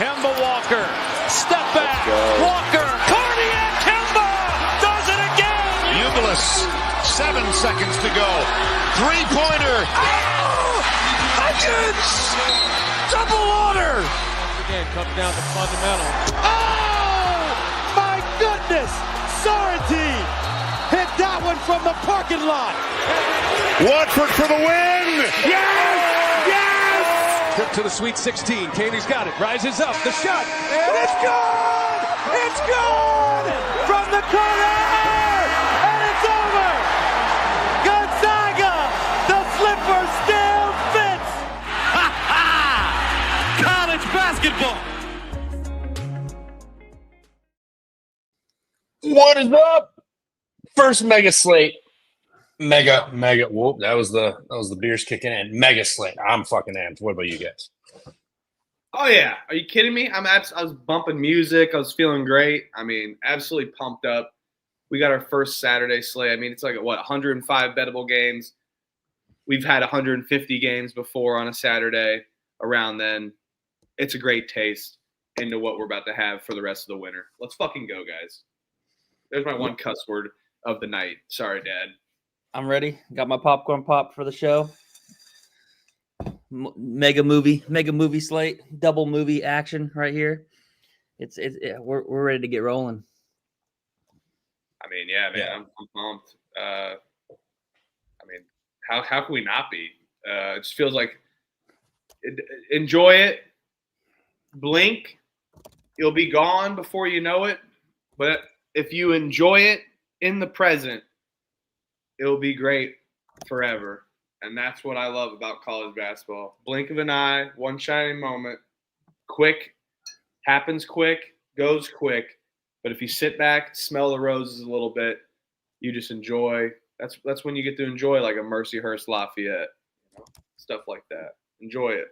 Kemba Walker, step back, Walker, cardiac Kemba does it again. Ubilis, 7 seconds to go. Three-pointer. Oh! Hudgens! Double order! Again, comes down to fundamentals. Oh! My goodness! Sorrentine hit that one from the parking lot. Watford for the win. Yes! Yes! Trip to the Sweet 16. Caney's got it. Rises up. The shot. And it's good! It's good! From the corner! And it's over! Gonzaga! The slipper still fits! Ha ha! College basketball! What is up? First mega slate. Mega. Whoop, that was the beers kicking in. Mega slate. I'm fucking amped. What about you guys? Oh yeah, are you kidding me? I was bumping music. I was feeling great. I mean, absolutely pumped up. We got our first Saturday slate. I mean, it's like 105 bettable games. We've had 150 games before on a Saturday. Around then, it's a great taste into what we're about to have for the rest of the winter. Let's fucking go, guys. There's my one cuss word of the night. Sorry, Dad. I'm ready. Got my popcorn pop for the show. Mega movie slate, double movie action right here. We're ready to get rolling. I mean, yeah, man, yeah. I'm pumped. I mean, how can we not be? It just feels like enjoy it. Blink, you'll be gone before you know it. But if you enjoy it in the present, it'll be great forever. And that's what I love about college basketball. Blink of an eye, one shining moment, quick, happens quick, goes quick. But if you sit back, smell the roses a little bit, you just enjoy. That's when you get to enjoy like a Mercyhurst Lafayette, stuff like that. Enjoy it.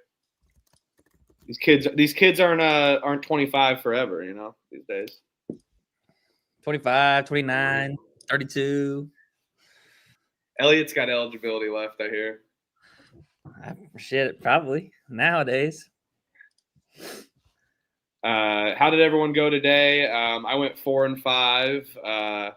These kids aren't 25 forever, these days. 25, 29, 32. Elliot's got eligibility left, I hear. Shit, probably nowadays. How did everyone go today? I went 4-5.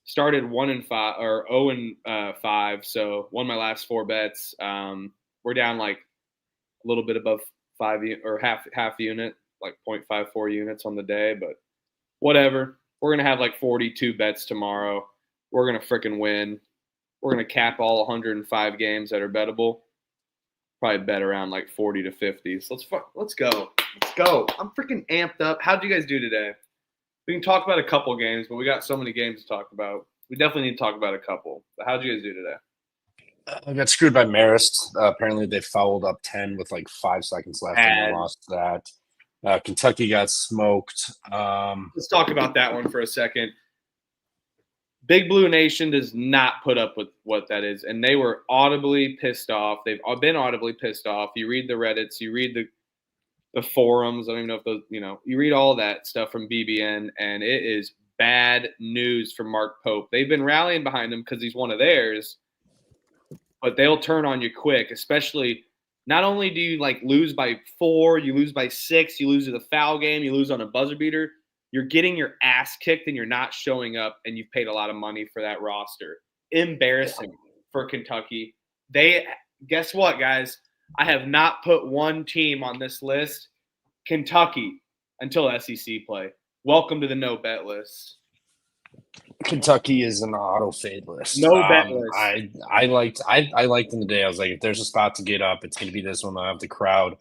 Started 1-5 or 0-5. So won my last 4 bets. We're down like a little bit above 5 or half unit, like 0.54 units on the day. But whatever. We're gonna have like 42 bets tomorrow. We're gonna freaking win. We're going to cap all 105 games that are bettable. Probably bet around like 40 to 50. So let's go. Let's go. I'm freaking amped up. How'd you guys do today? We can talk about a couple games, but we got so many games to talk about. We definitely need to talk about a couple. But how'd you guys do today? I got screwed by Marist. Apparently they fouled up 10 with like 5 seconds left and they lost that. Kentucky got smoked. Let's talk about that one for a second. Big Blue Nation does not put up with what that is, and they were audibly pissed off. They've been audibly pissed off. You read the Reddits, you read the forums. I don't even know if those, you read all that stuff from BBN, and it is bad news for Mark Pope. They've been rallying behind him because he's one of theirs, but they'll turn on you quick, especially not only do you lose by 4, you lose by 6, you lose to the foul game, you lose on a buzzer beater. You're getting your ass kicked and you're not showing up, and you've paid a lot of money for that roster. Embarrassing for Kentucky. Guess what, guys? I have not put one team on this list, Kentucky, until SEC play. Welcome to the no bet list. Kentucky is an auto fade list. No bet list. I liked them today. I was like, if there's a spot to get up, it's going to be this one. I have the crowd.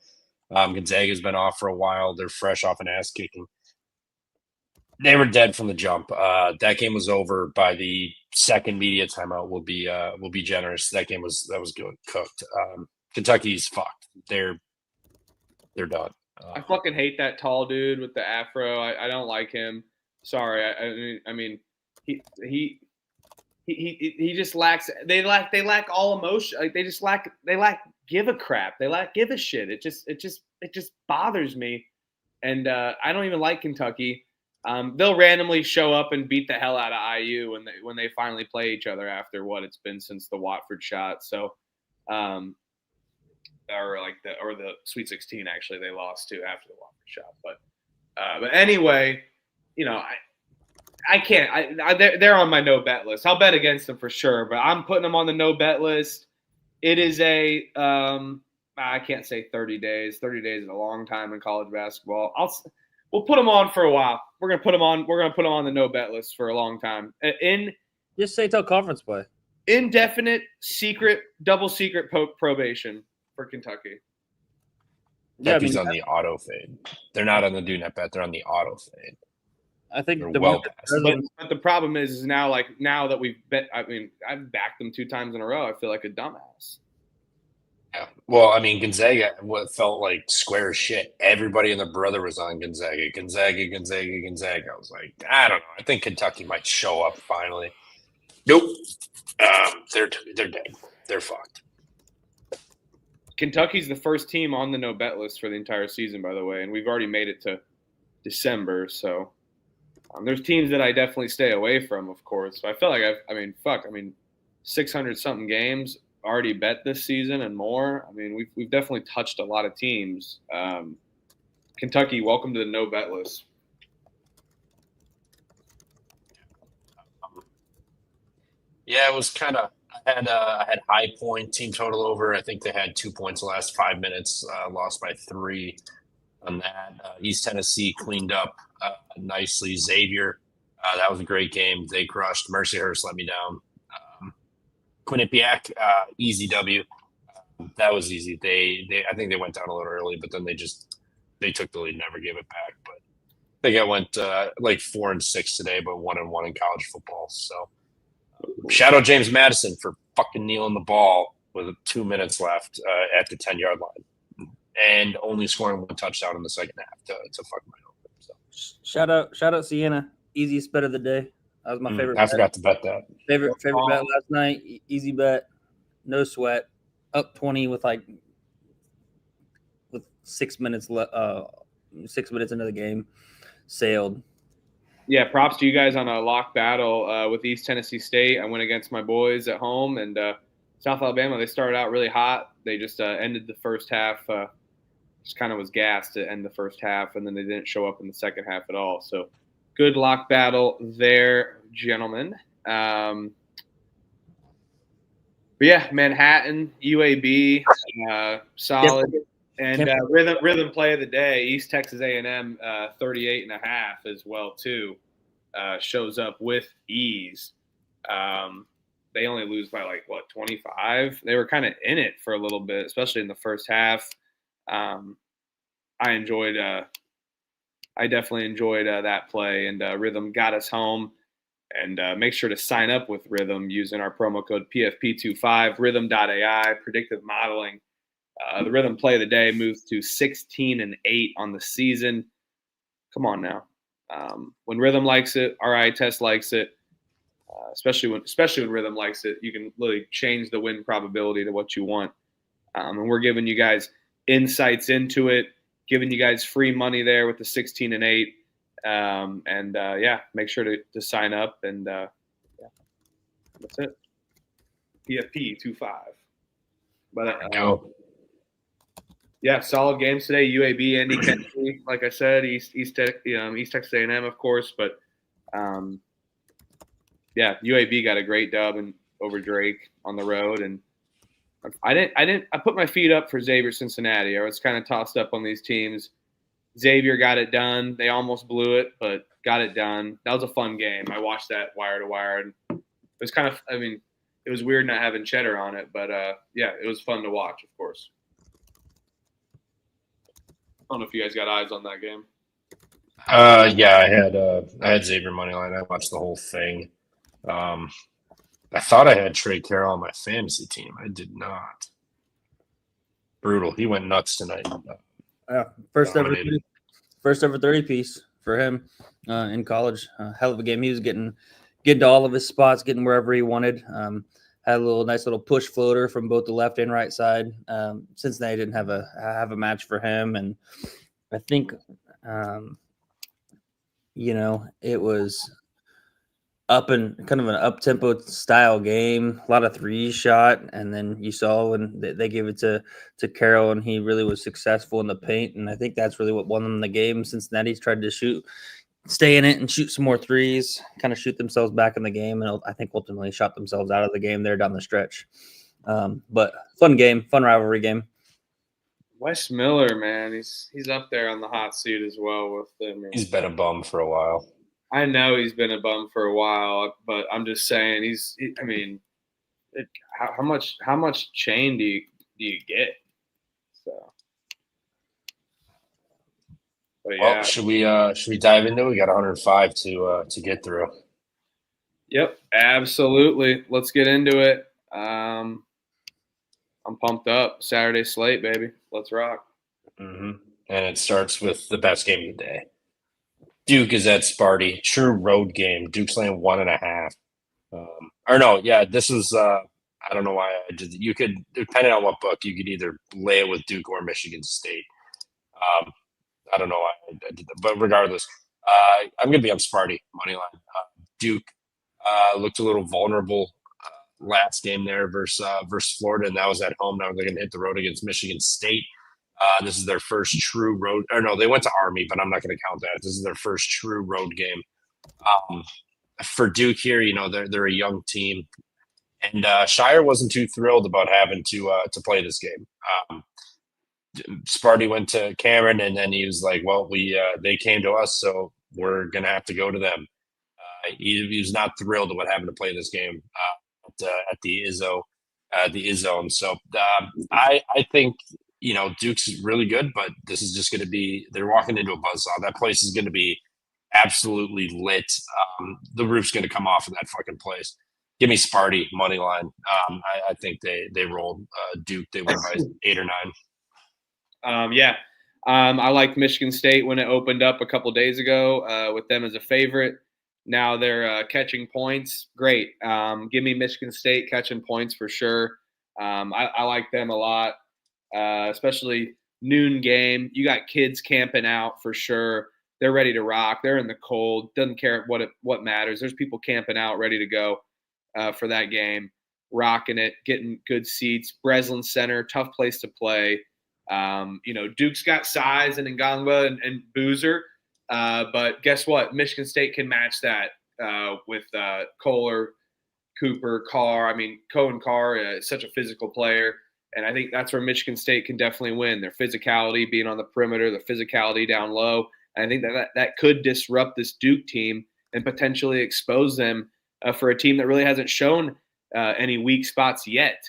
Gonzaga's been off for a while. They're fresh off an ass kicking. They were dead from the jump. That game was over by the second media timeout. We'll be generous. That was good cooked. Kentucky's fucked. They're done. I fucking hate that tall dude with the afro. I don't like him. Sorry. I mean he just lacks. They lack all emotion. Like they lack give a crap. They lack give a shit. It just bothers me. And I don't even like Kentucky. They'll randomly show up and beat the hell out of IU when they finally play each other after what it's been since the Watford shot. So the Sweet 16. Actually, they lost to after the Wofford shot. But anyway, I can't. They're on my no bet list. I'll bet against them for sure, but I'm putting them on the no bet list. It is I can't say 30 days. 30 days is a long time in college basketball. We'll put them on for a while. We're gonna put them on the no bet list for a long time. Just say till conference play. Indefinite double secret probation for Kentucky. Kentucky's on the auto fade. They're not on the do net bet. They're on the auto fade. I think they're well past. But the problem is now that we've bet. I mean, I've backed them 2 times in a row. I feel like a dumbass. Yeah. Well, I mean, Gonzaga, what felt like square as shit. Everybody and their brother was on Gonzaga. I was like, I don't know. I think Kentucky might show up finally. Nope. They're dead. They're fucked. Kentucky's the first team on the no bet list for the entire season, by the way, and we've already made it to December. So there's teams that I definitely stay away from, of course. But I feel like 600 something games already bet this season and more. I mean, we've definitely touched a lot of teams. Kentucky, welcome to the no bet list. Yeah, it was kind of. I had High Point team total over. I think they had 2 points the last 5 minutes. Lost by 3 on that. East Tennessee cleaned up nicely. Xavier, that was a great game. They crushed. Mercyhurst let me down. Quinnipiac, easy W. That was easy. I think they went down a little early, but then they took the lead, never gave it back. But I think I went like 4-6 today, but 1-1 in college football. So shout out James Madison for fucking kneeling the ball with 2 minutes left at the 10-yard line and only scoring 1 touchdown in the second half to fuck my over. So. Shout out Sienna, easiest bet of the day. That was my favorite. I forgot to bet that. Favorite bet last night. Easy bet, no sweat. Up 20 with 6 minutes left. 6 minutes into the game, sailed. Yeah, props to you guys on a lock battle with East Tennessee State. I went against my boys at home, and South Alabama, they started out really hot. They just ended the first half, just kind of was gassed to end the first half, and then they didn't show up in the second half at all. So good lock battle there, gentlemen. But yeah, Manhattan, UAB, solid. And rhythm play of the day, East Texas A&M 38.5 as well too, shows up with ease. They only lose by 25. They were kind of in it for a little bit, especially in the first half. I definitely enjoyed that play, and Rhythm got us home. And make sure to sign up with Rhythm using our promo code PFP25, rhythm.ai, predictive modeling. The Rhythm play of the day moves to 16-8 on the season. Come on now. When Rhythm likes it, RI Test likes it, especially when Rhythm likes it, you can really change the win probability to what you want. And we're giving you guys insights into it, giving you guys free money there with the 16-8. Make sure to sign up, and that's it. PFP25. But yeah, solid games today. UAB, Indy, Kentucky, like I said, East Texas A&M, of course. But UAB got a great dub over Drake on the road, and I put my feet up for Xavier Cincinnati. I was kind of tossed up on these teams. Xavier got it done. They almost blew it, but got it done. That was a fun game. I watched that wire to wire, and it was it was weird not having Cheddar on it, but it was fun to watch, of course. I don't know if you guys got eyes on that game. I had Xavier money line. I watched the whole thing. I thought I had Trey Carroll on my fantasy team. I did not. Brutal. He went nuts tonight. Yeah, first ever 30-piece for him in college. Hell of a game. He was getting to all of his spots, getting wherever he wanted. Had a nice little push floater from both the left and right side. Cincinnati didn't have a match for him, and I think it was up and kind of an up-tempo style game, a lot of threes shot, and then you saw when they gave it to Carroll, and he really was successful in the paint, and I think that's really what won them the game. Cincinnati's tried to stay in it and shoot some more threes, kind of shoot themselves back in the game, and I think ultimately shot themselves out of the game there down the stretch. But fun game, fun rivalry game. Wes Miller, man, he's up there on the hot seat as well with them. He's been a bum for a while. I know he's been a bum for a while, but I'm just saying how much chain do you get? So, but yeah. Well, should we dive into it? We got 105 to get through. Yep, absolutely. Let's get into it. I'm pumped up. Saturday slate, baby. Let's rock. Mm-hmm. And it starts with the best game of the day. Duke is at Sparty. True road game. Duke's laying 1.5. This was I don't know why I did. You could, depending on what book, you could either lay it with Duke or Michigan State. I don't know why I did that, but regardless, I'm going to be on Sparty money line. Duke looked a little vulnerable last game there versus Florida, and that was at home. Now they're going to hit the road against Michigan State. This is their first true road. Or no, they went to Army, but I'm not going to count that. This is their first true road game. For Duke here, they're a young team, and Shire wasn't too thrilled about having to play this game. Sparty went to Cameron, and then he was like, "Well, they came to us, so we're going to have to go to them." He was not thrilled about having to play this game at the Izzone. So I think. Duke's really good, but this is just going to be – they're walking into a buzzsaw. That place is going to be absolutely lit. The roof's going to come off of that fucking place. Give me Sparty, money line. I think they rolled Duke. They win by 8 or 9. I liked Michigan State when it opened up a couple days ago with them as a favorite. Now they're catching points. Great. Give me Michigan State catching points for sure. I like them a lot. Especially noon game. You got kids camping out for sure. They're ready to rock. They're in the cold. Doesn't care what matters. There's people camping out ready to go for that game, rocking it, getting good seats. Breslin Center, tough place to play. Duke's got size and Ngangba and Boozer, but guess what? Michigan State can match that with Kohler, Cooper, Carr. I mean, Cohen Carr is such a physical player. And I think that's where Michigan State can definitely win. Their physicality, being on the perimeter, their physicality down low. And I think that could disrupt this Duke team and potentially expose them for a team that really hasn't shown any weak spots yet.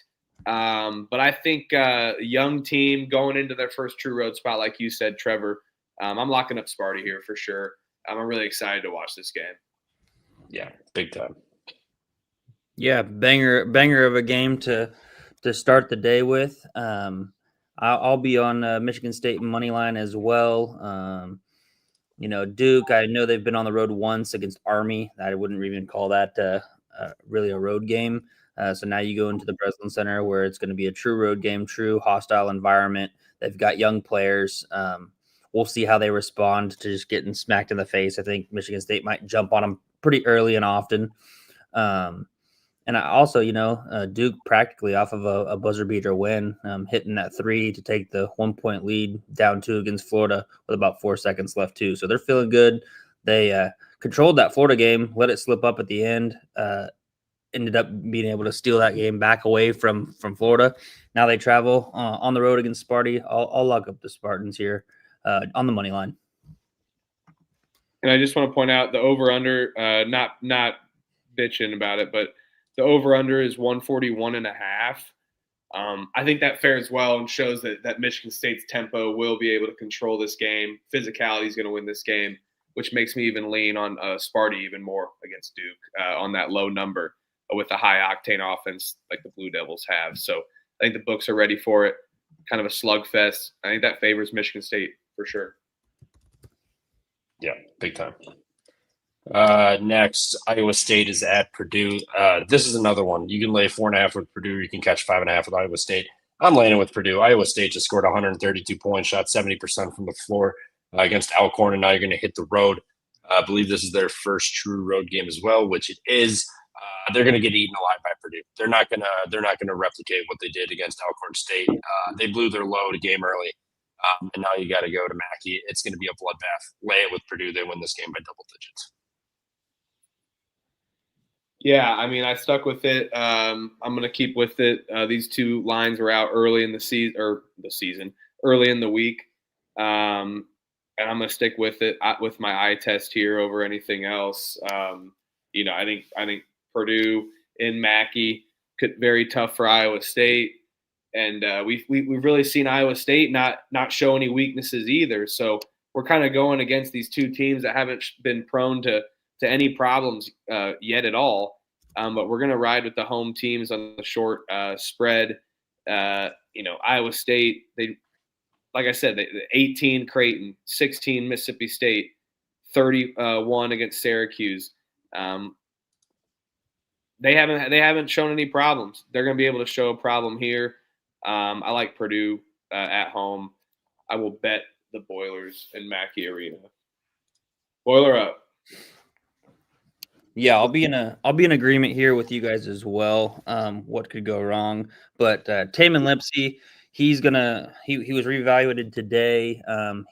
But I think a young team going into their first true road spot, like you said, Trevor, I'm locking up Sparty here for sure. I'm really excited to watch this game. Yeah, big time. Yeah, banger of a game to start the day with. I'll be on Michigan State money line as well. Duke, I know they've been on the road once against Army. I wouldn't even call that really a road game. So now you go into the Breslin Center where it's going to be a true road game, true hostile environment. They've got young players. We'll see how they respond to just getting smacked in the face. I think Michigan State might jump on them pretty early and often. And I also, Duke practically off of a buzzer beater win, hitting that 3 to take the 1-point lead down 2 against Florida with about 4 seconds left too. So they're feeling good. They controlled that Florida game, let it slip up at the end, ended up being able to steal that game back away from Florida. Now they travel on the road against Sparty. I'll lock up the Spartans here on the money line. And I just want to point out the over-under, not bitching about it, but the over-under is 141.5. I think that fares well and shows that Michigan State's tempo will be able to control this game. Physicality is going to win this game, which makes me even lean on Sparty even more against Duke on that low number with the high-octane offense like the Blue Devils have. So I think the books are ready for it. Kind of a slugfest. I think that favors Michigan State for sure. Yeah, big time. Next, Iowa State is at Purdue. This is another one. You can lay 4.5 with Purdue. You can catch 5.5 with Iowa State. I'm laying it with Purdue. Iowa State just scored 132 points, shot 70% from the floor against Alcorn, and now you're going to hit the road. I believe this is their first true road game as well, which it is. They're going to get eaten alive by Purdue. They're not gonna replicate what they did against Alcorn State. They blew their load a game early, and now you got to go to Mackey. It's going to be a bloodbath. Lay it with Purdue. They win this game by double digits. Yeah, I mean, I stuck with it. I'm going to keep with it. These two lines were out early in early in the week, and I'm going to stick with it with my eye test here over anything else. I think Purdue in Mackey could very tough for Iowa State, and we've really seen Iowa State not show any weaknesses either. So we're kind of going against these two teams that haven't been prone to any problems yet at all. But we're going to ride with the home teams on the short spread. Iowa State, like I said, 18 Creighton, 16 Mississippi State, 31 against Syracuse. They haven't shown any problems. They're going to be able to show a problem here. I like Purdue at home. I will bet the Boilers in Mackey Arena. Boiler up. Yeah, I'll be in agreement here with you guys as well. What could go wrong? But Taman Lipsey, he was reevaluated today.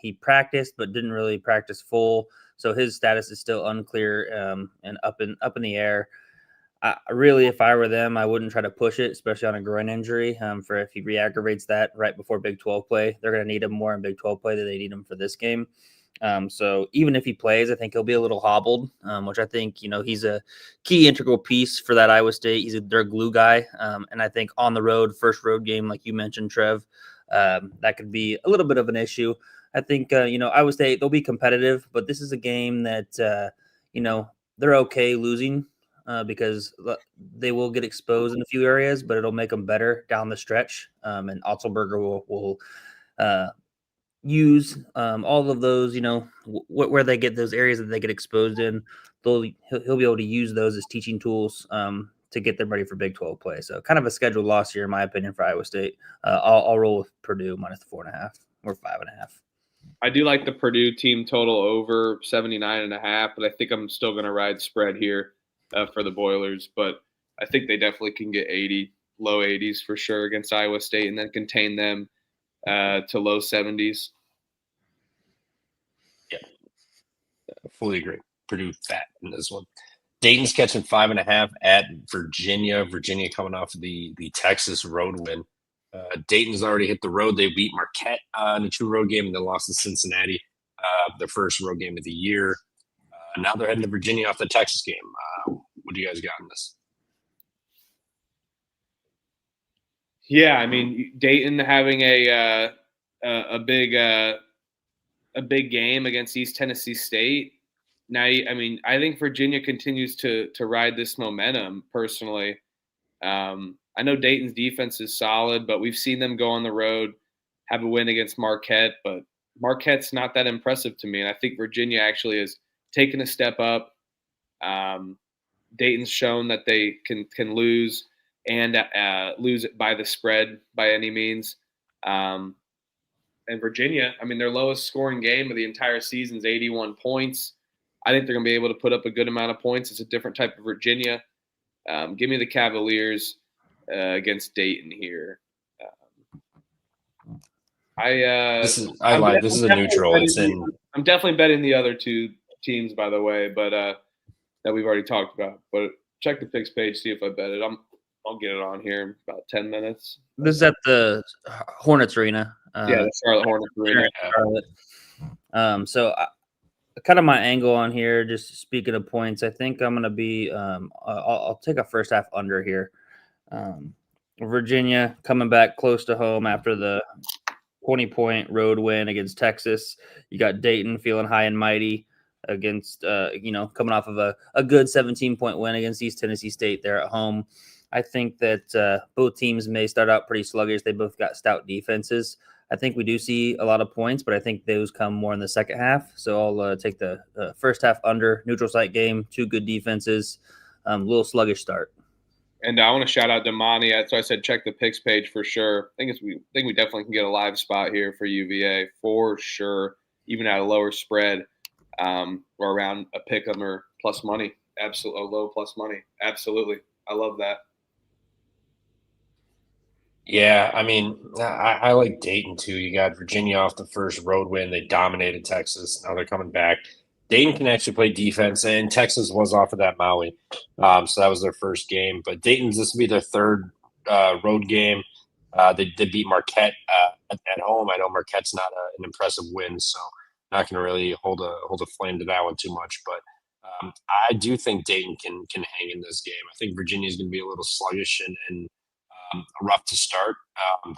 He practiced but didn't really practice full, so his status is still unclear and up in the air. Really, if I were them, I wouldn't try to push it, especially on a groin injury. For if he re-aggravates that right before Big 12 play, they're going to need him more in Big 12 play than they need him for this game. So even if he plays, I think he'll be a little hobbled, which I think, he's a key integral piece for that Iowa State. He's their glue guy. And I think on the road, first road game, like you mentioned, Trev, that could be a little bit of an issue. I think, Iowa State, they'll be competitive, but this is a game that, they're okay losing because they will get exposed in a few areas, but it'll make them better down the stretch. And Otzelberger will use all of those, where they get those areas that they get exposed in. He'll be able to use those as teaching tools to get them ready for Big 12 play. So kind of a scheduled loss here, in my opinion, for Iowa State. I'll roll with Purdue minus 4.5 or 5.5. I do like the Purdue team total over 79.5, but I think I'm still going to ride spread here for the Boilers. But I think they definitely can get 80, low 80s for sure against Iowa State, and then contain them to low 70s. Yeah, fully agree. Purdue fat in this one. Dayton's catching 5.5 at Virginia. Virginia coming off of the Texas road win. Dayton's already hit the road. They beat Marquette in a true road game and then lost to Cincinnati, their first road game of the year. Now they're heading to Virginia off the Texas game. What do you guys got on this? Yeah, I mean, Dayton having a big game against East Tennessee State. Now, I mean, I think Virginia continues to ride this momentum. Personally, I know Dayton's defense is solid, but we've seen them go on the road, have a win against Marquette, but Marquette's not that impressive to me, and I think Virginia actually has taken a step up. Dayton's shown that they can lose and lose it by the spread by any means. And Virginia, I mean, their lowest scoring game of the entire season is 81 points. I think they're going to be able to put up a good amount of points. It's a different type of Virginia. Give me the Cavaliers against Dayton here. This is a neutral. I'm definitely betting the other two teams, by the way, but that we've already talked about. But check the picks page, see if I bet it. I'll get it on here in about 10 minutes. This is at the Hornets Arena. The Charlotte Hornets Arena. Charlotte. So kind of my angle on here, just speaking of points, I think I'm going to be I'll take a first half under here. Virginia coming back close to home after the 20-point road win against Texas. You got Dayton feeling high and mighty against, coming off of a good 17-point win against East Tennessee State there at home. I think that both teams may start out pretty sluggish. They both got stout defenses. I think we do see a lot of points, but I think those come more in the second half. So I'll take the first half under, neutral site game, two good defenses, a little sluggish start. And I want to shout out Damani. So I said check the picks page for sure. I think we definitely can get a live spot here for UVA for sure, even at a lower spread. or around a pick 'em or plus money. Absolutely, a low plus money. Absolutely, I love that. Yeah, I mean, I like Dayton too. You got Virginia off the first road win. They dominated Texas. Now they're coming back. Dayton can actually play defense, and Texas was off of that Maui. So that was their first game. But this will be their third road game. They beat Marquette at home. I know Marquette's not an impressive win, so not going to really hold a flame to that one too much. But I do think Dayton can hang in this game. I think Virginia's going to be a little sluggish and rough to start.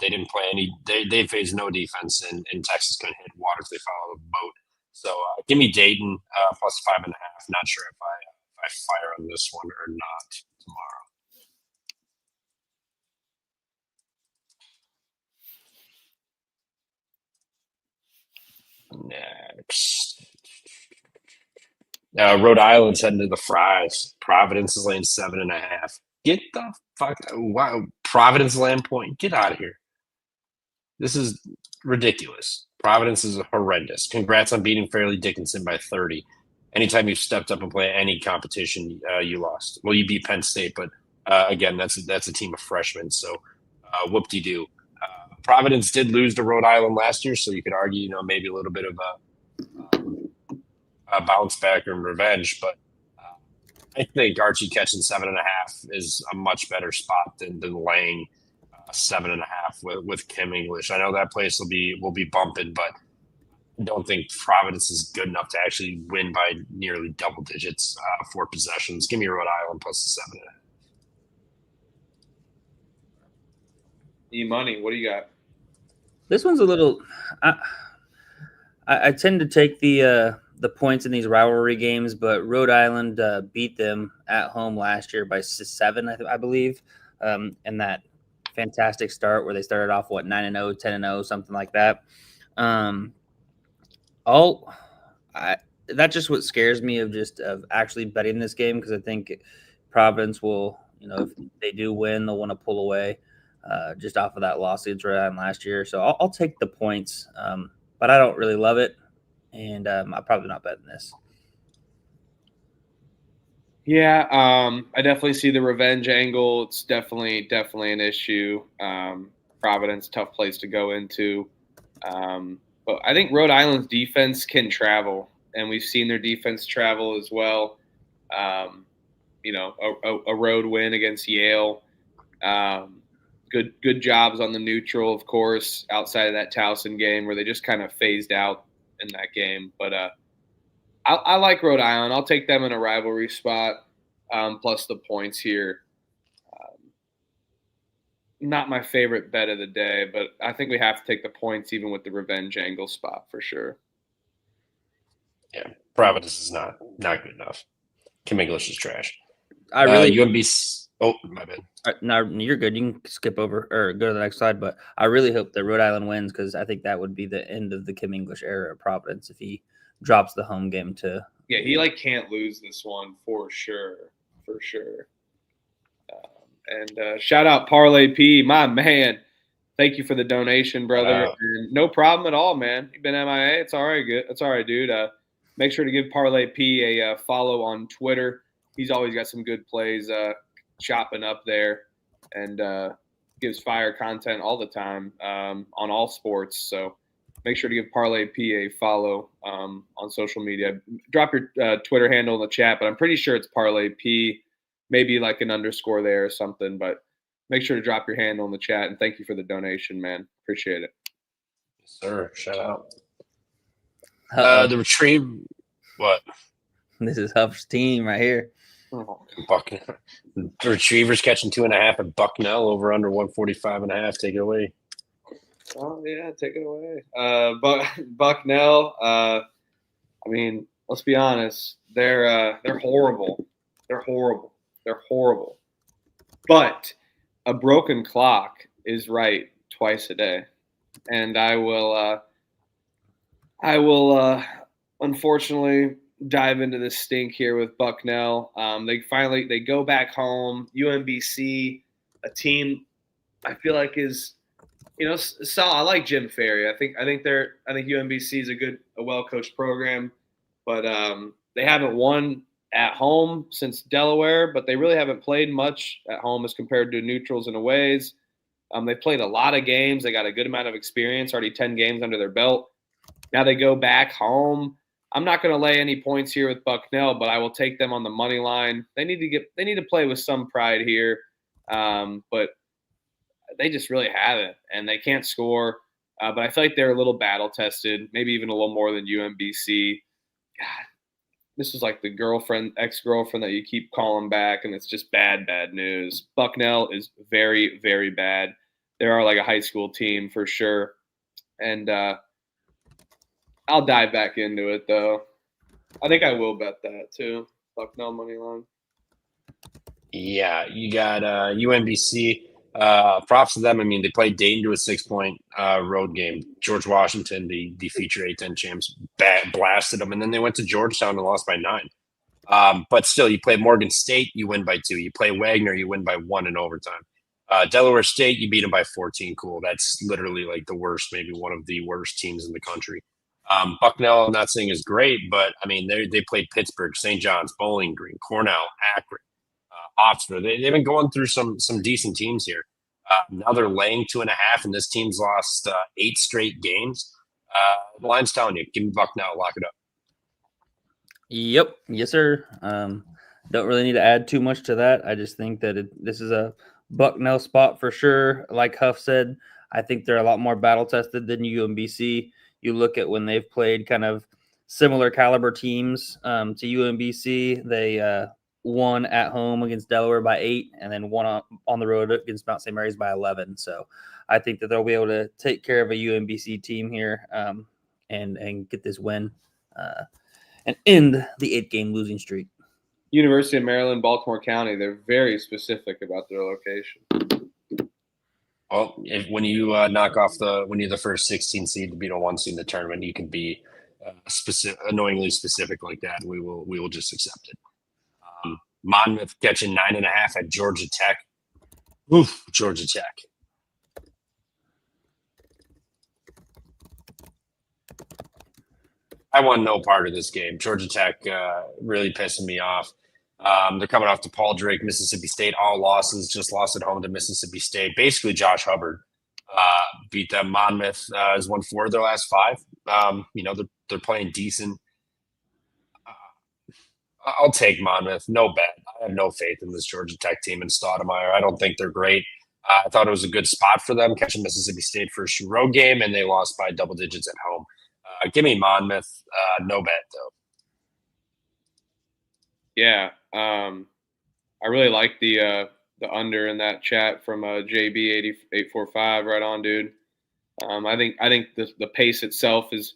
They didn't play any. They faced no defense, and Texas couldn't hit water if they follow the boat. So give me Dayton plus 5.5. Not sure if I fire on this one or not tomorrow. Next, Rhode Island's heading to the Fries. Providence is laying 7.5. Get the fuck out. Wow. Providence land point. Get out of here. This is ridiculous. Providence is horrendous. Congrats on beating Fairleigh Dickinson by 30. Anytime you've stepped up and played any competition, you lost. Well, you beat Penn State, but again, that's a team of freshmen. So whoop-de-doo. Providence did lose to Rhode Island last year, so you could argue, maybe a little bit of a bounce back and revenge. But I think Archie catching 7.5 is a much better spot than laying 7.5 with Kim English. I know that place will be bumping, but I don't think Providence is good enough to actually win by nearly double digits, 4 possessions. Give me Rhode Island plus the 7.5. E-money, what do you got? This one's a little. I tend to take the points in these rivalry games, but Rhode Island beat them at home last year by 7, I believe, in that fantastic start where they started off 9-0, 10-0, something like that. That's just what scares me of actually betting this game, because I think Providence will, if they do win, they'll want to pull away just off of that loss against Rhode Island last year. So I'll take the points, but I don't really love it, and I'm probably not betting this. Yeah, I definitely see the revenge angle. It's definitely an issue. Providence, tough place to go into. But I think Rhode Island's defense can travel, and we've seen their defense travel as well. A road win against Yale. Good jobs on the neutral, of course, outside of that Towson game where they just kind of phased out in that game. But I like Rhode Island. I'll take them in a rivalry spot, plus the points here. Not my favorite bet of the day, but I think we have to take the points even with the revenge angle spot for sure. Yeah, Providence is not good enough. Kim English is trash. UMBC. Oh, my bad. No, you're good. You can skip over or go to the next slide. But I really hope that Rhode Island wins, because I think that would be the end of the Kim English era at Providence if he drops the home game to. Yeah, he can't lose this one for sure. And shout out Parlay P, my man. Thank you for the donation, brother. No problem at all, man. You've been MIA. It's all right, good. It's all right, dude. Make sure to give Parlay P a follow on Twitter. He's always got some good plays chopping up there, and gives fire content all the time on all sports. So make sure to give Parlay P a follow on social media. Drop your Twitter handle in the chat, but I'm pretty sure it's Parlay P. Maybe like an underscore there or something, but make sure to drop your handle in the chat. And thank you for the donation, man. Appreciate it. Yes, sir. Shout out. The retrieve. What? This is Huff's team right here. Bucknell. The Retrievers catching 2.5 at Bucknell over under 145.5. Take it away. Oh yeah, take it away. Bucknell. I mean, let's be honest. They're horrible. They're horrible. But a broken clock is right twice a day, and I will unfortunately dive into this stink here with Bucknell. They go back home. UMBC, a team I feel like is, I like Jim Ferry. I think UMBC is a well coached program. but they haven't won at home since Delaware, but they really haven't played much at home as compared to neutrals and aways. They played a lot of games. They got a good amount of experience, already 10 games under their belt. Now they go back home. I'm not going to lay any points here with Bucknell, but I will take them on the money line. They need to play with some pride here, but they just really haven't, and they can't score. But I feel like they're a little battle tested, maybe even a little more than UMBC. God, this is like the ex-girlfriend that you keep calling back, and it's just bad news. Bucknell is very, very bad. They are like a high school team for sure. And I'll dive back into it, though. I think I will bet that, too. Bucknell money line. Yeah, you got UMBC. Props to them. I mean, they played Dayton to a 6-point road game. George Washington, the future A-10 champs, blasted them. And then they went to Georgetown and lost by 9. But still, you play Morgan State, you win by 2. You play Wagner, you win by 1 in overtime. Delaware State, you beat them by 14. Cool. That's literally like the worst, maybe one of the worst teams in the country. Bucknell, I'm not saying is great, but I mean, they played Pittsburgh, St. John's, Bowling Green, Cornell, Akron, Oxford. They've been going through some decent teams here. Now they're laying 2.5, and this team's lost 8 straight games. The line's telling you, give me Bucknell, lock it up. Yep. Yes, sir. Don't really need to add too much to that. I just think that this is a Bucknell spot for sure. Like Huff said, I think they're a lot more battle tested than UMBC. You look at when they've played kind of similar caliber teams to UMBC, they won at home against Delaware by 8 and then won on the road against Mount St. Mary's by 11. So I think that they'll be able to take care of a UMBC team here and get this win and end the 8-game losing streak. University of Maryland, Baltimore County, they're very specific about their location. Well, when you knock off when you're the first 16 seed to beat a 1 seed in the tournament, you can be annoyingly specific like that. We will just accept it. Monmouth catching 9.5 at Georgia Tech. Oof, Georgia Tech. I want no part of this game. Georgia Tech really pissing me off. They're coming off to Paul Drake, Mississippi State, all losses, just lost at home to Mississippi State. Basically, Josh Hubbard beat them. Monmouth has won 4 of their last 5. They're playing decent. I'll take Monmouth. No bet. I have no faith in this Georgia Tech team and Stoudemire. I don't think they're great. I thought it was a good spot for them, catching Mississippi State first road game, and they lost by double digits at home. Give me Monmouth. No bet, though. Yeah. I really like the under in that chat from JB8845. Right on, dude. I think the pace itself is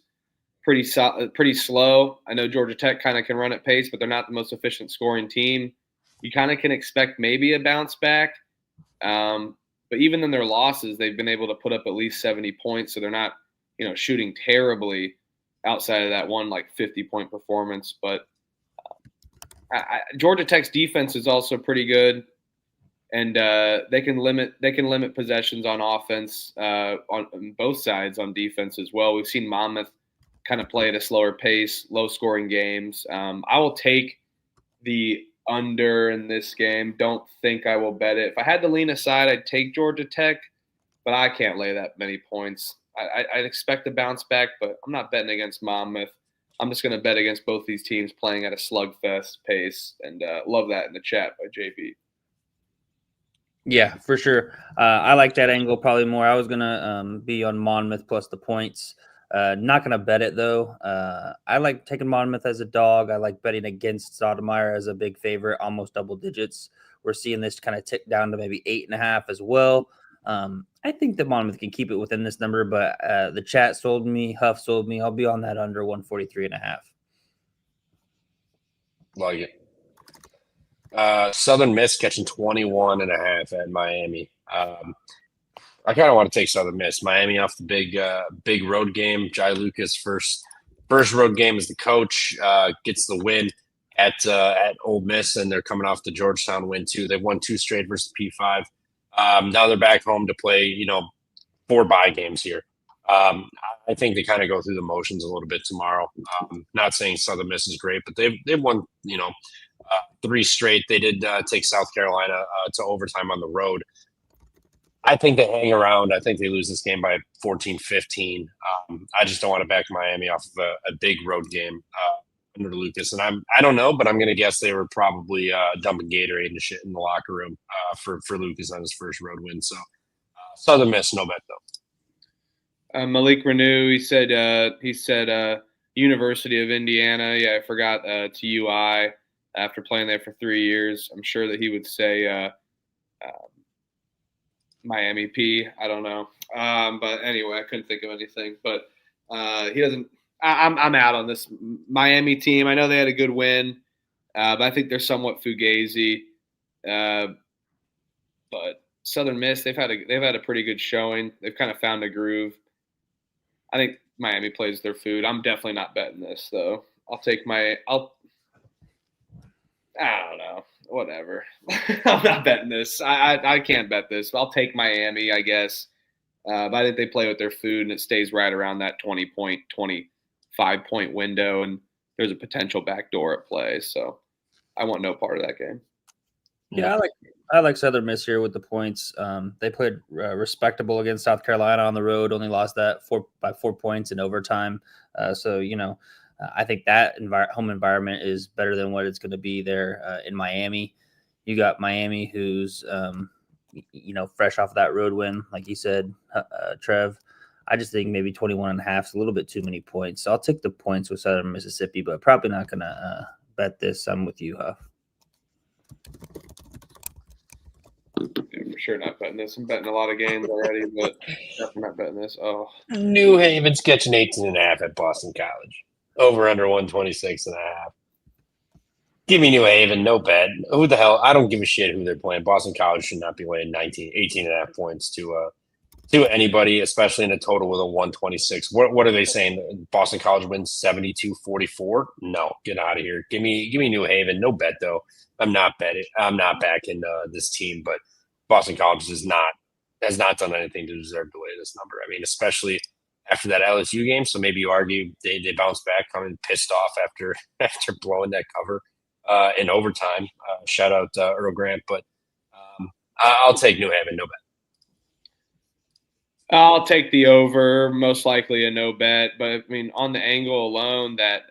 pretty slow. I know Georgia Tech kind of can run at pace, but they're not the most efficient scoring team. You kind of can expect maybe a bounce back. But even in their losses, they've been able to put up at least 70 points. So they're not, shooting terribly outside of that one, 50-point performance. But Georgia Tech's defense is also pretty good. And they can limit possessions on offense on both sides on defense as well. We've seen Monmouth kind of play at a slower pace, low-scoring games. I will take the under in this game. Don't think I will bet it. If I had to lean aside, I'd take Georgia Tech, but I can't lay that many points. I'd expect a bounce back, but I'm not betting against Monmouth. I'm just going to bet against both these teams playing at a slugfest pace, and love that in the chat by JB. Yeah, for sure. I like that angle probably more. I was going to be on Monmouth plus the points. Not going to bet it, though. I like taking Monmouth as a dog. I like betting against Stoudemire as a big favorite, almost double digits. We're seeing this kind of tick down to maybe 8.5 as well. I think that Monmouth can keep it within this number, but the chat sold me. Huff sold me. I'll be on that under 143.5. Like it. Southern Miss catching 21.5 at Miami. I kind of want to take Southern Miss. Miami off the big road game. Jai Lucas first road game as the coach gets the win at Ole Miss, and they're coming off the Georgetown win too. They've won 2 straight versus P5. Now they're back home to play 4 bye games here. I think they kind of go through the motions a little bit tomorrow. Not saying Southern Miss is great, but they've won 3 straight. They did take South Carolina to overtime on the road. I think they hang around. I think they lose this game by 14-15. I just don't want to back Miami off of a big road game under Lucas. And I don't know, but I'm going to guess they were probably dumping Gatorade and shit in the locker room for Lucas on his first road win. So Southern Miss, no bet though. Malik Renew, he said University of Indiana. Yeah, I forgot to UI after playing there for 3 years. I'm sure that he would say Miami P. I don't know. But anyway, I couldn't think of anything. But he doesn't. I'm out on this Miami team. I know they had a good win, but I think they're somewhat fugazi. But Southern Miss, they've had a pretty good showing. They've kind of found a groove. I think Miami plays their food. I'm definitely not betting this though. I don't know. Whatever. I'm not betting this. I can't bet this. I'll take Miami, I guess. But I think they play with their food and it stays right around that 20-point, 25-point window, and there's a potential backdoor at play. So I want no part of that game. Yeah, I like Southern Miss here with the points. They played respectable against South Carolina on the road, only lost that by 4 points in overtime. So, I think that home environment is better than what it's going to be there in Miami. You got Miami who's, fresh off of that road win, like you said, Trev. I just think maybe 21.5 is a little bit too many points. So I'll take the points with Southern Mississippi, but probably not going to bet this. I'm with you, Huff. Yeah, for sure not betting this. I'm betting a lot of games already, but definitely not betting this. Oh, New Haven's catching 18.5 at Boston College. Over under 126.5. Give me New Haven, no bet. Who the hell? I don't give a shit who they're playing. Boston College should not be laying 18.5 points to anybody, especially in a total with a 126. What are they saying? Boston College wins 72-44? No, get out of here. Give me New Haven, no bet though. I'm not betting. I'm not backing this team, but Boston College has not done anything to deserve to lay this number. I mean, especially after that LSU game. So maybe you argue they bounced back, coming pissed off after blowing that cover in overtime. Shout out Earl Grant, but I'll take New Haven, no bet. I'll take the over, most likely a no bet. But I mean, on the angle alone that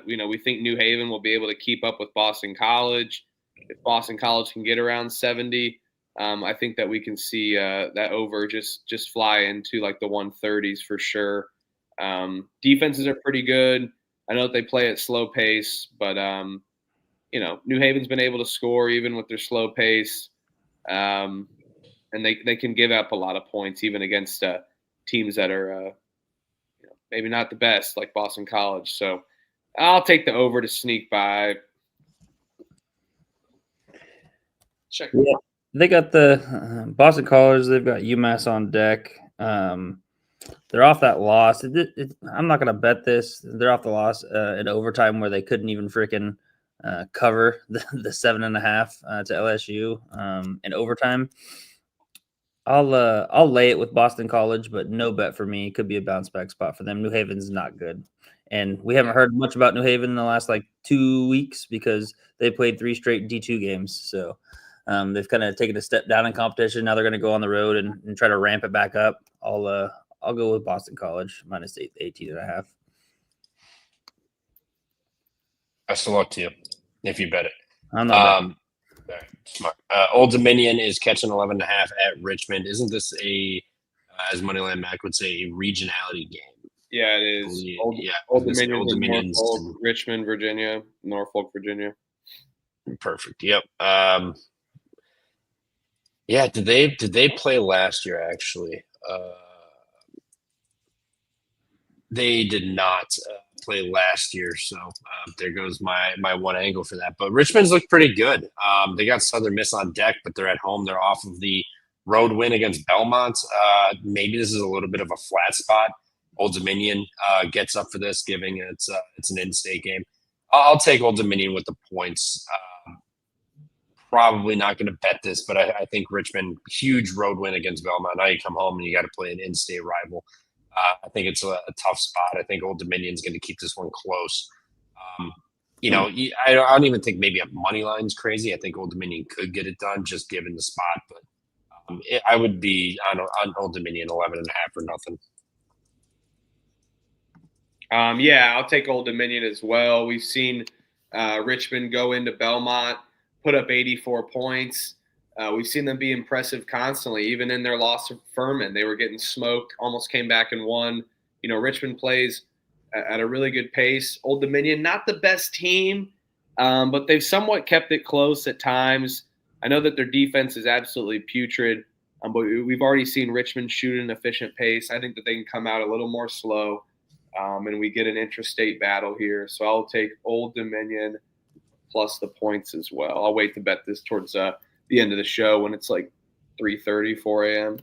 we think New Haven will be able to keep up with Boston College. If Boston College can get around 70, I think that we can see that over just fly into like the 130s for sure. Defenses are pretty good. I know that they play at slow pace, but New Haven's been able to score even with their slow pace. And they can give up a lot of points even against teams that are maybe not the best like Boston College. So I'll take the over to sneak by. Check. Yeah, they got the Boston College. They've got UMass on deck. They're off that loss. I'm not going to bet this. They're off the loss in overtime where they couldn't even freaking cover the 7.5 to LSU in overtime. I'll lay it with Boston College, but no bet for me. Could be a bounce back spot for them. New Haven's not good, and we haven't heard much about New Haven in the last 2 weeks because they played 3 straight D2 games. So they've kind of taken a step down in competition. Now they're going to go on the road and try to ramp it back up. I'll go with Boston College minus 18.5. Best of luck to you if you bet it. I'm not All right, smart. Old Dominion is catching 11.5 at Richmond. Isn't this as Moneyland Mac would say, a regionality game? Yeah, it is. Old Dominion's in Richmond, Virginia, Norfolk, Virginia. Perfect. Yep. Yeah. Did they play last year? Actually, they did not play last year. So there goes my one angle for that. But Richmond's looked pretty good. They got Southern Miss on deck, but they're at home. They're off of the road win against Belmont. Maybe this is a little bit of a flat spot. Old Dominion gets up for this, giving it's an in-state game. I'll take Old Dominion with the points. Probably not going to bet this, but I think Richmond, huge road win against Belmont. Now you come home and you got to play an in-state rival. I think it's a tough spot. I think Old Dominion's going to keep this one close. I don't even think maybe a money line's crazy. I think Old Dominion could get it done just given the spot, but I would be on Old Dominion 11.5 or nothing. I'll take Old Dominion as well. We've seen Richmond go into Belmont, put up 84 points. We've seen them be impressive constantly. Even in their loss of Furman, they were getting smoked, almost came back and won. Richmond plays at a really good pace. Old Dominion, not the best team, but they've somewhat kept it close at times. I know that their defense is absolutely putrid, but we've already seen Richmond shoot at an efficient pace. I think that they can come out a little more slow, and we get an intrastate battle here. So I'll take Old Dominion plus the points as well. I'll wait to bet this towards the end of the show when it's like 3:30, 4 a.m.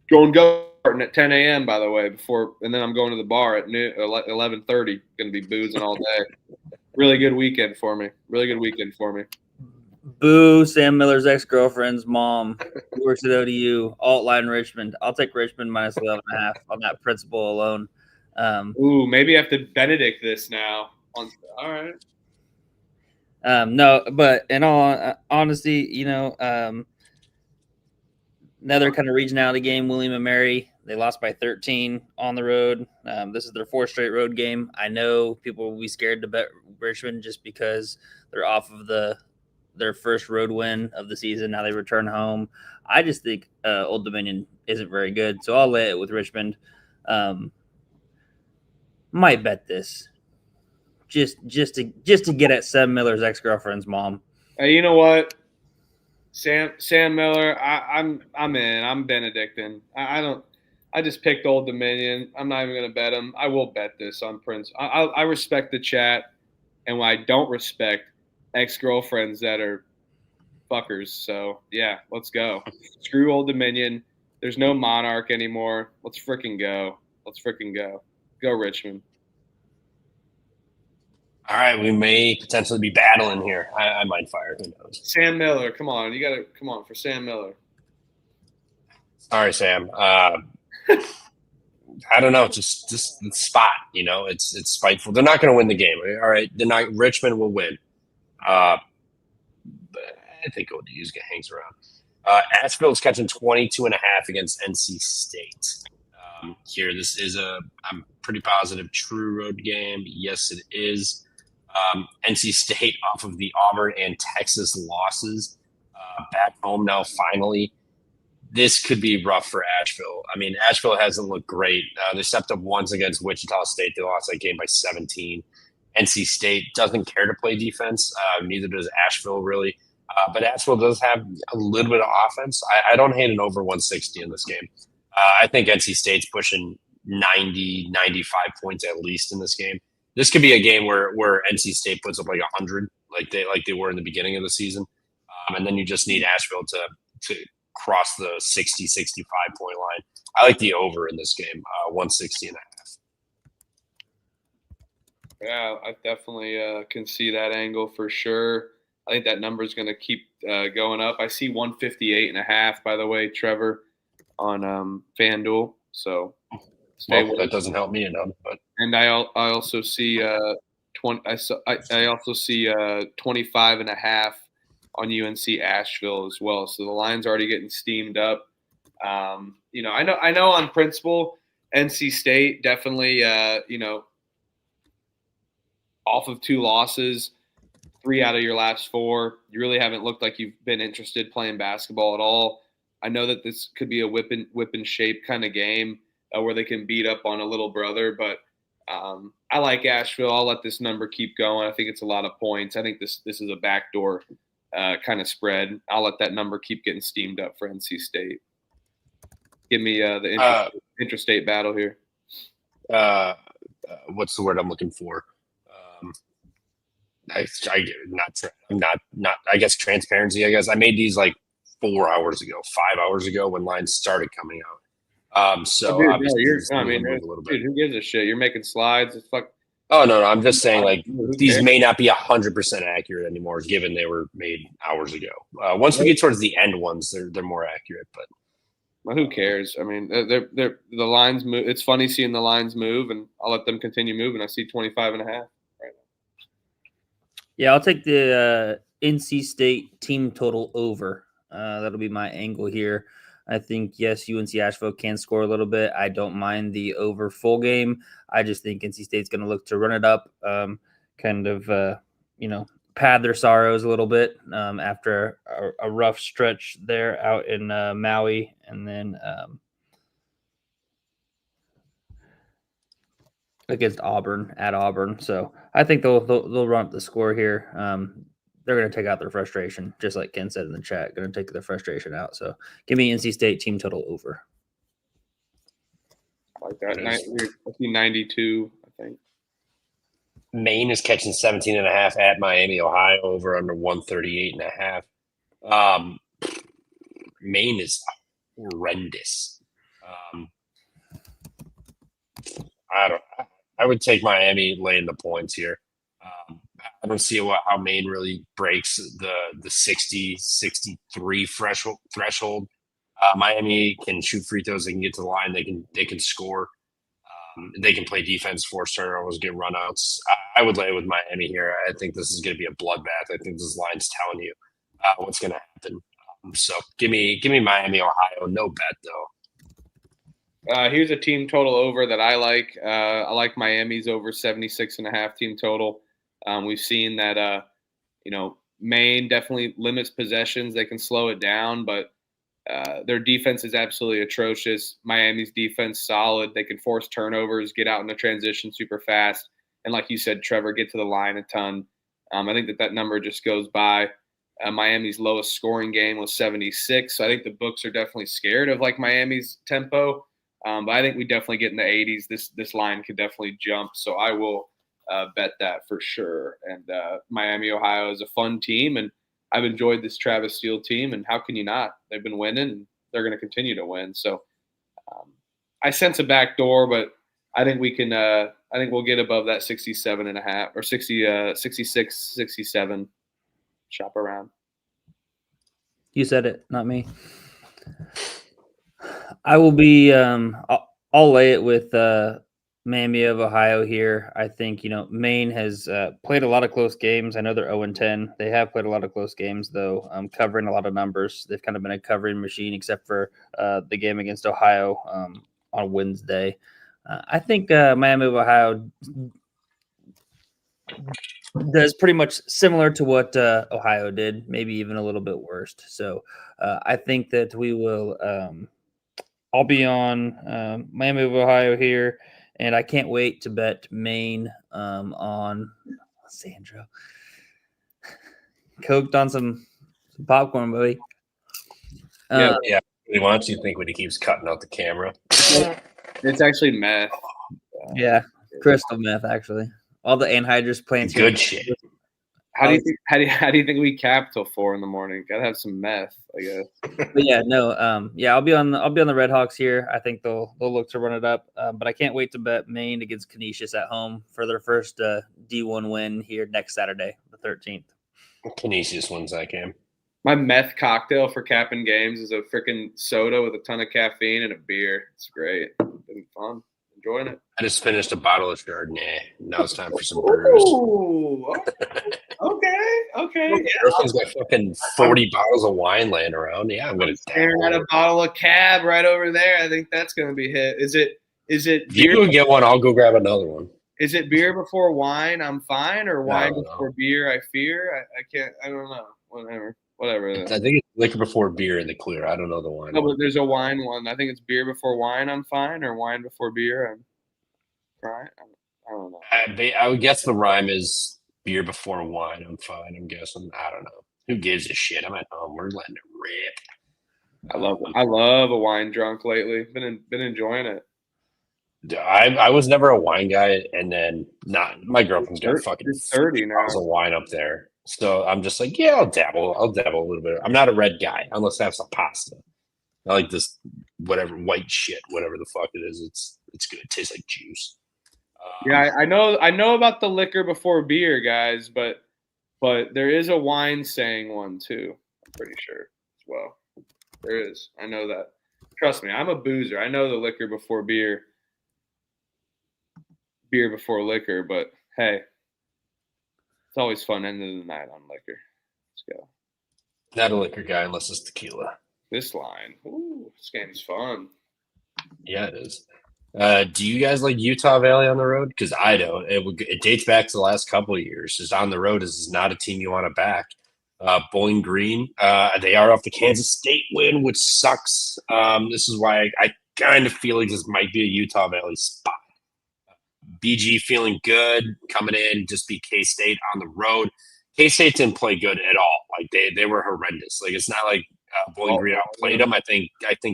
Going Garden at 10 a.m., by the way, and then I'm going to the bar at 11:30. Going to be boozing all day. Really good weekend for me. Boo, Sam Miller's ex-girlfriend's mom who works at ODU, alt line Richmond. I'll take Richmond minus 11.5 on that principle alone. Maybe I have to Benedict this now. All right. No, but in all honesty, another kind of regionality game, William & Mary. They lost by 13 on the road. This is their 4th straight road game. I know people will be scared to bet Richmond just because they're off of their first road win of the season. Now they return home. I just think Old Dominion isn't very good, so I'll lay it with Richmond. Might bet this just to get at Sam Miller's ex-girlfriend's mom. Hey, you know what? Sam Miller, I'm in. I'm Benedicting. I just picked Old Dominion. I'm not even going to bet him. I will bet this on Prince. I respect the chat, and I don't respect ex-girlfriends that are fuckers. So, yeah, let's go. Screw Old Dominion. There's no Monarch anymore. Let's freaking go. Go Richmond. All right, we may potentially be battling here. I might fire. Who knows? Sam Miller, come on. You got to come on for Sam Miller. Sorry, Sam. I don't know. Just the spot. It's spiteful. They're not going to win the game. All right, Richmond will win. But I think ODU's hangs around. Asheville's catching 22.5 against NC State. Here, this is I'm pretty positive true road game. Yes, it is. NC State off of the Auburn and Texas losses, back home now finally. This could be rough for Asheville. I mean, Asheville hasn't looked great. They stepped up once against Wichita State. They lost that game by 17. NC State doesn't care to play defense. Neither does Asheville, really. But Asheville does have a little bit of offense. I don't hate an over 160 in this game. I think NC State's pushing 90, 95 points at least in this game. This could be a game where NC State puts up like 100, like they were in the beginning of the season. And then you just need Asheville to cross the 60, 65 point line. I like the over in this game, 160.5. Yeah, I definitely can see that angle for sure. I think that number is going to keep going up. I see 158.5, by the way, Trevor, on FanDuel. So that doesn't help me enough. But and I also see 20. I also see 25.5 on UNC Asheville as well. So the line's already getting steamed up. I know on principle, NC State definitely off of 2 losses, 3 out of your last 4, you really haven't looked like you've been interested playing basketball at all. I know that this could be a whip and shape kind of game where they can beat up on a little brother, but I like Asheville. I'll let this number keep going. I think it's a lot of points. I think this is a backdoor kind of spread. I'll let that number keep getting steamed up for NC State. Give me the interstate battle here. What's the word I'm looking for? I guess transparency. I guess I made these like 4 hours ago, 5 hours ago when lines started coming out. Dude, who gives a shit? You're making slides. It's fuck. Oh no, I'm just saying like these may not be 100% accurate anymore, given they were made hours ago. Once we get towards the end ones, they're more accurate. But Well, who cares? I mean, the lines move. It's funny seeing the lines move, and I'll let them continue moving. I see 25.5 right now. Yeah, I'll take the NC State team total over. That'll be my angle here. I think, yes, UNC Asheville can score a little bit. I don't mind the over full game. I just think NC State's going to look to run it up, pad their sorrows a little bit after a rough stretch there out in Maui, and then against Auburn at Auburn. So I think they'll run up the score here. They're going to take out their frustration, just like Ken said in the chat. Going to take their frustration out. So give me NC State team total over. I like that. I see 92, I think. Maine is catching 17.5 at Miami, Ohio, over under 138.5. Maine is horrendous. I would take Miami laying the points here. I don't see how Maine really breaks the 60, 63 threshold. Miami can shoot free throws. They can get to the line. They can score. They can play defense, force turnovers, get runouts. I would lay with Miami here. I think this is going to be a bloodbath. I think this line's telling you what's going to happen. So give me Miami, Ohio. No bet though. Here's a team total over that I like. I like Miami's over 76.5 team total. We've seen that, Maine definitely limits possessions. They can slow it down, but their defense is absolutely atrocious. Miami's defense solid. They can force turnovers, get out in the transition super fast, and like you said, Trevor, get to the line a ton. I think that number just goes by. Miami's lowest scoring game was 76, so I think the books are definitely scared of like Miami's tempo. But I think we definitely get in the 80s. This line could definitely jump, so I will bet that for sure. And Miami, Ohio is a fun team, and I've enjoyed this Travis Steele team, and how can you not? They've been winning, and they're going to continue to win. So I sense a back door, but I think we can. I think we'll get above that 67.5 or 66, 67. Shop around. You said it, not me. I will be. I'll lay it with Miami of Ohio here. I think Maine has played a lot of close games. I know they're 0-10. They have played a lot of close games, though, covering a lot of numbers. They've kind of been a covering machine, except for the game against Ohio on Wednesday. I think Miami of Ohio does pretty much similar to what Ohio did, maybe even a little bit worse. So I think that we will. I'll be on Miami of Ohio here, and I can't wait to bet Maine on Sandro. Coked on some popcorn, buddy. Yeah. Why don't you think when he keeps cutting out the camera? It's actually meth. Yeah, crystal meth, actually. All the anhydrous plants. Good shit. How do you think we cap till 4 in the morning? Gotta have some meth, I guess. But yeah, no, I'll be on the Red Hawks here. I think they'll look to run it up. But I can't wait to bet Maine against Canisius at home for their first D1 win here next Saturday, the 13th. Canisius wins that game. My meth cocktail for capping games is a freaking soda with a ton of caffeine and a beer. It's great. It's been fun. Enjoying it. I just finished a bottle of Chardonnay. Now it's time for some brews. Ooh, okay. Girlfriend's got fucking 40 bottles of wine laying around. Yeah, I'm gonna staring at a bottle of Cab right over there. I think that's gonna be hit. Is it? If you go get one, I'll go grab another one. Is it beer before wine? I'm fine, or wine before beer? I fear. I can't. I don't know. Whatever. I think it's liquor before beer in the clear. I don't know the wine. No, but there's a wine one. I think it's beer before wine. I'm fine, or wine before beer. I'm right. I don't know. I would guess the rhyme is beer before wine. I'm fine. I'm guessing. I don't know. Who gives a shit? I'm at home. We're letting it rip. I love a wine drunk lately. Been enjoying it. I was never a wine guy, and then my girlfriend's got fucking 30 now. Bottles of wine up there. So I'm just like, yeah, I'll dabble a little bit. I'm not a red guy unless I have some pasta. I like this whatever white shit, whatever the fuck it is. It's good. It tastes like juice. Yeah, I know about the liquor before beer, guys, but there is a wine saying one too. I'm pretty sure as well. There is. I know that. Trust me, I'm a boozer. I know the liquor before beer, beer before liquor, but hey, it's always fun end of the night on liquor. Let's go. Not a liquor guy unless it's tequila. This line. Ooh, this game's fun. Yeah, it is. Do you guys like Utah Valley on the road? Because I don't. It dates back to the last couple of years. Just on the road is not a team you want to back. Bowling Green, they are off the Kansas State win, which sucks. This is why I kind of feel like this might be a Utah Valley spot. BG feeling good coming in, just beat K-State on the road. K-State didn't play good at all. Like they were horrendous. Like it's not like Bowling Green outplayed them. I think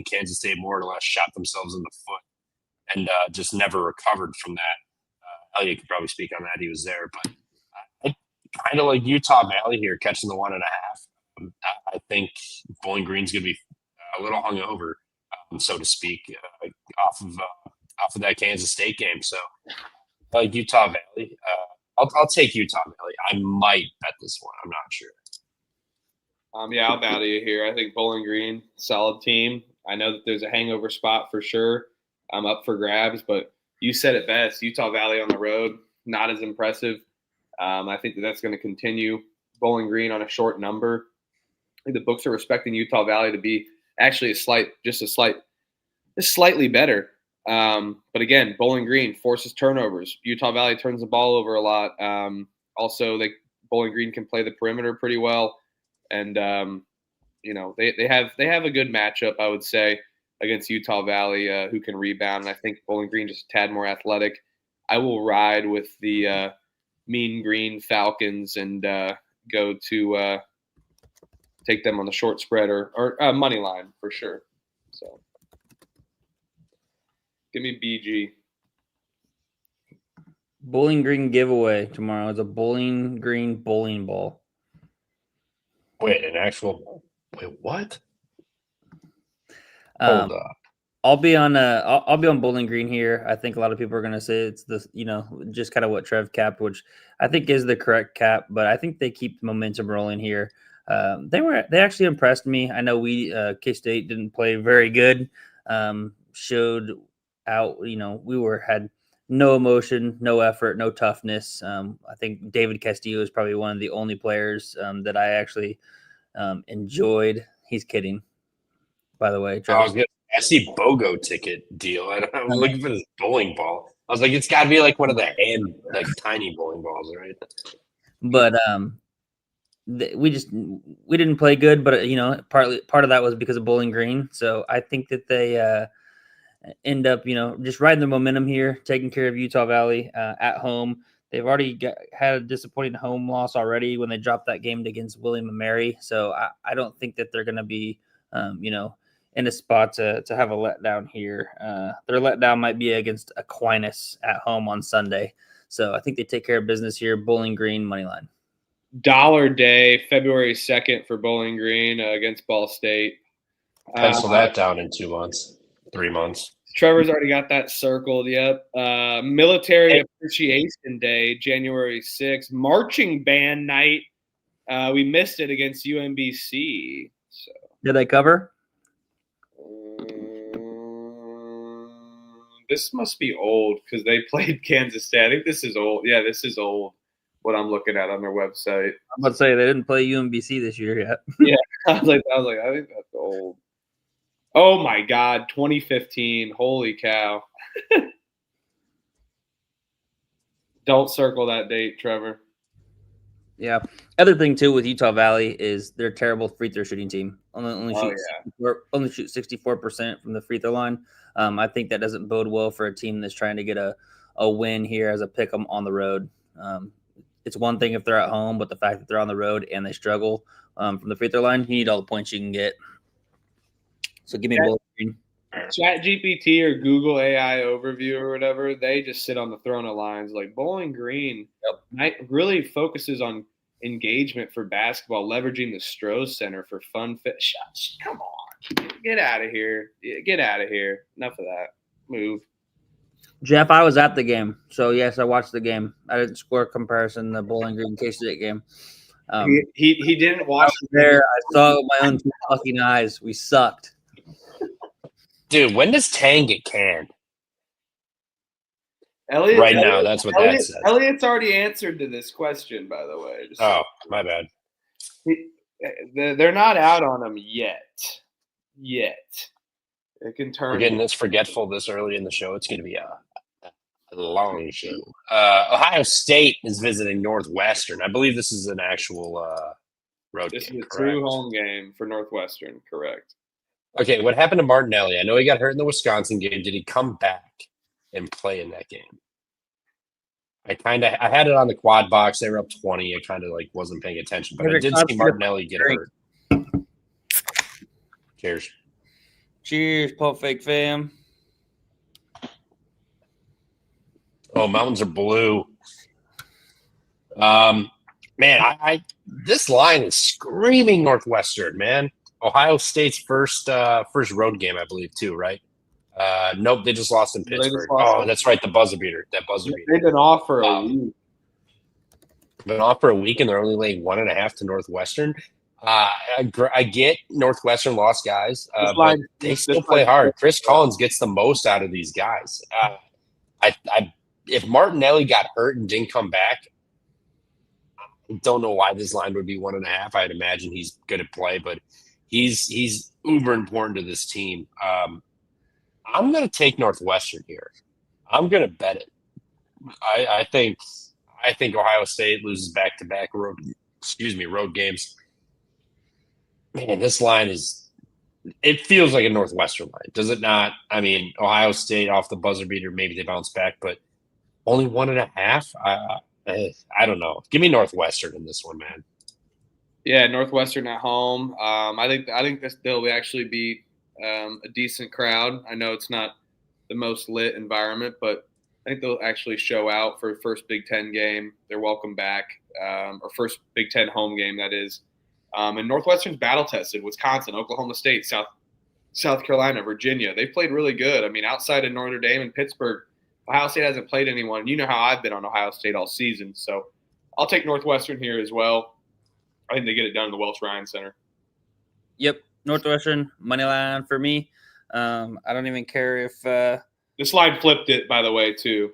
Kansas State more or less shot themselves in the foot and just never recovered from that. Elliot could probably speak on that. He was there, but I kind of like Utah Valley here, catching the 1.5. I think Bowling Green's going to be a little hungover, so to speak, off of that Kansas State game. So I like Utah Valley. I'll take Utah Valley. I might bet this one. I'm not sure. Yeah, I'll bow to you here. I think Bowling Green, solid team. I know that there's a hangover spot for sure. I'm up for grabs, but you said it best. Utah Valley on the road, not as impressive. I think that's going to continue. Bowling Green on a short number. I think the books are respecting Utah Valley to be actually slightly better. But again, Bowling Green forces turnovers. Utah Valley turns the ball over a lot. Also, Bowling Green can play the perimeter pretty well, and they have a good matchup, I would say, against Utah Valley, who can rebound. And I think Bowling Green just a tad more athletic. I will ride with the Mean Green Falcons and go to take them on the short spread or money line for sure. So give me BG. Bowling Green giveaway tomorrow. It's a Bowling Green bowling ball. Wait, what? Hold up. I'll be on Bowling Green here. I think a lot of people are going to say it's just kind of what Trev capped, which I think is the correct cap, but I think they keep the momentum rolling here. They actually impressed me. I know K-State didn't play very good. Showed out, we had no emotion, no effort, no toughness. I think David Castillo is probably one of the only players that I actually enjoyed. He's kidding, by the way. I see BOGO ticket deal. I'm looking for this bowling ball. I was like, it's got to be like one of the tiny bowling balls, right? But we didn't play good, but part of that was because of Bowling Green. So I think that they end up just riding the momentum here, taking care of Utah Valley at home. They've already had a disappointing home loss already when they dropped that game against William and Mary. So I don't think that they're going to be in a spot to have a letdown here. Their letdown might be against Aquinas at home on Sunday. So I think they take care of business here. Bowling Green money line. Dollar Day, February 2nd for Bowling Green against Ball State. Pencil that down in 2 months, 3 months. Trevor's already got that circled. Yep. Military Appreciation Day, January 6th. Marching band night. We missed it against UMBC. So. Did they cover? This must be old because they played Kansas State. I think this is old. Yeah, this is old. What I'm looking at on their website. I'm about to say they didn't play UMBC this year yet. Yeah, I was like, I think that's old. Oh my God, 2015. Holy cow. Don't circle that date, Trevor. Yeah. Other thing too with Utah Valley is they're a terrible free throw shooting team. Only shoot 64% from the free throw line. I think that doesn't bode well for a team that's trying to get a win here as a pick 'em on the road. It's one thing if they're at home, but the fact that they're on the road and they struggle from the free throw line, you need all the points you can get. So give me Bowling Green. ChatGPT or Google AI overview or whatever, they just sit on the throne of lines. Like Bowling Green really focuses on engagement for basketball, leveraging the Stroh Center for fun fit shots. Come on. Get out of here. Get out of here. Enough of that. Move. Jeff, I was at the game. So, yes, I watched the game. I didn't score a comparison the Bowling Green K-State game. He didn't watch there. I saw it with my own two fucking eyes. We sucked. Dude, when does Tang get canned? Elliot, now, that's what that says. Elliot's already answered to this question, by the way. My bad. They're not out on him yet. It can turn. We're getting this forgetful this early in the show. It's going to be a long show. Ohio State is visiting Northwestern. I believe this is an actual road game. This is a true home game for Northwestern, correct. Okay, what happened to Martinelli? I know he got hurt in the Wisconsin game. Did he come back and play in that game? I had it on the quad box. They were up 20. I kind of wasn't paying attention, but I did see Martinelli get hurt. Cheers. Cheers, Pulp Fake fam. Oh, mountains are blue. Man, this line is screaming Northwestern, man. Ohio State's first road game, I believe, too, right? Nope, they just lost in Pittsburgh. That's right, the buzzer beater. They've been off for a week. Been off for a week, and they're only laying 1.5 to Northwestern. I get Northwestern lost guys, but they still play hard. Chris Collins gets the most out of these guys. If Martinelli got hurt and didn't come back, I don't know why this line would be 1.5. I'd imagine he's going to play, but he's uber important to this team. I'm going to take Northwestern here. I'm going to bet it. I think Ohio State loses back-to-back road games. Man, this line it feels like a Northwestern line, does it not? I mean, Ohio State off the buzzer beater, maybe they bounce back, but only 1.5. I don't know. Give me Northwestern in this one, man. Yeah, Northwestern at home. I think they'll actually be a decent crowd. I know it's not the most lit environment, but I think they'll actually show out for first Big Ten game. They're welcome back, or first Big Ten home game, that is. And Northwestern's battle tested Wisconsin, Oklahoma State, South Carolina, Virginia. They played really good. I mean, outside of Notre Dame and Pittsburgh, Ohio State hasn't played anyone. You know how I've been on Ohio State all season. So I'll take Northwestern here as well. I think they get it done in the Welch-Ryan Center. Yep, Northwestern, money line for me. I don't even care if this line flipped it, by the way, too.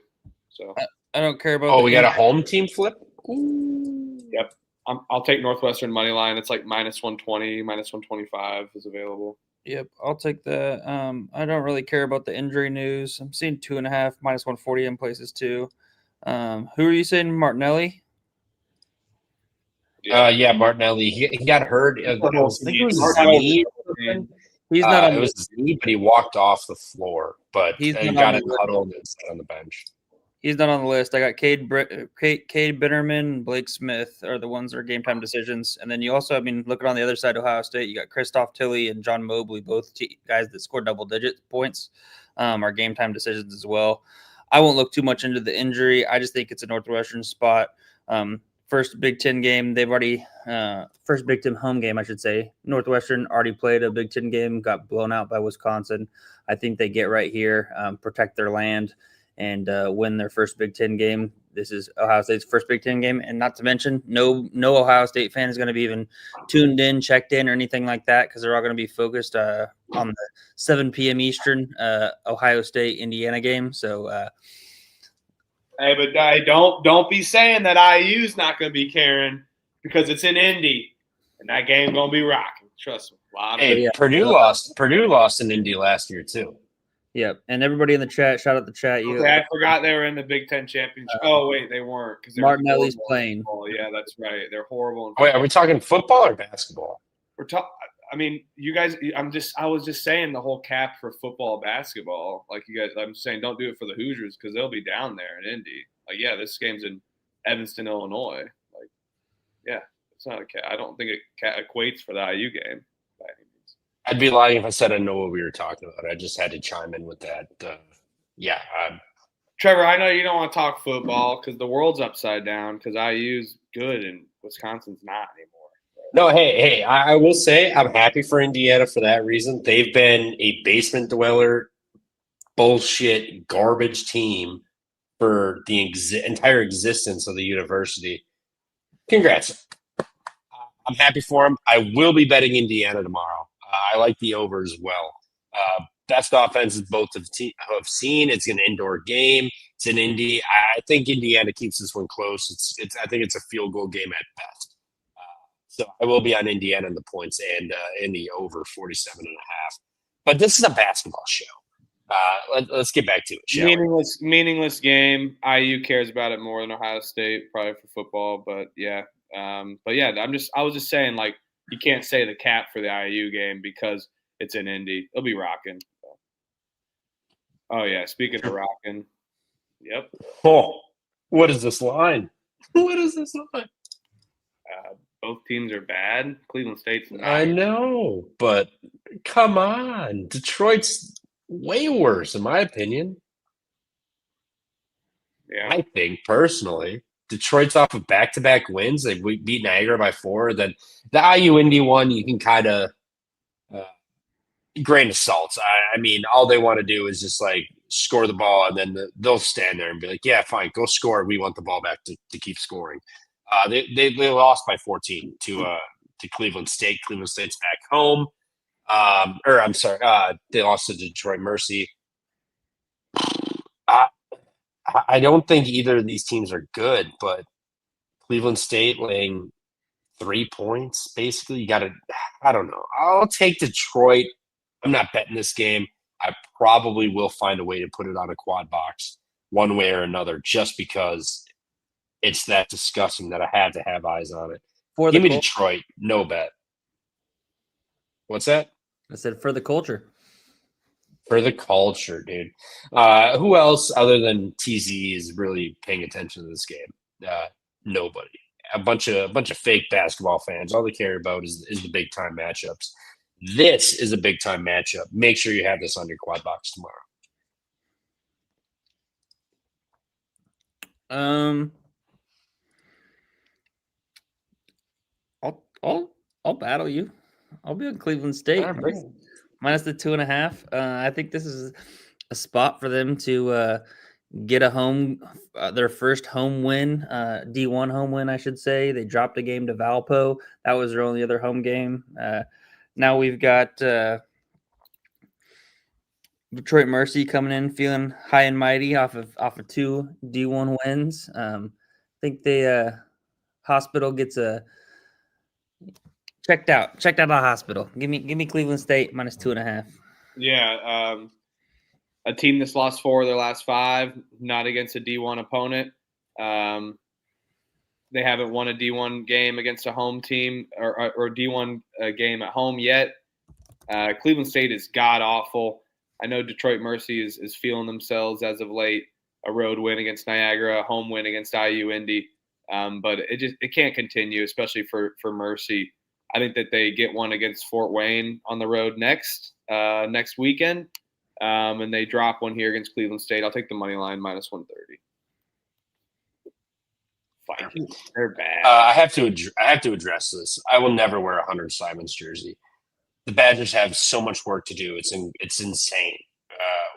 So I don't care about. Oh, we got a home team flip? Ooh. Yep. I'll take Northwestern money line. It's like -120, -125 is available. Yep, I'll take the. I don't really care about the injury news. I'm seeing 2.5, -140 in places too. Who are you saying, Martinelli? Yeah, Martinelli. He got hurt. I think it was his knee. He's not. It was his knee, but he walked off the floor. But he got it huddled and sat on the bench. He's not on the list. I got Cade Bitterman and Blake Smith are the ones that are game time decisions. And then you also, looking on the other side of Ohio State, you got Christoph Tilley and John Mobley, both guys that scored double-digit points, are game time decisions as well. I won't look too much into the injury. I just think it's a Northwestern spot. First Big Ten game, they've already first Big Ten home game, I should say. Northwestern already played a Big Ten game, got blown out by Wisconsin. I think they get right here, protect their land, and win their first Big Ten game. This is Ohio State's first Big Ten game, and not to mention, no Ohio State fan is going to be even tuned in, checked in, or anything like that, because they're all going to be focused on the 7 p.m. Eastern Ohio State Indiana game. So, hey, but don't be saying that IU's not going to be caring, because it's in Indy, and that game going to be rocking. Trust me. Hey, Purdue lost in Indy last year too. Yep, and everybody in the chat, shout out the chat. I forgot they were in the Big Ten championship. Oh wait, they weren't, because Martinelli's playing. Yeah, that's right. They're horrible. Wait, are we talking football or basketball? We're talking. I mean, you guys. I was just saying the whole cap for football, basketball. Like you guys, I'm saying don't do it for the Hoosiers because they'll be down there in Indy. Like, yeah, this game's in Evanston, Illinois. Like, yeah, it's not a cap. I don't think it equates for the IU game. I'd be lying if I said I know what we were talking about. I just had to chime in with that. Trevor, I know you don't want to talk football because the world's upside down because IU's good and Wisconsin's not anymore. No, hey, I will say I'm happy for Indiana for that reason. They've been a basement dweller, bullshit, garbage team for the entire existence of the university. Congrats. I'm happy for them. I will be betting Indiana tomorrow. I like the over as well. best offenses both have seen. It's an indoor game. It's in Indy. I think Indiana keeps this one close. I think it's a field goal game at best. So I will be on Indiana in the points and in the over 47.5. But this is a basketball show. Let's get back to it. Meaningless game. IU cares about it more than Ohio State, probably for football. But yeah, I was just saying, like, you can't say the cap for the IU game because it's in Indy. It'll be rocking. Oh yeah, speaking of rocking, yep. Oh, what is this line? What is this line? Both teams are bad. Cleveland State's not. I know, but come on, Detroit's way worse, in my opinion. Yeah, I think personally, Detroit's off of back-to-back wins. They beat Niagara by 4. Then the IU Indy one, you can kind of grain of salt. I mean, all they want to do is just like score the ball, and then they'll stand there and be like, "Yeah, fine, go score. We want the ball back to keep scoring." They lost by 14 to Cleveland State. Cleveland State's back home. They lost to Detroit Mercy. I don't think either of these teams are good, but Cleveland State laying 3 points, basically, you got to – I don't know. I'll take Detroit. I'm not betting this game. I probably will find a way to put it on a quad box one way or another just because it's that disgusting that I have to have eyes on it. Give me Detroit, no bet. What's that? I said for the culture. For the culture, dude. Who else other than TZ is really paying attention to this game? Nobody. A bunch of fake basketball fans. All they care about is the big time matchups. This is a big time matchup. Make sure you have this on your quad box tomorrow. I'll battle you. I'll be on Cleveland State. Minus the 2.5. I think this is a spot for them to get their first home win, D1 home win, I should say. They dropped a game to Valpo. That was their only other home game. Now we've got Detroit Mercy coming in feeling high and mighty off of 2 D1 wins. I think the hospital gets checked out of the hospital. Give me Cleveland State minus 2.5. Yeah, a team that's lost 4 of their last 5, not against a D1 opponent. They haven't won a D1 game against a home team or D1 game at home yet. Cleveland State is god awful. I know Detroit Mercy is feeling themselves as of late. A road win against Niagara, a home win against IU Indy, but it can't continue, especially for Mercy. I think that they get one against Fort Wayne on the road next weekend, and they drop one here against Cleveland State. I'll take the money line minus 130. Vikings, they're bad. I have to address this. I will never wear a Hunter Simons jersey. The Badgers have so much work to do. It's insane.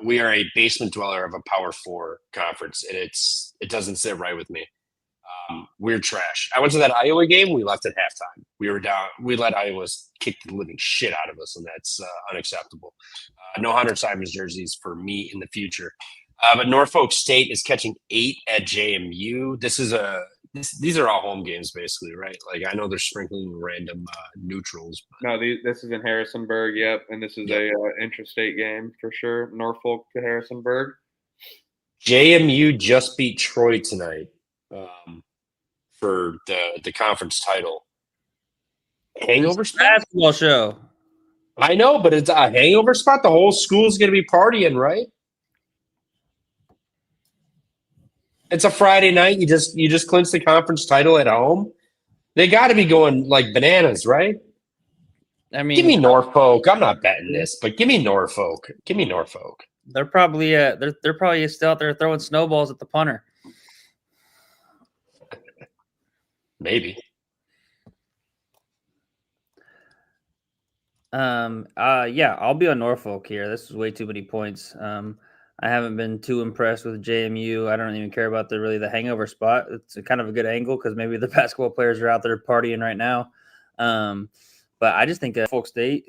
We are a basement dweller of a Power 4 conference, and it doesn't sit right with me. We're trash. I went to that Iowa game. We left at halftime. We were down. We let Iowa kick the living shit out of us, and that's unacceptable. No Hunter Simons jerseys for me in the future. But Norfolk State is catching 8 at JMU. These are all home games, basically, right? Like, I know they're sprinkling random neutrals. But... No, this is in Harrisonburg. Yep, and this is a intrastate game for sure. Norfolk to Harrisonburg. JMU just beat Troy tonight. For the conference title. Hangover spot? Basketball show. I know, but it's a hangover spot. The whole school's going to be partying, right? It's a Friday night. You just clinched the conference title at home. They got to be going like bananas, right? I mean, give me Norfolk. I'm not betting this, but give me Norfolk. Give me Norfolk. They're probably they're probably still out there throwing snowballs at the punter. Maybe. Yeah, I'll be on Norfolk here. This is way too many points. I haven't been too impressed with JMU. I don't even care about the hangover spot. It's kind of a good angle because maybe the basketball players are out there partying right now. But I just think Norfolk State,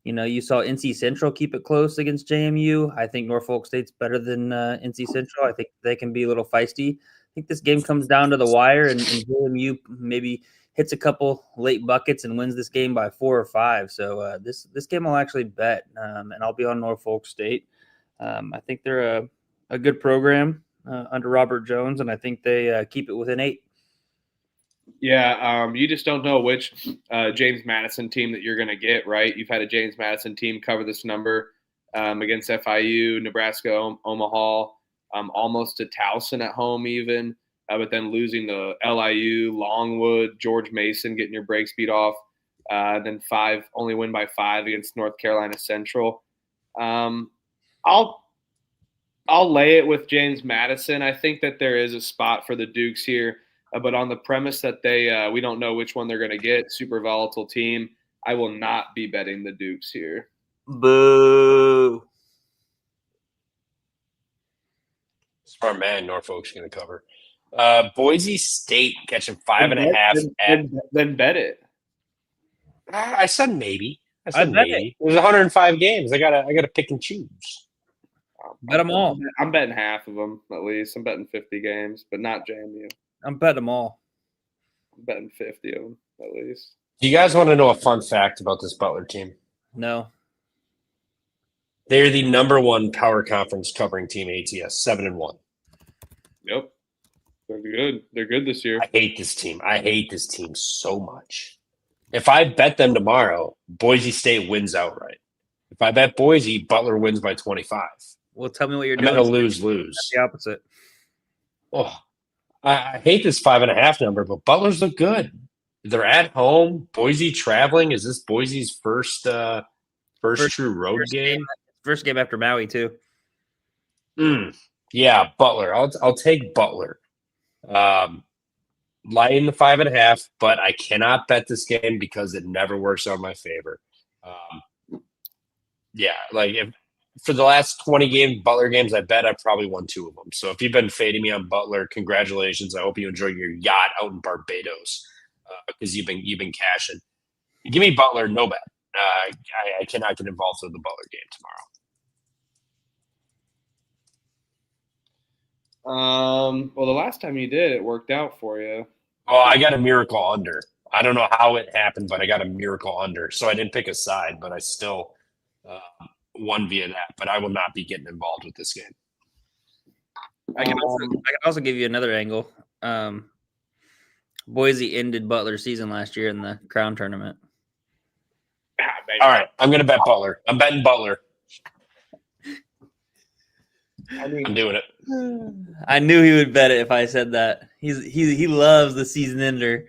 You saw NC Central keep it close against JMU. I think Norfolk State's better than NC Central. I think they can be a little feisty. I think this game comes down to the wire, and JMU maybe hits a couple late buckets and wins this game by 4 or 5. So this game I'll actually bet, and I'll be on Norfolk State. I think they're a good program under Robert Jones, and I think they keep it within 8. Yeah, you just don't know which James Madison team that you're going to get, right? You've had a James Madison team cover this number against FIU, Nebraska, Omaha, almost to Towson at home even, but then losing to LIU, Longwood, George Mason, getting your break speed off, then only win by 5 against North Carolina Central. I'll lay it with James Madison. I think that there is a spot for the Dukes here. But on the premise that we don't know which one they're going to get, super volatile team, I will not be betting the Dukes here. Boo. Smart man, Norfolk's going to cover. Boise State catching 5.5. Then bet it. I said maybe. I bet it. There's 105 games. I gotta pick and choose. Bet them all. I'm betting half of them at least. I'm betting 50 games, but not JMU. I'm betting them all. I'm betting 50 of them at least. Do you guys want to know a fun fact about this Butler team? No. They're the number 1 power conference covering team ATS, 7-1. Yep. They're good. They're good this year. I hate this team. I hate this team so much. If I bet them tomorrow, Boise State wins outright. If I bet Boise, Butler wins by 25. Well, tell me what you're I'm doing. going to lose-lose. That's the opposite. Oh, I hate this 5.5 number, but Butler's look good. They're at home. Boise traveling. Is this Boise's first true road game? First game after Maui, too. Yeah, Butler. I'll take Butler. Lighting the 5.5, but I cannot bet this game because it never works out in my favor. For the last 20 Butler games, I bet I've probably won 2 of them. So if you've been fading me on Butler, congratulations. I hope you enjoy your yacht out in Barbados because you've been cashing. Give me Butler, no bet. I cannot get involved with the Butler game tomorrow. Well, the last time you did, it worked out for you. Oh, I got a miracle under. I don't know how it happened, but I got a miracle under. So I didn't pick a side, but I still won via that. But I will not be getting involved with this game. I can also give you another angle. Boise ended Butler's season last year in the Crown Tournament. All right, I'm going to bet Butler. I'm betting Butler. I'm doing it. I knew he would bet it if I said that. He loves the season ender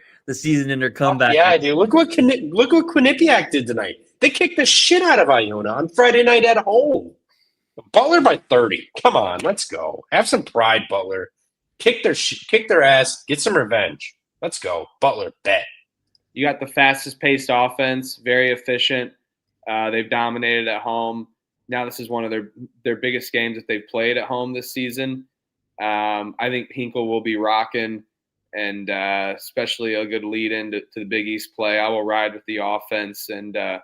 comeback. Yeah, I do. Look what Quinnipiac did tonight. They kicked the shit out of Iona on Friday night at home. Butler by 30. Come on, let's go. Have some pride, Butler. Kick their ass. Get some revenge. Let's go, Butler. Bet. You got the fastest paced offense, very efficient. They've dominated at home. Now this is one of their biggest games that they've played at home this season. I think Hinkle will be rocking, and especially a good lead into the Big East play. I will ride with the offense, and I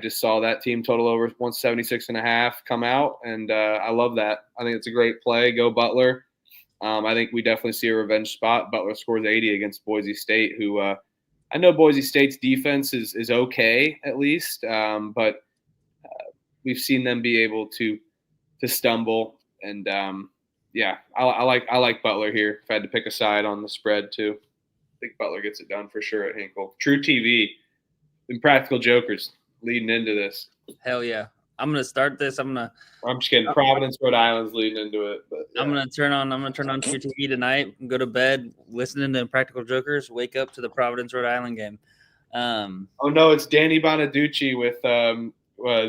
just saw that team total over 176.5 come out, and I love that. I think it's a great play. Go Butler. I think we definitely see a revenge spot. Butler scores 80 against Boise State, who I know Boise State's defense is okay at least, but we've seen them be able to stumble, and I like Butler here. If I had to pick a side on the spread too, I think Butler gets it done for sure at Hinkle. True TV, Impractical Jokers leading into this. Hell yeah! I'm gonna start this. I'm just kidding. Providence, Rhode Island's leading into it. But yeah. I'm gonna turn on True TV tonight. Go to bed listening to Impractical Jokers. Wake up to the Providence, Rhode Island game. Oh no, it's Danny Bonaducci with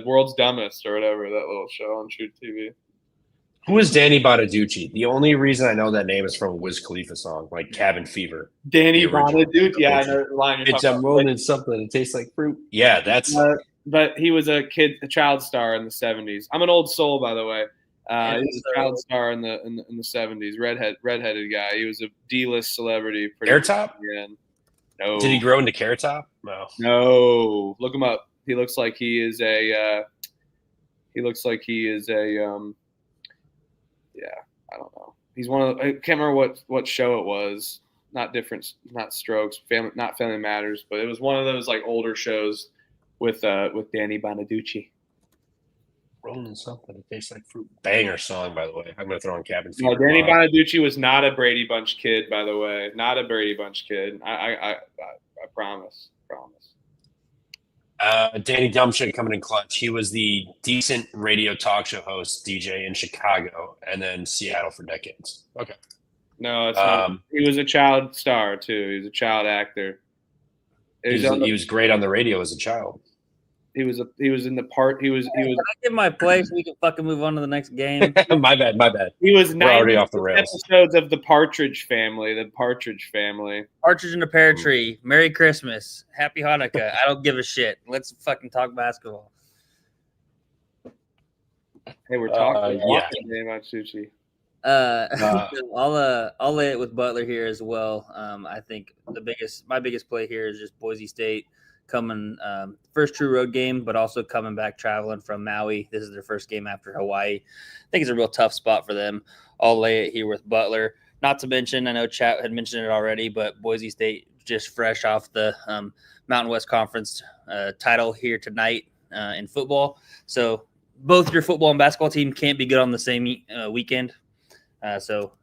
World's Dumbest or whatever, that little show on True TV. Who is Danny Bonaducci? The only reason I know that name is from a Wiz Khalifa song, like Cabin Fever. Danny Bonaducci? Yeah, I know the line you're talking about. It's rolling something that tastes like fruit. Yeah, that's but he was a child star in the 70s. I'm an old soul, by the way. He was a child star in the 70s. Redheaded guy. He was a D-list celebrity. Carrot Top? Yeah. No. Did he grow into Carrot Top? No. Look him up. He looks like he is a. Yeah, I don't know. He's one of. I can't remember what show it was. Not Strokes. Not Family Matters, but it was one of those like older shows with Danny Bonaducci. Rolling something. It tastes like fruit. Banger song, by the way. I'm gonna throw on Cabin Fever. No, Danny Bonaducci was not a Brady Bunch kid, by the way. Not a Brady Bunch kid. I promise. Danny Dumshit coming in clutch. He was the decent radio talk show host DJ in Chicago and then Seattle for decades. Okay. No, it's not. He was a child star too. He was a child actor. He was great on the radio as a child. He was in the part. He was. Can I get my play so we can fucking move on to the next game? My bad. He was already off the rails. Episodes of the Partridge Family. Partridge in a Pear Tree. Merry Christmas. Happy Hanukkah. I don't give a shit. Let's fucking talk basketball. Hey, we're talking yeah. about Suchi. I'll lay it with Butler here as well. I think my biggest play here is just Boise State coming first true road game, but also coming back traveling from Maui. This is their first game after Hawaii. I think it's a real tough spot for them. I'll lay it here with Butler. Not to mention, I know Chat had mentioned it already, but Boise State just fresh off the Mountain West Conference title here tonight in football. So both your football and basketball team can't be good on the same weekend. So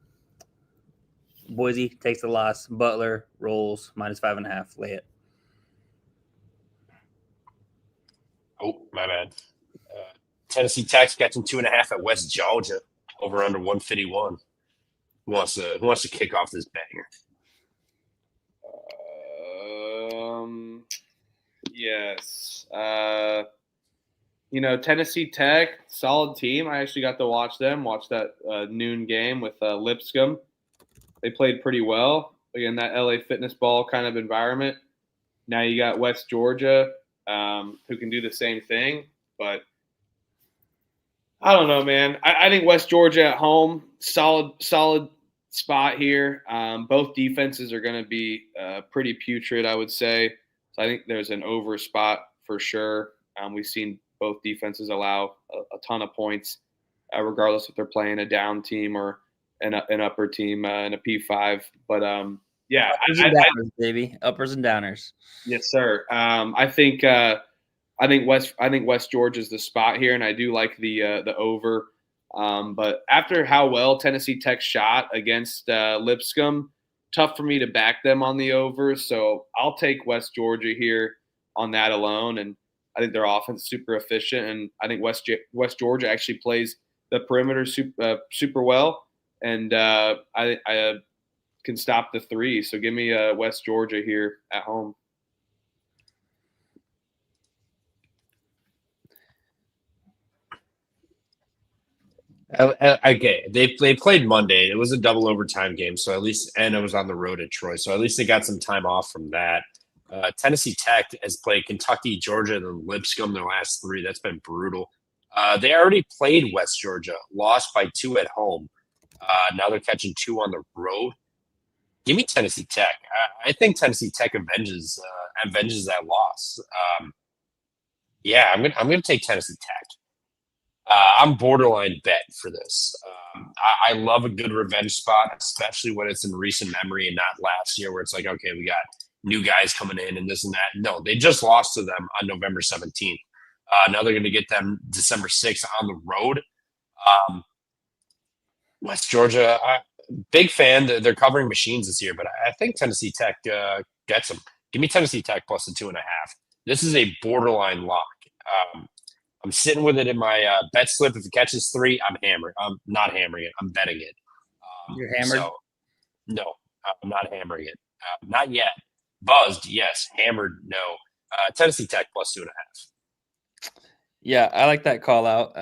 Boise takes the loss. Butler rolls -5.5. Lay it. Oh, my bad. Tennessee Tech's catching 2.5 at West Georgia, over under 151. Who wants to kick off this banger? Yes. Tennessee Tech, solid team. I actually got to watch that noon game with Lipscomb. They played pretty well. Again, that LA Fitness Ball kind of environment. Now you got West Georgia, who can do the same thing. But I don't know, man. I think West Georgia at home, solid spot here. Both defenses are going to be pretty putrid, I would say. So I think there's an over spot for sure. We've seen both defenses allow a ton of points, regardless if they're playing a down team or an upper team in a P5. But yeah, uppers and downers, baby, uppers and downers. Yes, sir. I think West Georgia's the spot here, and I do like the over. But after how well Tennessee Tech shot against Lipscomb, tough for me to back them on the over. So I'll take West Georgia here on that alone, and I think their offense is super efficient, and I think West Georgia actually plays the perimeter super well, and I can stop the three. So give me West Georgia here at home. Okay, they played Monday. It was a double overtime game, so at least, and it was on the road at Troy, so at least they got some time off from that. Tennessee Tech has played Kentucky, Georgia, and Lipscomb their last three. That's been brutal. They already played West Georgia, lost by 2 at home. Now they're catching 2 on the road. Give me Tennessee Tech. I think Tennessee Tech avenges that loss. Yeah, I'm gonna take Tennessee Tech. I'm borderline bet for this. I love a good revenge spot, especially when it's in recent memory and not last year, where it's like, okay, we got new guys coming in and this and that. No, they just lost to them on November 17th. Now they're going to get them December 6th on the road. West Georgia, big fan. They're covering machines this year, but I think Tennessee Tech gets them. Give me Tennessee Tech plus the 2.5. This is a borderline lock. I'm sitting with it in my bet slip. If it catches 3, I'm hammering. I'm not hammering it. I'm betting it. You're hammered? So, no, I'm not hammering it. Not yet. Buzzed, yes. Hammered, no. Tennessee Tech plus 2.5. Yeah, I like that call out.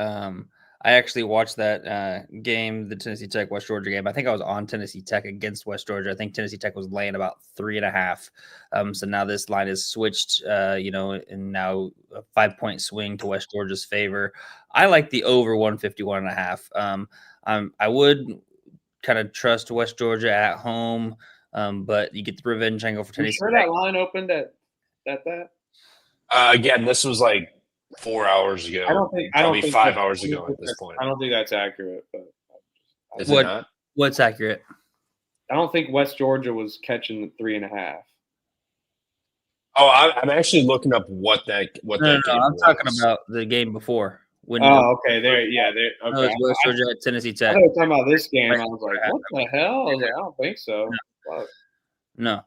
I actually watched that game, the Tennessee Tech West Georgia game. I think I was on Tennessee Tech against West Georgia. I think Tennessee Tech was laying about 3.5. So now this line is switched, and now a 5-point swing to West Georgia's favor. I like the over 151.5. I would kind of trust West Georgia at home, but you get the revenge angle for Tennessee. You sure that line opened at that? Again, this was like 4 hours ago. I don't think Probably 5 hours ago at this point. I don't think that's accurate. But Is it not? What's accurate? I don't think West Georgia was catching the 3.5. Oh, I'm actually looking up what that game I'm was. talking about the game before. Okay. Okay. It was West Georgia at Tennessee I Tech. thought you were talking about this game. I was like, what the hell? I was like, I don't think so. No.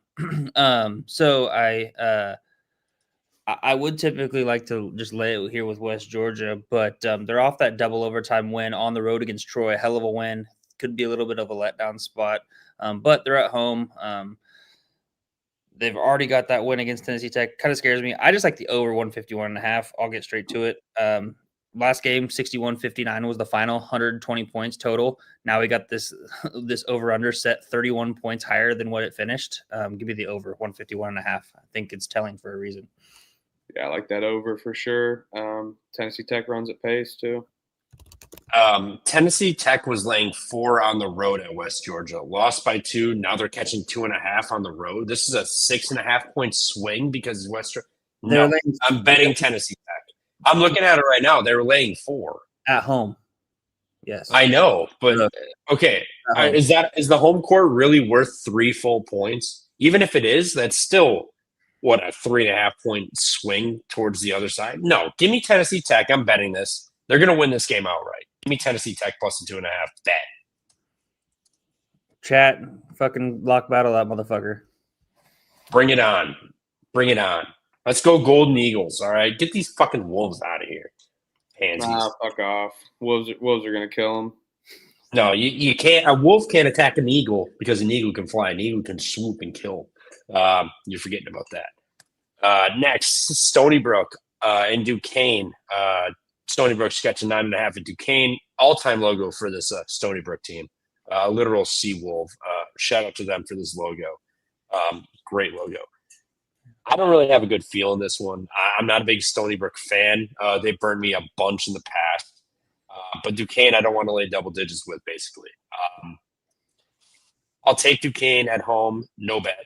So I would typically like to just lay it here with West Georgia, but they're off that double overtime win on the road against Troy. A hell of a win. Could be a little bit of a letdown spot, but they're at home. They've already got that win against Tennessee Tech. Kind of scares me. I just like the over 151.5. I'll get straight to it. Last game, 61-59 was the final, 120 points total. Now we got this over-under set 31 points higher than what it finished. Give me the over 151.5. I think it's telling for a reason. Yeah, I like that over for sure. Tennessee Tech runs at pace too. Tennessee Tech was laying 4 on the road at West Georgia. Lost by 2. Now they're catching 2.5 on the road. This is a 6.5 point swing because West Georgia. No, I'm betting Tennessee Tech. I'm looking at it right now. They were laying 4 at home. Yes, I know, but okay. Is the home court really worth 3 full points? Even if it is, that's still a 3.5 point swing towards the other side. No, give me Tennessee Tech. I'm betting this. They're going to win this game outright. Give me Tennessee Tech plus the 2.5. Bet. Chat, fucking block battle that motherfucker. Bring it on. Bring it on. Let's go Golden Eagles, all right? Get these fucking Wolves out of here. Pansies. Nah, fuck off. Wolves are going to kill them. No, you can't. A wolf can't attack an eagle because an eagle can fly. An eagle can swoop and kill. You're forgetting about that. Next, Stony Brook in Duquesne. Stony Brook's catching 9.5 at Duquesne. All-time logo for this Stony Brook team. Literal sea wolf. Shout out to them for this logo. Great logo. I don't really have a good feel in this one. I'm not a big Stony Brook fan. They burned me a bunch in the past. But Duquesne, I don't want to lay double digits with, basically. I'll take Duquesne at home. No bet.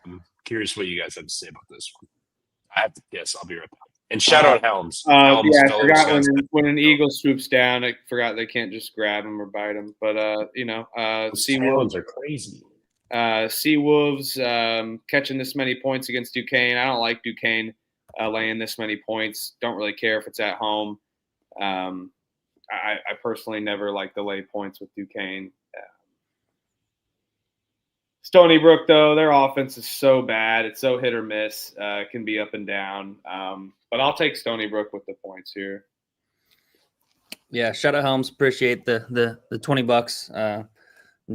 I'm curious what you guys have to say about this one. I have to guess. I'll be right back. And shout out Helms. I forgot when an eagle swoops down, I forgot they can't just grab him or bite him. But, Sea Wolves are crazy. Sea Wolves catching this many points against Duquesne. I don't like Duquesne laying this many points. Don't really care if it's at home. I personally never like to lay points with Duquesne. Stony Brook, though, their offense is so bad. It's so hit or miss. It can be up and down. But I'll take Stony Brook with the points here. Yeah, shout out Helms. Appreciate the $20.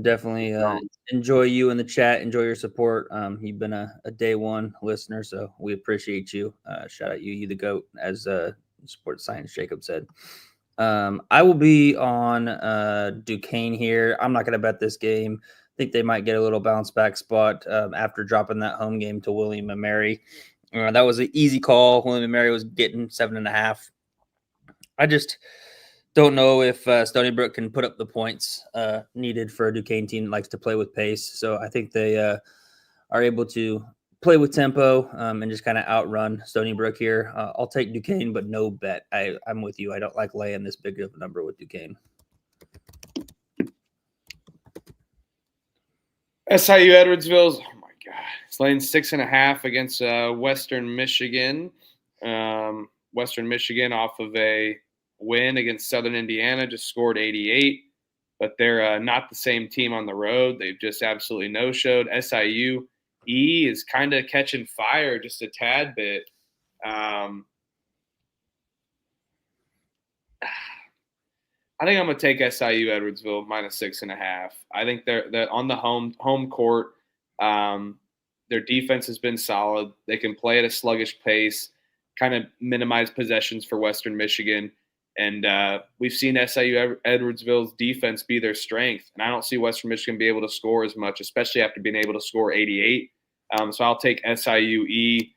Definitely enjoy you in the chat. Enjoy your support. You've been a day one listener, so we appreciate you. Shout out you the GOAT, as Sports Science Jacob said. I will be on Duquesne here. I'm not going to bet this game. I think they might get a little bounce back spot after dropping that home game to William and Mary. That was an easy call. William and Mary was getting 7.5. I just don't know if Stony Brook can put up the points needed for a Duquesne team that likes to play with pace. So I think they are able to play with tempo and just kind of outrun Stony Brook here. I'll take Duquesne, but no bet. I'm with you. I don't like laying this big of a number with Duquesne. SIU Edwardsville's, oh my God, it's laying 6.5 against Western Michigan. Western Michigan off of a win against Southern Indiana just scored 88, but they're not the same team on the road. They've just absolutely no-showed. SIUE is kind of catching fire just a tad bit. I think I'm going to take SIU Edwardsville minus 6.5. I think they're on the home court. Their defense has been solid. They can play at a sluggish pace, kind of minimize possessions for Western Michigan. And we've seen SIU Edwardsville's defense be their strength. And I don't see Western Michigan be able to score as much, especially after being able to score 88. So I'll take SIUE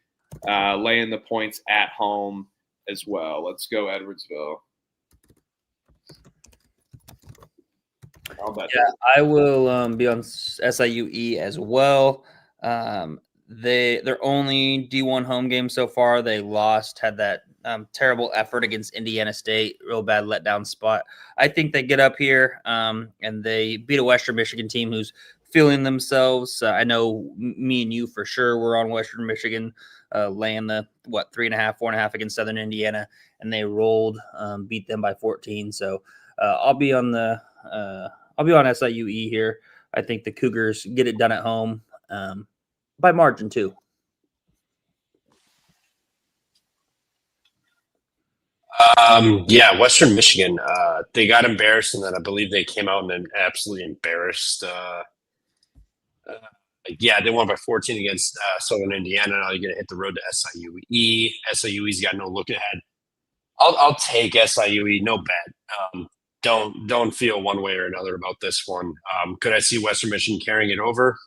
laying the points at home as well. Let's go Edwardsville. I will be on SIUE as well. their only D1 home game so far, they lost, had that terrible effort against Indiana State, real bad letdown spot. I think they get up here and they beat a Western Michigan team who's feeling themselves. I know me and you for sure were on Western Michigan, laying the 3.5, 4.5 against Southern Indiana, and they rolled, beat them by 14. So I'll be on SIUE here. I think the Cougars get it done at home by margin too. Yeah, Western Michigan. They got embarrassed, and then I believe they came out and then absolutely embarrassed. Yeah, they won by 14 against Southern Indiana. Now you're going to hit the road to SIUE. SIUE's got no look ahead. I'll take SIUE, no bet. Don't feel one way or another about this one. Could I see Western Michigan carrying it over?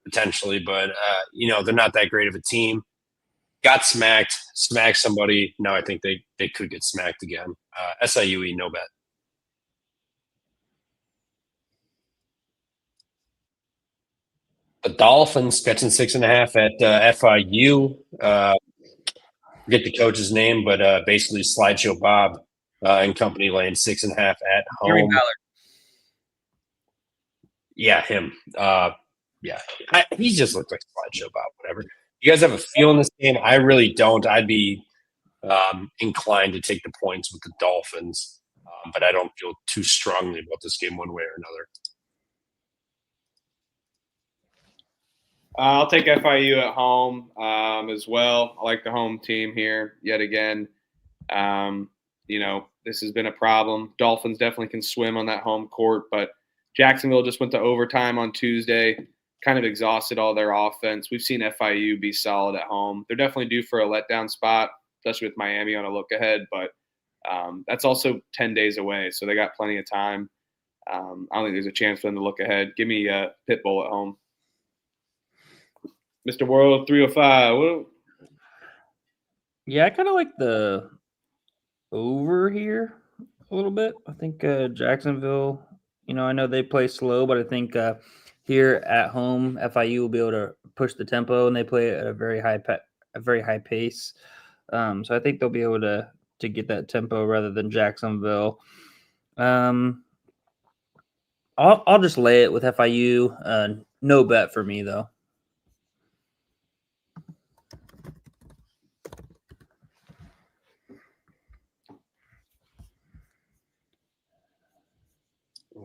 Potentially, but they're not that great of a team. Got smacked somebody. Now I think they could get smacked again. SIUE, no bet. The Dolphins catching 6.5 at FIU. Forget the coach's name, but basically Slideshow Bob and company laying 6.5 at home. Gary Ballard. Yeah, him. He just looked like Slideshow Bob. Whatever. You guys have a feel in this game? I really don't. I'd be inclined to take the points with the Dolphins, but I don't feel too strongly about this game one way or another. I'll take FIU at home as well. I like the home team here yet again. This has been a problem. Dolphins definitely can swim on that home court, but Jacksonville just went to overtime on Tuesday, kind of exhausted all their offense. We've seen FIU be solid at home. They're definitely due for a letdown spot, especially with Miami on a look ahead, but that's also 10 days away, so they got plenty of time. I don't think there's a chance for them to look ahead. Give me Pitbull at home. Mr. World 305. Yeah, I kind of like the over here a little bit. I think Jacksonville, I know they play slow, but I think here at home, FIU will be able to push the tempo, and they play at a very high pace. So I think they'll be able to get that tempo rather than Jacksonville. I'll just lay it with FIU. No bet for me though.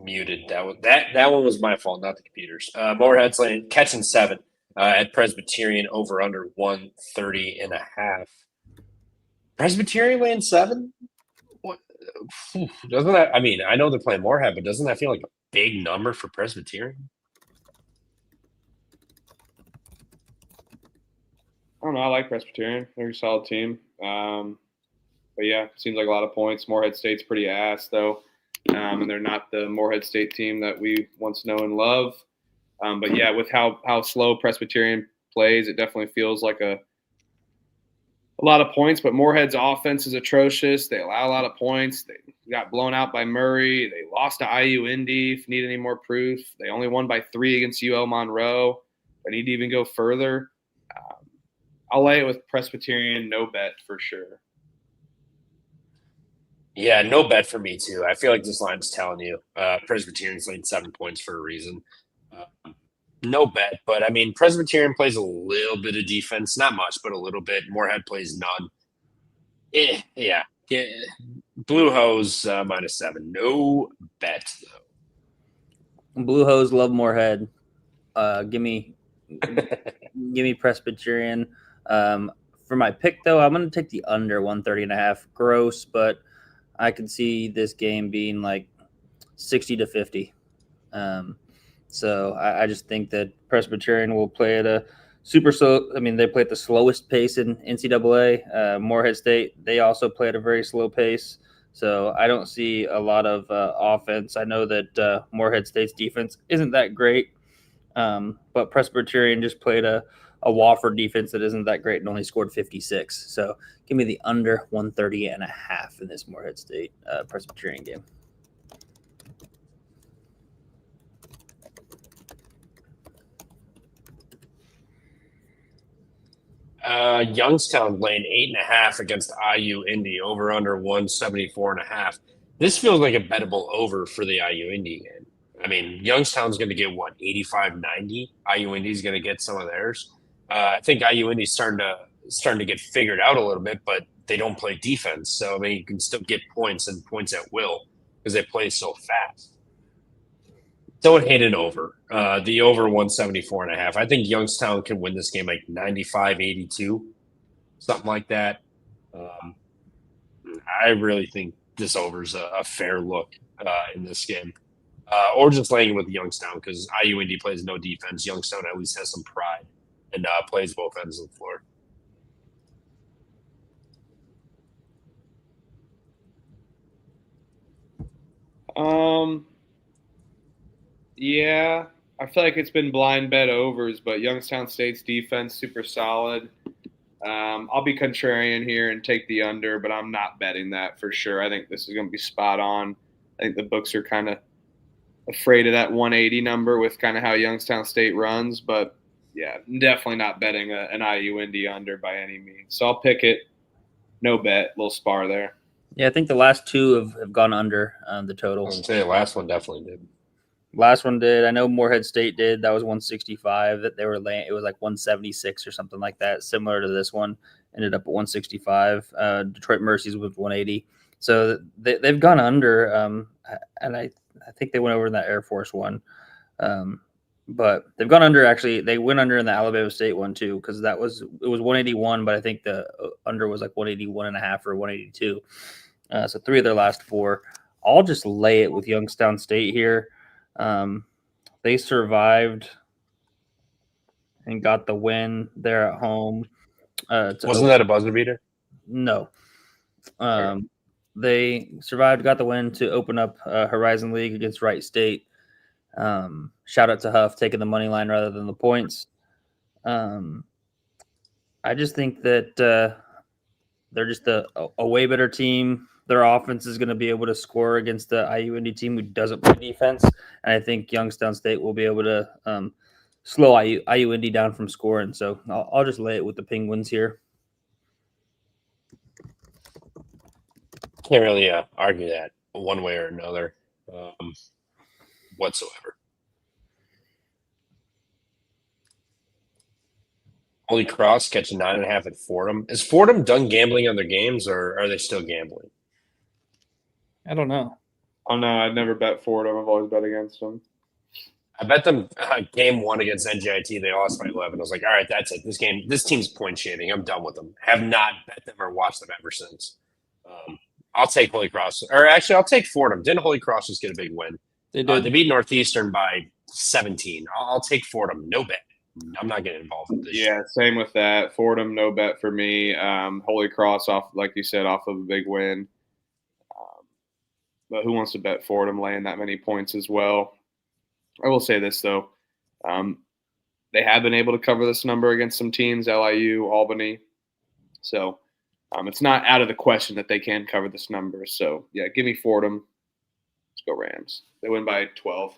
Muted. That one was my fault, not the computer's. Morehead's catching 7 at Presbyterian, over under 130.5. Presbyterian laying 7? What doesn't that? I mean, I know they're playing Morehead, but doesn't that feel like a big number for Presbyterian? I don't know. I like Presbyterian. They're a solid team. But yeah, seems like a lot of points. Morehead State's pretty ass though. And they're not the Morehead State team that we once know and love. But yeah, with how slow Presbyterian plays, it definitely feels like a lot of points. But Morehead's offense is atrocious. They allow a lot of points. They got blown out by Murray. They lost to IU Indy. If you need any more proof, they only won by 3 against UL Monroe. They need to even go further. I'll lay it with Presbyterian, no bet for sure. Yeah, no bet for me too. I feel like this line's telling you Presbyterian's laid 7 points for a reason. No bet, but I mean, Presbyterian plays a little bit of defense, not much, but a little bit. Morehead plays none. Yeah. Blue Hose -7. No bet though. Blue Hose love Morehead. Give me Presbyterian. For my pick though, I'm going to take the under 130.5. Gross, but I could see this game being like 60-50. So I just think that Presbyterian will play at a super slow. I mean, they play at the slowest pace in NCAA. Morehead State, they also play at a very slow pace. So I don't see a lot of offense. I know that Morehead State's defense isn't that great, but Presbyterian just played a Wofford defense that isn't that great and only scored 56. So give me the under 130.5 in this Morehead State Presbyterian game. Youngstown laying 8.5 against IU Indy, over under 174.5. This feels like a bettable over for the IU Indy game. I mean, Youngstown's going to get 85, 90. IU Indy's going to get some of theirs. I think IU Indy's starting to get figured out a little bit, but they don't play defense. So I mean, you can still get points and points at will because they play so fast. Don't hate it over. The over 174.5. I think Youngstown can win this game like 95-82, something like that. I really think this over is a fair look in this game. Or just laying with Youngstown because IU Indy plays no defense. Youngstown at least has some pride and plays both ends of the floor. Yeah, I feel like it's been blind bet overs, but Youngstown State's defense super solid. I'll be contrarian here and take the under, but I'm not betting that for sure. I think this is going to be spot on. I think the books are kind of afraid of that 180 number with kind of how Youngstown State runs, but yeah, definitely not betting an IU Indy under by any means. So I'll pick it. No bet, little spar there. Yeah, I think the last two have gone under the total. I was going to say the last one definitely did. Last one did. I know Morehead State did. That was 165. That they were laying. It was like 176 or something like that. Similar to this one, ended up at 165. Detroit Mercy's was 180. So they've gone under. And I think they went over in that Air Force one. But they've gone under. Actually, they went under in the Alabama State one too because it was 181. But I think the under was like 181.5 or 182. So 3 of their last 4. I'll just lay it with Youngstown State here. They survived and got the win there at home. Wasn't that a buzzer beater? No. They survived, got the win to open up Horizon League against Wright State. Shout out to Huff taking the money line rather than the points. I just think that they're just a way better team. Their offense is going to be able to score against the IU Indy team who doesn't play defense. And I think Youngstown State will be able to slow IU Indy down from scoring. So I'll just lay it with the Penguins here. Can't really argue that one way or another whatsoever. Holy Cross catching 9.5 at Fordham. Is Fordham done gambling on their games, or are they still gambling? I don't know. Oh, no, I'd never bet Fordham. I've always bet against them. I bet them game 1 against NJIT. They lost by 11. I was like, all right, that's it. This team's point shaving. I'm done with them. Have not bet them or watched them ever since. I'll take Holy Cross. Or actually, I'll take Fordham. Didn't Holy Cross just get a big win? They did. They beat Northeastern by 17. I'll take Fordham. No bet. I'm not getting involved with this. Yeah, same with that. Fordham, no bet for me. Holy Cross, off, like you said, off of a big win. But who wants to bet Fordham laying that many points as well? I will say this, though. They have been able to cover this number against some teams, LIU, Albany. So it's not out of the question that they can cover this number. So, yeah, give me Fordham. Let's go Rams. They win by 12.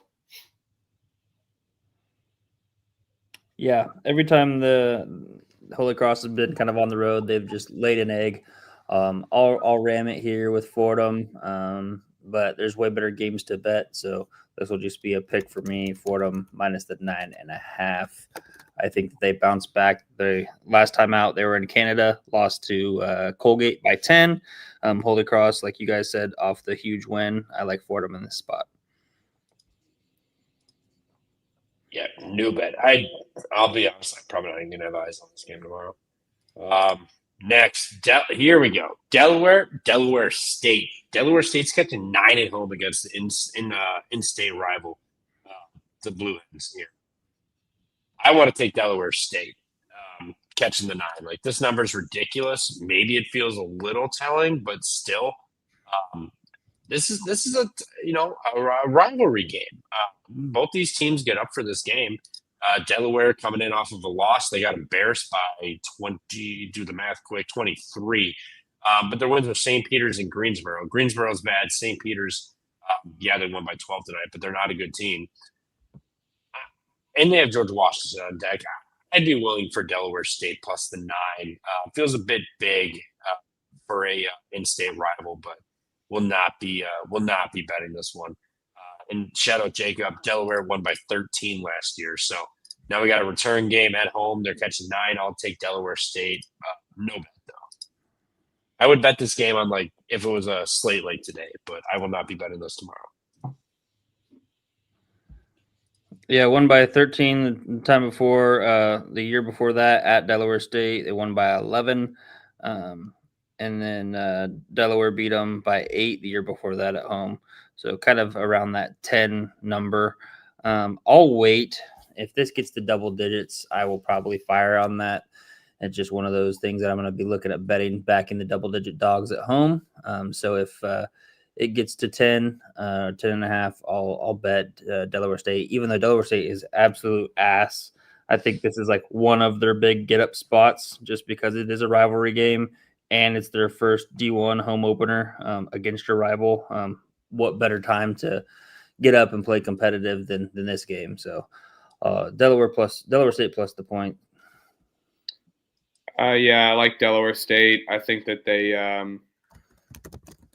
Yeah, every time the Holy Cross has been kind of on the road, they've just laid an egg. I'll ram it here with Fordham, but there's way better games to bet, so this will just be a pick for me. Fordham minus the 9.5. I think they bounced back. The last time out, they were in Canada, lost to Colgate by 10. Holy Cross, like you guys said, off the huge win. I like Fordham in this spot. Yeah, no bet. I'll be honest, I'm probably not even going to have eyes on this game tomorrow. Next, here we go. Delaware State. Delaware State's catching 9 at home against the in-state rival, the Blue Hens here. I want to take Delaware State catching the 9. Like, this number is ridiculous. Maybe it feels a little telling, but still, this is a rivalry game. Both these teams get up for this game. Delaware coming in off of a loss. They got embarrassed by 20, do the math quick, 23. But their wins with St. Peter's and Greensboro. Greensboro's bad. St. Peter's, they won by 12 tonight, but they're not a good team. And they have George Washington on deck. I'd be willing for Delaware State plus the 9. Feels a bit big for a in-state rival, but will not be betting this one. And shout out Jacob, Delaware won by 13 last year, so now we got a return game at home. They're catching 9. I'll take Delaware State. No bet though. I would bet this game on like if it was a slate like today, but I will not be betting this tomorrow. Yeah, won by 13 the time before. The year before that at Delaware State, they won by 11. And then Delaware beat them by 8 the year before that at home. So kind of around that 10 number. I'll wait. If this gets to double digits, I will probably fire on that. It's just one of those things that I'm going to be looking at betting back in the double-digit dogs at home. So if it gets to 10, 10.5, I'll bet Delaware State. Even though Delaware State is absolute ass, I think this is like one of their big get-up spots just because it is a rivalry game and it's their first D1 home opener against your rival. What better time to get up and play competitive than this game? So Delaware State plus the point. Yeah, I like Delaware State. I think that they I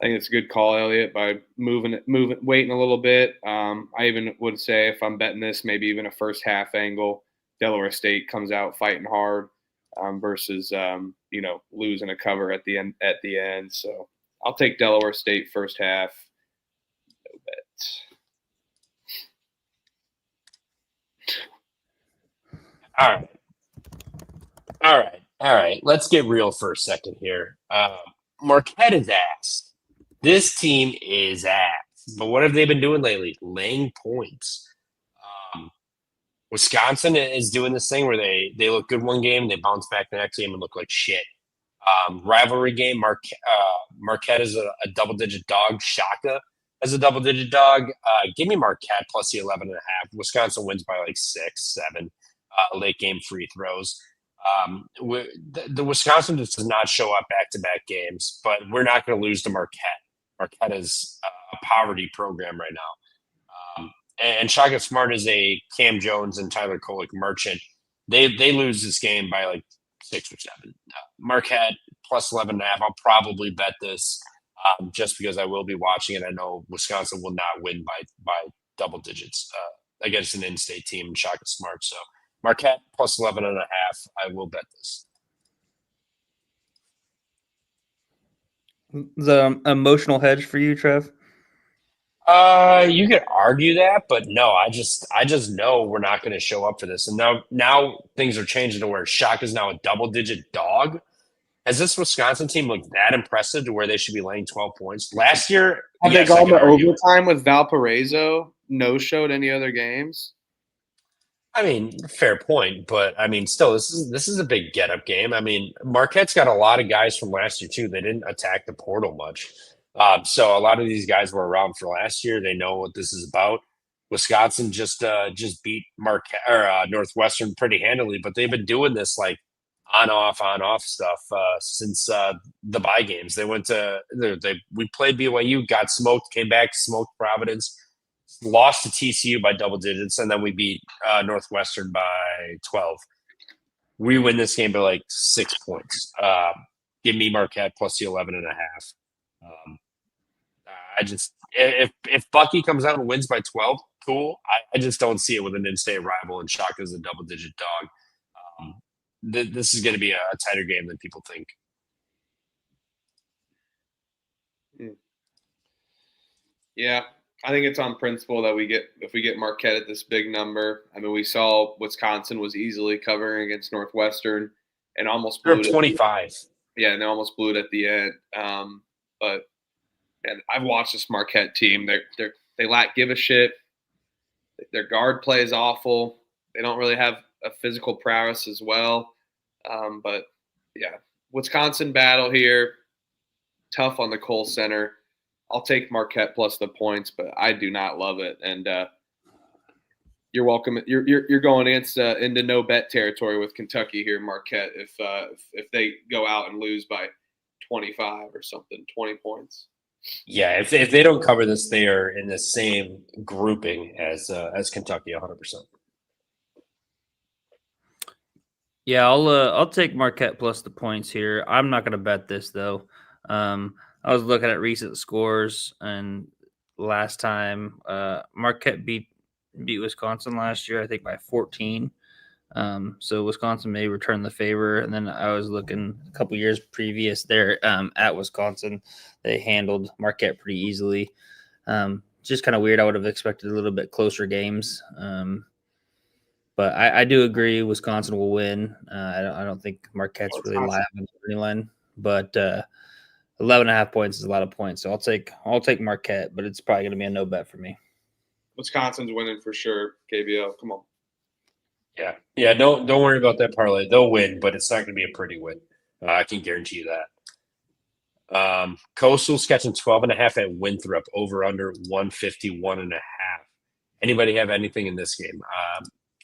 think it's a good call, Elliot, by waiting a little bit. I even would say if I'm betting this, maybe even a first half angle, Delaware State comes out fighting hard versus losing a cover at the end. So I'll take Delaware State first half. No bet. All right. Let's get real for a second here. Marquette is ass. This team is ass. But what have they been doing lately? Laying points. Wisconsin is doing this thing where they look good one game, they bounce back the next game and look like shit. Rivalry game, Marquette is a double-digit dog. Shaka as a double-digit dog. Give me Marquette plus the 11.5. Wisconsin wins by like 6, 7. Late game free throws. The Wisconsin just does not show up back-to-back games, but we're not going to lose to Marquette. Marquette is a poverty program right now. And Shaka Smart is a Cam Jones and Tyler Kolek merchant. They lose this game by like 6 or 7. Marquette plus 11.5. I'll probably bet this just because I will be watching it. I know Wisconsin will not win by double digits against an in-state team and Shaka Smart. So Marquette plus 11.5. I will bet this. The emotional hedge for you, Trev? You could argue that, but no, I just know we're not going to show up for this. And now things are changing to where Shaka is now a double-digit dog. Has this Wisconsin team looked that impressive to where they should be laying 12 points? Last year, have they gone to overtime with Valparaiso? No-showed any other games? I mean, fair point, but I mean, still, this is a big get-up game. I mean, Marquette's got a lot of guys from last year too. They didn't attack the portal much, so a lot of these guys were around for last year. They know what this is about. Wisconsin just beat Marquette or Northwestern pretty handily, but they've been doing this like on-off stuff since the bye games. They went to we played BYU, got smoked, came back, smoked Providence. Lost to TCU by double digits, and then we beat Northwestern by 12. We win this game by like 6 points. Give me Marquette plus the 11.5. If Bucky comes out and wins by 12, cool. I just don't see it with an in-state rival, and Shaka is a double-digit dog. This is going to be a tighter game than people think. Yeah. I think it's on principle that if we get Marquette at this big number. I mean, we saw Wisconsin was easily covering against Northwestern and almost blew it 25. Yeah, and they almost blew it at the end. But I've watched this Marquette team. They lack give a shit. Their guard play is awful. They don't really have a physical prowess as well. But yeah, Wisconsin battle here. Tough on the Kohl Center. I'll take Marquette plus the points, but I do not love it. And you're welcome. You're going into no bet territory with Kentucky here, Marquette. If they go out and lose by 25 or something, 20 points. Yeah, if they don't cover this, they are in the same grouping as Kentucky, 100%. Yeah, I'll take Marquette plus the points here. I'm not going to bet this though. I was looking at recent scores, and last time Marquette beat Wisconsin last year, I think by 14. So Wisconsin may return the favor. And then I was looking a couple years previous there at Wisconsin, they handled Marquette pretty easily. Just kind of weird. I would have expected a little bit closer games. But I do agree Wisconsin will win. I don't think Marquette's really live in the line, but 11.5 points is a lot of points. So I'll take Marquette, but it's probably going to be a no bet for me. Wisconsin's winning for sure. KBO, come on. Yeah. Don't worry about that parlay. They'll win, but it's not going to be a pretty win. I can guarantee you that. Coastal's catching 12.5 at Winthrop, over under 151.5. Anybody have anything in this game?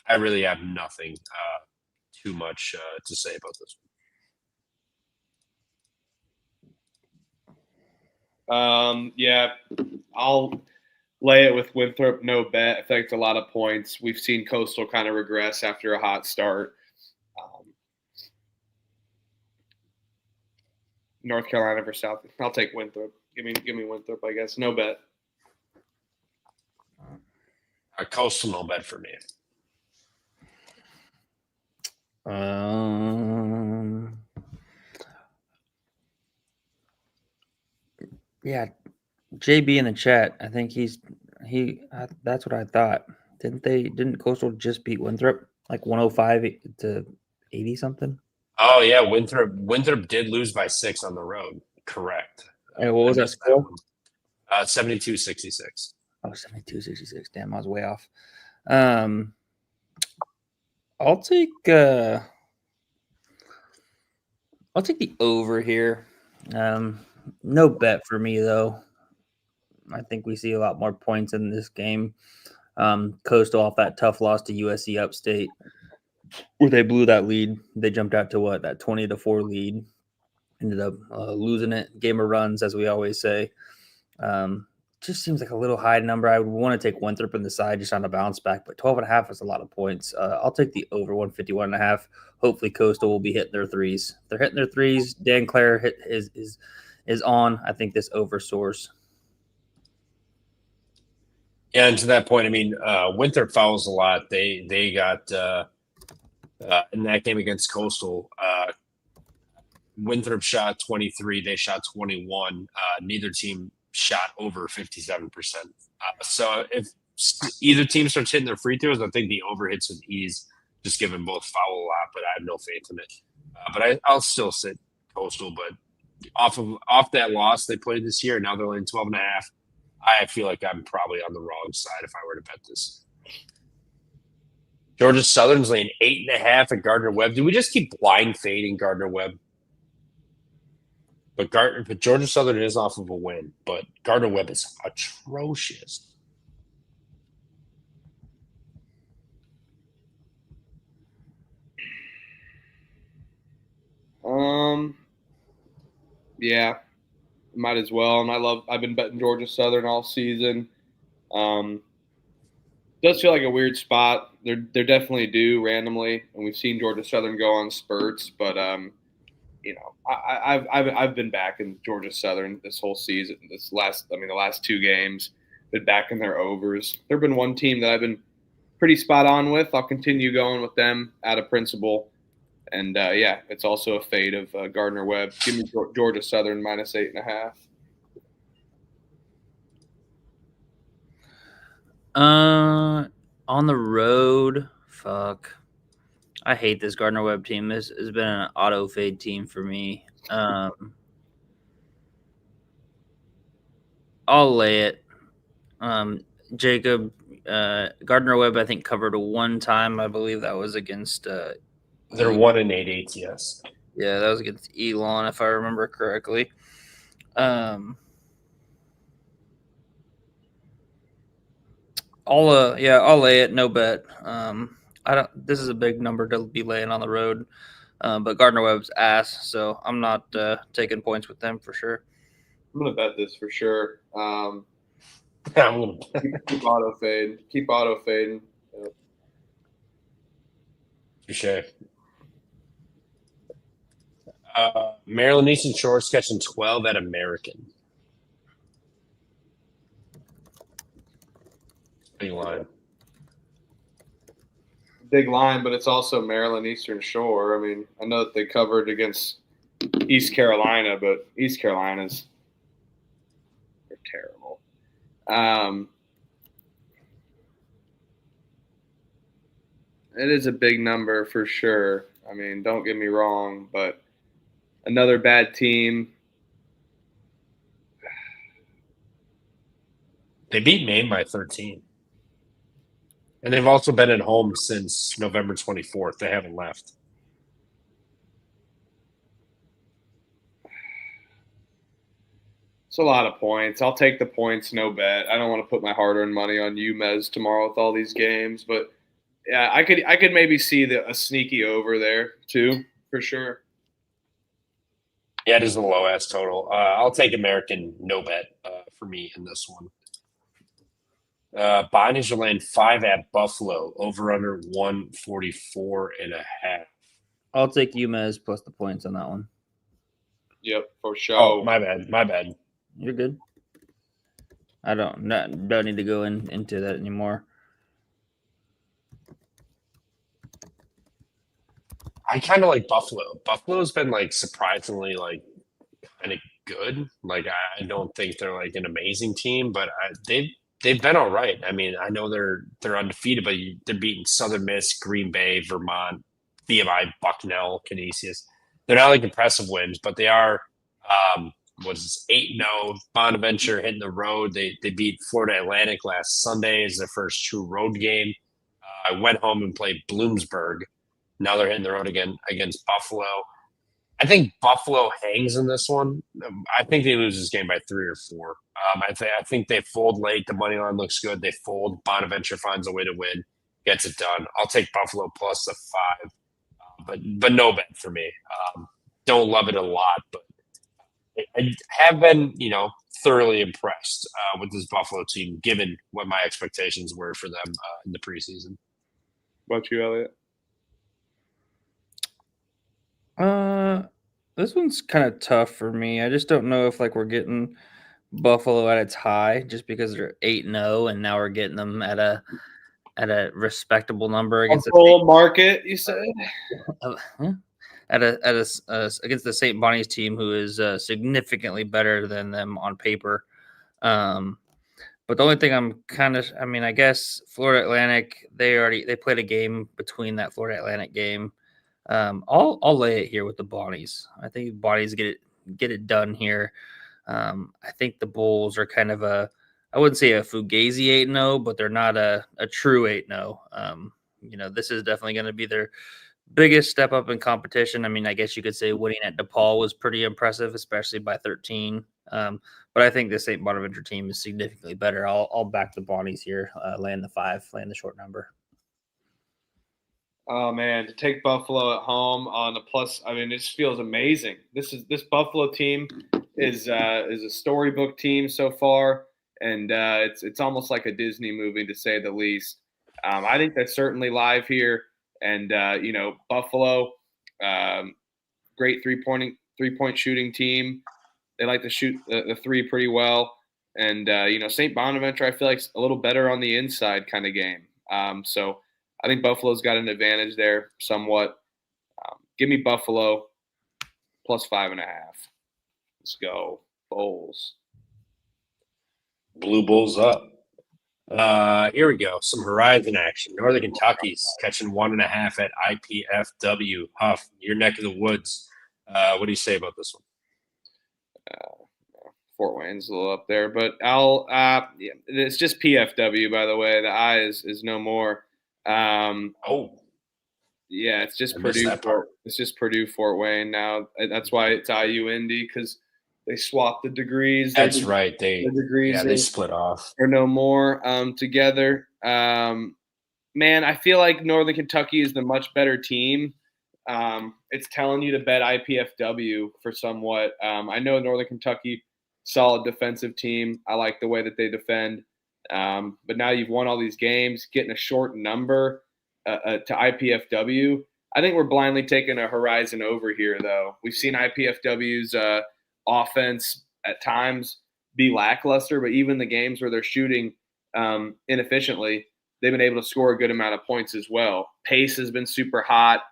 I really have nothing too much to say about this one. Yeah, I'll lay it with Winthrop, no bet. I think it's a lot of points. We've seen Coastal kind of regress after a hot start. North Carolina for South. I'll take Winthrop. Give me Winthrop, I guess. No bet. Coastal, no bet for me. Yeah, JB in the chat. I think that's what I thought. Didn't Coastal just beat Winthrop like 105 to 80 something? Oh yeah, Winthrop did lose by 6 on the road. Correct. Hey, what was that score? 72-66. Oh, 72-66. Damn, I was way off. I'll take the over here. No bet for me though. I think we see a lot more points in this game. Coastal off that tough loss to USC Upstate, where they blew that lead. They jumped out to that 20-4 lead. Ended up losing it. Game of runs, as we always say. Just seems like a little high number. I would want to take Winthrop in the side just on a bounce back, but 12.5 is a lot of points. I'll take the over 151.5. Hopefully Coastal will be hitting their threes. If they're hitting their threes. Dan Clare is on. I think this over soars. Yeah, and to that point, I mean, Winthrop fouls a lot. They got in that game against Coastal, Winthrop shot 23, they shot 21. Neither team shot over 57%. So if either team starts hitting their free throws, I think the over hits with ease, just given both foul a lot, but I have no faith in it. But I'll still sit Coastal, but off that loss they played this year, now they're laying 12.5. I feel like I'm probably on the wrong side if I were to bet this. Georgia Southern's laying 8.5 at Gardner-Webb. Do we just keep blind fading Gardner-Webb? But Georgia Southern is off of a win, but Gardner-Webb is atrocious. Yeah, might as well. And I've been betting Georgia Southern all season. Does feel like a weird spot. They're definitely due randomly, and we've seen Georgia Southern go on spurts. But I've been backing Georgia Southern this whole season. The last 2 games, been backing their overs. There've been one team that I've been pretty spot on with. I'll continue going with them out of principle. And it's also a fade of Gardner-Webb. Give me Georgia Southern minus 8.5. On the road, fuck. I hate this Gardner-Webb team. This has been an auto fade team for me. I'll lay it. Jacob, Gardner-Webb, I think covered one time. I believe that was against. They're 1-8 ATS. Yeah, that was against Elon, if I remember correctly. I'll lay it. No bet. This is a big number to be laying on the road, but Gardner-Webb's ass, so I'm not taking points with them for sure. I'm gonna bet this for sure. Keep auto fade. Keep auto fading. Touche. Maryland Eastern Shore catching 12 at American. Big line. Big line, but it's also Maryland Eastern Shore. I mean, I know that they covered against East Carolina, but East Carolina's they're terrible. It is a big number for sure. I mean, don't get me wrong, but another bad team. They beat Maine by 13. And they've also been at home since November 24th. They haven't left. It's a lot of points. I'll take the points, no bet. I don't want to put my hard-earned money on UMez tomorrow with all these games, but yeah, I could maybe see a sneaky over there too, for sure. Yeah, it is a low-ass total. I'll take American no bet for me in this one. Bonnies are laying 5 at Buffalo, over under 144.5. I'll take UMez plus the points on that one. Yep, for sure. Oh, my bad. You're good. I don't need to go into that anymore. I kind of like Buffalo. Buffalo's been like surprisingly like kind of good. Like I don't think they're like an amazing team, but they've been all right. I mean, I know they're undefeated, but they're beating Southern Miss, Green Bay, Vermont, VMI, Bucknell, Canisius. They're not like impressive wins, but they are. 8-0. Bonaventure hitting the road. They beat Florida Atlantic last Sunday as their first true road game. I went home and played Bloomsburg. Now they're hitting the road again against Buffalo. I think Buffalo hangs in this one. I think they lose this game by 3 or 4. I think they fold late. The money line looks good. They fold. Bonaventure finds a way to win, gets it done. I'll take Buffalo plus the 5, but no bet for me. Don't love it a lot, but I have been, thoroughly impressed with this Buffalo team, given what my expectations were for them in the preseason. What about you, Elliot? This one's kind of tough for me. I just don't know if we're getting Buffalo at its high just because they're 8-0 and now we're getting them at a respectable number against a full market. You said against the St. Bonnie's team, who is significantly better than them on paper. But the only thing I guess Florida Atlantic, they played a game between that Florida Atlantic game. I'll lay it here with the Bonnies. I think Bonnies get it done here. I think the Bulls are kind of I wouldn't say a fugazi 8-0, but they're not a true 8-0. This is definitely going to be their biggest step up in competition. I mean, I guess you could say winning at DePaul was pretty impressive, especially by 13. But I think the St. Bonaventure team is significantly better. I'll back the Bonnies here, laying the 5, laying the short number. Oh man, to take Buffalo at home on a plus, I mean, it just feels amazing. This Buffalo team is a storybook team so far, and it's almost like a Disney movie to say the least. I think that's certainly live here, and Buffalo, great three-point shooting team. They like to shoot the three pretty well, and St. Bonaventure, I feel like a little better on the inside kind of game. So I think Buffalo's got an advantage there somewhat. Give me Buffalo plus 5.5. Let's go, Bulls. Blue Bulls up. Here we go. Some Horizon action. Northern Kentucky's catching 1.5 at IPFW. Huff, your neck of the woods. What do you say about this one? Fort Wayne's a little up there, but it's just PFW, by the way. The I is no more. Yeah, it's just Purdue. It's just Purdue Fort Wayne now. That's why it's IU Indy, because they swapped the degrees. That's right. The degrees they split off. Or no more together. Man, I feel like Northern Kentucky is the much better team. It's telling you to bet IPFW for somewhat. I know Northern Kentucky, solid defensive team. I like the way that they defend. But now you've won all these games, getting a short number to IPFW. I think we're blindly taking a horizon over here, though. We've seen IPFW's offense at times be lackluster, but even the games where they're shooting inefficiently, they've been able to score a good amount of points as well. Pace has been super hot,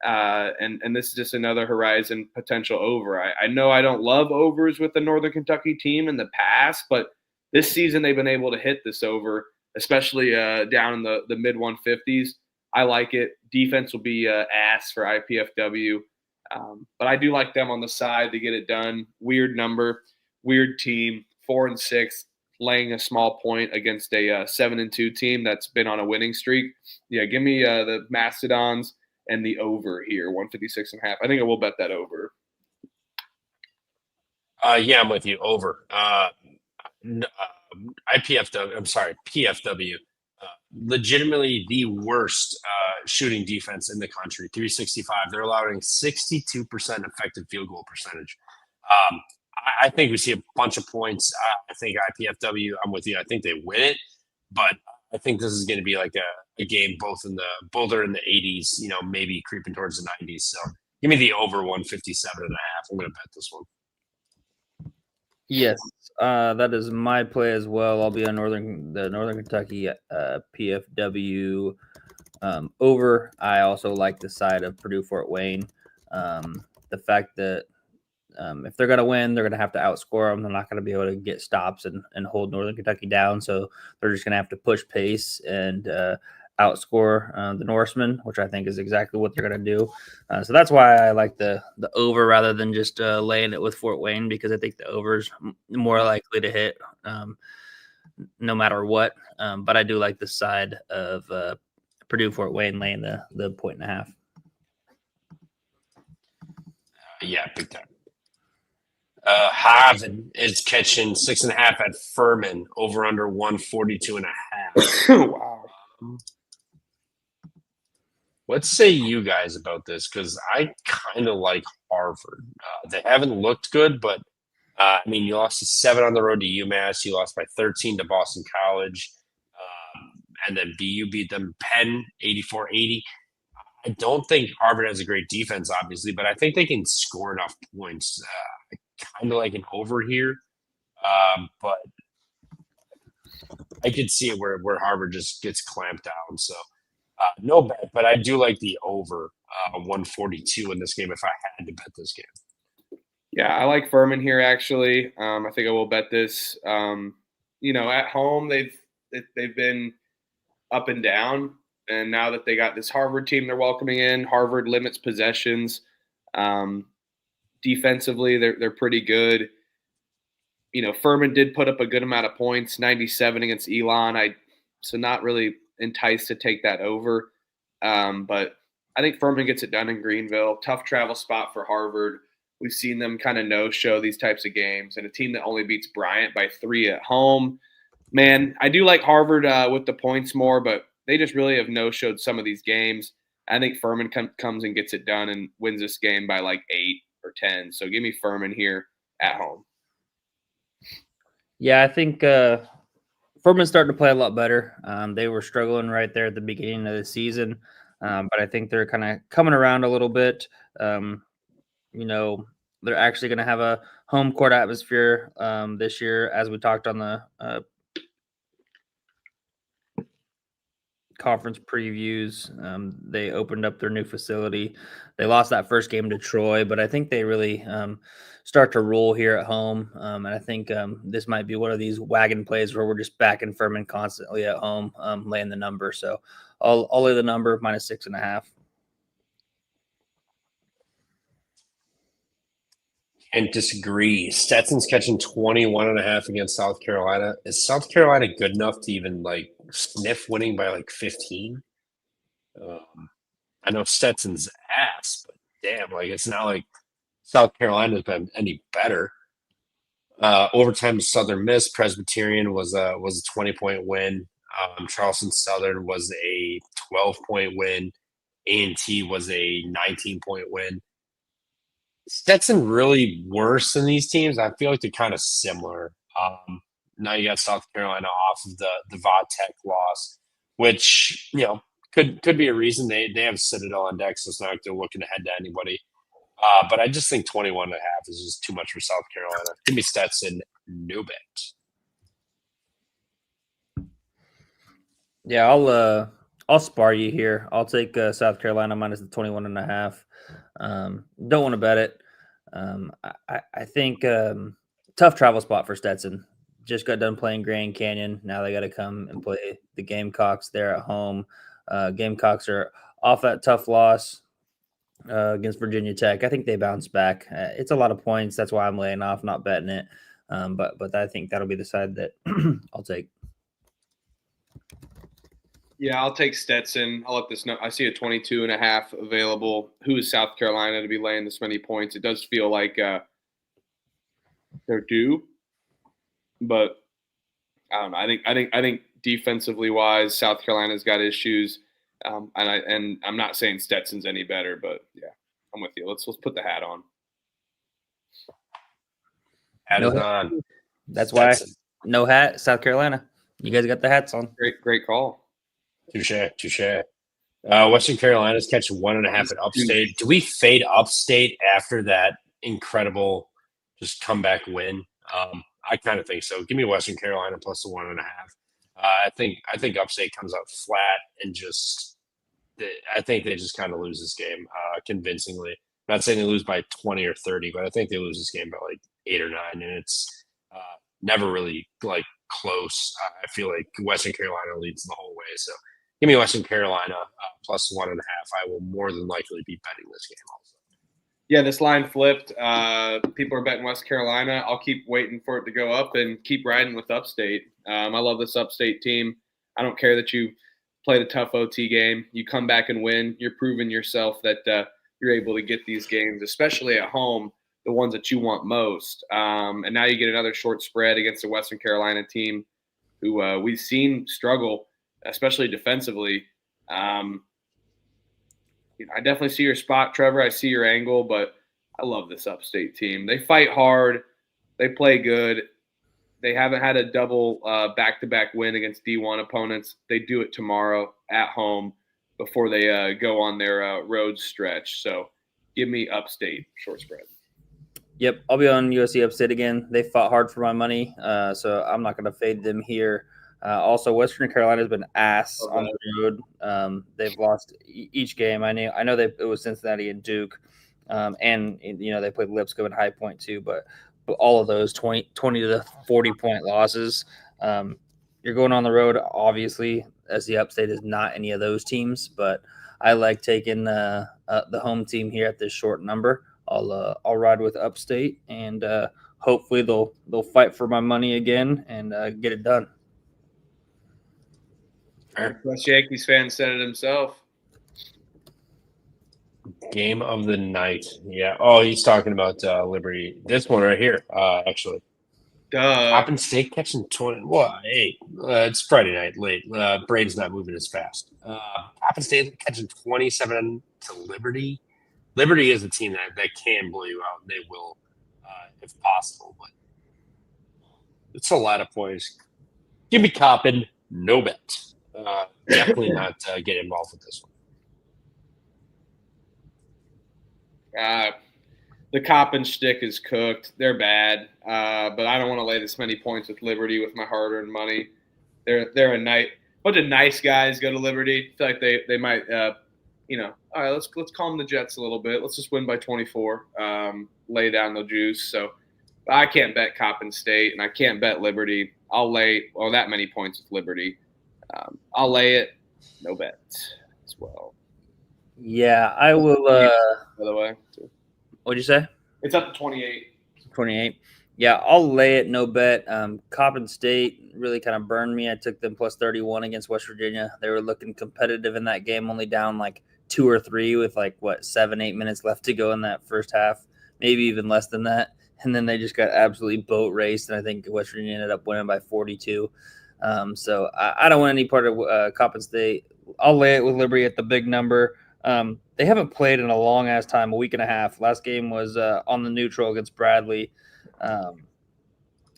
and this is just another horizon potential over. I know I don't love overs with the Northern Kentucky team in the past, but this season they've been able to hit this over, especially down in the mid 150s. I like it. Defense will be ass for IPFW, but I do like them on the side to get it done. Weird number, weird team, 4-6, laying a small point against a 7-2 team that's been on a winning streak. Yeah, give me the Mastodons and the over here, 156.5. I think I will bet that over. Yeah, I'm with you. Over. PFW. Legitimately the worst shooting defense in the country. 365. They're allowing 62% effective field goal percentage. I think we see a bunch of points. I think IPFW, I'm with you. I think they win it, but I think this is going to be like a game both in the 80s, maybe creeping towards the 90s. So give me the over 157.5. I'm going to bet this one. Yes, that is my play as well. I'll be on Northern Kentucky PFW over. I also like the side of Purdue Fort Wayne. The fact that if they're going to win, they're going to have to outscore them. They're not going to be able to get stops and hold Northern Kentucky down. So they're just going to have to push pace and outscore the Norsemen, which I think is exactly what they're going to do. So that's why I like the over rather than just laying it with Fort Wayne, because I think the over is more likely to hit no matter what. But I do like the side of Purdue Fort Wayne laying the 1.5. Yeah, big time. Haven is catching 6.5 at Furman, over under 142.5. Wow. What say you guys about this? Because I kind of like Harvard. They haven't looked good, but you lost to 7 on the road to UMass. You lost by 13 to Boston College, and then BU beat them Penn 84-80. I don't think Harvard has a great defense, obviously, but I think they can score enough points. I kind of like an over here, but I could see it where Harvard just gets clamped down. So no bet, but I do like the over 142 in this game if I had to bet this game. Yeah, I like Furman here, actually. I think I will bet this. At home, they've been up and down. And now that they got this Harvard team they're welcoming in, Harvard limits possessions. Defensively, they're pretty good. Furman did put up a good amount of points, 97 against Elon. So not really enticed to take that over. But I think Furman gets it done in Greenville. Tough travel spot for Harvard. We've seen them kind of no-show these types of games. And a team that only beats Bryant by 3 at home. Man, I do like Harvard with the points more, but they just really have no-showed some of these games. I think Furman comes and gets it done and wins this game by like 8 or 10. So give me Furman here at home. Yeah, I think Furman's starting to play a lot better. They were struggling right there at the beginning of the season, but I think they're kind of coming around a little bit. They're actually going to have a home court atmosphere this year, as we talked on the conference previews. They opened up their new facility. They lost that first game to Troy, but I think they really start to roll here at home. And I think this might be one of these wagon plays where we're just backing Furman constantly at home, laying the number. So I'll lay the number -6.5. And disagree. Stetson's catching 21.5 against South Carolina. Is South Carolina good enough to even sniff winning by 15? I know Stetson's ass, but damn, it's not like South Carolina's been any better. Overtime to Southern Miss. Presbyterian was a 20-point win. Charleston Southern was a 12-point win. A&T was a 19-point win. Stetson really worse than these teams? I feel like they're kind of similar. Now you got South Carolina off of the Va Tech loss, which, could could be a reason they have Citadel on deck, so it's not like they're looking to head to anybody. But I just think 21.5 is just too much for South Carolina. Give me Stetson, no bet. Yeah, I'll spar you here. I'll take South Carolina minus the 21.5. Don't want to bet it. I think tough travel spot for Stetson. Just got done playing Grand Canyon. Now they got to come and play the Gamecocks there at home. Gamecocks are off that tough loss against Virginia Tech. I think they bounce back. It's a lot of points. That's why I'm laying off, not betting it. But I think that'll be the side that I'll take. Yeah, I'll take Stetson. I'll let this know. I see a 22.5 available. Who is South Carolina to be laying this many points? It does feel like they're due, but I don't know. I think defensively wise, South Carolina's got issues, and I'm not saying Stetson's any better, but yeah, I'm with you. Let's put the hat on. Hat is on. That's Stetson. why no hat, South Carolina. You guys got the hats on. Great call. Touche. Western Carolina's catching 1.5 at Upstate. Do we fade Upstate after that incredible just comeback win? I kind of think so. Give me Western Carolina plus the 1.5. I think Upstate comes out flat and I think they just kind of lose this game convincingly. I'm not saying they lose by 20 or 30, but I think they lose this game by like 8 or 9, and it's never really like close. I feel like Western Carolina leads the whole way. So give me Western Carolina plus 1.5. I will more than likely be betting this game also. Yeah, this line flipped. People are betting West Carolina. I'll keep waiting for it to go up and keep riding with Upstate. I love this Upstate team. I don't care that you played a tough OT game. You come back and win. You're proving yourself that you're able to get these games, especially at home, the ones that you want most. And now you get another short spread against the Western Carolina team who we've seen struggle, especially defensively. I definitely see your spot, Trevor. I see your angle, but I love this Upstate team. They fight hard. They play good. They haven't had a double back-to-back win against D1 opponents. They do it tomorrow at home before they go on their road stretch. So give me Upstate short spread. Yep, I'll be on USC Upstate again. They fought hard for my money, so I'm not going to fade them here. Also, Western Carolina has been ass on the road. They've lost each game. I know it was Cincinnati and Duke, and they played Lipscomb and High Point too. But all of those 20 to 40 point losses. You're going on the road, obviously. SC Upstate is not any of those teams, but I like taking the home team here at this short number. I'll ride with Upstate, and hopefully they'll fight for my money again and get it done. West Yankees fan said it himself. Game of the night. Yeah. Oh, he's talking about Liberty. This one right here, actually. Coppin State catching 20. Well, hey, it's Friday night late. Brain's not moving as fast. Coppin State catching 27 to Liberty. Liberty is a team that can blow you out. They will, if possible. But it's a lot of points. Give me Coppin. No bet. Definitely not get involved with this one. The Coppin shtick is cooked. They're bad, but I don't want to lay this many points with Liberty with my hard-earned money. They're a bunch of nice guys go to Liberty. I feel like they might, all right, let's calm the Jets a little bit. Let's just win by 24. Lay down the juice. So I can't bet Coppin State, and I can't bet Liberty. I'll lay that many points with Liberty. I'll lay it. No bet as well. Yeah, I will. By the way, What'd you say? it's up to 28. 28. Yeah, I'll lay it. No bet. Coppin State really kind of burned me. I took them plus 31 against West Virginia. They were looking competitive in that game, only down like 2 or 3 with 7-8 minutes left to go in that first half, maybe even less than that. And then they just got absolutely boat raced, and I think West Virginia ended up winning by 42. So I don't want any part of Coppin State. I'll lay it with Liberty at the big number. They haven't played in a long-ass time, a week and a half. Last game was on the neutral against Bradley.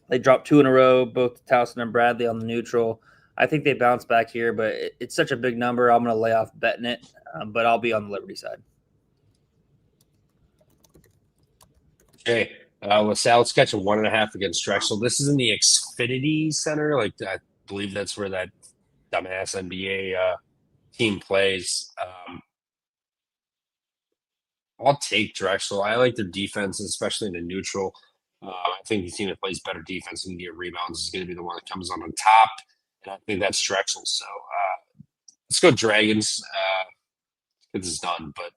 They dropped 2 in a row, both Towson and Bradley on the neutral. I think they bounce back here, but it's such a big number. I'm going to lay off betting it, but I'll be on the Liberty side. Okay. LaSalle's catching 1.5 against Drexel. This is in the Xfinity Center. Like, I believe that's where that dumbass NBA team plays. I'll take Drexel. I like their defense, especially in the neutral. I think the team that plays better defense and can get rebounds is going to be the one that comes on top. And I think that's Drexel. So let's go Dragons. This is done, but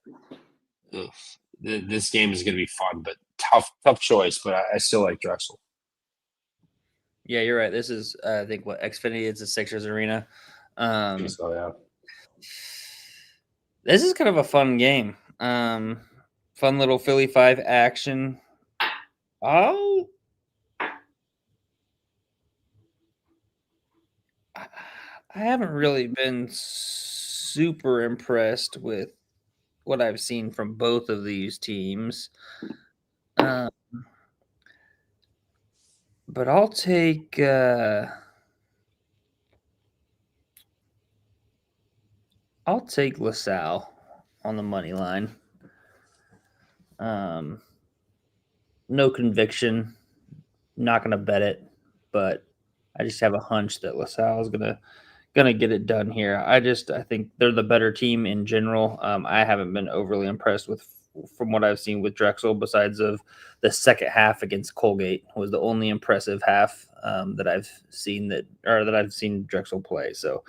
this game is going to be fun, but tough choice. But I still like Drexel. Yeah, you're right. This is, I think, what Xfinity is, the Sixers Arena. So, yeah. This is kind of a fun game. Fun little Philly 5 action. Oh, I haven't really been super impressed with what I've seen from both of these teams. But I'll take LaSalle on the money line. No conviction, not gonna bet it, but I just have a hunch that LaSalle is gonna get it done here. I think they're the better team in general. I haven't been overly impressed from what I've seen with Drexel, besides of the second half against Colgate was the only impressive half that I've seen Drexel play. So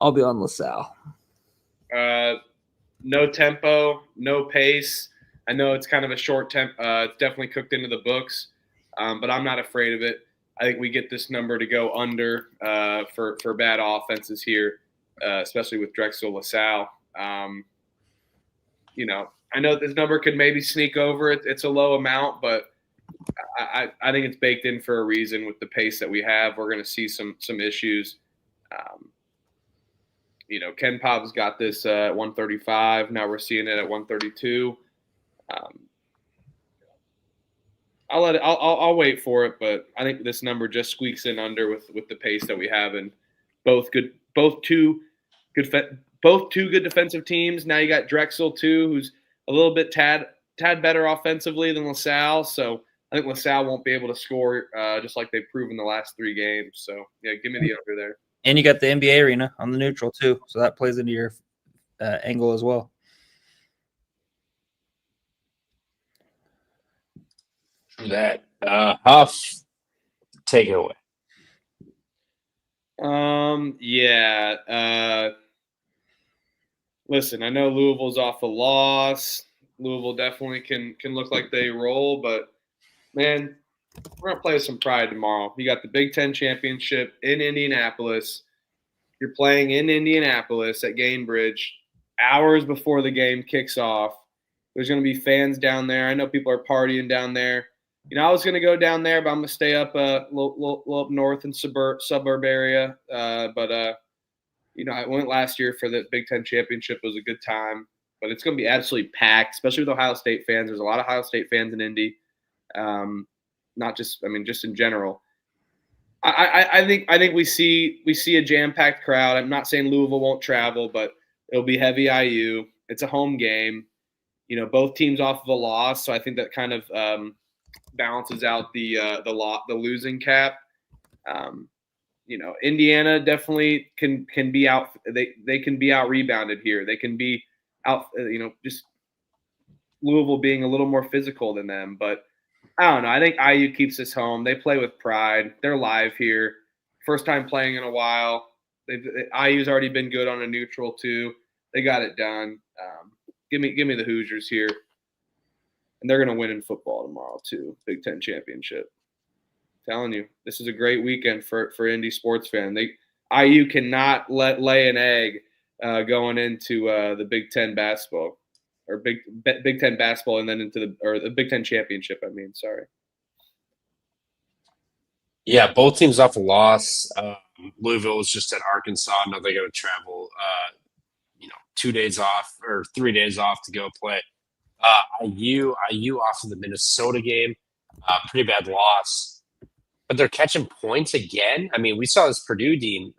I'll be on LaSalle. No tempo, no pace. I know it's kind of a short temp. It's definitely cooked into the books, but I'm not afraid of it. I think we get this number to go under for bad offenses here, especially with Drexel LaSalle. I know this number could maybe sneak over. It's a low amount, but I think it's baked in for a reason. With the pace that we have, we're going to see some issues. Ken Pop's got this at 135. Now we're seeing it at 132. I'll wait for it, but I think this number just squeaks in under with the pace that we have, and both two good defensive teams. Now you got Drexel too, who's a little bit tad better offensively than LaSalle. So I think LaSalle won't be able to score just like they've proven the last 3 games. So yeah, give me the under there. And you got the NBA arena on the neutral too, so that plays into your angle as well. That Huff, take it away. Listen, I know Louisville's off a loss. Louisville definitely can look like they roll, but man, we're gonna play with some pride tomorrow. You got the Big Ten championship in Indianapolis. You're playing in Indianapolis at Gainbridge hours before the game kicks off. There's gonna be fans down there. I know people are partying down there. I was going to go down there, but I'm going to stay up a little up north in suburb area. I went last year for the Big Ten championship. It was a good time, but it's going to be absolutely packed, especially with Ohio State fans. There's a lot of Ohio State fans in Indy, just in general. I think we see a jam-packed crowd. I'm not saying Louisville won't travel, but it'll be heavy IU. It's a home game. Both teams off of a loss, so I think that kind of balances out the losing cap. Indiana definitely can be out. They can be out rebounded here. They can be out. Just Louisville being a little more physical than them. But I don't know. I think IU keeps this home. They play with pride. They're live here. First time playing in a while. IU's already been good on a neutral too. They got it done. Give me the Hoosiers here. And they're going to win in football tomorrow, too. Big Ten championship. I'm telling you, this is a great weekend for Indy sports fan. IU cannot lay an egg going into the Big Ten basketball or Big Ten basketball, and then into the Big Ten championship. Sorry. Yeah, both teams off a loss. Louisville is just at Arkansas. Now they got to travel, 2 days off or 3 days off to go play. IU off of the Minnesota game, pretty bad loss. but they're catching points again. I mean, we saw this Purdue team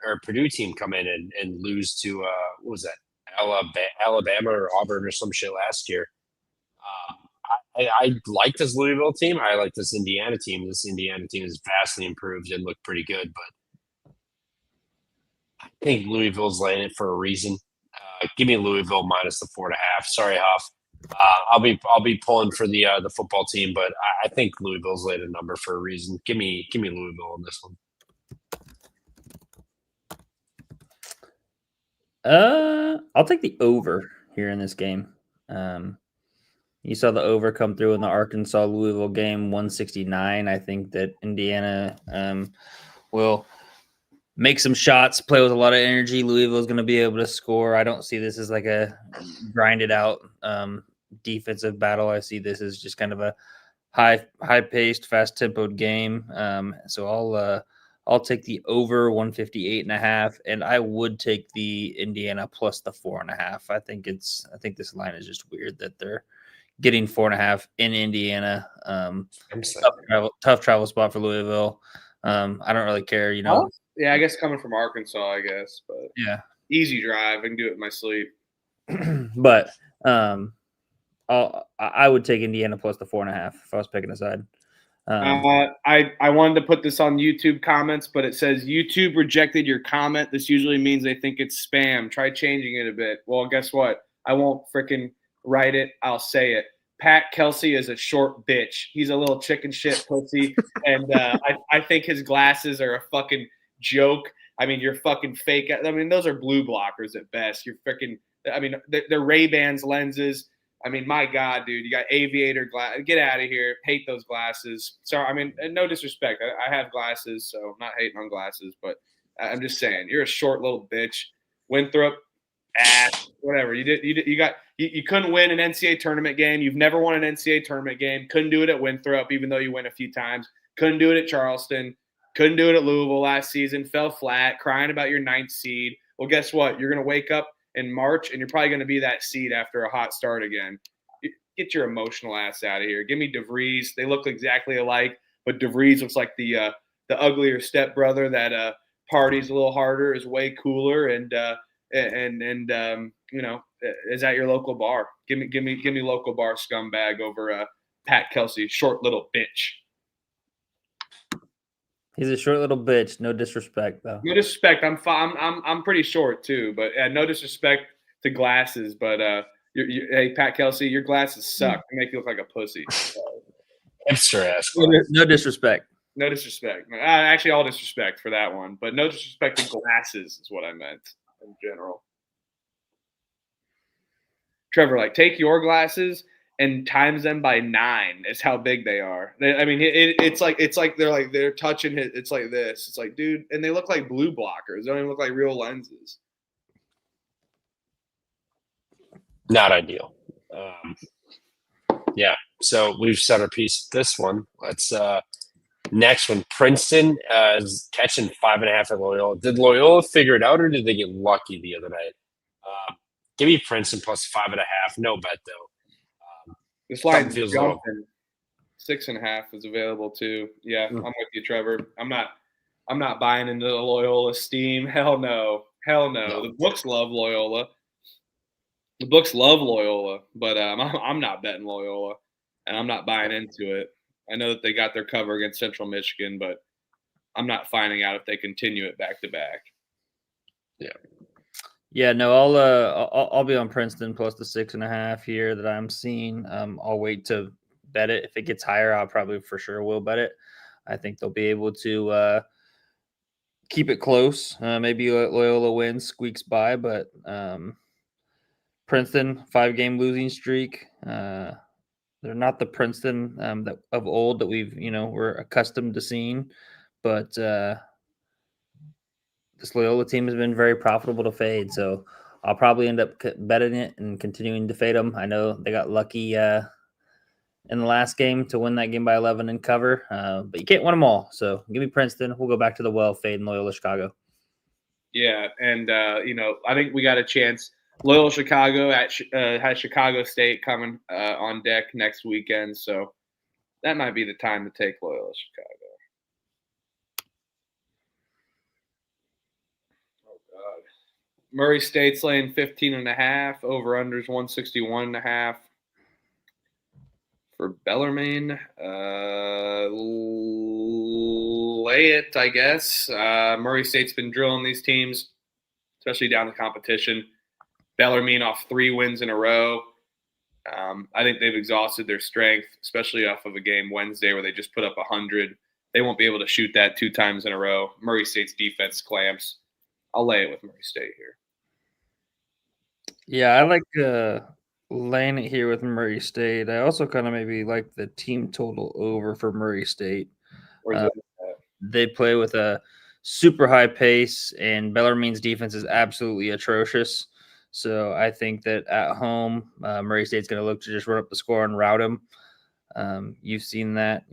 come in and lose to what was that, Alabama or Auburn or some shit last year. I like this Louisville team. I like this Indiana team. This Indiana team is vastly improved and looked pretty good, but I think Louisville's laying it for a reason. Give me Louisville minus the 4.5. Sorry, Huff. I'll be pulling for the football team, but I think Louisville's laid a number for a reason. Give me Louisville on this one. I'll take the over here in this game. You saw the over come through in the Arkansas Louisville game, 169. I think that Indiana will make some shots, play with a lot of energy. Louisville is going to be able to score. I don't see this as like a grinded out defensive battle. I see this as just kind of a high paced, fast tempoed game. So I'll take the over 158.5, and I would take the Indiana plus the 4.5. I think this line is just weird that they're getting 4.5 in Indiana. Tough travel spot for Louisville. I don't really care, Yeah, I guess coming from Arkansas, but yeah, easy drive. I can do it in my sleep. But I would take Indiana plus the 4.5 if I was picking a side. I wanted to put this on YouTube comments, but it says YouTube rejected your comment. This usually means they think it's spam. Try changing it a bit. Well, guess what? I won't freaking write it. I'll say it. Pat Kelsey is a short bitch. He's a little chicken shit pussy, and I think his glasses are a fucking joke. I mean, you're fucking fake. I mean, those are blue blockers at best. You're freaking. I mean, they're Ray-Bans lenses. I mean, my God, dude, you got aviator glass. Get out of here. Hate those glasses. Sorry, I mean, no disrespect. I have glasses, so I'm not hating on glasses, but I'm just saying, you're a short little bitch. Winthrop, ass, whatever. You couldn't win an NCAA tournament game. You've never won an NCAA tournament game. Couldn't do it at Winthrop, even though you went a few times. Couldn't do it at Charleston. Couldn't do it at Louisville last season. Fell flat, crying about your 9th seed. Well, guess what? You're going to wake up in March, and you're probably going to be that seed after a hot start again. Get your emotional ass out of here. Give me DeVries. They look exactly alike, but DeVries looks like the uglier stepbrother that parties a little harder, is way cooler, and is at your local bar. Give me local bar scumbag over Pat Kelsey, short little bitch. He's a short little bitch. No disrespect, though. No disrespect. I'm pretty short too, but no disrespect to glasses. But hey, Pat Kelsey, your glasses suck. They make you look like a pussy. Hipster ass. No disrespect. No disrespect. Actually, all disrespect for that one, but no disrespect to glasses is what I meant in general. Trevor, take your glasses and times them by 9 is how big they are. It's like they're touching it. It's like this. It's like, dude, and they look like blue blockers. They don't even look like real lenses. Not ideal. Yeah. So we've set our piece with this one. Let's next one. Princeton is catching 5.5 at Loyola. Did Loyola figure it out, or did they get lucky the other night? Give me Princeton plus 5.5. No bet though. This line feels jumping. 6.5 is available too. Yeah, I'm with you, Trevor. I'm not buying into the Loyola steam. Hell no. The books love Loyola. But I'm not betting Loyola, and I'm not buying into it. I know that they got their cover against Central Michigan, but I'm not finding out if they continue it back to back. Yeah. Yeah, no, I'll be on Princeton plus the 6.5 here that I'm seeing. I'll wait to bet it. If it gets higher, I'll probably for sure will bet it. I think they'll be able to keep it close. Maybe Loyola wins, squeaks by, but Princeton 5-game losing streak. They're not the Princeton that of old that we're accustomed to seeing, but this Loyola team has been very profitable to fade, so I'll probably end up betting it and continuing to fade them. I know they got lucky in the last game to win that game by 11 and cover, but you can't win them all. So give me Princeton. We'll go back to the well, fade in Loyola Chicago. Yeah, and I think we got a chance. Loyola Chicago has Chicago State coming on deck next weekend, so that might be the time to take Loyola Chicago. Murray State's laying 15.5. Over-unders 161.5. For Bellarmine, lay it, I guess. Murray State's been drilling these teams, especially down the competition. Bellarmine off 3 wins in a row. I think they've exhausted their strength, especially off of a game Wednesday where they just put up 100. They won't be able to shoot that 2 times in a row. Murray State's defense clamps. I'll lay it with Murray State here. Yeah, I like laying it here with Murray State. I also kind of maybe like the team total over for Murray State. They play with a super high pace, and Bellarmine's defense is absolutely atrocious. So I think that at home, Murray State's going to look to just run up the score and rout them. You've seen that,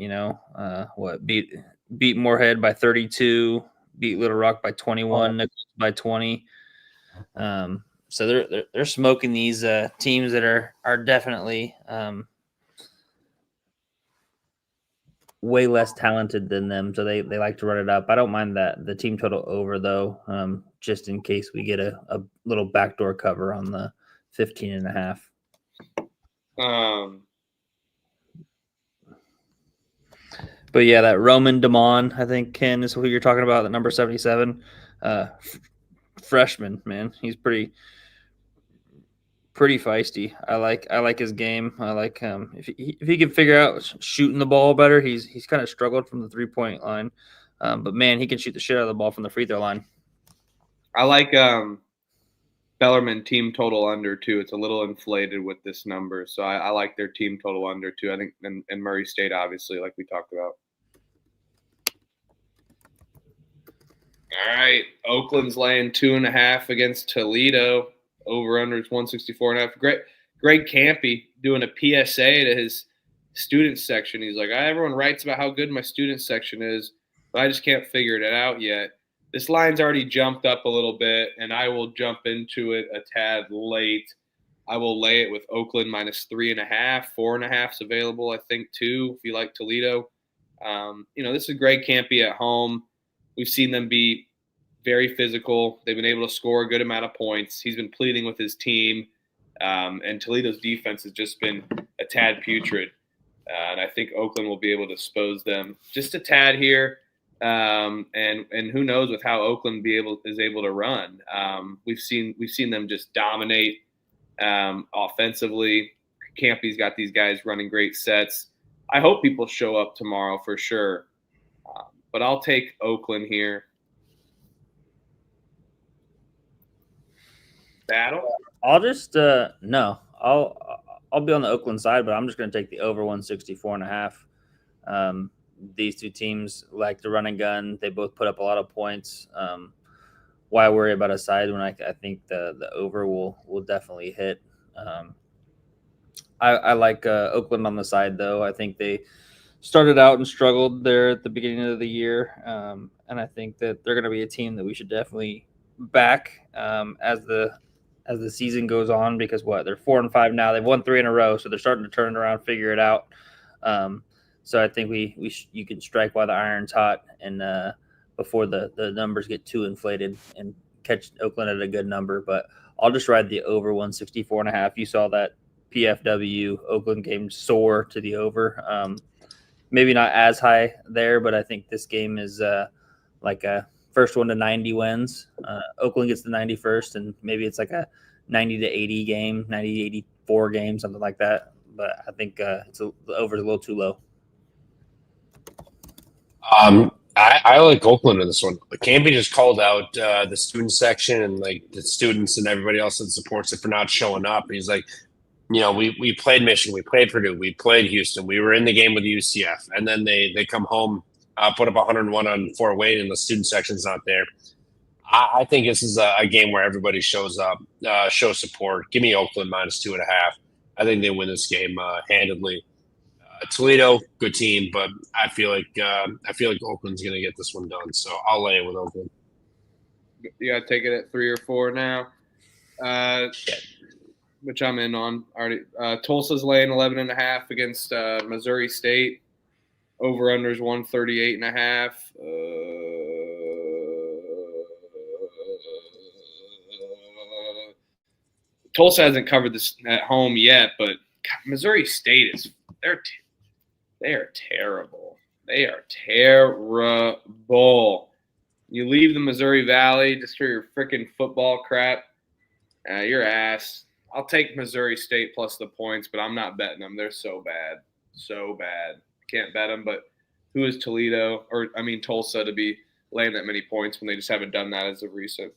beat Morehead by 32, beat Little Rock by 21, Nichols by 20. So they're smoking these teams that are definitely way less talented than them. So they like to run it up. I don't mind the team total over though, just in case we get a little backdoor cover on the 15.5. But yeah, that Roman Damon, I think, Ken, is who you're talking about, the number 77. Freshman, man. He's pretty feisty. I like his game. I like if he can figure out shooting the ball better. He's kind of struggled from the 3-point line, but man, he can shoot the shit out of the ball from the free throw line. I like Bellarmine team total under too. It's a little inflated with this number, so I like their team total under too. I think and Murray State, obviously, like we talked about. All right, Oakland's laying 2.5 against Toledo. Over-under is 164.5. Greg Campy doing a PSA to his student section. He's like, everyone writes about how good my student section is, but I just can't figure it out yet. This line's already jumped up a little bit, and I will jump into it a tad late. I will lay it with Oakland minus 3.5. 4.5's available, I think, too, if you like Toledo. This is Greg Campy at home. We've seen them be very physical. They've been able to score a good amount of points. He's been pleading with his team, and Toledo's defense has just been a tad putrid. And I think Oakland will be able to expose them just a tad here. And who knows with how Oakland is able to run. We've seen them just dominate offensively. Campy's got these guys running great sets. I hope people show up tomorrow for sure. But I'll take Oakland here. Battle? I'll just no. I'll be on the Oakland side, but I'm just going to take the over 164.5. These two teams like to run and gun. They both put up a lot of points. Why worry about a side when I think the over will definitely hit. I like Oakland on the side though. I think they started out and struggled there at the beginning of the year, and I think that they're going to be a team that we should definitely back as the season goes on, because they're 4-5 now. They've won 3 in a row, so they're starting to turn it around, figure it out. So I think you can strike while the iron's hot, and before the numbers get too inflated, and catch Oakland at a good number. But I'll just ride the over 164.5. You saw that PFW Oakland game soar to the over. Maybe not as high there, but I think this game is like a first one to 90 wins. Oakland gets the 91st, and maybe it's like a 90 to 80 game, 90 to 84 game, something like that. But I think the over is a little too low. I like Oakland in this one. Campy just called out the student section and like the students and everybody else that supports it for not showing up. He's like, we played Michigan, we played Purdue, we played Houston, we were in the game with UCF, and then they come home, put up 101 on Fort Wayne, and the student section's not there. I think this is a game where everybody shows up, shows support. Give me Oakland minus 2.5. I think they win this game handedly. Toledo, good team, but I feel like Oakland's going to get this one done. So I'll lay it with Oakland. You got to take it at 3 or 4 now, which I'm in on already. Tulsa's laying 11.5 against Missouri State. Over under is 138.5. Tulsa hasn't covered this at home yet, but God, Missouri State they are terrible. They are terrible. You leave the Missouri Valley just for your freaking football crap. Your ass. I'll take Missouri State plus the points, but I'm not betting them. They're so bad. So bad. Can't bet them, but who is Tulsa to be laying that many points when they just haven't done that as of recent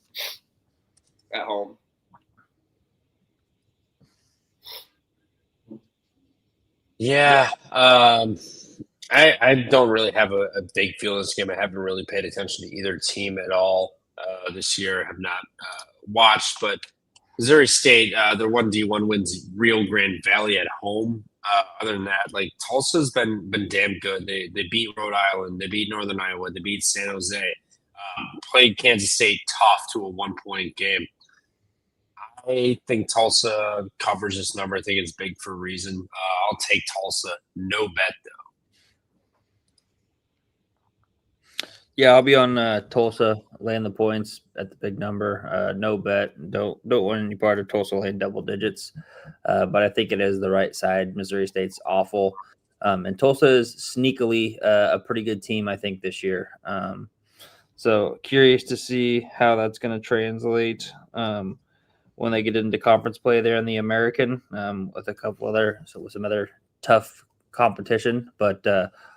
at home? Yeah. I don't really have a big feel in this game. I haven't really paid attention to either team at all this year. I have not watched, but Missouri State, their 1D1 wins Rio Grande Valley at home. Other than that, like Tulsa's been damn good. They beat Rhode Island, they beat Northern Iowa, they beat San Jose, played Kansas State tough to a 1-point game. I think Tulsa covers this number. I think it's big for a reason. I'll take Tulsa. No bet though. Yeah, I'll be on Tulsa laying the points at the big number. No bet. Don't want any part of Tulsa laying double digits. But I think it is the right side. Missouri State's awful. And Tulsa is sneakily a pretty good team, I think, this year. So curious to see how that's going to translate when they get into conference play there in the American with some other tough competition. But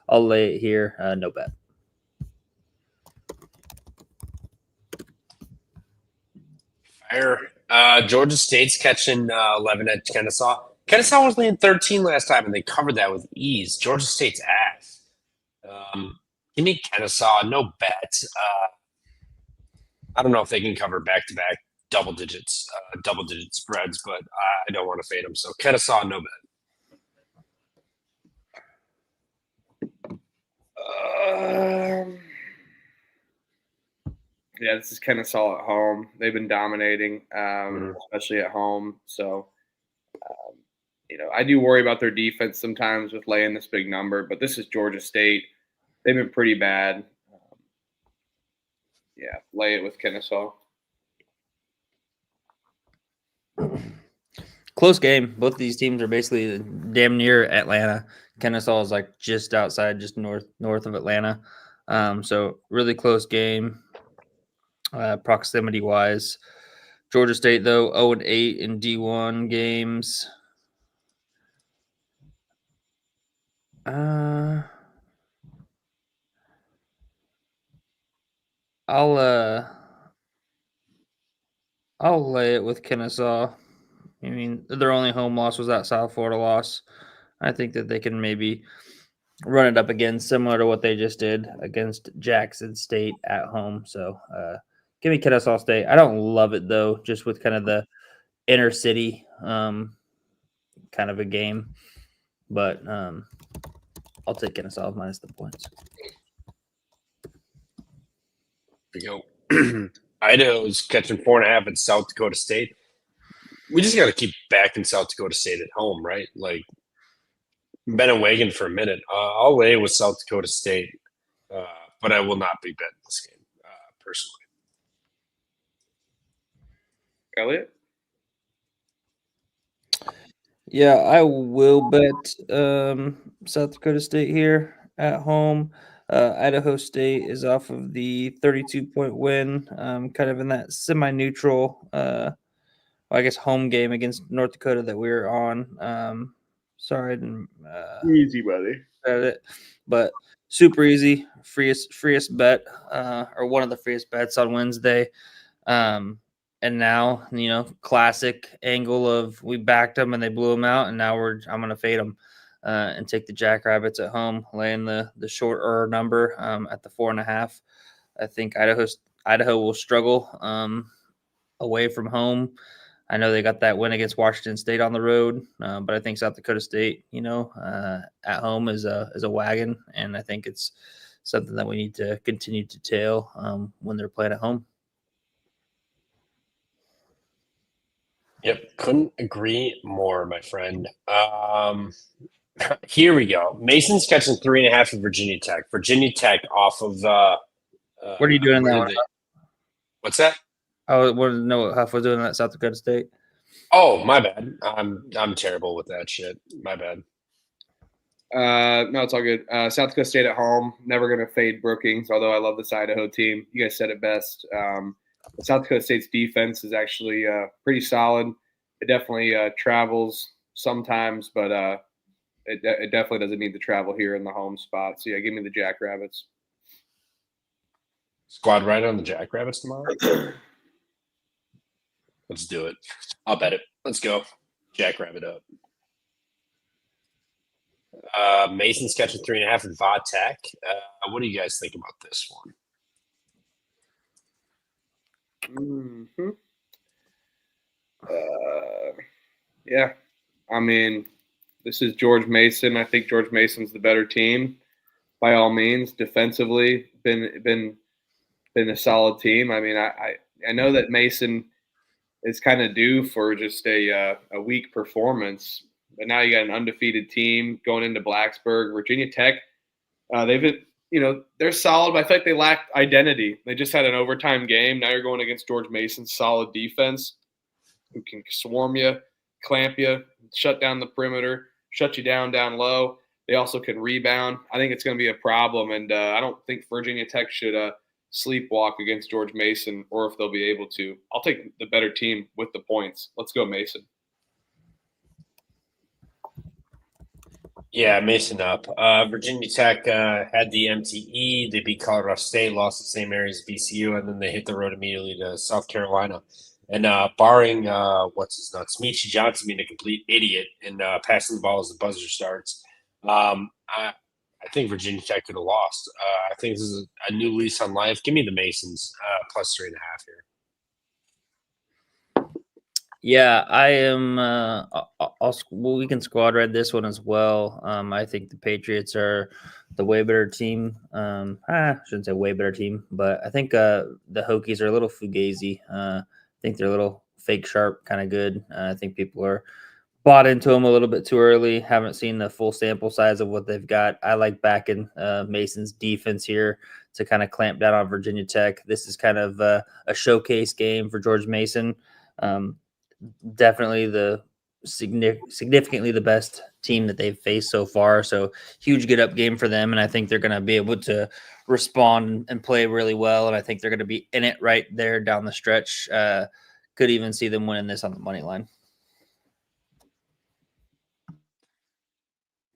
I'll lay it here. No bet. Georgia State's catching 11 at Kennesaw. Kennesaw was laying 13 last time, and they covered that with ease. Georgia State's ass. Give me Kennesaw. No bet. I don't know if they can cover back-to-back double-digit spreads, but I don't want to fade them. So Kennesaw, no bet. Yeah, this is Kennesaw at home. They've been dominating, especially at home. So, I do worry about their defense sometimes with laying this big number, but this is Georgia State. They've been pretty bad. Lay it with Kennesaw. Close game. Both of these teams are basically damn near Atlanta. Kennesaw is like just outside, just north of Atlanta. So really close game. Proximity wise, Georgia State though 0-8 in D1 games. I'll lay it with Kennesaw. I mean, their only home loss was that South Florida loss. I think that they can maybe run it up again, similar to what they just did against Jackson State at home. So give me Kennesaw State. I don't love it though, just with kind of the inner city kind of a game. But I'll take Kennesaw minus the points. Here we go. Idaho's catching 4.5 at South Dakota State. We just got to keep backing South Dakota State at home, right? Like, been a wagon for a minute. I'll lay with South Dakota State, but I will not be betting this game personally. Elliot? Yeah, I will bet South Dakota State here at home. Idaho State is off of the 32-point win, kind of in that semi-neutral, I guess, home game against North Dakota that we were on. Sorry, I didn't. Easy, buddy. But super easy, freest bet, or one of the freest bets on Wednesday. And now, classic angle of we backed them and they blew them out, and now I'm going to fade them and take the Jackrabbits at home, laying the shorter number at the 4.5. I think Idaho will struggle away from home. I know they got that win against Washington State on the road, but I think South Dakota State, at home is a wagon, and I think it's something that we need to continue to tail when they're playing at home. Yep, couldn't agree more, my friend. Here we go. Mason's catching 3.5 at Virginia Tech. Virginia Tech off of what are you doing that one? What's that? I wanted to know what Huff was doing at South Dakota State. Oh, my bad. I'm terrible with that shit. My bad. No, it's all good. South Dakota State at home. Never going to fade Brookings, although I love this Idaho team. You guys said it best. South Dakota State's defense is actually pretty solid. It definitely travels sometimes, but it definitely doesn't need to travel here in the home spot. So, yeah, give me the Jackrabbits. Squad ride on the Jackrabbits tomorrow? Let's do it. I'll bet it. Let's go. Jackrabbit up. Mason's catching 3.5 at Va Tech. What do you guys think about this one? Mm-hmm. Yeah. I mean, this is George Mason. I think George Mason's the better team by all means. Defensively, been a solid team. I mean, I know that Mason is kind of due for just a weak performance, but now you got an undefeated team going into Blacksburg. Virginia Tech, they've been, they're solid, but I feel like they lacked identity. They just had an overtime game. Now you're going against George Mason's solid defense who can swarm you, clamp you, shut down the perimeter, shut you down low. They also can rebound. I think it's going to be a problem, and I don't think Virginia Tech should sleepwalk against George Mason, or if they'll be able to. I'll take the better team with the points. Let's go Mason. Yeah, Mason up. Virginia Tech had the MTE. They beat Colorado State, lost the same area as VCU, and then they hit the road immediately to South Carolina. And barring Michi Johnson being a complete idiot and passing the ball as the buzzer starts, I think Virginia Tech could have lost. I think this is a new lease on life. Give me the Masons plus 3.5 here. Yeah, I am. We can squad read this one as well. I think the Patriots are the way better team. I shouldn't say way better team, but I think the Hokies are a little fugazi. I think they're a little fake sharp, kind of good. I think people are bought into them a little bit too early. Haven't seen the full sample size of what they've got. I like backing Mason's defense here to kind of clamp down on Virginia Tech. This is kind of a showcase game for George Mason. Definitely significantly the best team that they've faced so far. So huge get up game for them. And I think they're going to be able to respond and play really well. And I think they're going to be in it right there down the stretch. Could even see them winning this on the money line.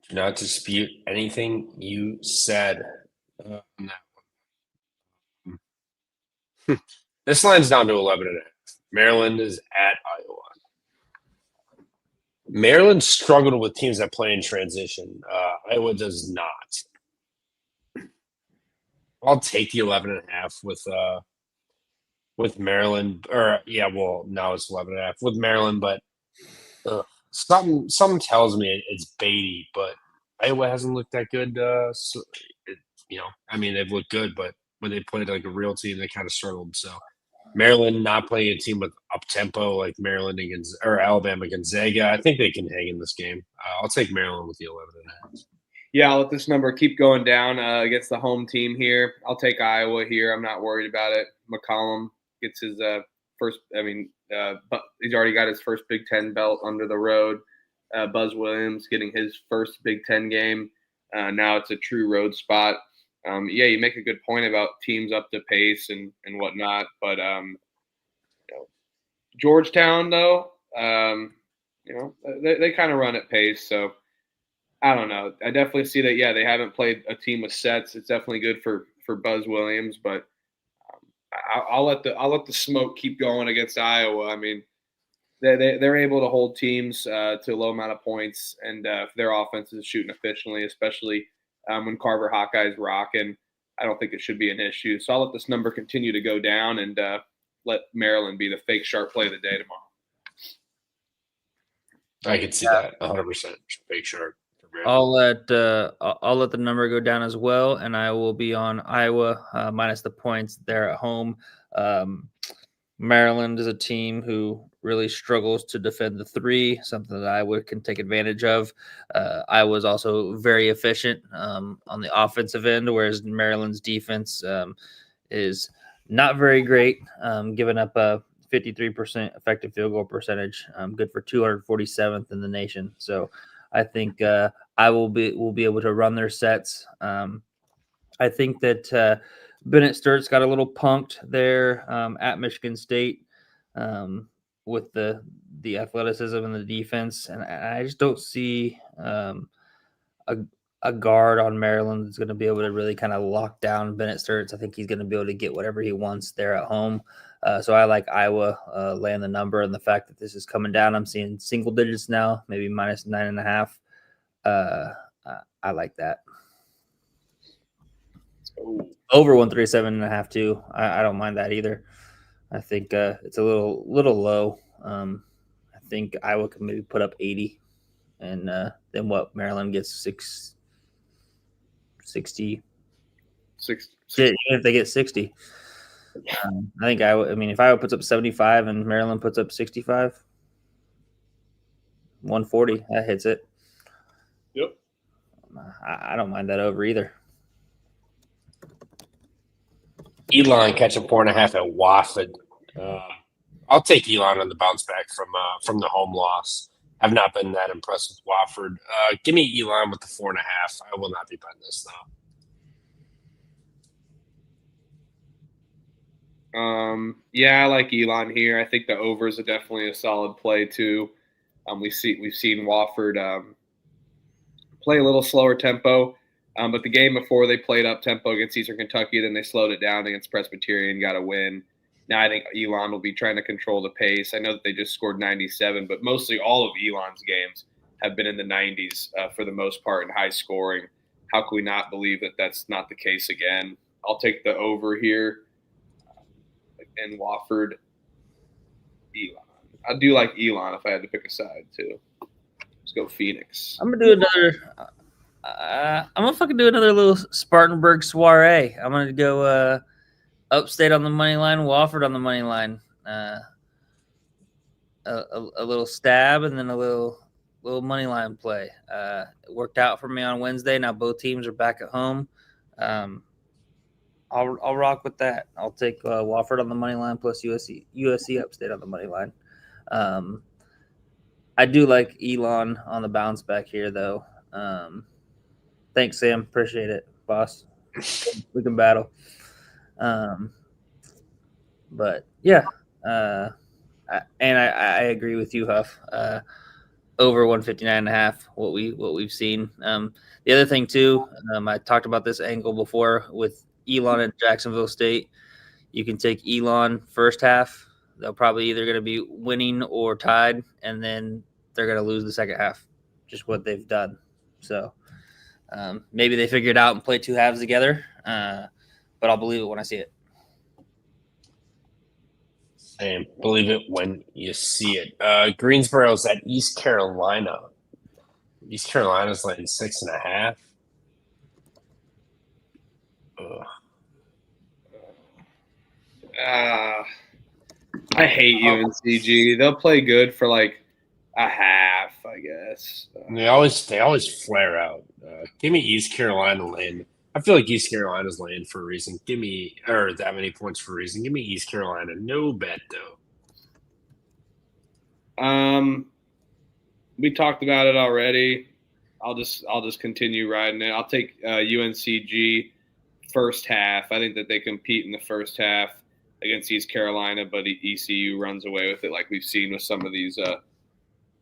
Do not dispute anything you said. This line's down to 11.5. Maryland is at Iowa. Maryland struggled with teams that play in transition. Iowa does not. I'll take the 11.5 with Maryland. Now it's 11.5 with Maryland, but something tells me it's Beatty, but Iowa hasn't looked that good. They've looked good, but when they played like a real team, they kind of struggled. So Maryland not playing a team with up tempo like Maryland against or Alabama Gonzaga, I think they can hang in this game. I'll take Maryland with the 11.5. Yeah, I'll let this number keep going down against the home team here. I'll take Iowa here. I'm not worried about it. McCollum gets his first. But he's already got his first Big Ten belt under the road. Buzz Williams getting his first Big Ten game. Now it's a true road spot. You make a good point about teams up to pace and whatnot, but Georgetown though, they kind of run at pace. So I don't know. I definitely see that. Yeah, they haven't played a team with sets. It's definitely good for Buzz Williams, but I'll let the smoke keep going against Iowa. I mean, they're able to hold teams to a low amount of points, and their offense is shooting efficiently, especially when Carver Hawkeye's rocking. I don't think it should be an issue. So I'll let this number continue to go down and let Maryland be the fake sharp play of the day tomorrow. I can see that 100% fake sharp. I'll let the number go down as well, and I will be on Iowa minus the points there at home. Maryland is a team who really struggles to defend the three, something that Iowa can take advantage of. Iowa is also very efficient on the offensive end, whereas Maryland's defense is not very great, giving up 53% effective field goal percentage, good for 247th in the nation. So I think we'll be able to run their sets. I think that Bennett Sturt's got a little punked there at Michigan State with the athleticism and the defense, and I just don't see a guard on Maryland that's going to be able to really kind of lock down Bennett Sturts. I think he's going to be able to get whatever he wants there at home. So I like Iowa laying the number, and the fact that this is coming down. I'm seeing single digits now, maybe minus 9.5. I like that. Over 137.5 too. I don't mind that either. I think it's a little low. I think Iowa can maybe put up 80, and then what? Maryland gets 60. Even if they get 60, I think if Iowa puts up 75 and Maryland puts up 65, 140, that hits it. Yep. I don't mind that over either. Elon catching 4.5 at Wofford. I'll take Elon on the bounce back from the home loss. I've not been that impressed with Wofford. Give me Elon with the 4.5. I will not be betting this though. Yeah, I like Elon here. I think the overs are definitely a solid play too. We've seen Wofford play a little slower tempo, but the game before they played up tempo against Eastern Kentucky, then they slowed it down against Presbyterian, got a win. Now I think Elon will be trying to control the pace. I know that they just scored 97, but mostly all of Elon's games have been in the 90s for the most part and high scoring. How can we not believe that that's not the case again? I'll take the over here. And Wofford, Elon. I do like Elon if I had to pick a side too. Let's go Phoenix. I'm gonna do another. I'm gonna fucking do another little Spartanburg soiree. I'm gonna go Upstate on the money line, Wofford on the money line. A little stab and then a little money line play. It worked out for me on Wednesday. Now both teams are back at home. I'll rock with that. I'll take Wofford on the money line plus USC Upstate on the money line. I do like Elon on the bounce back here, though. Thanks, Sam. Appreciate it, boss. We can battle. But yeah, I agree with you, Huff. Over 159.5, what we've seen. The other thing too, I talked about this angle before with Elon at Jacksonville State. You can take Elon first half. They'll probably either going to be winning or tied, and then they're going to lose the second half. Just what they've done. So maybe they figure it out and play two halves together. But I'll believe it when I see it. Same. Believe it when you see it. Greensboro's at East Carolina. East Carolina's laying 6.5. I hate UNCG. They'll play good for like a half, I guess. They always flare out. Give me East Carolina laying. I feel like East Carolina's laying for a reason. That many points for a reason. Give me East Carolina. No bet though. We talked about it already. I'll just continue riding it. I'll take UNCG first half. I think that they compete in the first half against East Carolina, but ECU runs away with it, like we've seen with some of these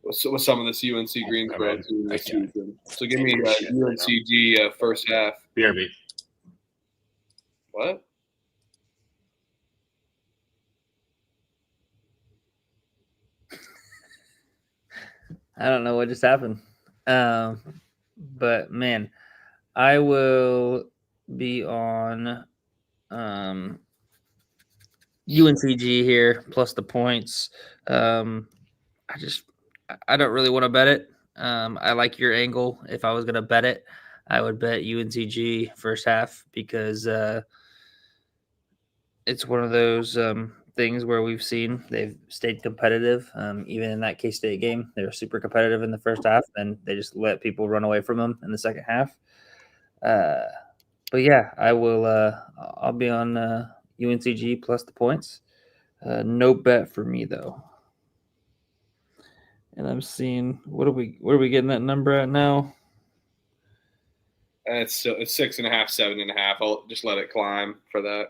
with some of this UNC Greensboro team this season. So give me UNCG first half. BRB. What? I don't know what just happened. But man, I will be on UNCG here plus the points. I don't really want to bet it. I like your angle. If I was going to bet it, I would bet UNCG first half because it's one of those things where we've seen they've stayed competitive. Even in that K-State game, they were super competitive in the first half, and they just let people run away from them in the second half. But yeah, I will. I'll be on UNCG plus the points. No bet for me though. And I'm seeing what are we getting that number at now? It's 6.5, 7.5. I'll just let it climb for that.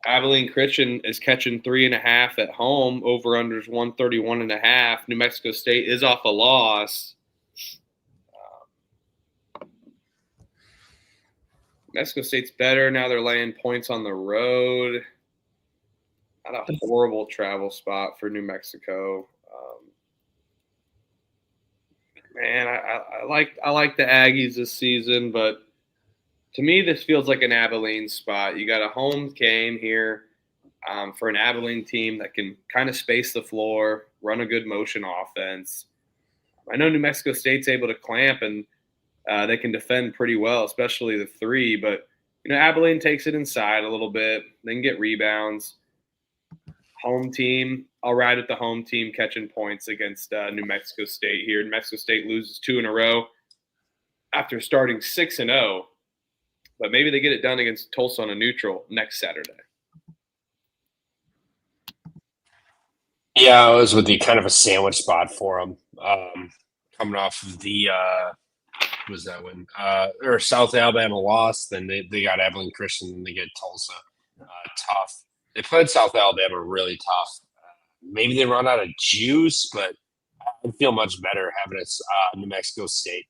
Abilene Christian is catching 3.5 at home. Over unders 131.5. New Mexico State is off a loss. Mexico State's better now. They're laying points on the road. Not a horrible travel spot for New Mexico. Man, I like the Aggies this season, but to me, this feels like an Abilene spot. You got a home game here for an Abilene team that can kind of space the floor, run a good motion offense. I know New Mexico State's able to clamp and they can defend pretty well, especially the three. But Abilene takes it inside a little bit, they can get rebounds. Home team, I'll ride with the home team catching points against New Mexico State here. New Mexico State loses 2 in a row after starting 6-0. But maybe they get it done against Tulsa on a neutral next Saturday. Yeah, it was with the kind of a sandwich spot for them. Coming off of the was that when or South Alabama lost, then they got Abilene Christian, and they get Tulsa. Tough. They played South Alabama really tough. Maybe they run out of juice, but I feel much better having a New Mexico State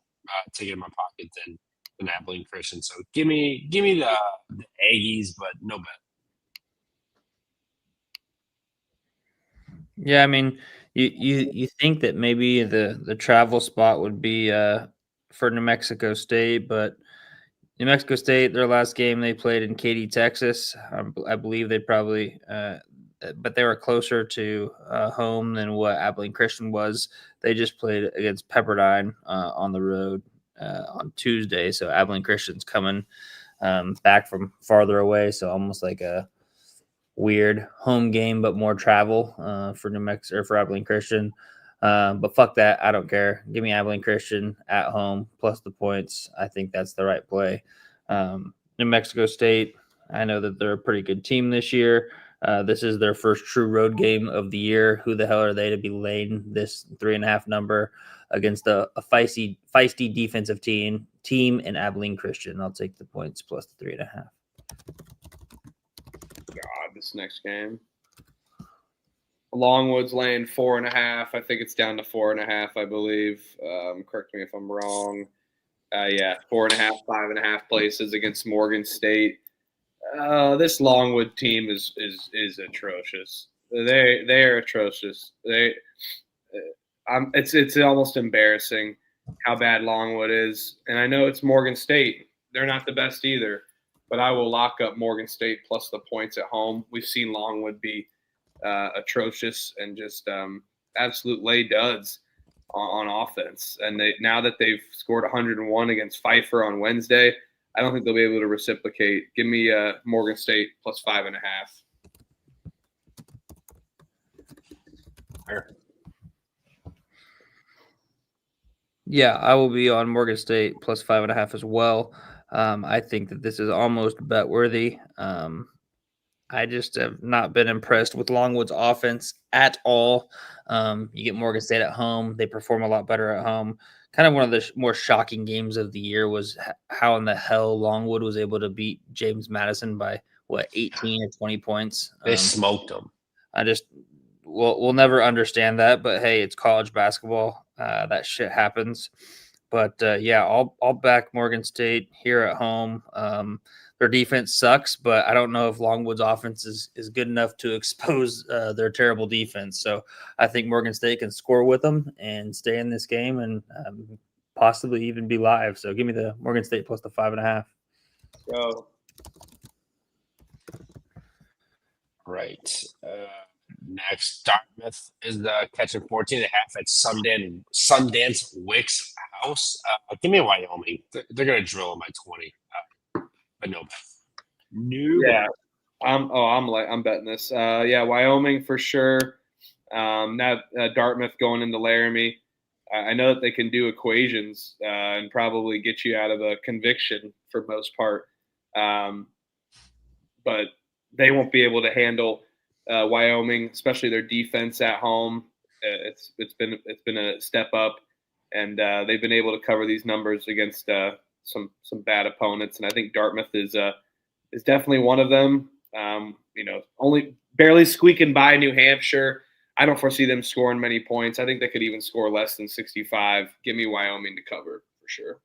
ticket in my pocket than Abilene Christian. So give me the Aggies, but no bet. Yeah, I mean, you think that maybe the travel spot would be for New Mexico State, but New Mexico State, their last game they played in Katy, Texas. I believe they probably, but they were closer to home than what Abilene Christian was. They just played against Pepperdine on the road on Tuesday. So Abilene Christian's coming back from farther away. So almost like a weird home game, but more travel for New Mexico or for Abilene Christian. But fuck that. I don't care. Give me Abilene Christian at home plus the points. I think that's the right play. New Mexico State, I know that they're a pretty good team this year. This is their first true road game of the year. Who the hell are they to be laying this 3.5 number against a feisty defensive team in Abilene Christian? I'll take the points plus the 3.5. God, this next game. Longwood's laying 4.5. I think it's down to 4.5, I believe. Correct me if I'm wrong. 4.5, 5.5 places against Morgan State. This Longwood team is atrocious. They are atrocious. It's almost embarrassing how bad Longwood is. And I know it's Morgan State. They're not the best either. But I will lock up Morgan State plus the points at home. We've seen Longwood be atrocious and just absolute lay duds on offense. And now that they've scored 101 against Pfeiffer on Wednesday, I don't think they'll be able to reciprocate. Give me Morgan State plus 5.5. Yeah, I will be on Morgan State plus 5.5 as well. I think that this is almost bet worthy. I just have not been impressed with Longwood's offense at all. You get Morgan State at home. They perform a lot better at home. Kind of one of the more shocking games of the year was how in the hell Longwood was able to beat James Madison by, 18 or 20 points. They smoked them. We'll never understand that. But, hey, it's college basketball. That shit happens. But, I'll back Morgan State here at home. Their defense sucks, but I don't know if Longwood's offense is good enough to expose their terrible defense. So I think Morgan State can score with them and stay in this game and possibly even be live. So give me the Morgan State plus the 5.5. Go. Right. Next, Dartmouth is catching 14.5 at Sundance Wicks House. Give me Wyoming. They're going to drill them by 20. But no bet. Yeah. I'm betting this. Wyoming for sure. Now Dartmouth going into Laramie. I know that they can do equations and probably get you out of a conviction for most part. But they won't be able to handle Wyoming, especially their defense at home. It's been a step up, and they've been able to cover these numbers against some bad opponents. And I think Dartmouth is definitely one of them. Only barely squeaking by New Hampshire. I don't foresee them scoring many points. I think they could even score less than 65. Give me Wyoming to cover for sure.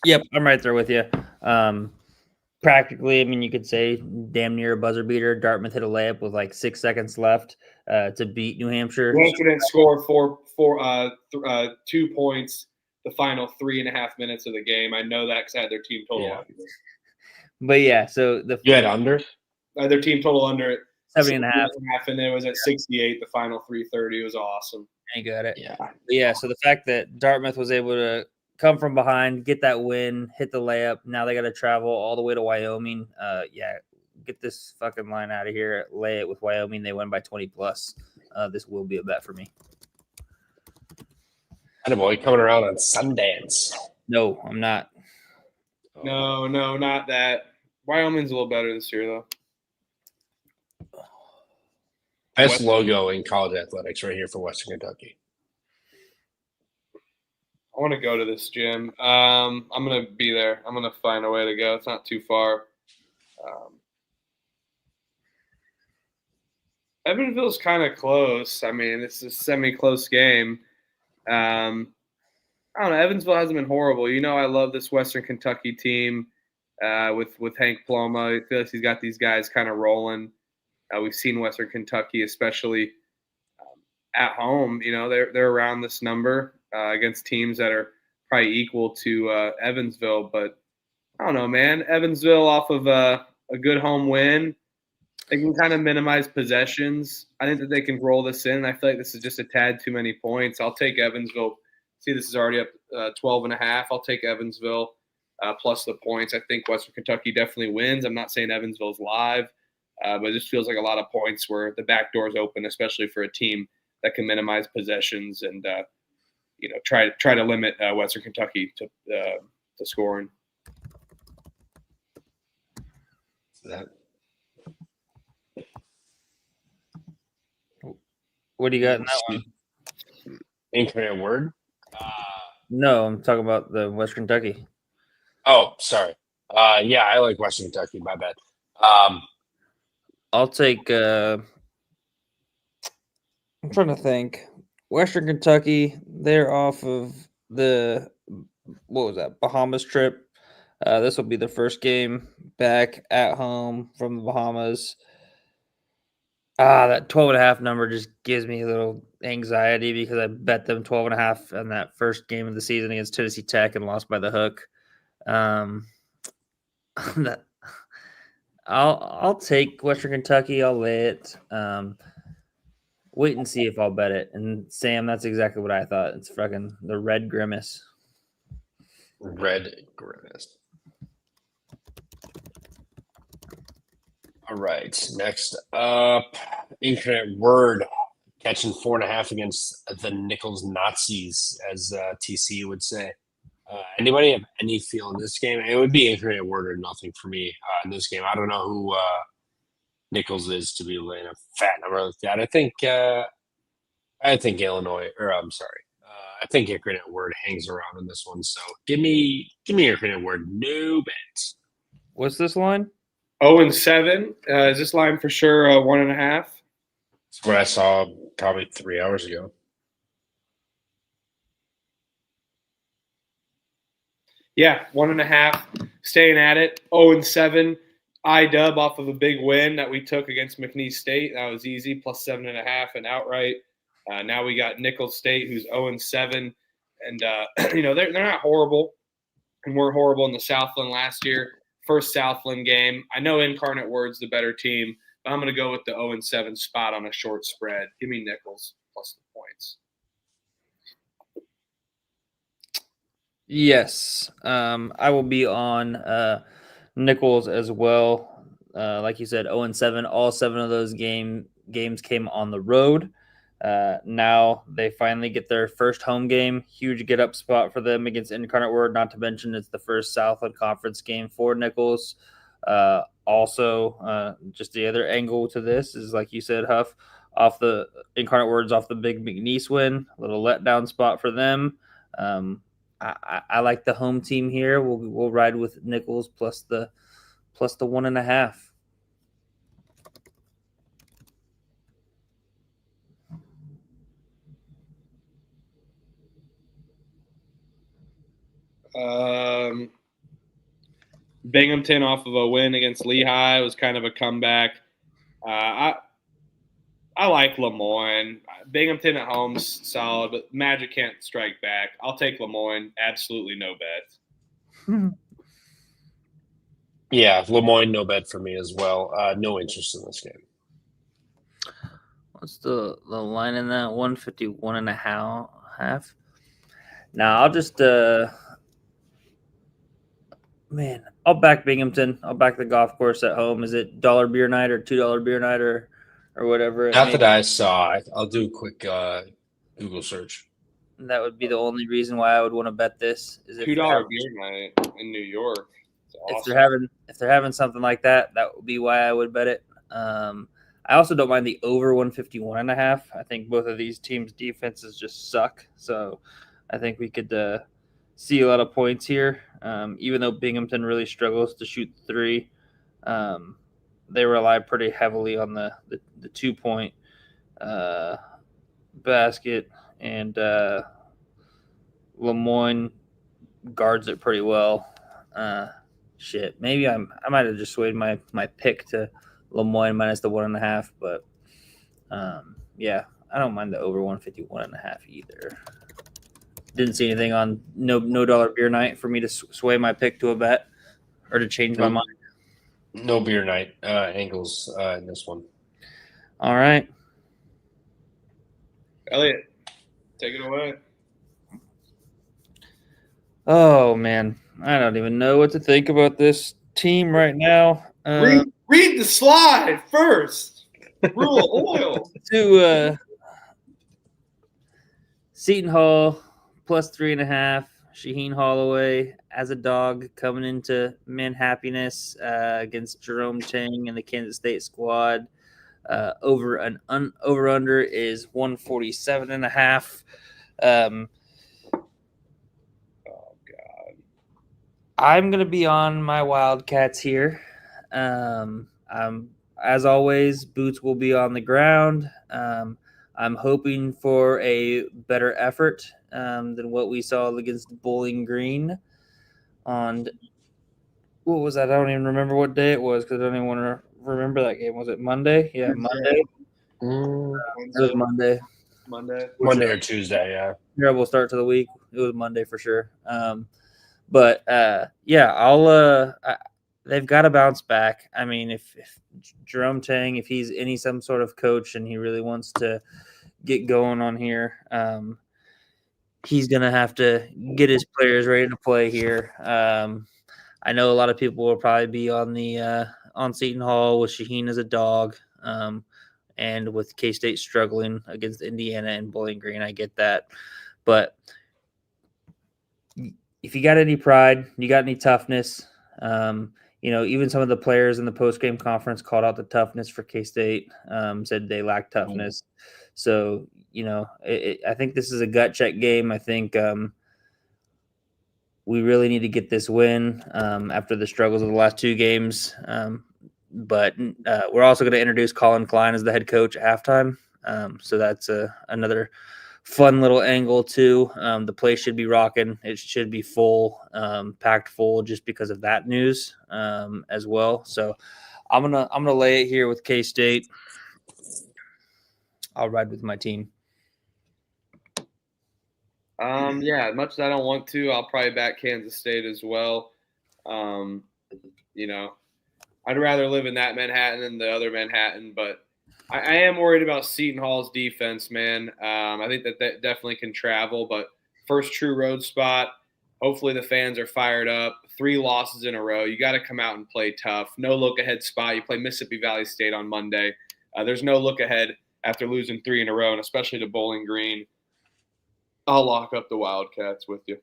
Yep, I'm right there with you. Practically, I mean, you could say damn near a buzzer beater. Dartmouth hit a layup with like 6 seconds left to beat New Hampshire. New Hampshire didn't score 2 points the final 3.5 minutes of the game. I know that because I had their team total under. But yeah, so you had under? Their team total under it. 70.5. And it was at 68, the final 3:30. It was awesome. You got it. Yeah. But yeah, so the fact that Dartmouth was able to come from behind, get that win, hit the layup. Now they got to travel all the way to Wyoming. Get this fucking line out of here. Lay it with Wyoming. They win by 20 plus. This will be a bet for me. Attaboy, coming around on Sundance. No, I'm not. No, not that. Wyoming's a little better this year, though. Best logo in college athletics right here for Western Kentucky. I want to go to this gym. I'm going to be there. I'm going to find a way to go. It's not too far. Evansville's kind of close. I mean, it's a semi-close game. I don't know. Evansville hasn't been horrible. I love this Western Kentucky team with Hank Ploma. I feel like he's got these guys kind of rolling. We've seen Western Kentucky, especially at home. They're around this number against teams that are probably equal to Evansville. But I don't know, man. Evansville off of a good home win. They can kind of minimize possessions. I think that they can roll this in. I feel like this is just a tad too many points. I'll take Evansville. See, this is already up 12.5. I'll take Evansville plus the points. I think Western Kentucky definitely wins. I'm not saying Evansville's live, but it just feels like a lot of points where the back door's open, especially for a team that can minimize possessions and try to limit Western Kentucky to scoring. What do you got in that one? Incorrect word? No, I'm talking about the Western Kentucky. Oh, sorry. Yeah, I like Western Kentucky. My bad. I'll take I'm trying to think. Western Kentucky, they're off of the Bahamas trip. This will be the first game back at home from the Bahamas. That 12.5 number just gives me a little anxiety because I bet them 12.5 in that first game of the season against Tennessee Tech and lost by the hook. I'll take Western Kentucky. I'll lay it. Wait and see if I'll bet it. And Sam, that's exactly what I thought. It's fucking the Red Grimace. Red Grimace. All right. Next up, incorrect word. Catching 4.5 against the Nichols Nazis, as TC would say. Anybody have any feel in this game? It would be incorrect word or nothing for me in this game. I don't know who Nichols is to be laying a fat number like that. I think Illinois, or I'm sorry. I think incorrect word hangs around in this one. So give me incorrect word. No bet. What's this line? 0-7. Is this line for sure 1.5? That's what I saw probably 3 hours ago. Yeah, 1.5. Staying at it. 0-7. I-dub off of a big win that we took against McNeese State. That was easy. Plus 7.5 and outright. Now we got Nichols State, who's 0-7. And, they're not horrible. And we're horrible in the Southland last year. First Southland game. I know Incarnate Word's the better team, but I'm going to go with the 0-7 spot on a short spread. Give me Nichols plus the points. Yes. I will be on Nichols as well. Like you said, 0-7. All 7 of those games came on the road. Now they finally get their first home game. Huge get-up spot for them against Incarnate-Word, not to mention it's the first Southland Conference game for Nichols. Also, just the other angle to this is, like you said, Huff, off the Incarnate-Word's off the big McNeese win. A little letdown spot for them. I like the home team here. We'll ride with Nichols plus the 1.5. Binghamton off of a win against Lehigh was kind of a comeback. I like Lemoyne. Binghamton at home's solid, but Magic can't strike back. I'll take Lemoyne. Absolutely no bet. Yeah, Lemoyne, no bet for me as well. No interest in this game. What's the line in that? 151.5. Now I'll just I'll back Binghamton. I'll back the golf course at home. Is it $1 beer night or $2 beer night or whatever? Not that I saw. I'll do a quick Google search. That would be the only reason why I would want to bet this. Is if $2 beer night in New York. Awesome. If they're having something like that, that would be why I would bet it. I also don't mind the over 151.5. I think both of these teams' defenses just suck. So I think we could see a lot of points here. Even though Binghamton really struggles to shoot three, they rely pretty heavily on the 2-point basket, and Lemoyne guards it pretty well. Maybe I might have just swayed my pick to Lemoyne minus the 1.5, but yeah, I don't mind the over 151.5 either. Didn't see anything on no $1 beer night for me to sway my pick to a bet or to change my mind. No beer night angles in this one. All right. Elliot, take it away. Oh, man. I don't even know what to think about this team right now. Read the slide first. Rule of oil. To Seton Hall, plus 3.5. Shaheen Holloway as a dog coming into Manhappiness against Jerome Tang and the Kansas State squad. Over under is 147.5. I'm going to be on my Wildcats here. As always, boots will be on the ground. I'm hoping for a better effort than what we saw against Bowling Green on – what was that? I don't even remember what day it was because I don't even want to remember that game. Was it Monday? Yeah, Monday. It was Monday. Monday or Tuesday, yeah. Terrible start to the week. It was Monday for sure. But yeah, they've got to bounce back. I mean, if Jerome Tang, if he's some sort of coach and he really wants to get going on here, he's going to have to get his players ready to play here. I know a lot of people will probably be on Seton Hall with Shaheen as a dog, and with K-State struggling against Indiana and Bowling Green. I get that. But if you got any pride, you got any toughness, even some of the players in the post-game conference called out the toughness for K-State, said they lack toughness. So, I think this is a gut check game. I think we really need to get this win after the struggles of the last two games. But we're also going to introduce Colin Klein as the head coach at halftime. So that's another fun little angle too. The place should be rocking. It should be full, packed full, just because of that news as well. So I'm gonna lay it here with K-State. I'll ride with my team. As much as I don't want to, I'll probably back Kansas State as well. I'd rather live in that Manhattan than the other Manhattan, but I am worried about Seton Hall's defense, man. I think that definitely can travel, but first true road spot. Hopefully the fans are fired up. 3 losses in a row. You got to come out and play tough. No look-ahead spot. You play Mississippi Valley State on Monday. There's no look-ahead after losing 3 in a row, and especially to Bowling Green. I'll lock up the Wildcats with you.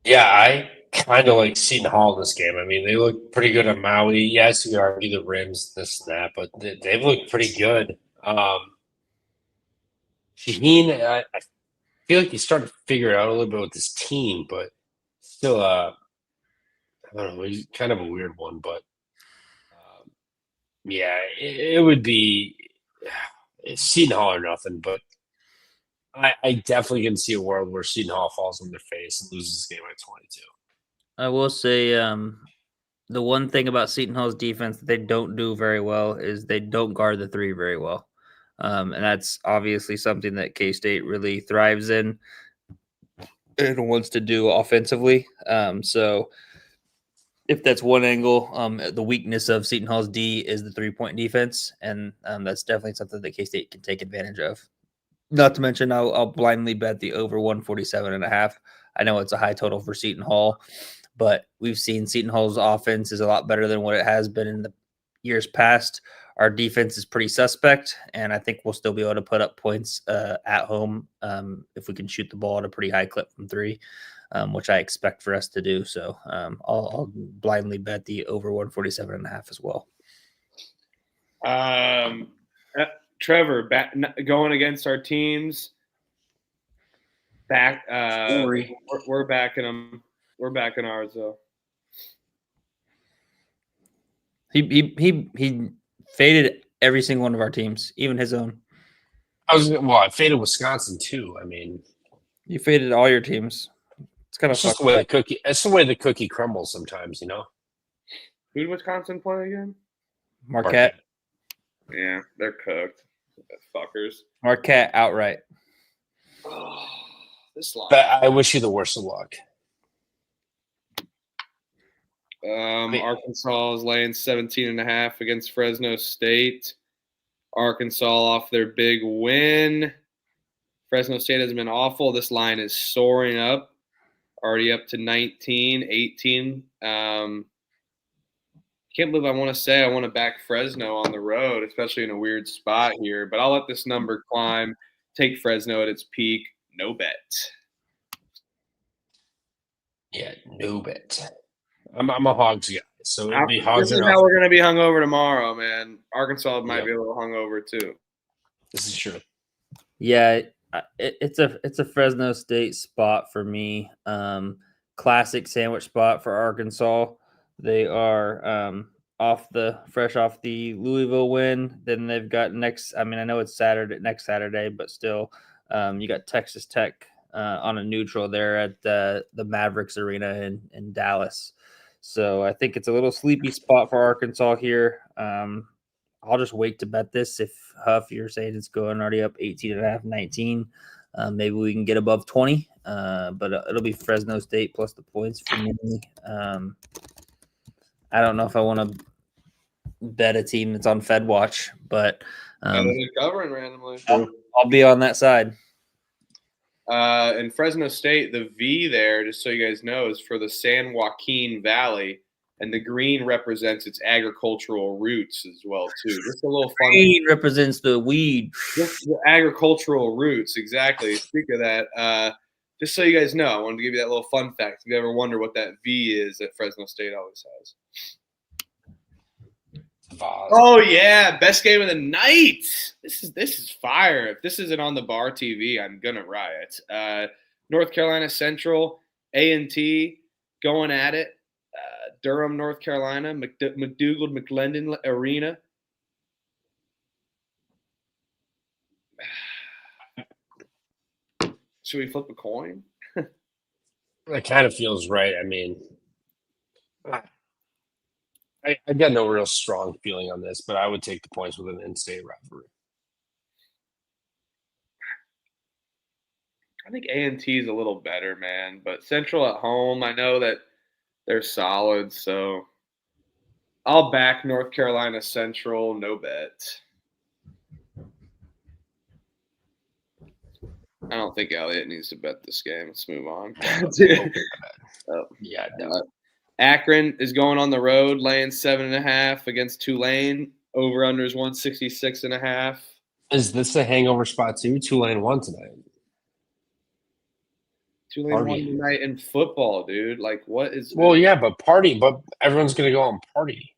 Yeah, I kind of like Seton Hall in this game. I mean, they look pretty good at Maui. Yes, you could argue the rims, this and that, but they've looked pretty good. Shaheen, I feel like he's starting to figure it out a little bit with this team, but still, I don't know, he's kind of a weird one. But yeah, it would be Seton Hall or nothing. But I definitely can see a world where Seton Hall falls on their face and loses this game by 22. I will say the one thing about Seton Hall's defense that they don't do very well is they don't guard the 3 very well. And that's obviously something that K-State really thrives in and wants to do offensively. So if that's one angle, the weakness of Seton Hall's D is the 3-point defense. And that's definitely something that K-State can take advantage of. Not to mention, I'll blindly bet the over 147.5. I know it's a high total for Seton Hall, but we've seen Seton Hall's offense is a lot better than what it has been in the years past. Our defense is pretty suspect, and I think we'll still be able to put up points at home if we can shoot the ball at a pretty high clip from 3, which I expect for us to do. So I'll blindly bet the over 147.5 as well. Trevor, going against our teams. We're backing them. We're backing ours though. He faded every single one of our teams, even his own. I faded Wisconsin too. I mean, you faded all your teams. It's kind of just the way the cookie. It's the way the cookie crumbles sometimes, you know. Who did Wisconsin play again? Marquette. Yeah, they're cooked. Fuckers. Marquette outright. Oh, this line. But I wish you the worst of luck. Arkansas is laying 17.5 against Fresno State. Arkansas off their big win. Fresno State has been awful. This line is soaring up, already up to 19, 18. Can't believe I want to back Fresno on the road, especially in a weird spot here. But I'll let this number climb. Take Fresno at its peak. No bet. Yeah, no bet. I'm a Hogs guy, so it'll be Hogs. This is how we're going to be hungover tomorrow, man. Arkansas might be a little hungover too. This is true. Yeah, it's a Fresno State spot for me. Classic sandwich spot for Arkansas. They are fresh off the Louisville win. Then they've got next. I mean, I know it's next Saturday, but still, you got Texas Tech on a neutral there at the Mavericks Arena in Dallas. So I think it's a little sleepy spot for Arkansas here. I'll just wait to bet this. If Huff, you're saying it's going already up 18.5, 19, maybe we can get above 20. But it'll be Fresno State plus the points for me. I don't know if I want to bet a team that's on Fed Watch, but they're covering randomly. I'll be on that side. In Fresno State, the V there, just so you guys know, is for the San Joaquin Valley, and the green represents its agricultural roots as well too. Just a little fun. Green represents the weed. Just the agricultural roots, exactly. Speak of that, just so you guys know, I wanted to give you that little fun fact. If you ever wonder what that V is that Fresno State always has. Oh yeah, best game of the night. This is fire. If this isn't on the bar TV, I'm gonna riot. North Carolina Central, A&T going at it. Durham, North Carolina, McDougal-McClendon Arena. Should we flip a coin? That kind of feels right. I mean, I got no real strong feeling on this, but I would take the points with an in-state rivalry. I think A&T is a little better, man. But Central at home, I know that they're solid, so I'll back North Carolina Central, no bet. I don't think Elliott needs to bet this game. Let's move on. Yeah, no. Akron is going on the road, laying 7.5 against Tulane. Over-under is 166.5. Is this a hangover spot too? Tulane won tonight. Tulane Party. won tonight in football, dude. Like, what is? Well, yeah, but party. But everyone's gonna go and party.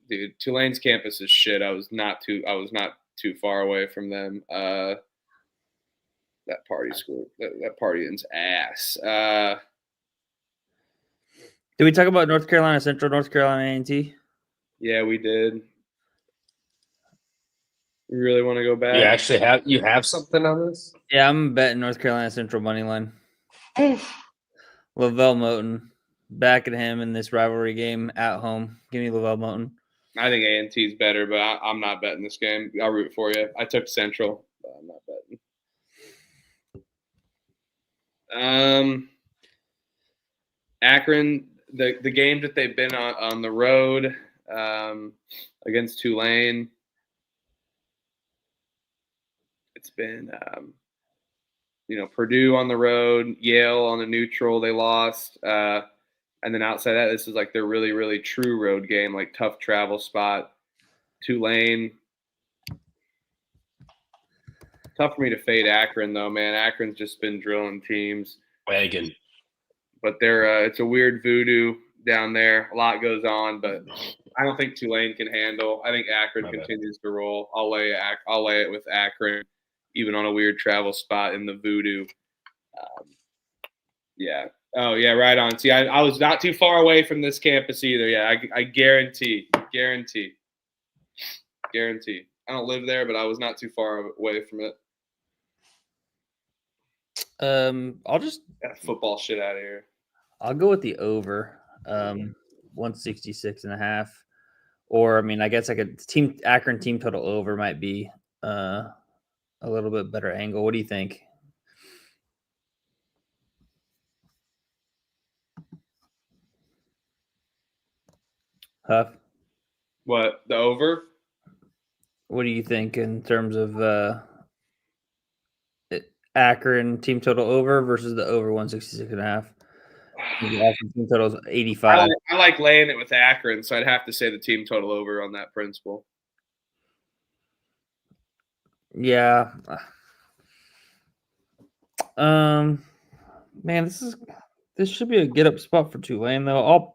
Dude, Tulane's campus is shit. I was not too far away from them. That party school, that partying's ass. Did we talk about North Carolina Central, North Carolina A&T? Yeah, we did. You really want to go back? You actually have something on this? Yeah, I'm betting North Carolina Central money line. Lavelle Moten, back at him in this rivalry game at home. Give me Lavelle Moten. I think A&T's better, but I'm not betting this game. I'll root for you. I took Central, but I'm not betting. Akron, the games that they've been on the road against Tulane, it's been Purdue on the road, Yale on the neutral, they lost. And then outside that, this is like their really, really true road game, like tough travel spot. Tulane. Tough for me to fade Akron, though, man. Akron's just been drilling teams. Wagon. But it's a weird voodoo down there. A lot goes on, but I don't think Tulane can handle. I think Akron continues to roll. I'll lay it with Akron, even on a weird travel spot in the voodoo. Yeah. Oh, yeah, right on. See, I was not too far away from this campus either. Yeah, I guarantee. I don't live there, but I was not too far away from it. I'll just Get football shit out of here. I'll go with the over, 166.5. Or, I mean, I guess Akron team total over might be a little bit better angle. What do you think? Huff? What, the over? What do you think in terms of Akron team total over versus the over 166.5? The Akron team total is 85. I like laying it with Akron, so I'd have to say the team total over on that principle. Yeah. Man, this should be a get up spot for Tulane though.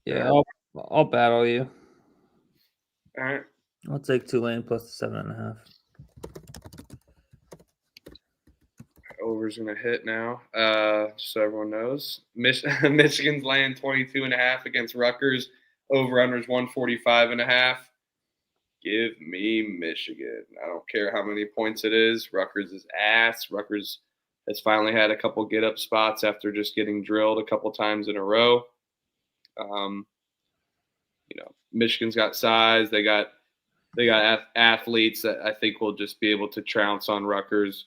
Yeah, I'll battle you. All right. I'll take Tulane plus the 7.5. Over's going to hit now, so everyone knows. Michigan's laying 22.5 against Rutgers. Over-under is 145.5. Give me Michigan. I don't care how many points it is. Rutgers is ass. Rutgers has finally had a couple get-up spots after just getting drilled a couple times in a row. Michigan's got size. They got athletes that I think will just be able to trounce on Rutgers.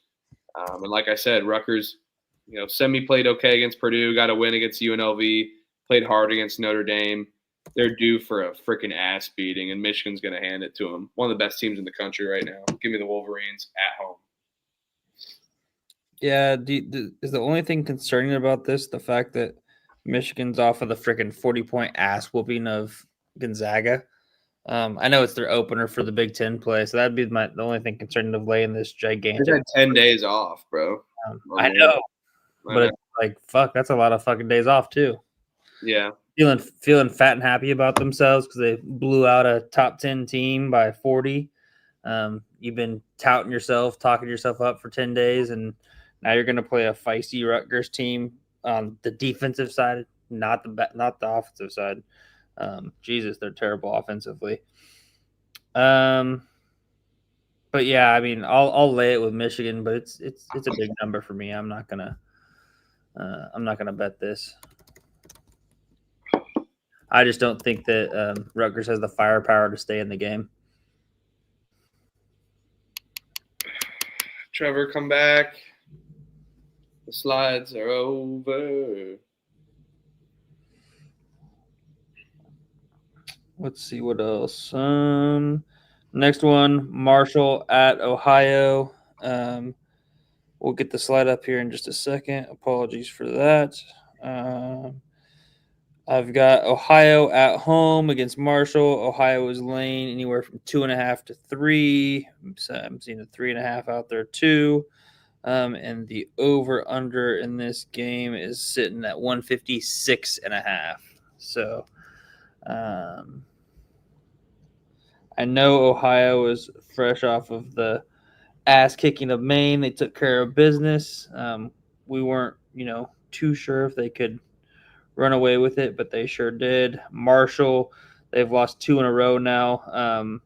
And like I said, Rutgers, semi-played okay against Purdue, got a win against UNLV, played hard against Notre Dame. They're due for a freaking ass beating, and Michigan's going to hand it to them. One of the best teams in the country right now. Give me the Wolverines at home. Yeah, is the only thing concerning about this the fact that Michigan's off of the freaking 40-point ass whooping of Gonzaga? I know it's their opener for the Big Ten play, so that'd be the only thing concerning of laying this gigantic. They had 10 days off, bro. I know, but it's like fuck. That's a lot of fucking days off too. Yeah, feeling fat and happy about themselves because they blew out a top 10 team by 40. You've been talking yourself up for 10 days, and now you're going to play a feisty Rutgers team on the defensive side, not the offensive side. Jesus, they're terrible offensively. But yeah, I mean, I'll lay it with Michigan, but it's a big number for me. I'm not gonna bet this. I just don't think that Rutgers has the firepower to stay in the game. Trevor, come back. The slides are over. Let's see what else. Next one, Marshall at Ohio. We'll get the slide up here in just a second. Apologies for that. I've got Ohio at home against Marshall. Ohio is laying anywhere from 2.5 to 3. So I'm seeing a 3.5 out there too. And the over under in this game is sitting at 156.5. So I know Ohio is fresh off of the ass kicking of Maine. They took care of business. We weren't, too sure if they could run away with it, but they sure did. Marshall, they've lost 2 in a row now.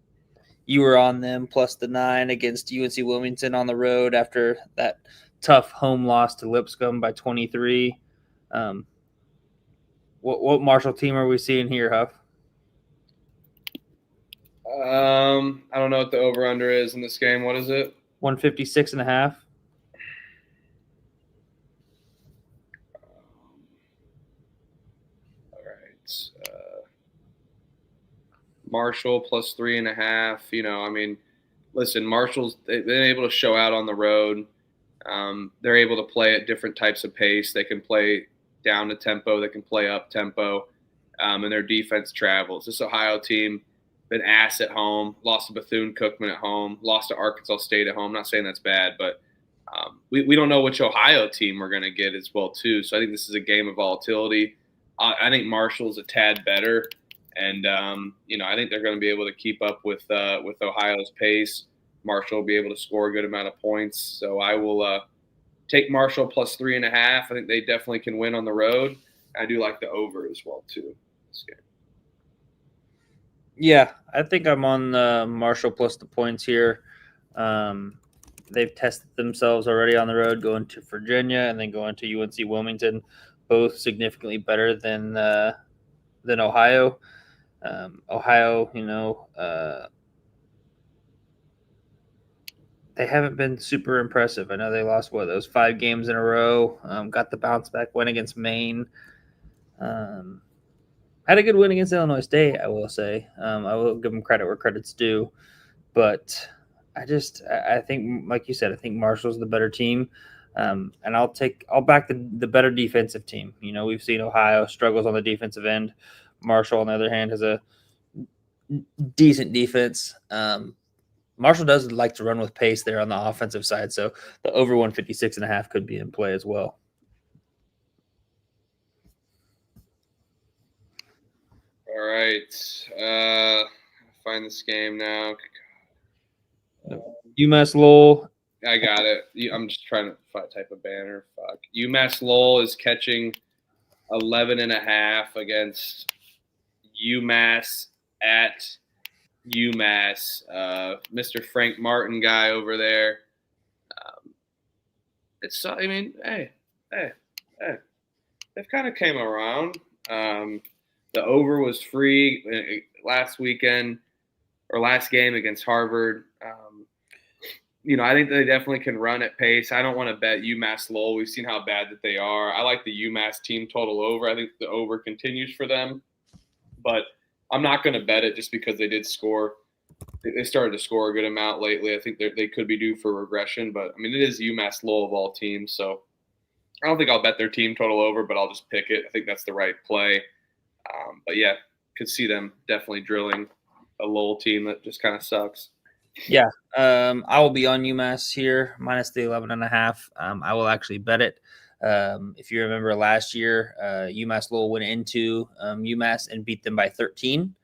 You were on them plus the 9 against UNC Wilmington on the road after that tough home loss to Lipscomb by 23. What Marshall team are we seeing here, Huff? I don't know what the over-under is in this game. What is it? 156.5. All right. Marshall plus 3.5. Listen, Marshall's they've been able to show out on the road. They're able to play at different types of pace. They can play down the tempo. They can play up tempo. And their defense travels. This Ohio team been ass at home, lost to Bethune-Cookman at home, lost to Arkansas State at home. I'm not saying that's bad, but we don't know which Ohio team we're going to get as well, too. So I think this is a game of volatility. I think Marshall's a tad better, and, I think they're going to be able to keep up with Ohio's pace. Marshall will be able to score a good amount of points. So I will take Marshall plus 3.5. I think they definitely can win on the road. I do like the over as well, too, this game. Yeah, I think I'm on Marshall plus the points here. They've tested themselves already on the road, going to Virginia and then going to UNC Wilmington, both significantly better than Ohio. Ohio, they haven't been super impressive. I know they lost those 5 games in a row. Got the bounce back win against Maine. Had a good win against Illinois State, I will say. I will give them credit where credit's due. But I think, like you said, I think Marshall's the better team. And I'll back the better defensive team. We've seen Ohio struggles on the defensive end. Marshall, on the other hand, has a decent defense. Marshall does like to run with pace there on the offensive side. So the over 156.5 could be in play as well. All right. Find this game now. UMass Lowell. I got it. I'm just trying to type a banner. Fuck. UMass Lowell is catching 11.5 against UMass at UMass. Mr. Frank Martin guy over there. Hey. They've kind of came around. The over was free last weekend or last game against Harvard. I think they definitely can run at pace. I don't want to bet UMass Lowell. We've seen how bad that they are. I like the UMass team total over. I think the over continues for them. But I'm not going to bet it just because they did score. They started to score a good amount lately. I think they could be due for regression. But, it is UMass Lowell of all teams. So I don't think I'll bet their team total over, but I'll just pick it. I think that's the right play. But, yeah, could see them definitely drilling a Lowell team that just kind of sucks. Yeah, I will be on UMass here, minus the 11.5. I will actually bet it. If you remember last year, UMass Lowell went into UMass and beat them by 13.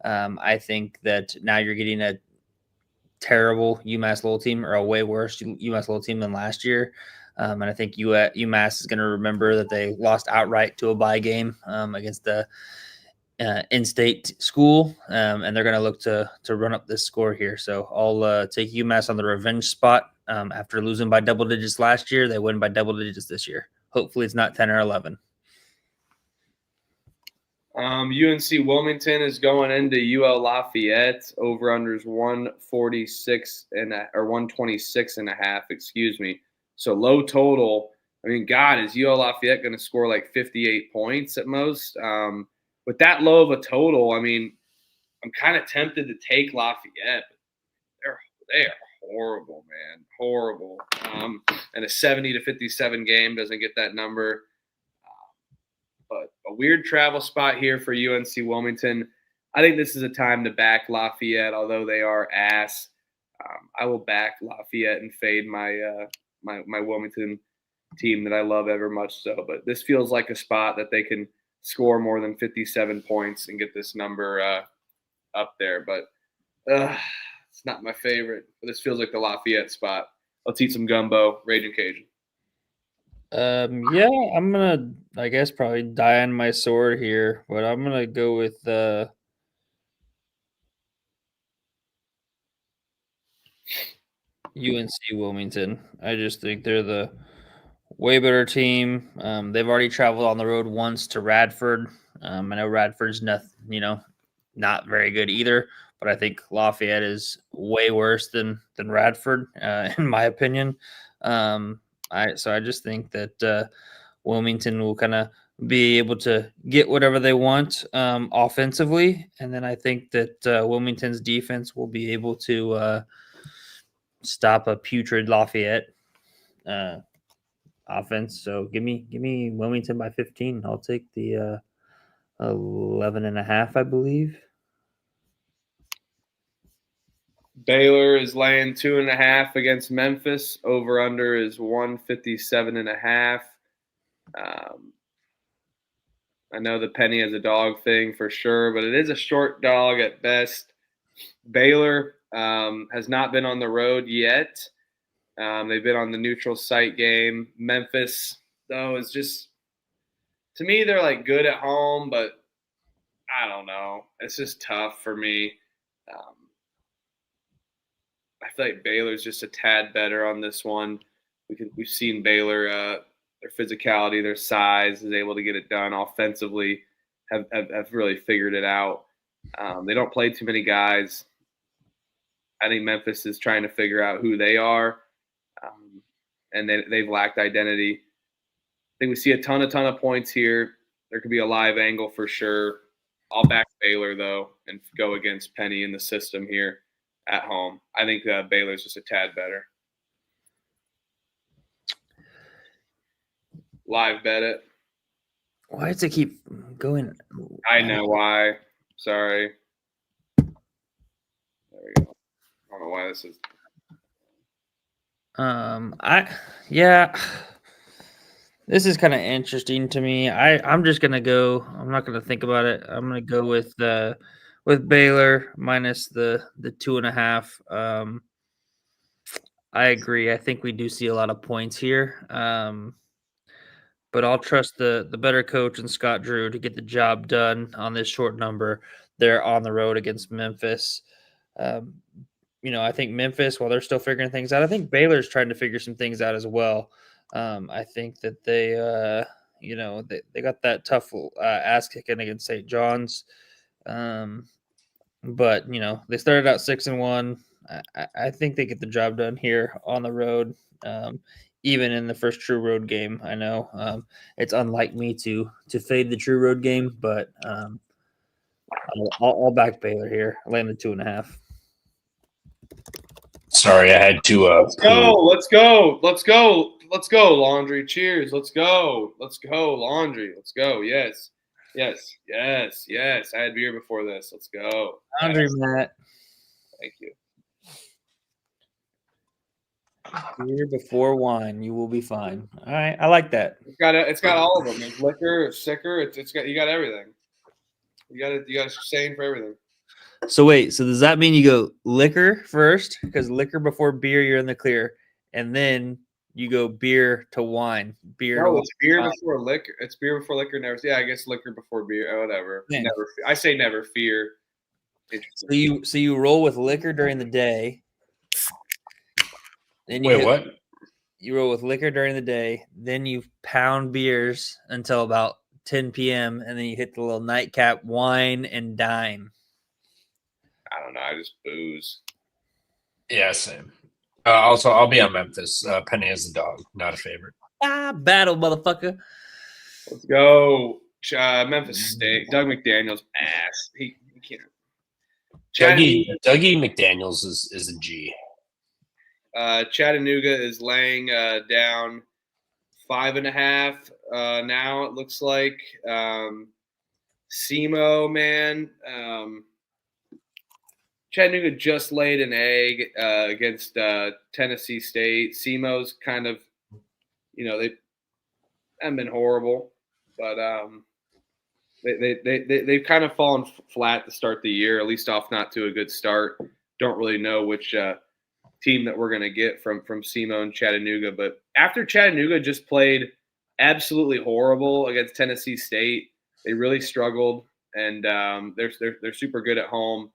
I think that now you're getting a terrible UMass Lowell team, or a way worse UMass Lowell team than last year. And I think UMass is going to remember that they lost outright to a bye game against the in-state school, and they're going to look to run up this score here. So I'll take UMass on the revenge spot. After losing by double digits last year, they win by double digits this year. Hopefully it's not 10 or 11. UNC Wilmington is going into UL Lafayette. Over-unders 126.5, excuse me. So low total. God, is UL Lafayette going to score like 58 points at most? With that low of a total, I'm kind of tempted to take Lafayette. They are horrible, man. Horrible. And a 70-57 game doesn't get that number. But a weird travel spot here for UNC Wilmington. I think this is a time to back Lafayette, although they are ass. I will back Lafayette and fade my Wilmington team that I love ever much so. But this feels like a spot that they can score more than 57 points and get this number up there. But it's not my favorite. But this feels like the Lafayette spot. Let's eat some gumbo, Raging Cajun. Yeah, I'm gonna, I guess, probably die on my sword here, but I'm gonna go with UNC Wilmington. I just think they're the way better team. They've already traveled on the road once to Radford. I know Radford's not very good either, but I think Lafayette is way worse than Radford, in my opinion. I just think that Wilmington will kind of be able to get whatever they want offensively, and then I think that Wilmington's defense will be able to stop a putrid Lafayette offense. So give me Wilmington by 15. I'll take the 11.5, I believe. Baylor is laying 2.5 against Memphis. Over under is 157.5. I know the penny has a dog thing for sure, but it is a short dog at best. Baylor has not been on the road yet. They've been on the neutral site game. Memphis, though, is just, to me, they're like good at home, but I don't know. It's just tough for me. I feel like Baylor's just a tad better on this one. We've seen Baylor, their physicality, their size, is able to get it done offensively, have really figured it out. They don't play too many guys. I think Memphis is trying to figure out who they are, and they've lacked identity. I think we see a ton of points here. There could be a live angle for sure. I'll back Baylor, though, and go against Penny in the system here at home. I think Baylor's just a tad better. Live bet it. Why does it keep going? I know why. Sorry. There we go. I don't know why this is. This is kind of interesting to me. I'm just gonna go. I'm not gonna think about it. I'm gonna go with Baylor minus the 2.5. I agree. I think we do see a lot of points here. But I'll trust the better coach and Scott Drew to get the job done on this short number. They're on the road against Memphis. I think Memphis, while they're still figuring things out, I think Baylor's trying to figure some things out as well. I think that they got that tough ass kicking against St. John's. But they started out 6-1. I think they get the job done here on the road. Even in the first true road game, I know it's unlike me to fade the true road game, but I'll back Baylor here. I landed 2.5. Sorry, I had to. Let's go, Laundry. Cheers. Let's go, Laundry. Let's go. Yes. I had beer before this. Let's go. Laundry, Matt. Thank you. Beer before wine, you will be fine. All right, I like that. It's got all of them. There's liquor, sicker. You got everything. You got a saying for everything. So wait, so does that mean you go liquor first? Because liquor before beer, you're in the clear, and then you go beer to wine. It's beer before liquor. It's beer before liquor. Never. Yeah, I guess liquor before beer. Oh, whatever. Man. Never. I say never fear. So you roll with liquor during the day. Then what? You roll with liquor during the day. Then you pound beers until about 10 p.m. and then you hit the little nightcap wine and dine. I don't know. I just booze. Yeah, same. Also, I'll be on Memphis. Penny is the dog, not a favorite. Battle, motherfucker. Let's go. Memphis State. Doug McDaniel's ass. He can't. Dougie McDaniels is a G. Chattanooga is laying down 5.5 now, it looks like. SEMO, man. Chattanooga just laid an egg against Tennessee State. SEMO's kind of, they haven't been horrible, but they've kind of fallen flat to start the year, at least off not to a good start. Don't really know which team that we're going to get from SEMO and Chattanooga. But after Chattanooga just played absolutely horrible against Tennessee State, they really struggled, and they're super good at home.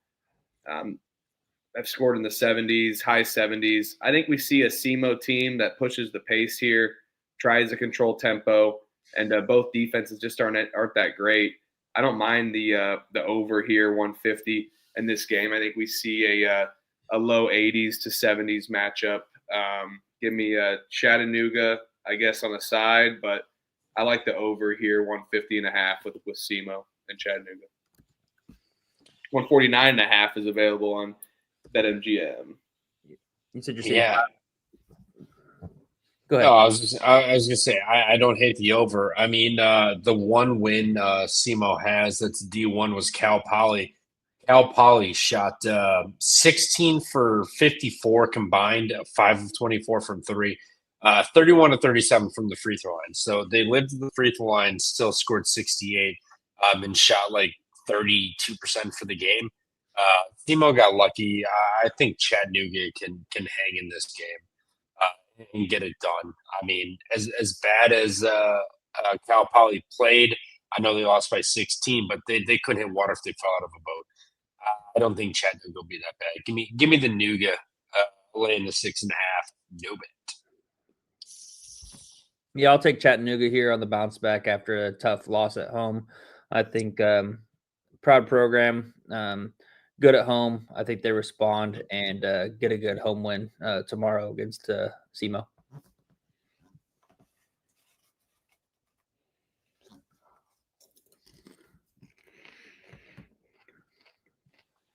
I've scored in the 70s, high 70s. I think we see a SEMO team that pushes the pace here, tries to control tempo, and both defenses just aren't that great. I don't mind the over here, 150 in this game. I think we see a low 80s to 70s matchup. Give me Chattanooga, I guess, on the side, but I like the over here, 150.5 with SEMO and Chattanooga. 149.5 is available on BetMGM. You said you're saying Yeah. Go ahead. No, I was gonna say I don't hate the over. I mean, the one win SEMO has that's D1 was Cal Poly. Cal Poly shot 16 for 54 combined, 5 of 24 from three, 31 to 37 from the free throw line. So they lived at the free throw line, still scored 68, and shot like 32% for the game. SEMO got lucky. I think Chattanooga can hang in this game and get it done. I mean, as bad as Cal Poly played, I know they lost by 16, but they couldn't hit water if they fell out of a boat. I don't think Chattanooga will be that bad. Give me the Nougat laying the 6.5. No bet. Yeah, I'll take Chattanooga here on the bounce back after a tough loss at home. I think proud program, good at home. I think they respond and get a good home win tomorrow against SEMO.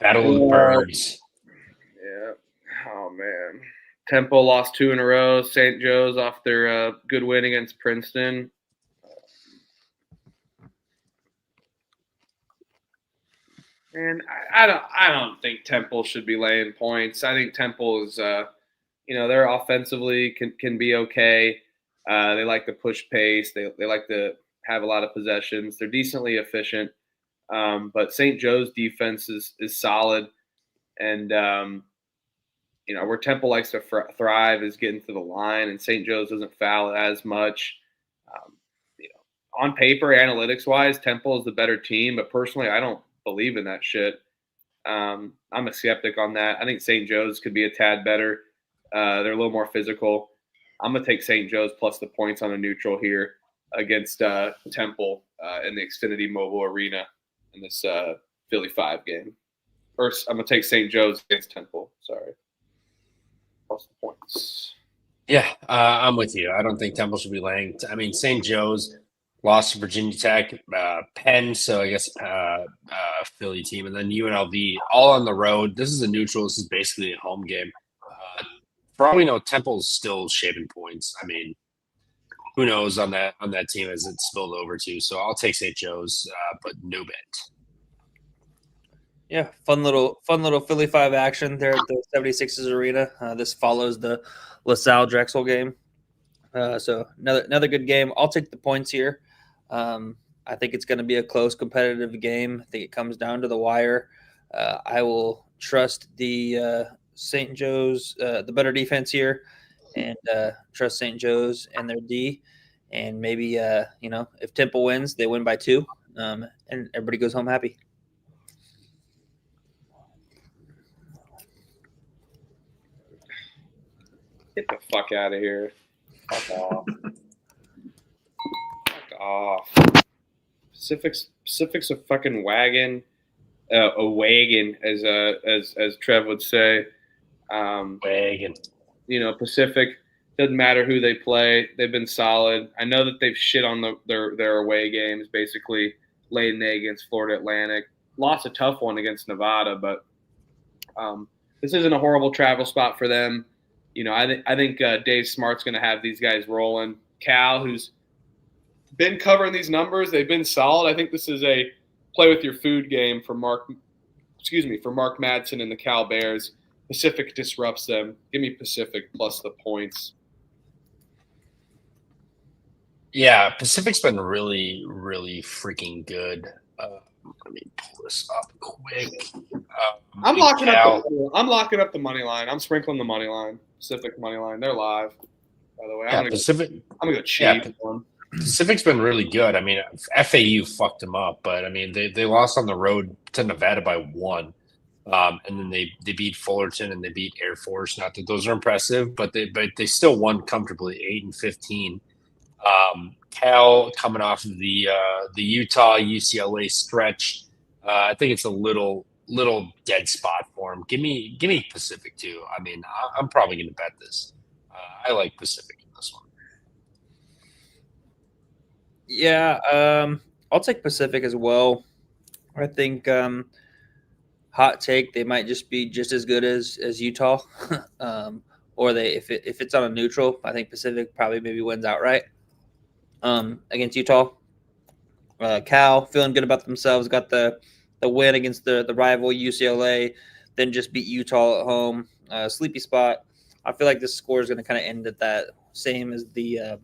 Battle of the Birds. Yeah. Oh, man. Temple lost 2 in a row. St. Joe's off their good win against Princeton. And I don't think Temple should be laying points. I think Temple is, they're offensively can be okay. They like to push pace. They like to have a lot of possessions. They're decently efficient. But St. Joe's defense is solid. And, where Temple likes to thrive is getting to the line, and St. Joe's doesn't foul as much. On paper, analytics-wise, Temple is the better team, but personally, I don't believe in that shit. I'm a skeptic on that. I think St. Joe's could be a tad better. They're a little more physical. I'm going to take St. Joe's plus the points on a neutral here against Temple in the Xfinity Mobile Arena in this Philly 5 game. First, I'm going to take St. Joe's against Temple. Sorry. Plus the points. Yeah, I'm with you. I don't think Temple should be laying. I mean, St. Joe's lost to Virginia Tech, Penn, so I guess Philly team, and then UNLV, all on the road. This is a neutral. This is basically a home game. For all we know, Temple's still shaving points. I mean, who knows on that team as it's spilled over to. So I'll take St. Joe's, but no bet. Yeah, fun little Philly 5 action there at the 76ers Arena. This follows the LaSalle Drexel game. So another good game. I'll take the points here. I think it's going to be a close, competitive game. I think it comes down to the wire. I will trust the St. Joe's, the better defense here, and trust St. Joe's and their D. And maybe, if Temple wins, they win by 2, and everybody goes home happy. Get the fuck out of here. Fuck off. Fuck off. Pacific's a fucking wagon. A wagon, as Trev would say. Wagon. Pacific, doesn't matter who they play. They've been solid. I know that they've shit on their away games, basically laid an egg against Florida Atlantic. Lost a tough one against Nevada, but this isn't a horrible travel spot for them. I think Dave Smart's going to have these guys rolling. Cal, who's been covering these numbers, they've been solid. I think this is a play with your food game for Mark Madsen and the Cal Bears. Pacific disrupts them. Give me Pacific plus the points. Yeah, Pacific's been really, really freaking good. Let me pull this up quick. I'm locking up the money line. I'm sprinkling the money line. Pacific money line. They're live, by the way. Yeah, I'm gonna go cheap one. Pacific's been really good. I mean, FAU fucked them up, but I mean they lost on the road to Nevada by 1. And then they beat Fullerton and they beat Air Force. Not that those are impressive, but they still won comfortably, 8-15. Cal coming off of the Utah UCLA stretch. I think it's a little dead spot for him. Give me Pacific too. I mean, I'm probably going to bet this. I like Pacific in this one. Yeah, I'll take Pacific as well. I think hot take, they might just be just as good as Utah, or if it's on a neutral, I think Pacific probably maybe wins outright against Utah. Cal feeling good about themselves, got the win against the rival UCLA, then just beat Utah at home. Sleepy spot. I feel like this score is going to kind of end at that same as the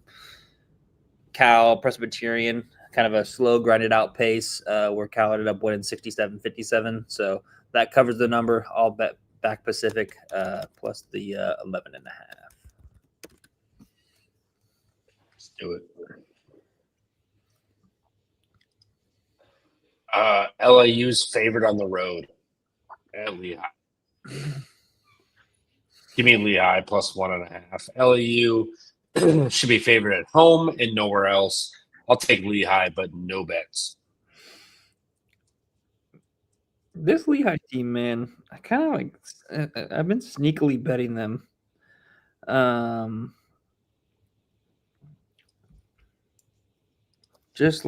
Cal Presbyterian, kind of a slow grinded out pace where Cal ended up winning 67-57. So that covers the number. I'll bet back Pacific plus the 11.5. Let's do it. LIU's favored on the road at Lehigh. Give me Lehigh plus 1.5. LIU should be favored at home and nowhere else. I'll take Lehigh, but no bets. This Lehigh team, man, I kind of like. I've been sneakily betting them. Just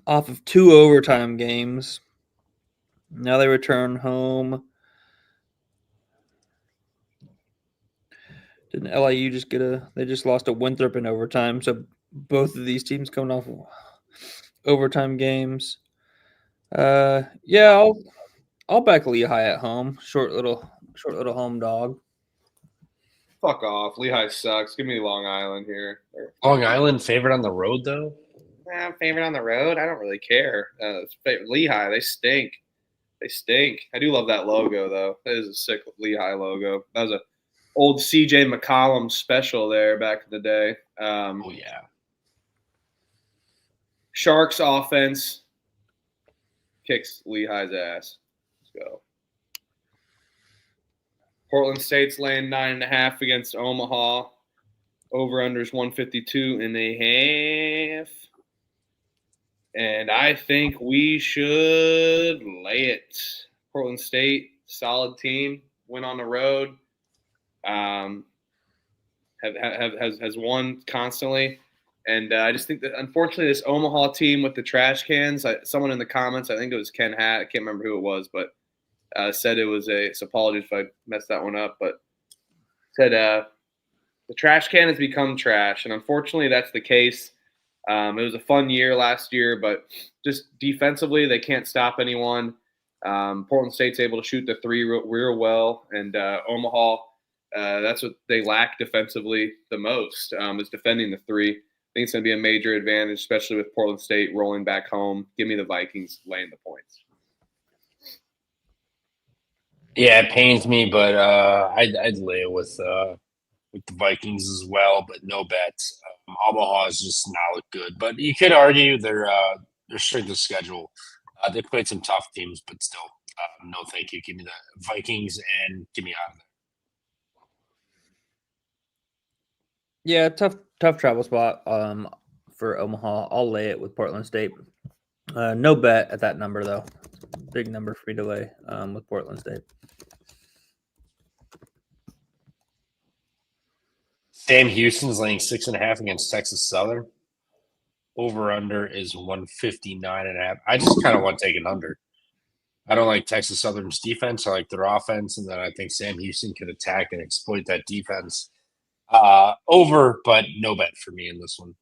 off of 2 overtime games. Now they return home. Didn't LIU just they just lost to Winthrop in overtime. So both of these teams coming off overtime games. Yeah, I'll back Lehigh at home. Short little home dog. Fuck off. Lehigh sucks. Give me Long Island here. Long Island favored on the road, though? I'm favored on the road. I don't really care. Lehigh, they stink. They stink. I do love that logo, though. That is a sick Lehigh logo. That was a old CJ McCollum special there back in the day. Oh, yeah. Sharks offense kicks Lehigh's ass. Let's go. Portland State's laying 9.5 against Omaha. Over-unders 152.5. And I think we should lay it. Portland State, solid team, went on the road. Has won constantly. And I just think that, unfortunately, this Omaha team with the trash cans, someone in the comments, I think it was Ken Hatt, I can't remember who it was, but said it was so apologies if I messed that one up, but said the trash can has become trash. And unfortunately, that's the case. It was a fun year last year, but just defensively, they can't stop anyone. Portland State's able to shoot the three real well, and Omaha, that's what they lack defensively the most, is defending the three. I think it's going to be a major advantage, especially with Portland State rolling back home. Give me the Vikings laying the points. Yeah, it pains me, but I'd lay it with the Vikings as well, but no bets. Omaha is just not look good, but you could argue their strength of schedule. They played some tough teams, but still, no thank you. Give me the Vikings and get me out of there. Yeah, tough travel spot for Omaha. I'll lay it with Portland State. No bet at that number, though. Big number for me to lay with Portland State. Sam Houston's laying 6.5 against Texas Southern. Over under is 159.5. I just kind of want to take an under. I don't like Texas Southern's defense. I like their offense, and then I think Sam Houston could attack and exploit that defense. Over, but no bet for me in this one.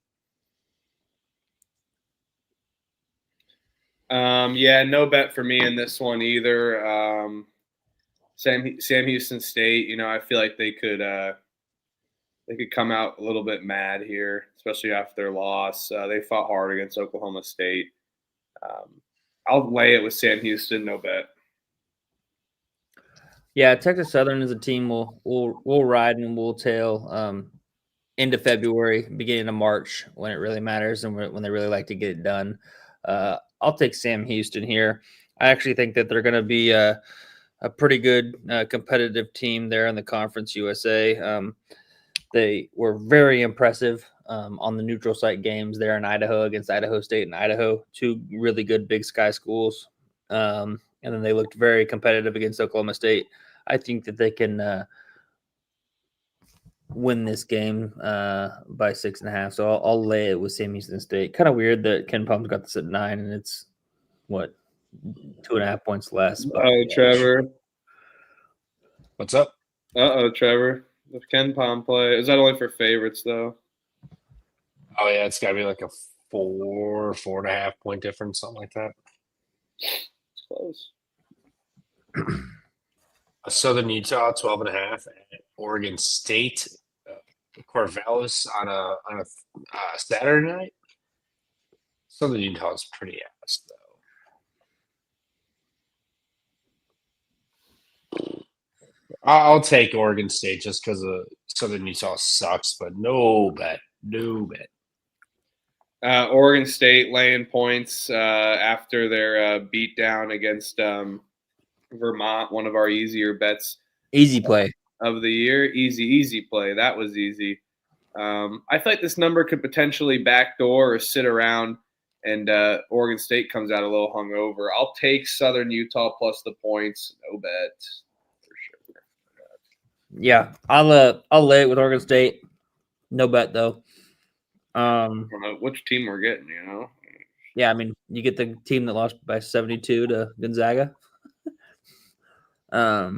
Yeah, no bet for me in this one either. Sam Houston State, I feel like they could come out a little bit mad here, especially after their loss. They fought hard against Oklahoma State. I'll lay it with Sam Houston, no bet. Yeah, Texas Southern is a team we'll ride and we'll tail into February, beginning of March, when it really matters and when they really like to get it done. I'll take Sam Houston here. I actually think that they're going to be a pretty good competitive team there in the Conference USA. They were very impressive on the neutral site games there in Idaho against Idaho State and Idaho, two really good Big Sky schools. And then they looked very competitive against Oklahoma State. I think that they can win this game by 6.5. So I'll lay it with Sam Houston State. Kind of weird that Ken Palm's got this at 9, and it's, 2.5 points less. Oh, Trevor. What's up? Trevor. If Ken Palm play, is that only for favorites, though? Oh, yeah, it's got to be like a 4.5 point difference, something like that. It's close. Southern Utah 12.5 at Oregon State, Corvallis on a Saturday night. Southern Utah is pretty ass though. I'll take Oregon State just because Southern Utah sucks, but no bet. Oregon State laying points after their beatdown against Vermont, one of our easier bets. Easy play of the year. Easy play. That was easy. I feel like this number could potentially backdoor or sit around, and Oregon State comes out a little hungover. I'll take Southern Utah plus the points. No bet for sure. Yeah, I'll lay it with Oregon State. No bet though. I don't know which team we're getting. Yeah, I mean, you get the team that lost by 72 to Gonzaga. I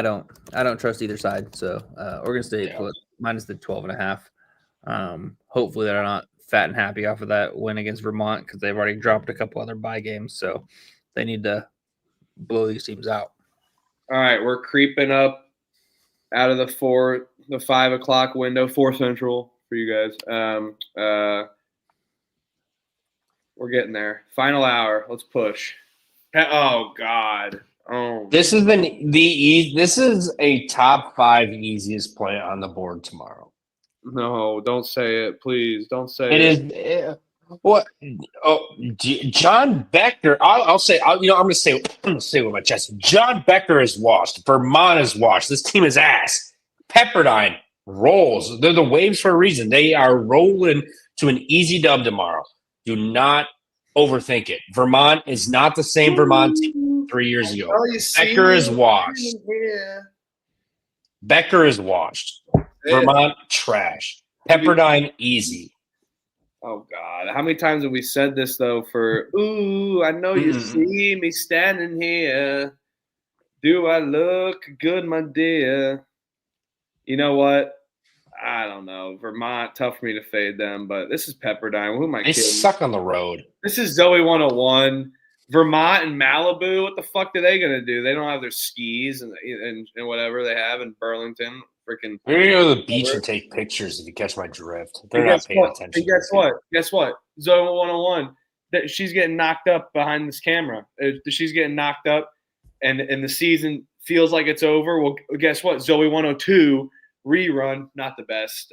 don't trust either side. So Oregon State minus the 12.5. Hopefully they're not fat and happy off of that win against Vermont because they've already dropped a couple other bye games. So they need to blow these teams out. All right, we're creeping up out of the 5 o'clock window, 4 Central for you guys. We're getting there. Final hour. Let's push. Oh God. Oh. This is this is a top 5 easiest play on the board tomorrow. No, don't say it, please. Don't say it. It is what? Oh, John Becker. I'll say. I'm going to say with my chest. John Becker is washed. Vermont is washed. This team is ass. Pepperdine rolls. They're the waves for a reason. They are rolling to an easy dub tomorrow. Do not overthink it. Vermont is not the same Vermont team 3 years ago. Becker is washed. Becker is washed. Vermont trash. Pepperdine easy. Oh God! How many times have we said this though? I know you see me standing here. Do I look good, my dear? You know what? I don't know. Vermont, tough for me to fade them, but this is Pepperdine. Who am I kidding? They suck on the road. This is Zoe 101. Vermont and Malibu, what the fuck are they going to do? They don't have their skis and whatever they have in Burlington. Freaking. We're going to go to the beach and take pictures if you catch my drift. They're not paying attention. And guess what? Zoe 101, she's getting knocked up behind this camera. She's getting knocked up, and the season feels like it's over. Well, guess what? Zoe 102 rerun, not the best,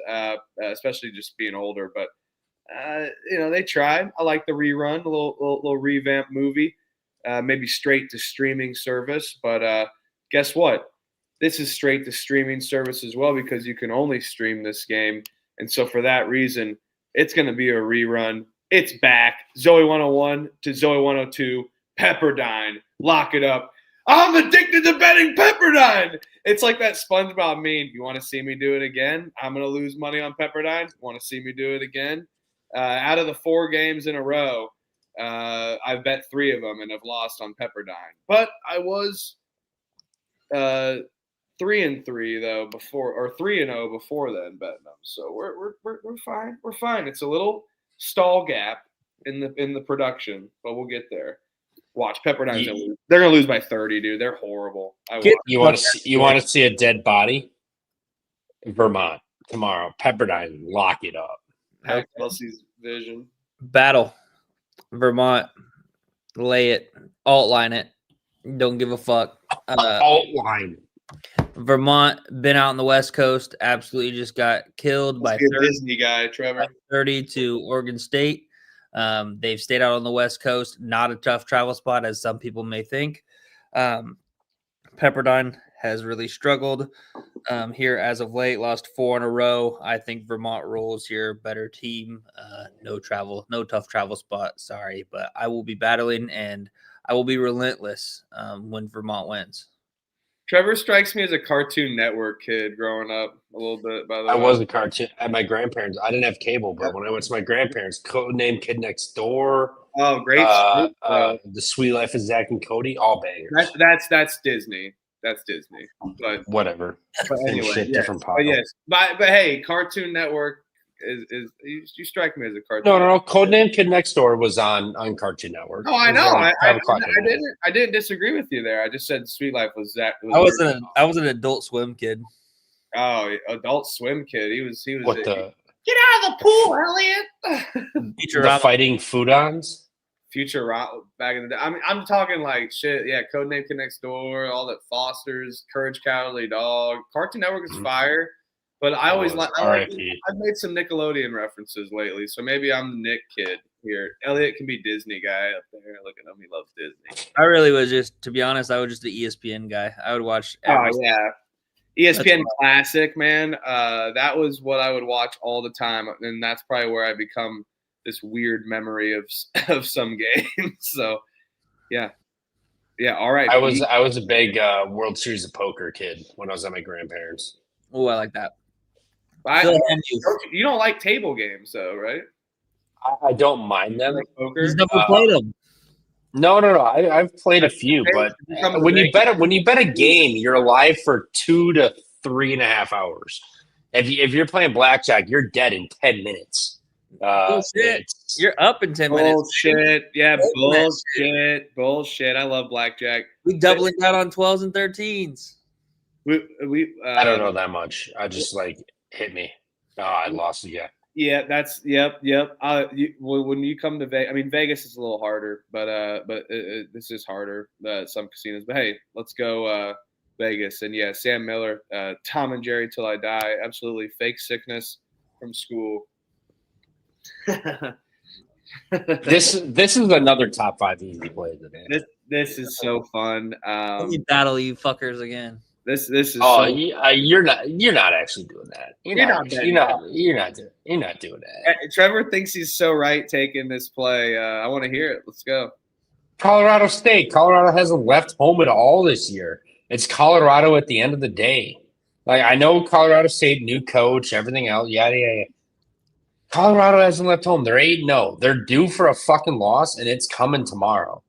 especially just being older, but they tried. I like the rerun, a little revamp movie, maybe straight to streaming service. But guess what? This is straight to streaming service as well because you can only stream this game. And so for that reason, it's going to be a rerun. It's back. Zoe 101 to Zoe 102. Pepperdine. Lock it up. I'm addicted to betting Pepperdine. It's like that SpongeBob meme. You want to see me do it again? I'm going to lose money on Pepperdine. Want to see me do it again? Out of the 4 games in a row, I've bet 3 of them and have lost on Pepperdine. But I was 3-3 though before, or 3-0 before then betting them. So we're fine. We're fine. It's a little stall gap in the production, but we'll get there. Watch Pepperdine's gonna lose. They're gonna lose by 30, dude. They're horrible. You want to see a dead body? Vermont tomorrow. Pepperdine, lock it up. Kelsey's vision. Battle. Vermont. Lay it. Alt line it. Don't give a fuck. Alt line. Vermont been out on the West Coast. Absolutely just got killed by 30, Disney guy, Trevor. 30 to Oregon State. They've stayed out on the West Coast. Not a tough travel spot, as some people may think. Pepperdine has really struggled here as of late. Lost 4 in a row. I think Vermont rolls here. Better team. No tough travel spot. Sorry, but I will be battling and I will be relentless when Vermont wins. Trevor strikes me as a Cartoon Network kid growing up a little bit, by the way. I was a cartoon at my grandparents. I didn't have cable, but when I went to my grandparents, Codename Kid Next Door. Oh, great. The Sweet Life of Zach and Cody, all bangers. That's Disney. That's Disney. But whatever. But anyway, shit, yes. different pop. But hey, Cartoon Network is you strike me as a cartoon. No. Codename Kid Next Door was on Cartoon Network. Oh, I know. I didn't disagree with you there. I just said Sweet Life was Zach. I was an Adult Swim kid. Oh, Adult Swim kid. He was. What the? Get out of the pool, Elliot. The Fighting Foodons. Future back in the day. I mean, I'm talking like shit. Yeah, Codename Kid Next Door, all that Foster's, Courage Cowardly Dog. Cartoon Network is fire, but I always like. I've made some Nickelodeon references lately, so maybe I'm the Nick kid here. Elliot can be Disney guy up there. Look at him, he loves Disney. I really was just, to be honest, I was just the ESPN guy. I would watch. ESPN Classic, man. That was what I would watch all the time, and that's probably where I become this weird memory of some games. So, yeah. All right. I was a big World Series of Poker kid when I was at my grandparents. Oh, I like that. You don't like table games, though, right? I don't mind them. Like poker? He's never played them. No. I've played a few, but when you bet a game, you're alive for 2 to 3.5 hours. If you're playing blackjack, you're dead in 10 minutes. Bullshit. You're up in 10 minutes. Bullshit. Yeah, bullshit. I love blackjack. We doubling out on 12s and 13s. I don't know that much. I just hit me. Oh, I lost again. Yeah, that's yep. When you come to Vegas, I mean Vegas is a little harder, but this is harder. Some casinos, but hey, let's go Vegas. And yeah, Sam Miller, Tom and Jerry till I die. Absolutely fake sickness from school. This is another top 5 easy play today. This is so fun. Let me battle you fuckers again. This is. Oh, you're not actually doing that. You're not doing that. Trevor thinks he's so right taking this play. I want to hear it. Let's go. Colorado State. Colorado hasn't left home at all this year. It's Colorado at the end of the day. I know Colorado State, new coach, everything else, yada. Colorado hasn't left home. They're 8-0. They're due for a fucking loss, and it's coming tomorrow.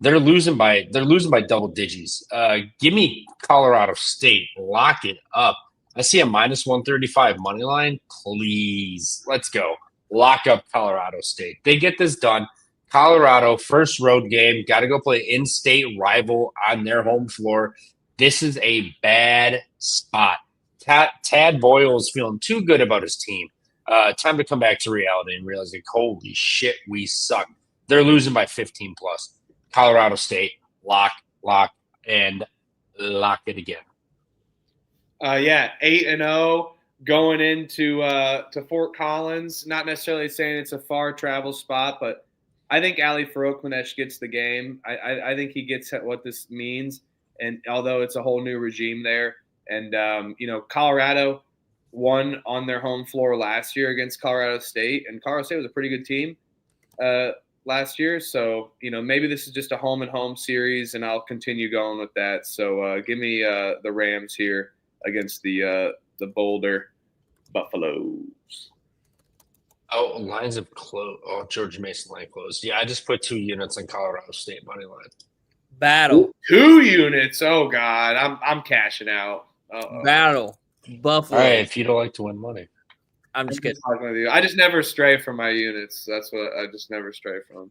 They're losing by double digits. Give me Colorado State. Lock it up. I see a -135 money line. Please, let's go. Lock up Colorado State. They get this done. Colorado, first road game. Got to go play in-state rival on their home floor. This is a bad spot. Tad Boyle is feeling too good about his team. Time to come back to reality and realize, holy shit, we suck. They're losing by 15+. Colorado State, lock, and lock it again. 8-0 going into to Fort Collins. Not necessarily saying it's a far travel spot, but I think Ali Farokhmanesh gets the game. I think he gets what this means. And although it's a whole new regime there, and Colorado won on their home floor last year against Colorado State, and Colorado State was a pretty good team last year. So, maybe this is just a home-and-home series, and I'll continue going with that. So give me the Rams here against the Boulder Buffaloes. Oh, lines have closed. Oh, George Mason line closed. Yeah, I just put 2 units on Colorado State money line. Battle. 2 units. Oh God, I'm cashing out. Battle. Buffalo. All right, if you don't like to win money. I'm just kidding. I just never stray from my units. That's what I just never stray from.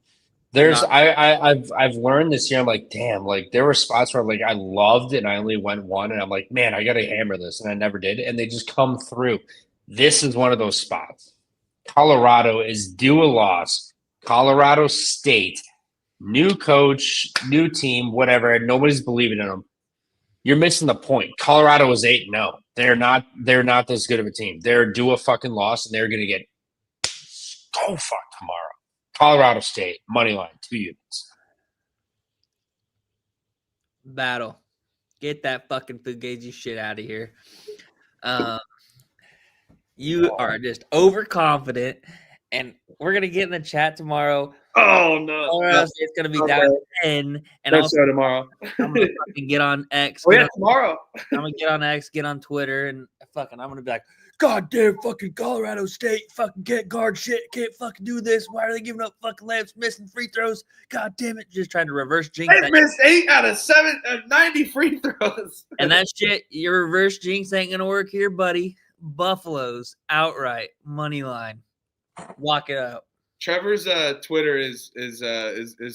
I've learned this year. I'm like, damn, like there were spots where like I loved it and I only went one, and I'm like, man, I gotta hammer this, and I never did, and they just come through. This is one of those spots. Colorado is due a loss. Colorado State, new coach, new team, whatever, and nobody's believing in them. You're missing the point. Colorado is 8-0. They're not this good of a team. They're due a fucking loss, and they're gonna get so fucked tomorrow. Colorado State, money line, 2 units. Battle. Get that fucking Fugazi shit out of here. You are just overconfident, and we're going to get in the chat tomorrow. Oh, no. Colorado State's going to be down 10. And also tomorrow. I'm going to fucking get on X. Tomorrow. I'm going to get on X, get on Twitter, and fucking I'm going to be like, God damn fucking Colorado State fucking can't guard shit, can't fucking do this. Why are they giving up fucking layups, missing free throws? God damn it. Just trying to reverse jinx. They missed 8 out of 90 free throws. And that shit, your reverse jinx ain't going to work here, buddy. Buffalo's outright money line. Lock it up. Trevor's Twitter is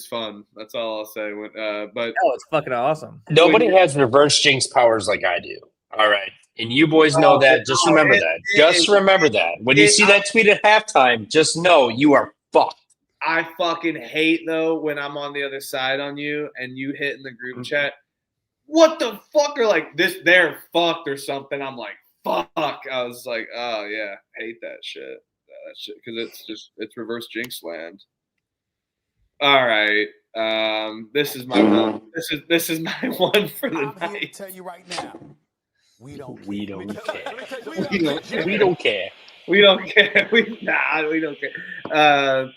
fun. That's all I'll say. But it's fucking awesome. Nobody has reverse jinx powers like I do. All right. And you boys know that. Just remember that. Just remember that. When you see that tweet at halftime, just know you are fucked. I fucking hate, though, when I'm on the other side on you and you hit in the group chat, what the fuck? Or like this, they're fucked or something. I'm like, fuck. I was like, oh, yeah. Hate that shit. That shit. Because it's reverse jinx land. All right. This is my one. This is my one for the night. Here to tell you right now. We don't care. We don't care. We don't care. We don't care.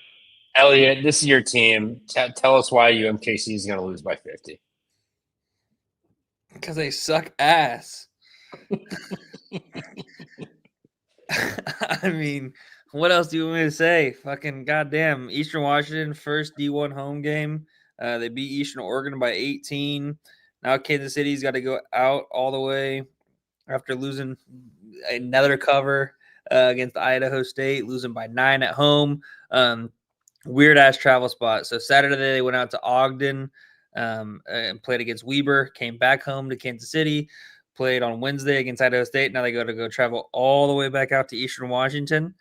Elliot, this is your team. Tell us why UMKC is going to lose by 50. Because they suck ass. I mean, what else do you want me to say? Fucking goddamn. Eastern Washington, first D1 home game. They beat Eastern Oregon by 18. Now Kansas City's got to go out all the way after losing another cover against Idaho State, losing by 9 at home. Weird ass travel spot. So Saturday they went out to Ogden and played against Weber, came back home to Kansas City, played on Wednesday against Idaho State. Now they go travel all the way back out to Eastern Washington.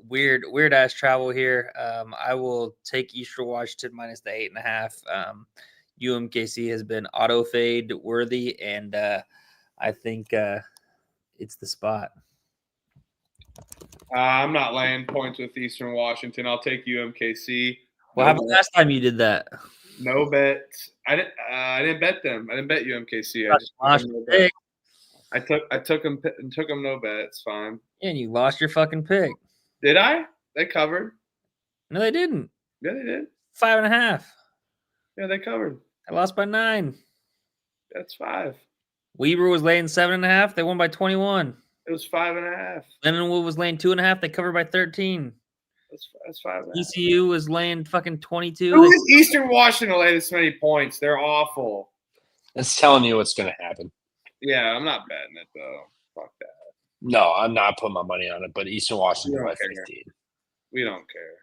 Weird ass travel here. I will take Eastern Washington minus the 8.5. UMKC has been auto fade worthy, and I think it's the spot. I'm not laying points with Eastern Washington. I'll take UMKC. What happened last time you did that? No bet. I didn't bet them. I didn't bet UMKC. I took them no bet. It's fine. Yeah, and you lost your fucking pick. Did I? They covered. No, they didn't. Yeah, they did. 5.5. Yeah, they covered. I lost by 9. That's 5. Weber was laying 7.5. They won by 21. It was 5.5. Lindenwood was laying 2.5. They covered by 13. That's 5.5. ECU was laying fucking 22. Who is Eastern Washington to lay this many points? They're awful. It's telling you what's going to happen. Yeah, I'm not betting it, though. Fuck that. No, I'm not putting my money on it, but Eastern Washington by 15. We don't care.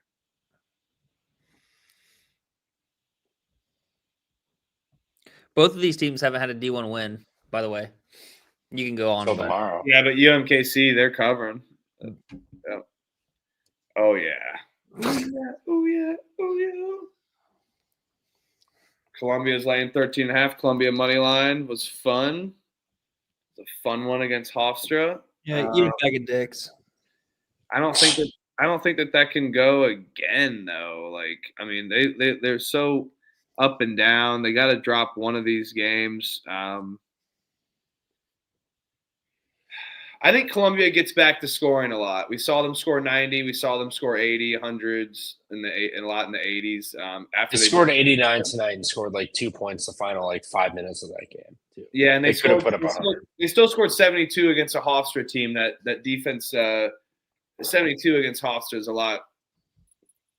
Both of these teams haven't had a D1 win, by the way. You can go on tomorrow. Yeah, but UMKC, they're covering. Yeah. Oh, yeah. Oh, yeah. Columbia's laying 13.5. Columbia money line was fun. It's a fun one against Hofstra. Yeah, eat a bag of dicks. I don't think that can go again, though. Like, I mean, they're so up and down. They got to drop one of these games. I think Columbia gets back to scoring a lot. We saw them score 90. We saw them score 80, hundreds, and a lot in the 80s. After they scored 89 tonight and scored like 2 points the final 5 minutes of that game. Too. Yeah, and they could have put up 100. They still scored 72 against a Hofstra team. That defense The 72 against Hofstra is a lot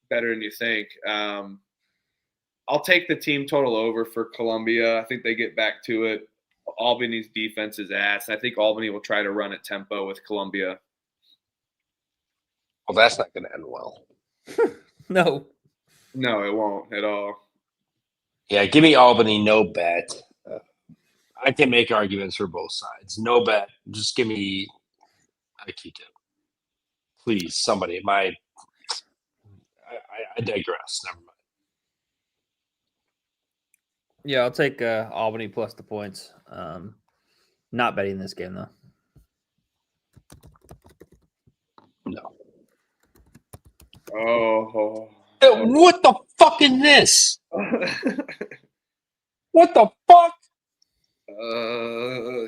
better than you think. I'll take the team total over for Columbia. I think they get back to it. Albany's defense is ass. I think Albany will try to run at tempo with Columbia. Well, that's not going to end well. No, it won't at all. Yeah, give me Albany, no bet. I can make arguments for both sides. No bet. Just give me IQ2. Please, somebody. I digress. Never mind. yeah, I'll take Albany plus the points. Not betting this game though. No. Oh. What the fuck is this? What the fuck?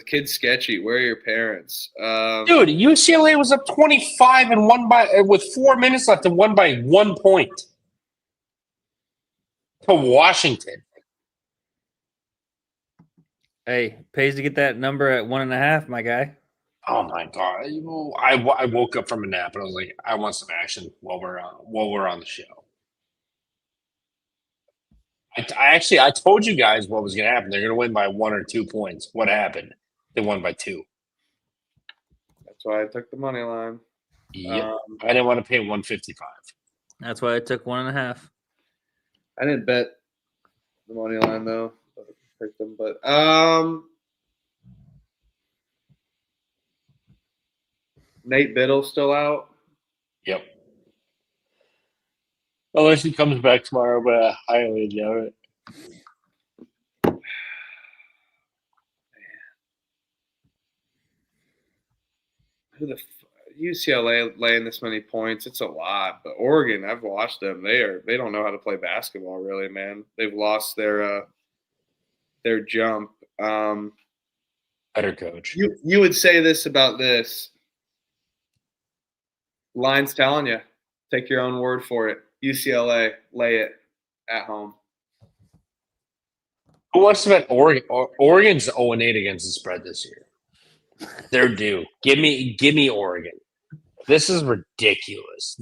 Kid's sketchy. Where are your parents? Dude, UCLA was up 25 and with 4 minutes left and won by 1 point to Washington. Hey, pays to get that number at 1.5, my guy. Oh my god! I woke up from a nap and I was like, I want some action while we're on the show. I told you guys what was going to happen. They're going to win by 1 or 2 points. What happened? They won by 2. That's why I took the money line. Yeah, I didn't want to pay 155. That's why I took 1.5. I didn't bet the money line though. Picked them, but Nate Biddle's still out. Yep. Unless he comes back tomorrow, but I highly doubt it. UCLA laying this many points? It's a lot. But Oregon, I've watched them. They don't know how to play basketball, really, man. They've lost their jump. Better coach. You would say this about this. Line's telling you. Take your own word for it. UCLA, lay it at home. Who wants to bet Oregon? Oregon's 0-8 against the spread this year. They're due. Give me Oregon. This is ridiculous.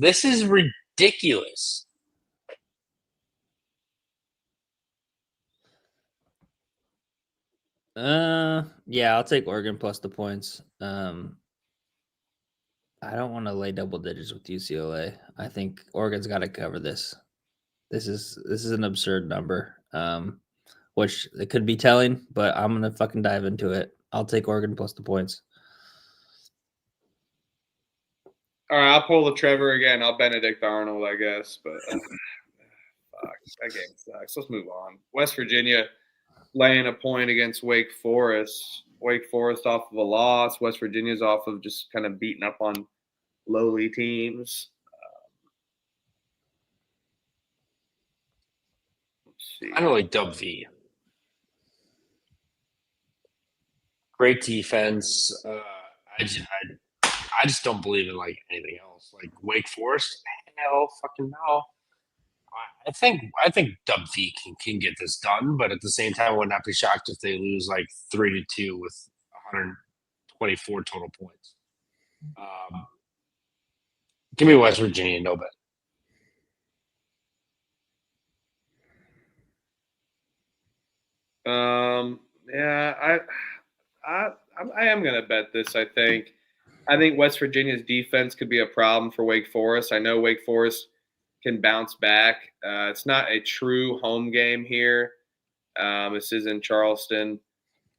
Yeah, I'll take Oregon plus the points. I don't want to lay double digits with UCLA. I think Oregon's got to cover this. This is an absurd number, which it could be telling, but I'm gonna fucking dive into it. I'll take Oregon plus the points. All right, I'll pull the Trevor again. I'll Benedict Arnold, I guess, but fuck, that game sucks. Let's move on. West Virginia laying a point against Wake Forest. Wake Forest off of a loss. West Virginia's off of just kind of beating up on lowly teams. Let's see. I don't like Dub V. Great defense. I just don't believe in like anything else. Like Wake Forest, hell, fucking no. I think Dub V can get this done, but at the same time, I would not be shocked if they lose like 3-2 with 124 total points. Give me West Virginia, no bet. Yeah, I am gonna bet this. I think West Virginia's defense could be a problem for Wake Forest. I know Wake Forest can bounce back. It's not a true home game here. This is in Charleston,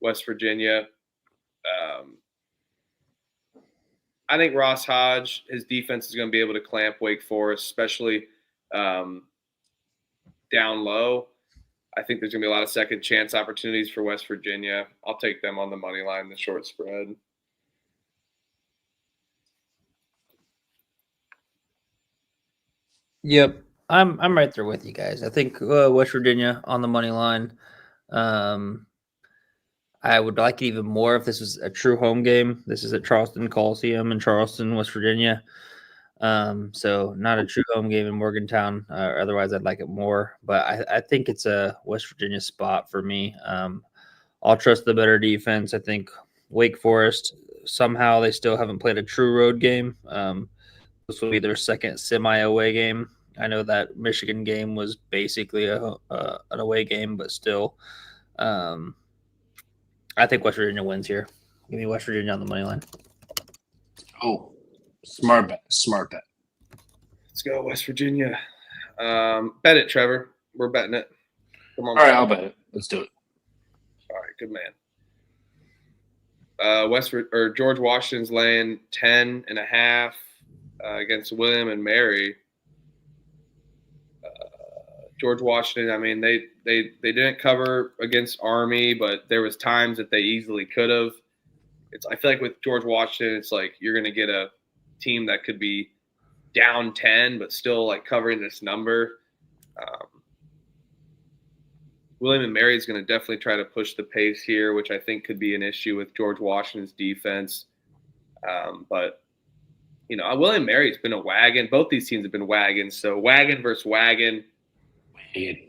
West Virginia. I think Ross Hodge, his defense is going to be able to clamp Wake Forest, especially down low. I think there's going to be a lot of second chance opportunities for West Virginia. I'll take them on the money line, the short spread. Yep, I'm right there with you guys. I think West Virginia on the money line. I would like it even more if this was a true home game. This is at Charleston Coliseum in Charleston, West Virginia. So not a true home game in Morgantown. Otherwise, I'd like it more. But I think it's a West Virginia spot for me. I'll trust the better defense. I think Wake Forest, somehow they still haven't played a true road game. This will be their second semi-away game. I know that Michigan game was basically an away game, but still, I think West Virginia wins here. Give me West Virginia on the money line. Oh, smart bet. Smart bet. Let's go, West Virginia. Bet it, Trevor. We're betting it. Come on. All right, I'll bet it. Let's do it. All right, good man. George Washington's laying 10.5 against William and Mary. George Washington, I mean, they didn't cover against Army, but there was times that they easily could have. I feel like with George Washington, it's like you're going to get a team that could be down 10, but still like covering this number. William and Mary is going to definitely try to push the pace here, which I think could be an issue with George Washington's defense. But, you know, William and Mary's been a wagon. Both these teams have been wagons. So wagon versus wagon. I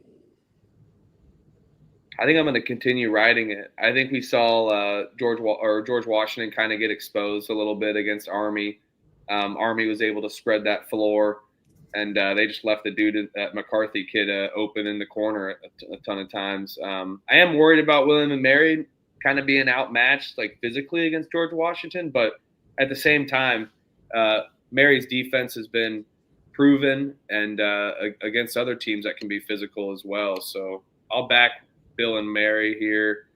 think I'm going to continue riding it. I think we saw George Washington kind of get exposed a little bit against Army. Army was able to spread that floor, and they just left the dude, that McCarthy kid, open in the corner a ton of times. I am worried about William and Mary kind of being outmatched, like physically, against George Washington, but at the same time, Mary's defense has been proven, and against other teams that can be physical as well. So I'll back Bill and Mary here.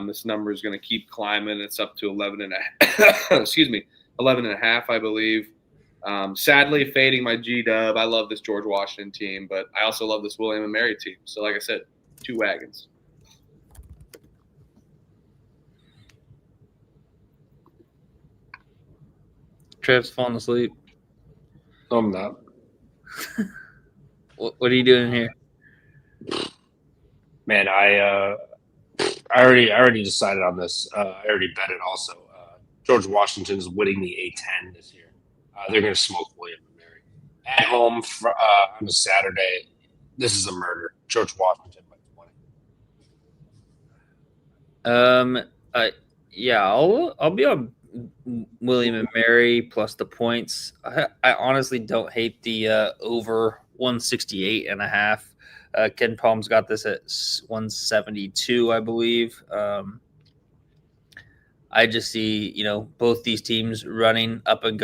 This number is going to keep climbing. It's up to 11.5. Excuse me, 11.5, I believe. Sadly, fading my G-Dub. I love this George Washington team, but I also love this William and Mary team. So, like I said, two wagons. Trev's falling asleep. No, I'm not. What are you doing here? Man, I already decided on this. I already bet it also. George Washington's winning the A10 this year. They're going to smoke William and Mary at home on a Saturday. This is a murder. George Washington by 20. Yeah, I'll be on William and Mary plus the points. I honestly don't hate the over 168.5. Ken Palm's got this at 172, I believe. I just see, both these teams running up and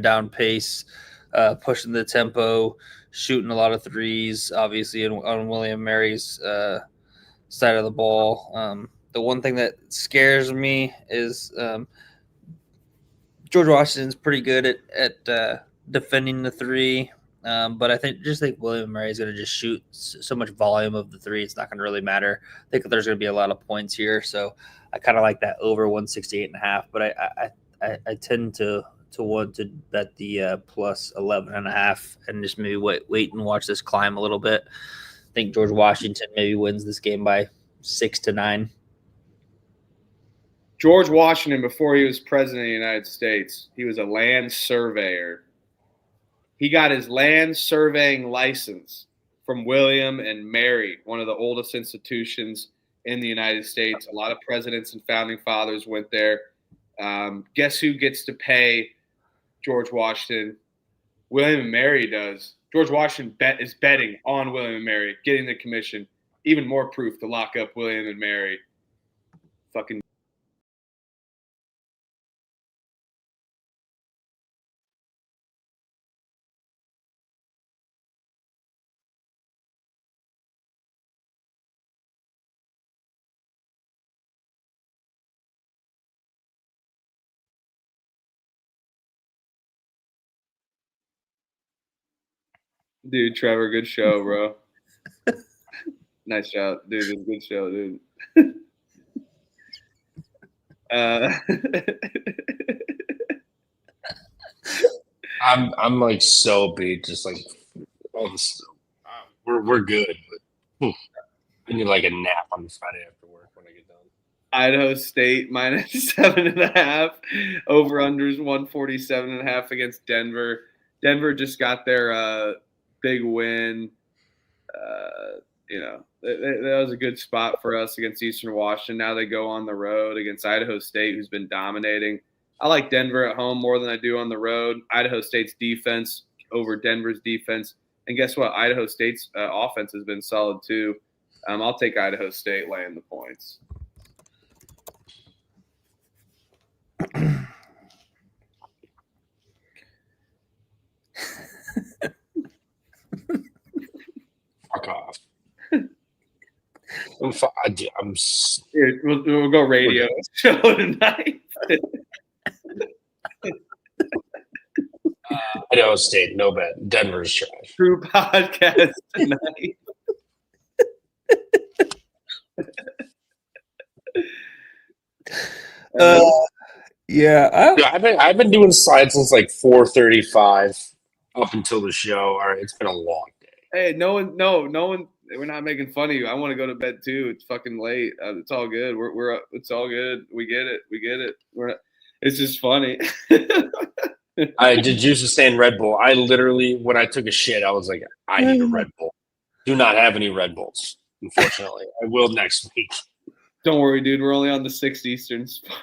down pace, pushing the tempo, shooting a lot of threes, obviously on William Mary's side of the ball. The one thing that scares me is George Washington's pretty good at defending the three. But I think William Murray is going to just shoot so much volume of the three. It's not going to really matter. I think there's going to be a lot of points here. So I kind of like that over 168.5, but I tend to want to bet the plus 11.5 and just maybe wait and watch this climb a little bit. I think George Washington maybe wins this game by 6-9. George Washington, before he was president of the United States, he was a land surveyor. He got his land surveying license from William and Mary, one of the oldest institutions in the United States. A lot of presidents and founding fathers went there. Guess who gets to pay George Washington? William and Mary does. George Washington is betting on William and Mary, getting the commission. Even more proof to lock up William and Mary. Fucking. Dude, Trevor, good show, bro. Nice job, dude. Good show, dude. I'm like so beat, just like all this. We're good, but I need like a nap on Friday after work when I get done. Idaho State minus 7.5. Over unders 147.5 against Denver. Denver just got their big win. That was a good spot for us against Eastern Washington. Now they go on the road against Idaho State, who's been dominating. I like Denver at home more than I do on the road. Idaho State's defense over Denver's defense. And guess what? Idaho State's offense has been solid too. I'll take Idaho State laying the points. Fuck off. Here, we'll go radio show tonight. Idaho State, no bet. Denver's trash. True podcast tonight. Yeah, I've been doing slides since like 4:35 up until the show. All right, it's been a long day. Hey, no one. We're not making fun of you. I want to go to bed too. It's fucking late. It's all good. We're it's all good. We get it. It's just funny. I did Juice was saying Red Bull. I literally, when I took a shit, I was like, I need a Red Bull. Do not have any Red Bulls, unfortunately. I will next week. Don't worry, dude. We're only on the 6 Eastern spot.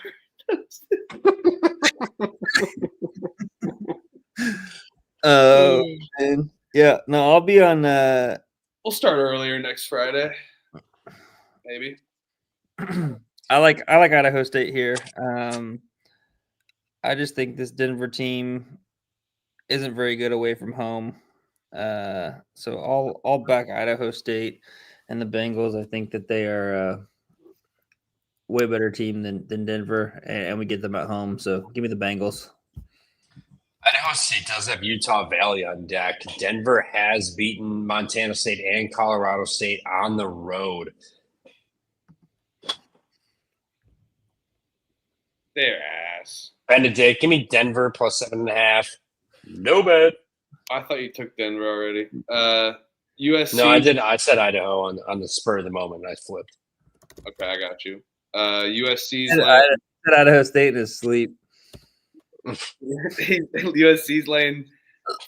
Man. Yeah, no, I'll be on. We'll start earlier next Friday, maybe. I like Idaho State here. I just think this Denver team isn't very good away from home. So I'll back Idaho State and the Bengals. I think that they are a way better team than Denver, and we get them at home. So give me the Bengals. Idaho State does have Utah Valley on deck. Denver has beaten Montana State and Colorado State on the road. They're ass. Benedict, give me Denver plus 7.5. No bet. I thought you took Denver already. USC. No, I did. I said Idaho on the spur of the moment. I flipped. Okay, I got you. USC's I said Idaho State in his sleep. USC's laying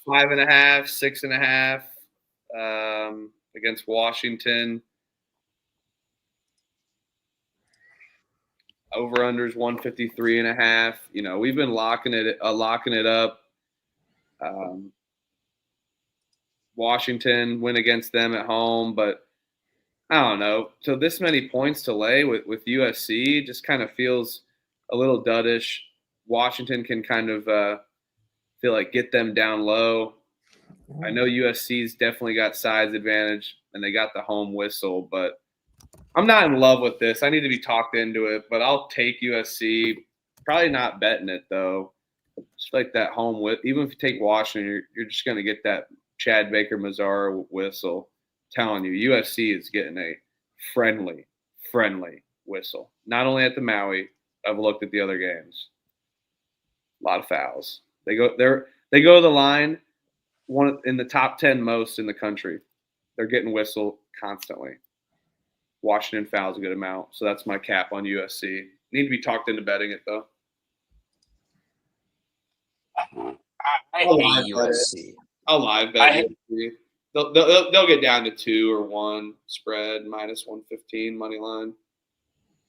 5.5, 6.5 against Washington. Over-unders 153.5. You know, we've been locking it up. Washington win against them at home, but I don't know. So this many points to lay with USC just kind of feels a little duddish. Washington can kind of feel like get them down low. I know USC's definitely got size advantage and they got the home whistle, but I'm not in love with this. I need to be talked into it, but I'll take USC. Probably not betting it though. Just like that home with, even if you take Washington, you're just going to get that Chad Baker-Mazara whistle. I'm telling you, USC is getting a friendly whistle. Not only at the Maui, I've looked at the other games. A lot of fouls. They go to the line, one in the top 10 most in the country. They're getting whistled constantly. Washington fouls a good amount, so that's my cap on USC. Need to be talked into betting it though. I hate USC. I'll live bet USC. They'll get down to 2 or 1 spread minus 115 money line.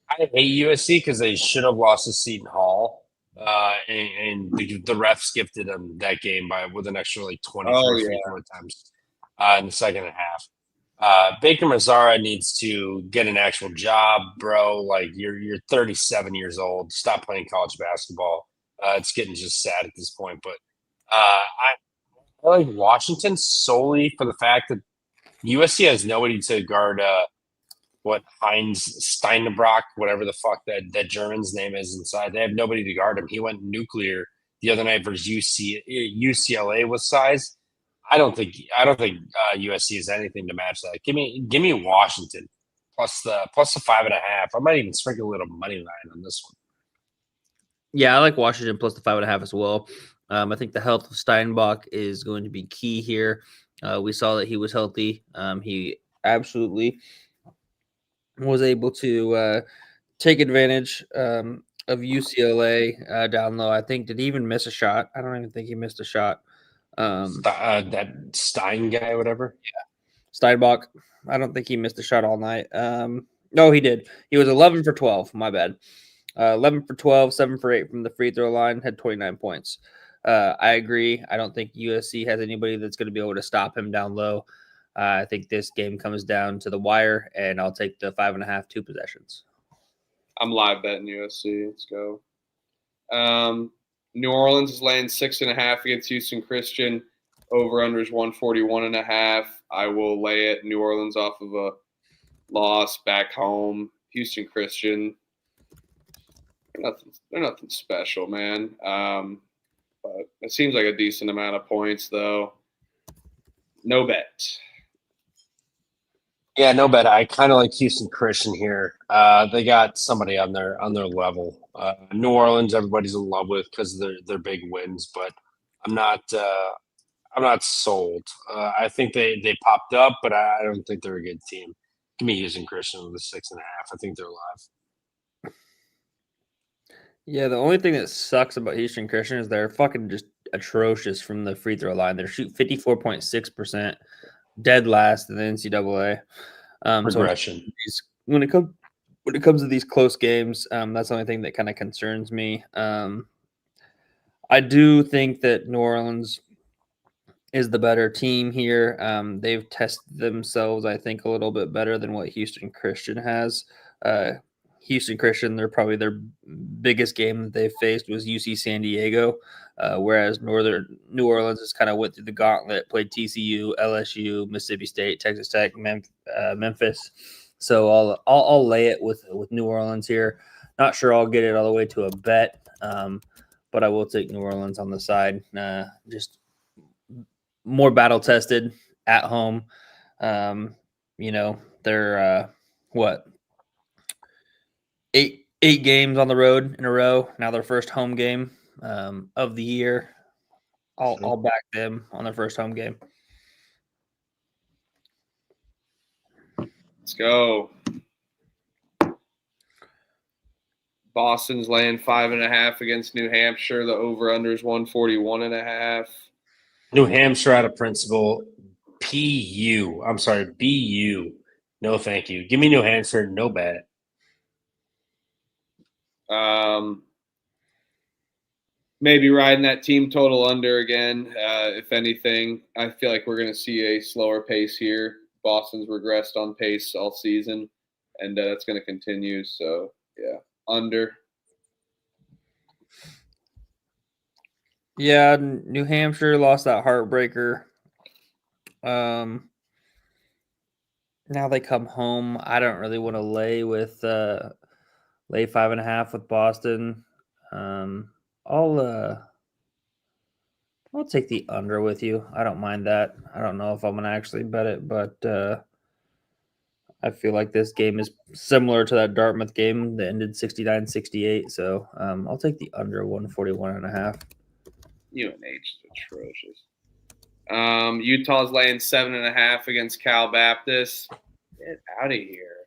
I hate USC because they should have lost to Seton Hall, and the refs gifted them that game with an extra like 24 times in the second half. Baker-Mazara needs to get an actual job, bro. Like you're 37 years old. Stop playing college basketball. It's getting just sad at this point. But I like Washington solely for the fact that USC has nobody to guard Heinz Steinbrock, whatever the fuck that German's name is inside. They have nobody to guard him. He went nuclear the other night versus UCLA with size. I don't think USC has anything to match that. Give me Washington plus the 5.5. I might even sprinkle a little money line on this one. Yeah, I like Washington plus the 5.5 as well. I think the health of Steinbach is going to be key here. We saw that he was healthy. He absolutely was able to take advantage of UCLA down low. I think did he even miss a shot? I don't even think he missed a shot. That Stein guy, whatever. Yeah, Steinbach. I don't think he missed a shot all night. No, he did. He was 11 for 12. My bad. 11 for 12, 7 for 8 from the free throw line, had 29 points. I agree. I don't think USC has anybody that's going to be able to stop him down low. I think this game comes down to the wire, and I'll take the 5.5, 2 possessions. I'm live betting USC. Let's go. New Orleans is laying 6.5 against Houston Christian. Over-under is 141.5. I will lay it. New Orleans off of a loss back home. Houston Christian, they're nothing special, man. But it seems like a decent amount of points, though. No bet. Yeah, no bet. I kind of like Houston Christian here. They got somebody on their level. New Orleans, everybody's in love with because of their big wins, but I'm not sold. I think they popped up, but I don't think they're a good team. Give me Houston Christian with a 6.5. I think they're live. Yeah, the only thing that sucks about Houston Christian is they're fucking just atrocious from the free throw line. They shoot 54.6%, dead last in the NCAA. Progression. So when it comes to these close games, that's the only thing that kind of concerns me. I do think that New Orleans is the better team here. They've tested themselves, I think, a little bit better than what Houston Christian has. Houston Christian, they're probably their biggest game that they faced was UC San Diego, whereas New Orleans just kind of went through the gauntlet, played TCU, LSU, Mississippi State, Texas Tech, Memphis. So I'll lay it with New Orleans here. Not sure I'll get it all the way to a bet, but I will take New Orleans on the side. Just more battle tested at home. They're what? Eight games on the road in a row. Now their first home game of the year. I'll back them on their first home game. Let's go. Boston's laying 5.5 against New Hampshire. The over-under is 141.5. New Hampshire out of principle. PU. I'm sorry, BU. No, thank you. Give me New Hampshire. No bet. Maybe riding that team total under again. If anything, I feel like we're going to see a slower pace here. Boston's regressed on pace all season, and that's going to continue. So, yeah, under. Yeah, New Hampshire lost that heartbreaker. Now they come home. I don't really want to lay 5.5 with Boston. I'll take the under with you. I don't mind that. I don't know if I'm gonna actually bet it, but I feel like this game is similar to that Dartmouth game that ended 69-68. So I'll take the under 141.5. UNH is atrocious. Utah's laying 7.5 against Cal Baptist. Get out of here.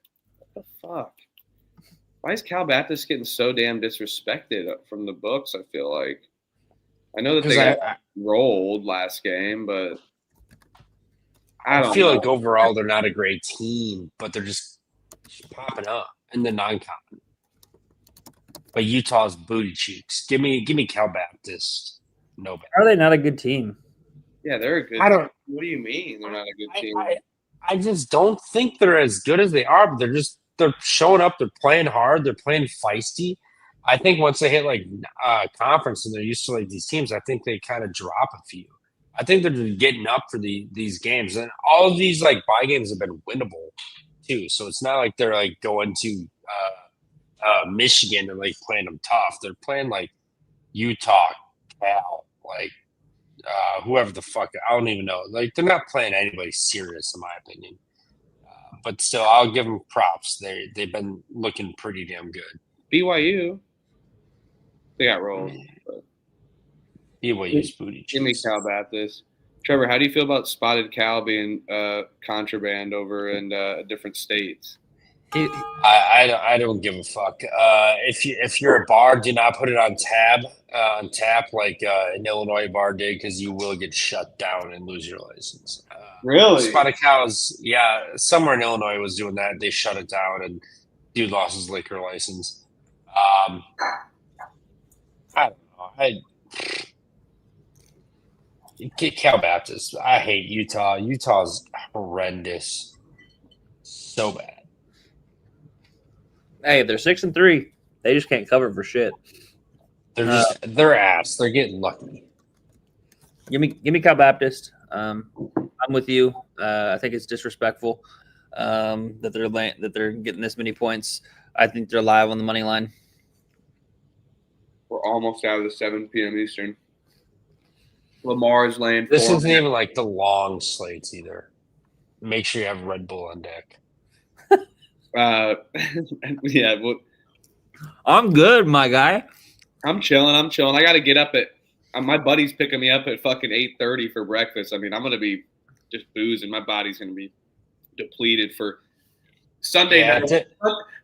What the fuck? Why is Cal Baptist getting so damn disrespected from the books, I feel like? I know that they got rolled last game, but I feel like overall they're not a great team, but they're just popping up in the non-con. But Utah's booty cheeks. Give me Cal Baptist. No bet. Are they not a good team? Yeah, they're a good team. What do you mean they're not a good team? I just don't think they're as good as they are, but they're showing up, they're playing hard, they're playing feisty. I think once they hit like conference and they're used to like these teams, I think they kind of drop a few. I think they're just getting up for these games, and all of these like bye games have been winnable too. So it's not like they're like going to Michigan and like playing them tough. They're playing like Utah, Cal, like whoever the fuck. I don't even know. Like they're not playing anybody serious in my opinion. But still, I'll give them props. They've been looking pretty damn good. BYU, they got rolled. BYU's booty cheeks. Give me Cal Baptist. Trevor, how do you feel about Spotted Cal being contraband over in different states? I don't give a fuck. If you're a bar, do not put it on tap like an Illinois bar did, because you will get shut down and lose your license. Really? Spotted Cows, yeah, somewhere in Illinois was doing that. They shut it down, and dude lost his liquor license. I don't know. Cal Baptist. I hate Utah. Utah's horrendous. So bad. Hey, they're 6-3. They just can't cover for shit. They're ass. They're getting lucky. Give me Cal Baptist. I'm with you. I think it's disrespectful that they're getting this many points. I think they're live on the money line. We're almost out of the 7 p.m. Eastern. Lamar's laying. This isn't even like the long slates either. Make sure you have Red Bull on deck. Yeah. Well, I'm good, my guy. I'm chilling. I got to get up at my buddy's picking me up at fucking 8:30 for breakfast. I mean, I'm going to be just boozing. My body's going to be depleted for Sunday night. It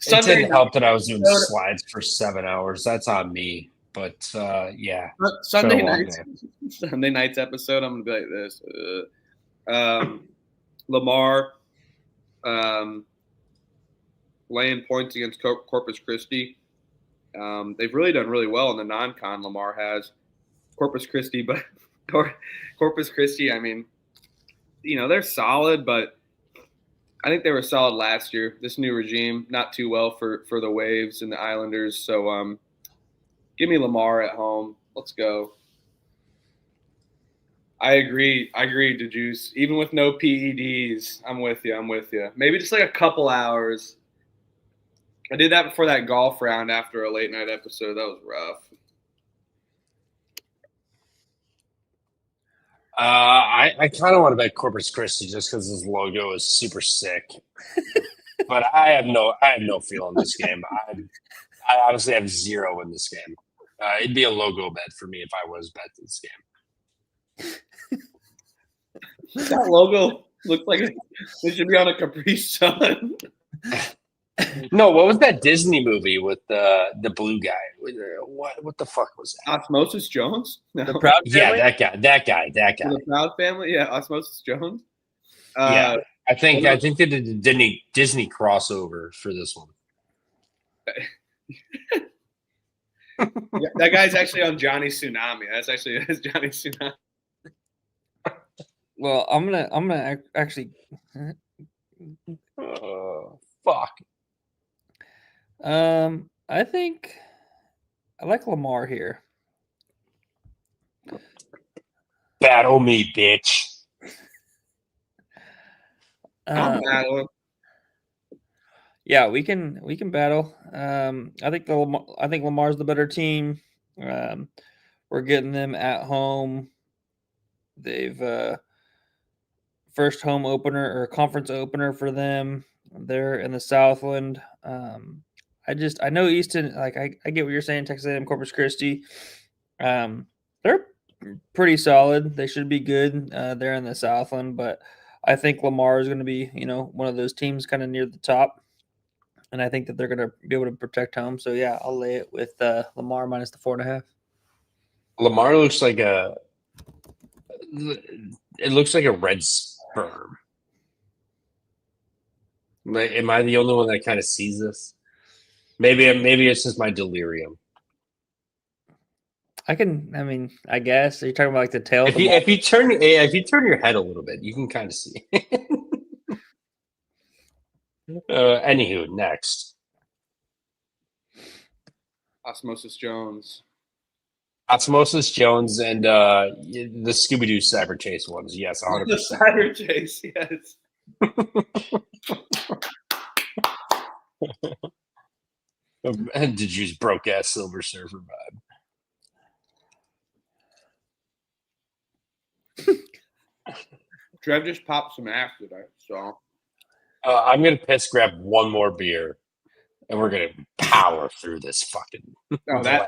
didn't help that I was doing slides for 7 hours. That's on me. But, yeah. Sunday night's episode, I'm going to be like this. Lamar laying points against Corpus Christi. They've really done really well in the non-con. Lamar has Corpus Christi, but Corpus Christi, I mean, they're solid, but I think they were solid last year. This new regime, not too well for the Waves and the Islanders. So give me Lamar at home. Let's go. I agree, DeJuice. Even with no PEDs, I'm with you. Maybe just like a couple hours. I did that before that golf round after a late night episode. That was rough. I kind of want to bet Corpus Christi just because his logo is super sick. But I have no feel in this game. I honestly have zero in this game. It'd be a logo bet for me if I was bet this game. That logo looks like it should be on a Capri Sun. No, what was that Disney movie with the blue guy? What the fuck was that? Osmosis Jones? No. The Proud Family? Yeah, that guy. The Proud Family? Yeah, Osmosis Jones. Yeah, I think they did a Disney crossover for this one. Yeah, that guy's actually on Johnny Tsunami. That's Johnny Tsunami. Well, I'm gonna actually. Fuck. I think I like Lamar here. Battle me, bitch. Yeah, we can battle. I think Lamar's the better team. We're getting them at home. They've first home opener or conference opener for them. They're in the Southland. I know Easton. Like I get what you're saying. Texas A&M, Corpus Christi. They're pretty solid. They should be good. They're in the Southland, but I think Lamar is going to be one of those teams kind of near the top. And I think that they're going to be able to protect home. So, yeah, I'll lay it with Lamar minus the 4.5. Lamar looks like it looks like a red sperm. Am I the only one that kind of sees this? Maybe it's just my delirium. I guess. Are you talking about like the tail? If you turn your head a little bit, you can kind of see. Anywho, next. Osmosis Jones and the Scooby-Doo Cyber Chase ones. Yes, 100%. The Cyber Chase, yes. Did you use broke ass Silver Surfer vibe? Trev just popped some ass today, so I'm gonna piss grab one more beer, and we're gonna power through this fucking. Oh,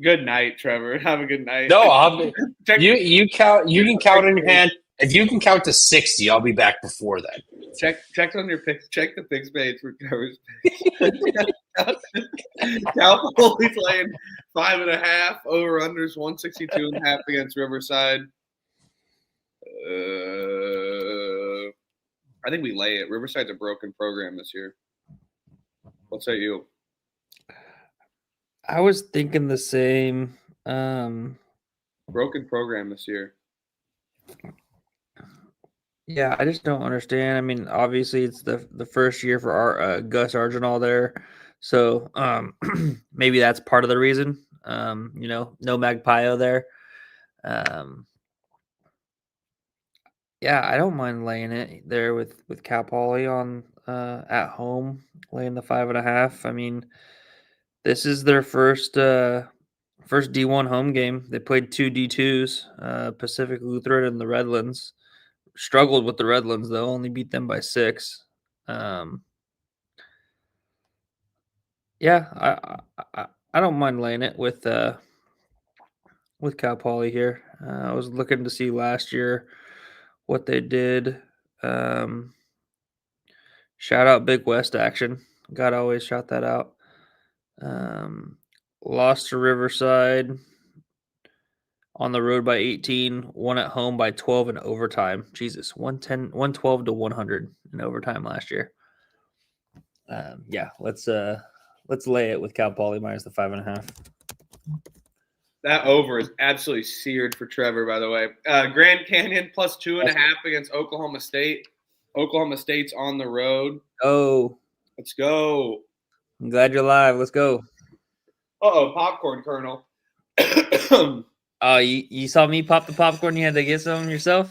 good night, Trevor. Have a good night. No, you count. You can count on your hand. If you can count to 60, I'll be back before that. Check on your picks. Check the picks page for Trevor's. Cal Foley's laying 5.5 over unders 162.5 against Riverside. I think we lay it. Riverside's a broken program this year. What say you? I was thinking the same. Broken program this year. Yeah, I just don't understand. I mean, obviously it's the first year for our Gus Argenal there, so maybe that's part of the reason. No Magpio there. Yeah, I don't mind laying it there with Cal Poly on at home, laying the 5.5. I mean, this is their first D1 home game. They played 2 D2s, Pacific Lutheran and the Redlands. Struggled with the Redlands though, only beat them by 6. Yeah, I don't mind laying it with Cal Poly here. I was looking to see last year what they did. Shout out Big West action. Gotta always shout that out. Lost to Riverside on the road by 18, won at home by 12 in overtime. Jesus, 112 to 100 in overtime last year. Yeah, let's lay it with Cal Poly minus the 5.5. That over is absolutely seared for Trevor, by the way. Grand Canyon plus 2.5 against Oklahoma State. Oklahoma State's on the road. Oh, let's go. I'm glad you're live. Let's go. Popcorn kernel. Oh, you saw me pop the popcorn. You had to get some yourself?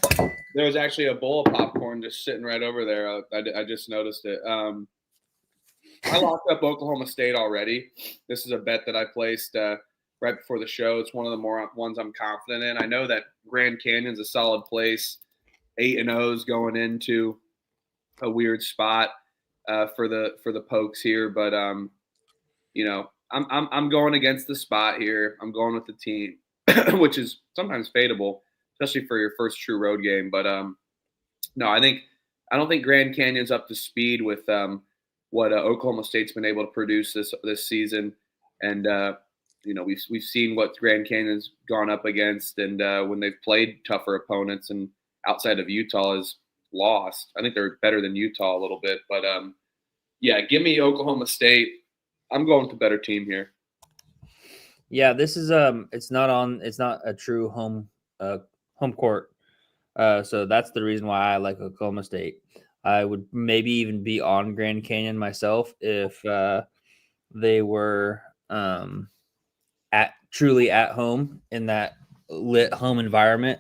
There was actually a bowl of popcorn just sitting right over there. I just noticed it. I locked up Oklahoma State already. This is a bet that I placed right before the show. It's one of the more ones I'm confident in. I know that Grand Canyon's a solid place. 8-0's going into a weird spot for the Pokes here, but I'm going against the spot here. I'm going with the team, which is sometimes fadeable, especially for your first true road game. But no, I don't think Grand Canyon's up to speed with what Oklahoma State's been able to produce this season, and we've seen what Grand Canyon's gone up against, and when they've played tougher opponents and outside of Utah has lost. I think they're better than Utah a little bit, but yeah, give me Oklahoma State. I'm going with the better team here. Yeah, this is it's not a true home court. So that's the reason why I like Oklahoma State. I would maybe even be on Grand Canyon myself if they were truly at home in that lit home environment.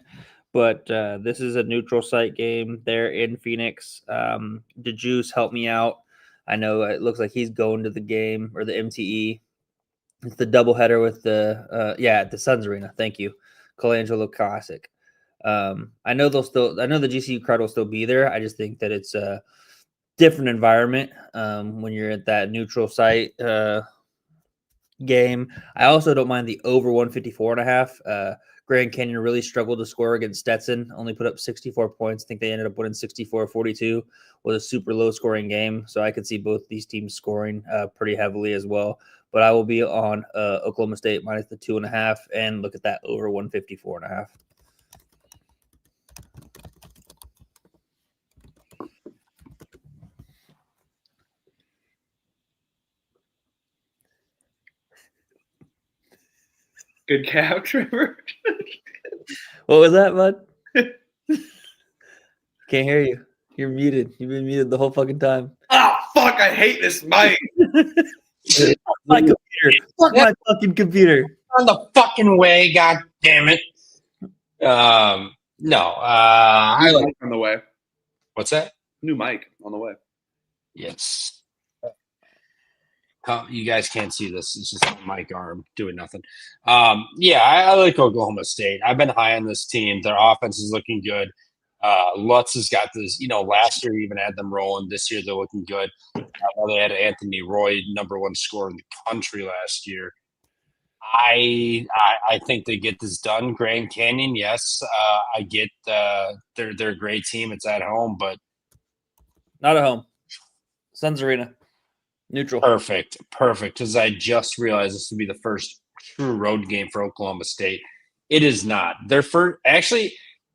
But this is a neutral site game. They're in Phoenix. DeJuice helped me out. I know it looks like he's going to the game or the MTE. It's the doubleheader with at the Suns Arena. Thank you, Colangelo Classic. I know the GCU crowd will still be there. I just think that it's a different environment when you're at that neutral site game. I also don't mind the over 154.5. Grand Canyon really struggled to score against Stetson, only put up 64 points. I think they ended up winning 64-42. Was a super low scoring game. So I could see both these teams scoring pretty heavily as well. But I will be on Oklahoma State minus the 2.5 and look at that over 154.5. Good cap, Trevor. What was that, bud? Can't hear you. You're muted. You've been muted the whole fucking time. Oh, fuck. I hate this mic. My computer. Fuck my fucking computer. On the fucking way, god damn it. No. I like on the way. What's that? New mic on the way. Yes. You guys can't see this. It's just my mic arm doing nothing. Yeah, I like Oklahoma State. I've been high on this team. Their offense is looking good. Lutz has got this, last year he even had them rolling. This year they're looking good. They had Anthony Roy, number 1 scorer in the country last year. I think they get this done. Grand Canyon, yes. I get they're a great team. It's at home, but not at home. Suns Arena. Neutral. Perfect. Because I just realized this would be the first true road game for Oklahoma State. It is not.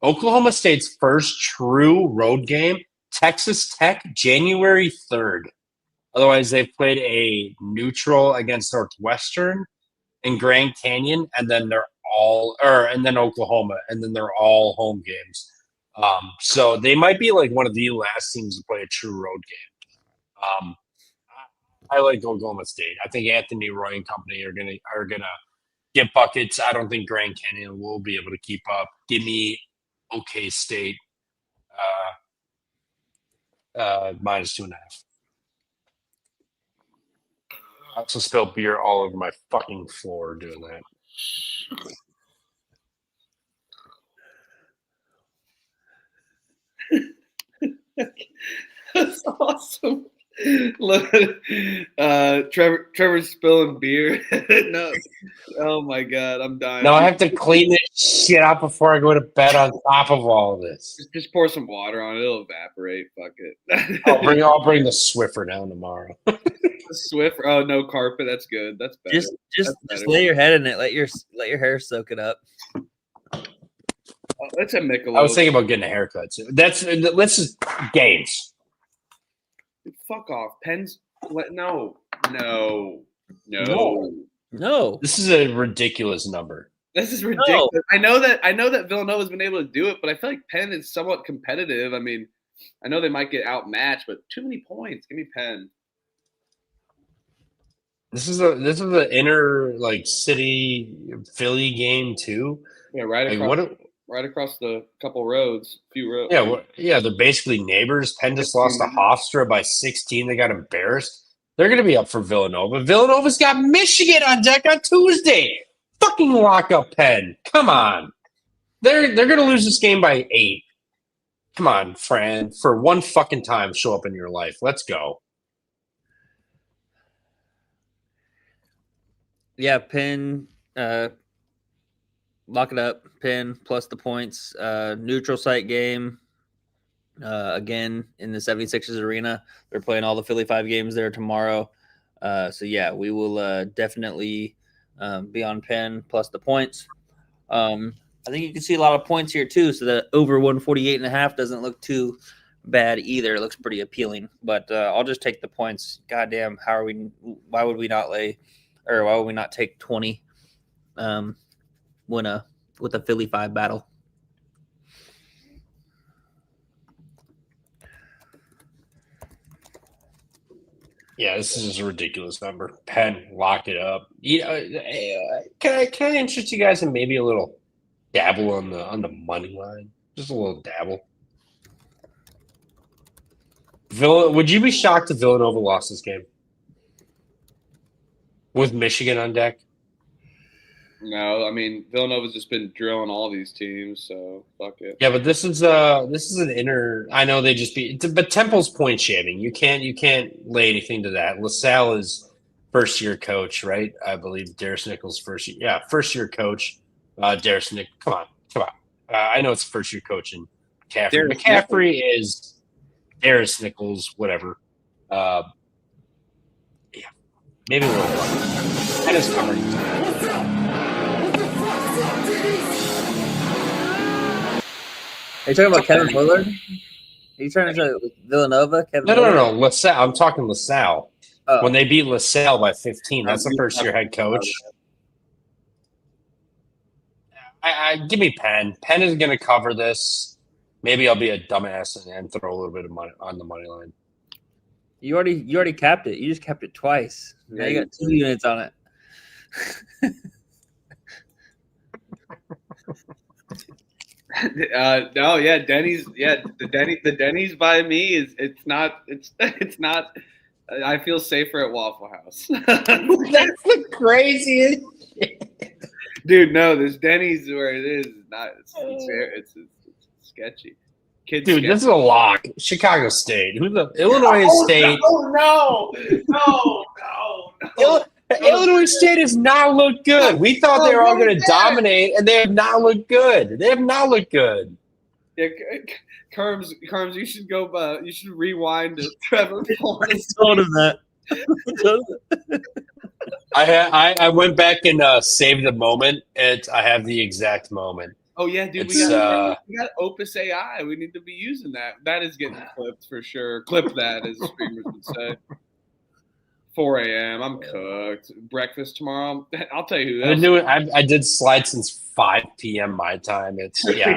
Oklahoma State's first true road game, Texas Tech, January 3rd. Otherwise, they've played a neutral against Northwestern, and Grand Canyon, and then and then Oklahoma, and then they're all home games. So they might be like one of the last teams to play a true road game. I like Oklahoma State. I think Anthony Roy and company are gonna get buckets. I don't think Grand Canyon will be able to keep up. Give me OK State -2.5. I also spilled beer all over my fucking floor doing that. That's awesome. Look, Trevor's spilling beer. No, oh my god, I'm dying. No, I have to clean this shit up before I go to bed. On top of all of this, just pour some water on it; it'll evaporate. Fuck it. I'll bring the Swiffer down tomorrow. Swiffer? Oh, no carpet. That's good. That's better. Just lay your head in it. Let your hair soak it up. Oh, that's a Michelob. I was thinking about getting a haircut. So let's just games. Fuck off. Pens. No. This is a ridiculous number. This is ridiculous. No. I know that Villanova's been able to do it, but I feel like Penn is somewhat competitive. I mean, I know they might get outmatched, but too many points. Give me Penn. This is an inner like city Philly game too. Yeah, right across the couple roads, few roads. Yeah, they're basically neighbors. Penn just lost to Hofstra by 16. They got embarrassed. They're going to be up for Villanova. Villanova's got Michigan on deck on Tuesday. Fucking lock up Penn. Come on. They're going to lose this game by 8. Come on, Fran. For one fucking time, show up in your life. Let's go. Yeah, Penn. Lock it up. Penn plus the points. Neutral site game. Again, in the 76ers arena. They're playing all the Philly 5 games there tomorrow. So, yeah, we will definitely be on Penn plus the points. I think you can see a lot of points here, too. So that over 148.5 doesn't look too bad either. It looks pretty appealing. But I'll just take the points. Goddamn, why would we not take 20 with a Philly 5 battle? Yeah, this is just a ridiculous number. Penn, lock it up. Can I interest you guys in maybe a little dabble on the money line? Just a little dabble. Would you be shocked if Villanova lost this game with Michigan on deck? No, I mean Villanova's just been drilling all these teams, so fuck it. Yeah, but this is an inner. I know they just but Temple's point shaving. You can't lay anything to that. LaSalle is first year coach, right? I believe Darius Nichols first year coach. Darius Nick, come on. I know it's first year coach in McCaffrey. McCaffrey is Darius Nichols, whatever. Yeah, maybe a little fun. I just covered. Are you talking about Kevin Willard? Are you trying to say Villanova? No. LaSalle. I'm talking LaSalle. Oh. When they beat LaSalle by 15, that's the first-year head coach. Give me Penn. Penn is going to cover this. Maybe I'll be a dumbass and throw a little bit of money on the money line. You already capped it. You just capped it twice. Now you got 2 units on it. No, yeah, Denny's. Yeah, the Denny's by me is it's not. I feel safer at Waffle House. That's the craziest shit. Dude, no, this Denny's where it is not. It's sketchy. Kids dude, sketchy. This is a lock. Chicago State. Illinois State. No. Illinois State has not looked good. We thought they were all going to dominate, and they have not looked good. Yeah, Kerms, you should go. You should rewind to Trevor. I told him that. I went back and saved the moment. I have the exact moment. Oh yeah, dude, we got Opus AI. We need to be using that. That is getting clipped for sure. Clip that, as streamers would say. 4 a.m. I'm cooked. Breakfast tomorrow. I'll tell you who. I did slide since 5 p.m. my time.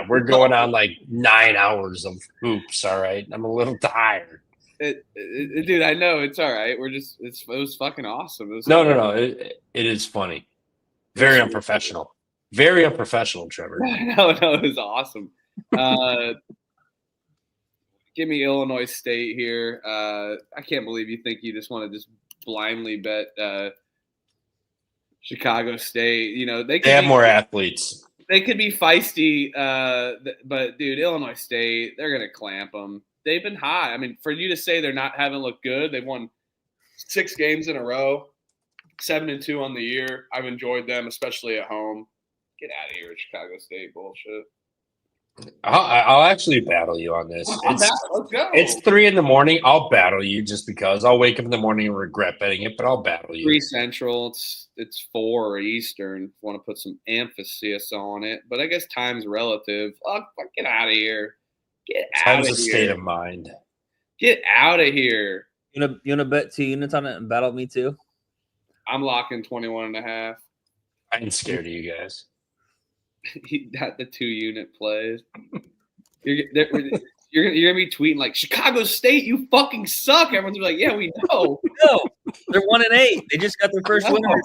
We're going on like 9 hours of hoops. All right, I'm a little tired. Dude, I know it's all right. It was fucking awesome. No. It is funny. Very unprofessional. Very unprofessional, Trevor. No, it was awesome. Give me Illinois State here. I can't believe you think you just want to just blindly bet Chicago State. You know, they have more athletes. They could be feisty, but dude, Illinois State, they're gonna clamp them. They've been high. I mean, for you to say haven't looked good, they've won 6 games in a row, 7-2 on the year. I've enjoyed them, especially at home. Get out of here with Chicago State bullshit. I'll actually battle you on this. Let's go. It's 3 a.m. I'll battle you just because I'll wake up in the morning and regret betting it, but I'll battle you. 3 Central. It's 4 Eastern. If you want to put some emphasis on it, but I guess time's relative. Get out of here. Get out of here. Time's a state of mind. Get out of here. You wanna bet 2 units on it and battle me too? I'm locking 21.5. I ain't scared of you guys. He got the 2-unit plays. You're gonna be tweeting like Chicago State, you fucking suck. Everyone's gonna be like, yeah, we know. No, they're 1-8. They just got their first win over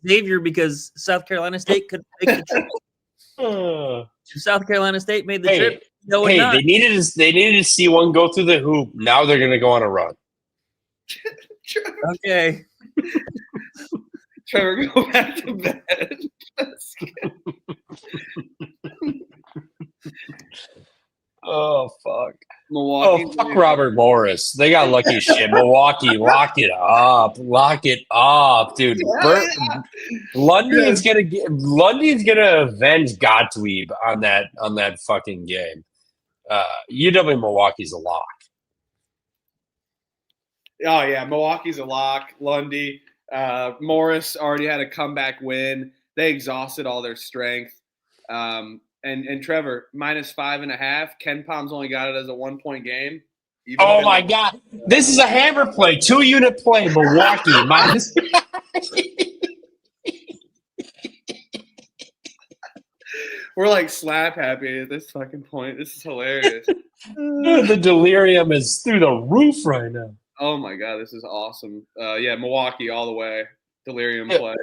Xavier because South Carolina State couldn't make the trip. South Carolina State made the trip. No, they needed to see one go through the hoop. Now they're gonna go on a run. Okay. Trevor, go back to bed. Oh, fuck. Milwaukee. Oh, fuck Robert Morris. They got lucky as shit. Milwaukee, lock it up. Lock it up, dude. Lundy's gonna avenge Gottlieb on that fucking game. UW Milwaukee's a lock. Oh, yeah. Milwaukee's a lock. Lundy. Morris already had a comeback win. They exhausted all their strength. And Trevor, -5.5. Ken Palm's only got it as a 1-point game. Oh my God. This is a hammer play. 2-unit play. Milwaukee minus. We're like slap happy at this fucking point. This is hilarious. The delirium is through the roof right now. Oh my God, this is awesome. Milwaukee all the way. Delirium play.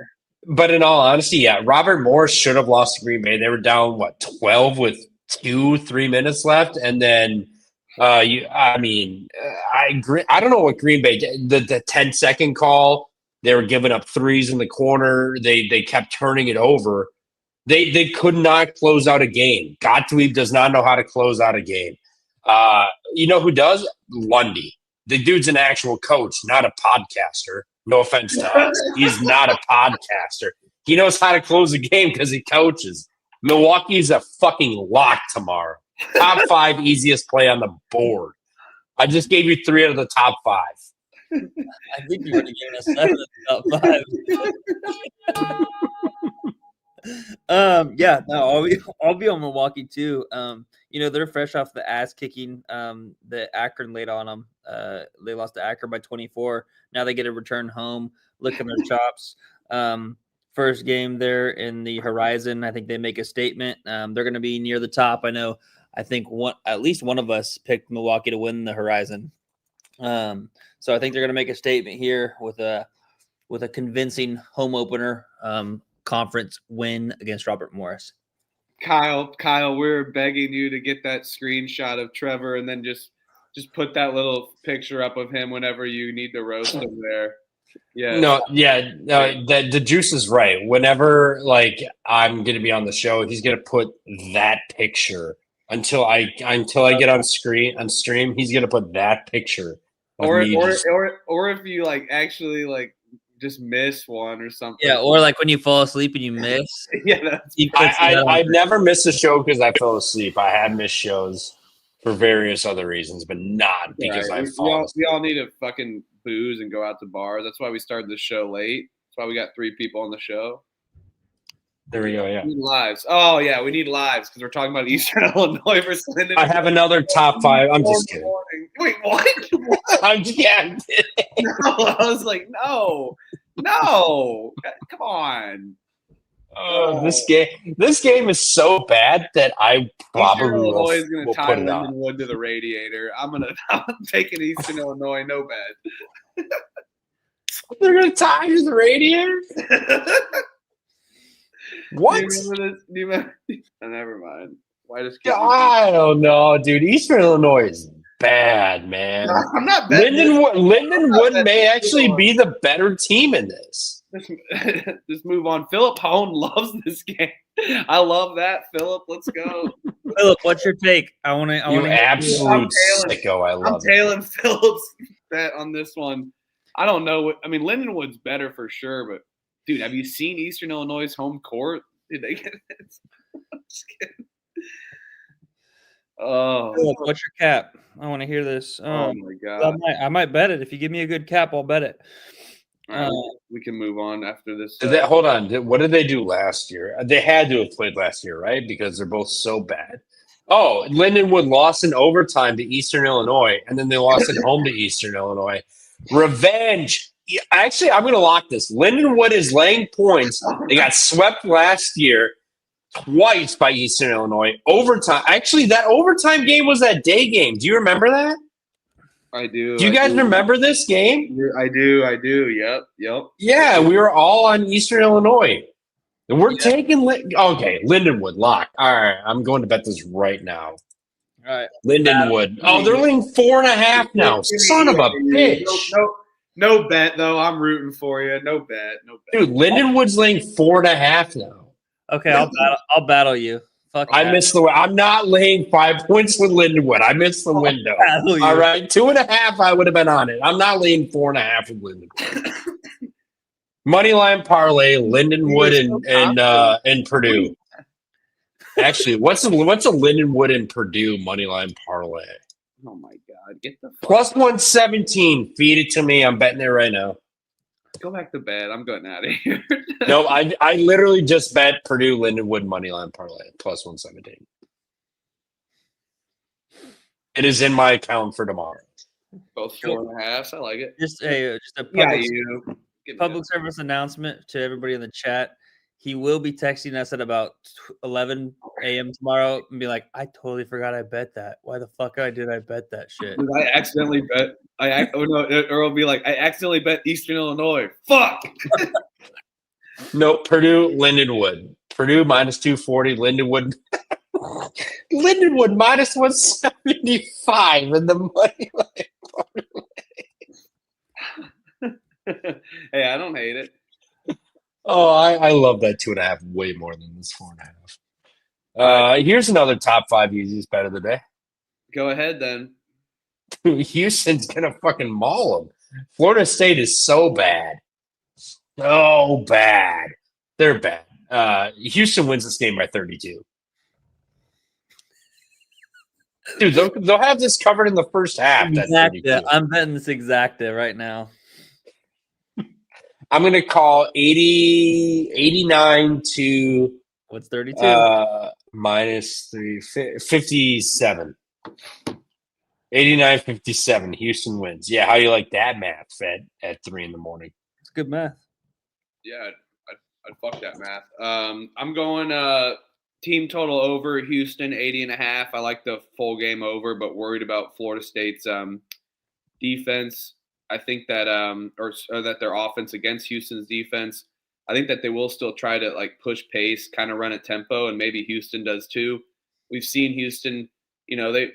But in all honesty, Robert Morris should have lost to Green Bay. They were down 12 with 2-3 minutes left, and then I agree. I don't know what Green Bay did. The 10-second call. They were giving up threes in the corner. They kept turning it over. They could not close out a game. Gottlieb does not know how to close out a game. You know who does? Lundy. The dude's an actual coach, not a podcaster. No offense to us. He's not a podcaster. He knows how to close a game because he coaches. Milwaukee's a fucking lock tomorrow. Top 5 easiest play on the board. I just gave you 3 out of the top 5. I think you would have given us 7 of the top 5. I'll be on Milwaukee too. They're fresh off the ass kicking that Akron laid on them. They lost to Akron by 24. Now they get a return home, licking their chops. First game there in the Horizon. I think they make a statement. They're going to be near the top. I think at least one of us picked Milwaukee to win the Horizon. So I think they're going to make a statement here with a convincing home opener conference win against Robert Morris. Kyle, we're begging you to get that screenshot of Trevor and then just put that little picture up of him whenever you need to roast him there. Yeah. No, the juice is right. Whenever I'm going to be on the show, he's going to put that picture until I get on stream. He's going to put that picture. Or if you actually just miss one or something. Yeah, or when you fall asleep and you miss. Yeah, I never miss a show because I fell asleep. I have missed shows for various other reasons, but not because I fall asleep. We all need to fucking booze and go out to bars. That's why we started the show late. That's why we got 3 people on the show. There we go, yeah. We need lives. Oh, yeah, we need lives because we're talking about Eastern Illinois versus Linden. I have another top 5. I'm just kidding. Wait, what? I'm just kidding. I was like, no, come on. Oh, this game is so bad that I probably Eastern Illinois is will going to tie put it on. Lindenwood to the radiator. I'm taking Eastern Illinois, no bet. They're going to tie to the radiator? What? Do you remember this? Never mind. Why just I don't know, dude. Eastern Illinois is bad, man. No, I'm not betting. Lindenwood may actually be the better team in this. Just move on. Philip Hone loves this game. I love that, Philip. Let's go. Philip, what's your take? I want to. You absolute sicko. I love I'm tailing Philip's bet on this one. I don't know. Lindenwood's better for sure, but dude, have you seen Eastern Illinois' home court? Did they get it? I'm just kidding. Oh, Philip, what's your cap? I want to hear this. Oh my god! I might bet it. If you give me a good cap, I'll bet it. Right, we can move on after this. Hold on. What did they do last year? They had to have played last year, right? Because they're both so bad. Oh, Lindenwood lost in overtime to Eastern Illinois, and then they lost at home to Eastern Illinois. Revenge. Actually, I'm going to lock this. Lindenwood is laying points. They got swept last year twice by Eastern Illinois. Overtime. Actually, that overtime game was that day game. Do you remember that? I do. Do you guys remember this game? I do. Yep. Yeah, we were all on Eastern Illinois. And we're taking Lindenwood lock. All right, I'm going to bet this right now. All right, Lindenwood. Oh, they're laying 4.5 now. Son of a bitch. No bet though. I'm rooting for you. No bet. Dude, Lindenwood's laying 4.5 now. Okay, I'll battle you. Fuck I missed the. I'm not laying 5 points with Lindenwood. I missed the window. All right, 2.5. I would have been on it. I'm not laying 4.5 with Lindenwood. Moneyline parlay, Lindenwood and Purdue. Actually, what's a Lindenwood and Purdue moneyline parlay? Oh my god! Get the fuck plus 117. Feed it to me. I'm betting it right now. Go back to bed. I'm getting out of here. No, I literally just bet Purdue Lindenwood moneyline parlay plus 117. It is in my account for tomorrow. Both 4.5. I like it. Just a public service announcement to everybody in the chat. He will be texting us at about 11 a.m. tomorrow and be like, I totally forgot I bet that. Why the fuck did I bet that shit? I accidentally bet. Or it'll be like, I accidentally bet Eastern Illinois. Fuck. No, Purdue, Lindenwood. Purdue minus 240, Lindenwood. Lindenwood minus 175 in the money line. Hey, I don't hate it. Oh, I love that 2.5 way more than this 4.5. Here's another top 5 easiest bet of the day. Go ahead, then. Houston's going to fucking maul them. Florida State is so bad. So bad. They're bad. Houston wins this game by 32. Dude, they'll have this covered in the first half. I'm betting this exacta right now. I'm going to call 89 to what's 32? Minus 57. 89-57. Houston wins. Yeah, how do you like that math, Fed, at 3 a.m? It's good math. Yeah, I'd fuck that math. I'm going team total over Houston 80.5. I like the full game over, but worried about Florida State's defense. I think that or that their offense against Houston's defense, I think that they will still try to like push pace, kind of run a tempo, and maybe Houston does too. We've seen Houston, they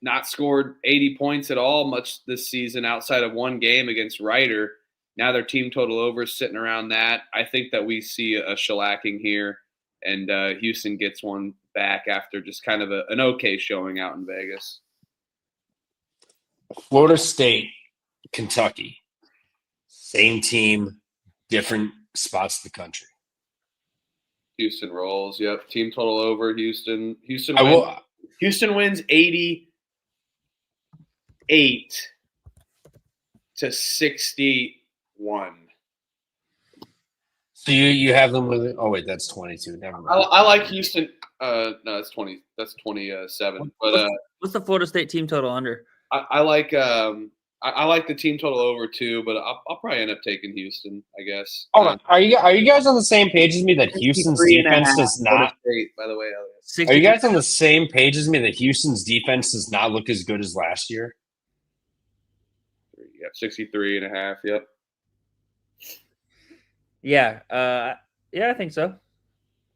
not scored 80 points at all much this season outside of one game against Ryder. Now their team total over is sitting around that. I think that we see a shellacking here, and Houston gets one back after just kind of an okay showing out in Vegas. Florida State, Kentucky, same team, different spots of the country. Houston rolls. Yep, team total over. Houston wins. Houston wins 88-61. So you have them with it? Oh wait, that's 22. Never mind. I like Houston. No, that's 20. That's 27. But what's the Florida State team total under? I like I like the team total over too, but I'll probably end up taking Houston, I guess. Hold on. Are you guys on the same page as me that Houston's 63.5 defense does Florida not? State, by the way, Elliot. Are 60, you guys on the same page as me that Houston's defense does not look as good as last year? Yep, 63.5. Yep. Yeah. I think so.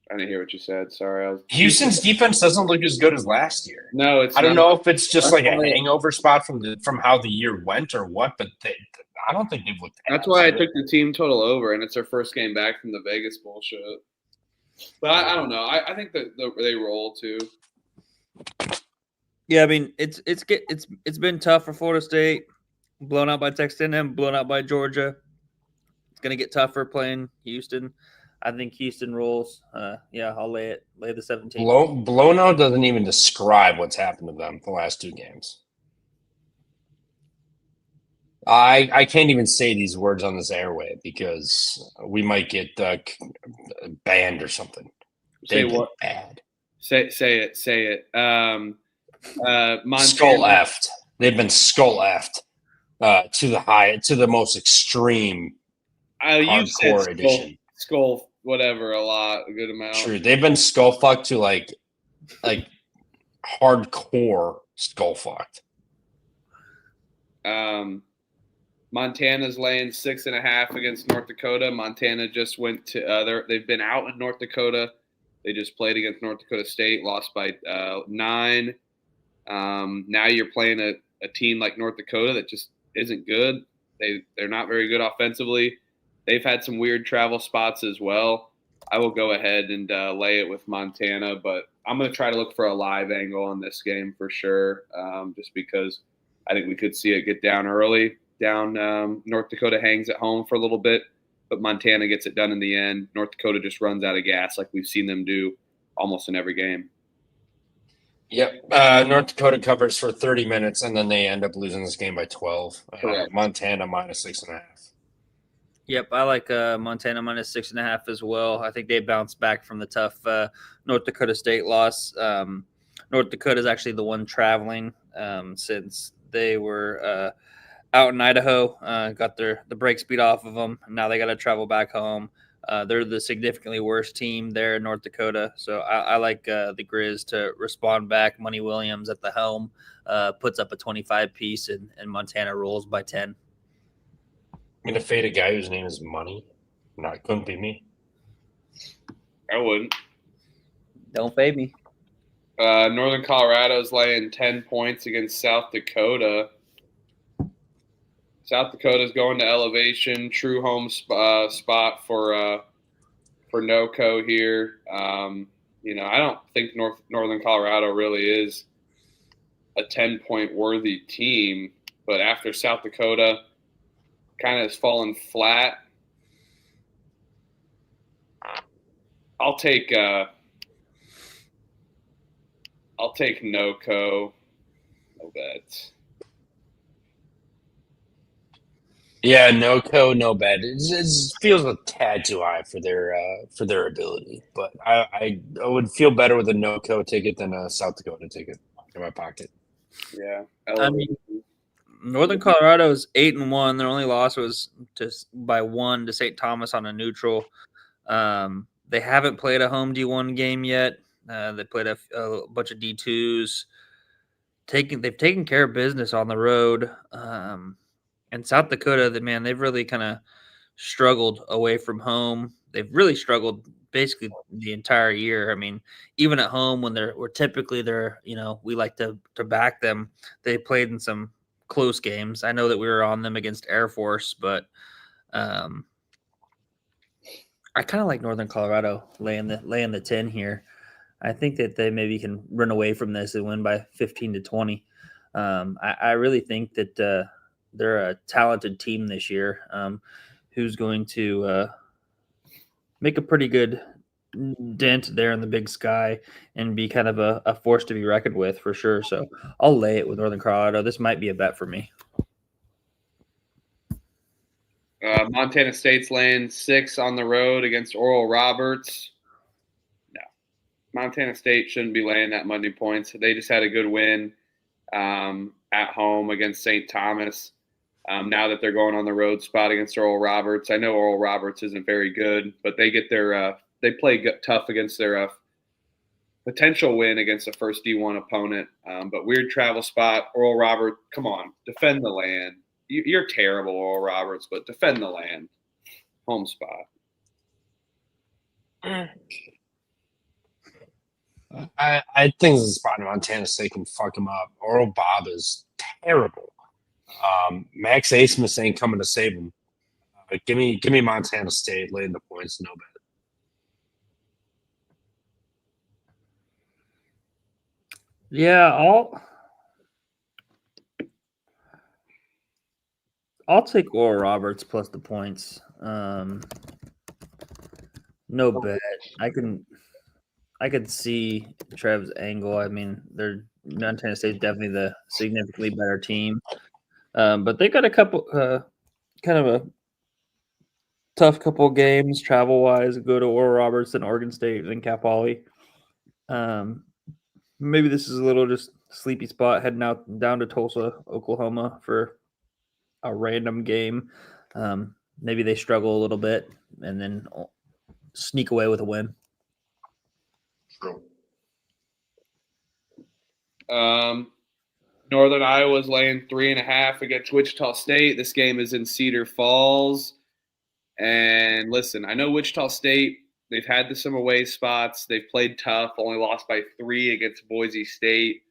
I didn't hear what you said. Sorry, Houston's defense doesn't look as good as last year. No, it's. I don't not. know if it's just like a hangover spot from how the year went or what, but I don't think they've looked. That's why I took the team total over, and it's their first game back from the Vegas bullshit. But I don't know. I think that they roll too. Yeah, I mean it's been tough for Florida State, blown out by Texas A&M, blown out by Georgia. It's gonna get tougher playing Houston. I think Houston rolls. I'll lay the 17. Blown out doesn't even describe what's happened to them the last two games. I can't even say these words on this airway because we might get banned or something. Say what? Bad. Say it. Montana. Skull effed. They've been skull effed to the most extreme hardcore edition. Skull, whatever, a good amount. True, they've been skull fucked to like hardcore skull fucked. Montana's laying 6.5 against North Dakota. Montana just went to they've been out in North Dakota. They just played against North Dakota State, lost by 9. Now you're playing a team like North Dakota that just isn't good. They're not very good offensively. They've had some weird travel spots as well. I will go ahead and lay it with Montana, but I'm going to try to look for a live angle on this game for sure, just because I think we could see it get down early. North Dakota hangs at home for a little bit, but Montana gets it done in the end. North Dakota just runs out of gas like we've seen them do almost in every game. Yep. North Dakota covers for 30 minutes, and then they end up losing this game by 12. Montana minus 6.5. Yep, I like Montana minus 6.5 as well. I think they bounced back from the tough North Dakota State loss. North Dakota is actually the one traveling since they were out in Idaho, got the break speed off of them. Now they got to travel back home. They're the significantly worse team there in North Dakota. So I like the Grizz to respond back. Money Williams at the helm puts up a 25 piece, and Montana rolls by 10. I'm going to fade a guy whose name is Money. Couldn't be me. I wouldn't. Don't fade me. Northern Colorado's laying 10 points against South Dakota. South Dakota's going to elevation, true home spot for NoCo here. I don't think Northern Colorado really is a 10-point worthy team, but after South Dakota kind of has fallen flat, I'll take NoCo. No bets. Yeah, no bet. It feels a tad too high for their ability, but I would feel better with a NoCo ticket than a South Dakota ticket in my pocket. Yeah, I mean, Northern Colorado's 8-1. Their only loss was by 1 to St. Thomas on a neutral. They haven't played a home D1 game yet. They played a bunch of D2s. They've taken care of business on the road. And South Dakota, they've really kind of struggled away from home. They've really struggled basically the entire year. I mean, even at home when we like to back them. They played in some close games. I know that we were on them against Air Force, but I kind of like Northern Colorado laying the 10 here. I think that they maybe can run away from this and win by 15-20. I really think that they're a talented team this year who's going to make a pretty good dent there in the Big Sky and be kind of a force to be reckoned with for sure. So I'll lay it with Northern Colorado. This might be a bet for me. Montana State's laying 6 on the road against Oral Roberts. No, Montana State shouldn't be laying that many points. They just had a good win at home against St. Thomas. now that they're going on the road spot against Oral Roberts. I know Oral Roberts isn't very good, but they get their they play tough against their potential win against a first D1 opponent. But weird travel spot. Oral Roberts, come on, defend the land. You're terrible, Oral Roberts, but defend the land. Home spot. I think this is a spot Montana State can fuck him up. Oral Bob is terrible. Max Asmus ain't coming to save him. Give me Montana State laying the points, no bet. Yeah, I'll take Oral Roberts plus the points. No bet. I could see Trev's angle. I mean, Montana State's definitely the significantly better team. But they got a couple kind of a tough couple games travel wise. Go to Oral Roberts and Oregon State and Cal Poly. Maybe this is a little just sleepy spot heading out down to Tulsa, Oklahoma for a random game. Maybe they struggle a little bit and then sneak away with a win. True. Northern Iowa's laying 3.5 against Wichita State. This game is in Cedar Falls. And listen, I know Wichita State, they've had some away spots. They've played tough, only lost by 3 against Boise State.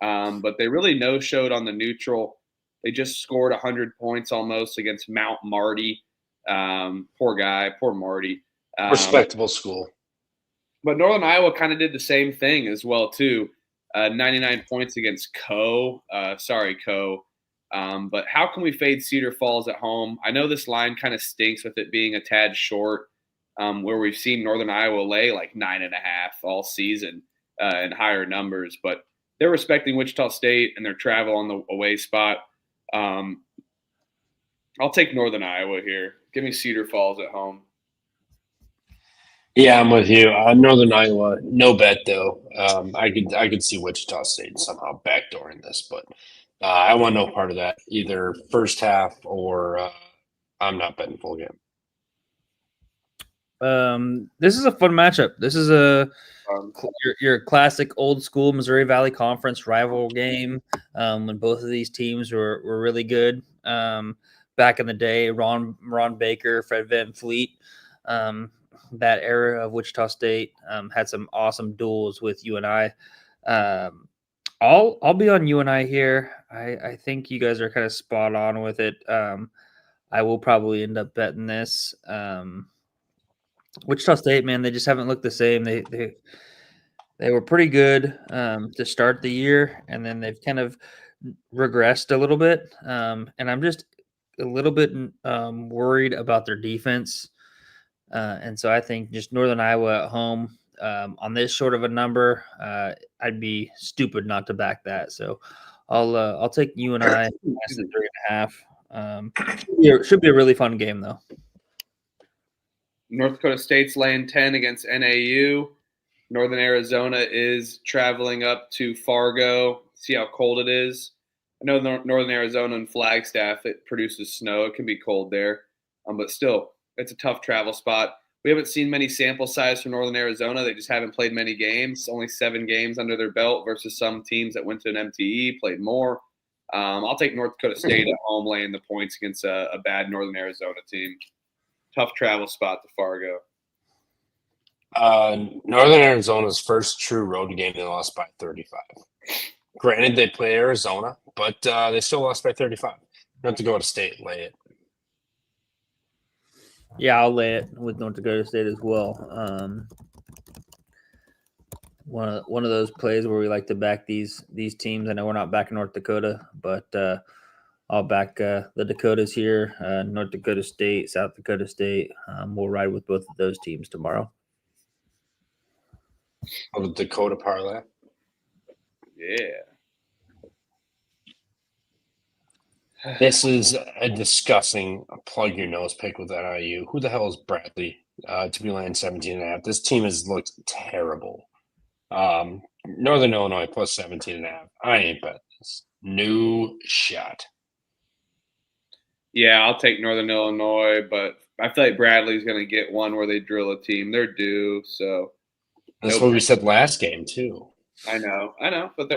But they really no-showed on the neutral. They just scored 100 points almost against Mount Marty. Poor guy, poor Marty. Respectable school. But Northern Iowa kind of did the same thing as well, too. 99 points against Co. Co. But how can we fade Cedar Falls at home? I know this line kind of stinks with it being a tad short, where we've seen Northern Iowa lay like 9.5 all season and higher numbers. But they're respecting Wichita State and their travel on the away spot. I'll take Northern Iowa here. Give me Cedar Falls at home. Yeah, I'm with you. Northern Iowa, no bet though. I could see Wichita State somehow backdooring this, but I want no part of that either first half or I'm not betting full game. This is a fun matchup. This is your classic old school Missouri Valley Conference rival game. When both of these teams were really good back in the day. Ron Baker, Fred Van Fleet. That era of Wichita State had some awesome duels with UNI. I'll be on UNI here. I think you guys are kind of spot on with it. I will probably end up betting this. Wichita State, man, they just haven't looked the same. They were pretty good to start the year, and then they've kind of regressed a little bit. And I'm just a little bit worried about their defense. And so I think just Northern Iowa at home on this short of a number, I'd be stupid not to back that. So I'll take UNI at 3.5. Should be a really fun game though. North Dakota State's laying 10 against NAU. Northern Arizona is traveling up to Fargo. See how cold it is. I know Northern Arizona and Flagstaff, it produces snow. It can be cold there, but still. It's a tough travel spot. We haven't seen many sample size from Northern Arizona. They just haven't played many games, only 7 games under their belt versus some teams that went to an MTE, played more. I'll take North Dakota State at home laying the points against a bad Northern Arizona team. Tough travel spot to Fargo. Northern Arizona's first true road game, they lost by 35. Granted, they play Arizona, but they still lost by 35. You have to go to State, lay it. Yeah, I'll lay it with North Dakota State as well. One of those plays where we like to back these teams. I know we're not backing North Dakota, but I'll back the Dakotas here. North Dakota State, South Dakota State. We'll ride with both of those teams tomorrow. Oh, the Dakota parlay. Yeah. This is a disgusting plug your nose pick with NIU. Who the hell is Bradley to be laying 17.5? This team has looked terrible. Northern Illinois plus 17.5. I ain't bet this. No shot. Yeah, I'll take Northern Illinois, but I feel like Bradley's going to get one where they drill a team. They're due, so. That's what we said last game too. I know, but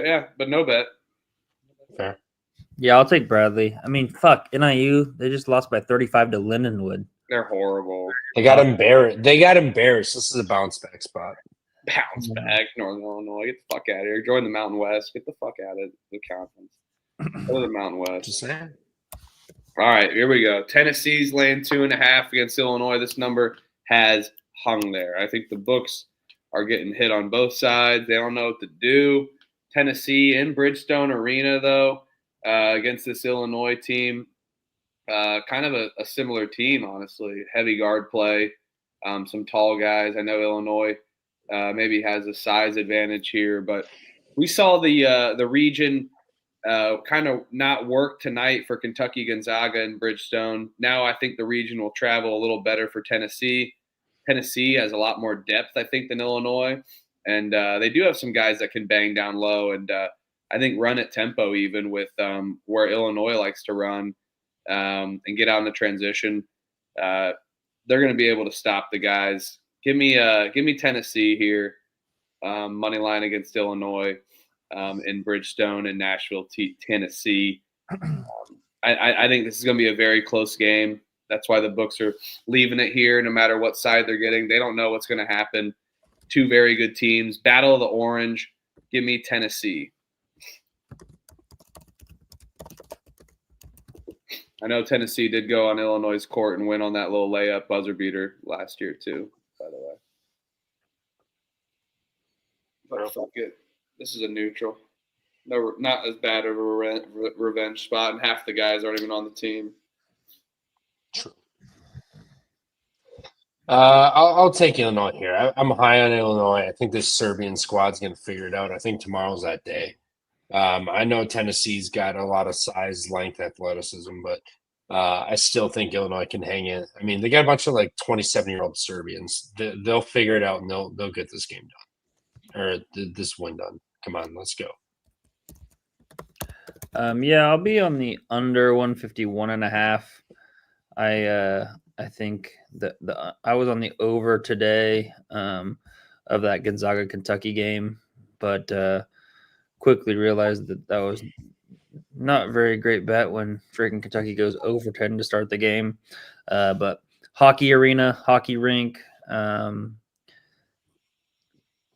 no bet. Fair. Yeah, I'll take Bradley. I mean, fuck, NIU, they just lost by 35 to Lindenwood. They're horrible. They got embarrassed. This is a bounce back spot. Bounce back, Northern Illinois. Get the fuck out of here. Join the Mountain West. Get the fuck out of the conference. Go to the Mountain West. Just saying. All right, here we go. Tennessee's laying 2.5 against Illinois. This number has hung there. I think the books are getting hit on both sides. They don't know what to do. Tennessee in Bridgestone Arena, though, against this Illinois team. Kind of a similar team, honestly. Heavy guard play, some tall guys. I know Illinois maybe has a size advantage here, but we saw the region kind of not work tonight for Kentucky Gonzaga and Bridgestone. Now I think the region will travel a little better for Tennessee. Tennessee has a lot more depth, I think, than Illinois. And they do have some guys that can bang down low and I think run at tempo even with where Illinois likes to run and get out in the transition. They're going to be able to stop the guys. Give me Tennessee here, money line against Illinois in Bridgestone and Nashville, Tennessee. I think this is going to be a very close game. That's why the books are leaving it here no matter what side they're getting. They don't know what's going to happen. Two very good teams. Battle of the Orange. Give me Tennessee. I know Tennessee did go on Illinois' court and win on that little layup buzzer beater last year too, by the way. But fuck it. This is a neutral. No, not as bad of a revenge spot, and half the guys aren't even on the team. True. I'll take Illinois here. I'm high on Illinois. I think this Serbian squad's going to figure it out. I think tomorrow's that day. I know Tennessee's got a lot of size, length, athleticism, but I still think Illinois can hang in. I mean, they got a bunch of like 27-year-old Serbians. They'll figure it out and they'll get this game done or this win done. Come on, let's go. Yeah, I'll be on the under 151.5. I think that I was on the over today of that Gonzaga Kentucky game, but quickly realized that was not a very great bet when freaking Kentucky goes over 10 to start the game. But hockey arena, hockey rink,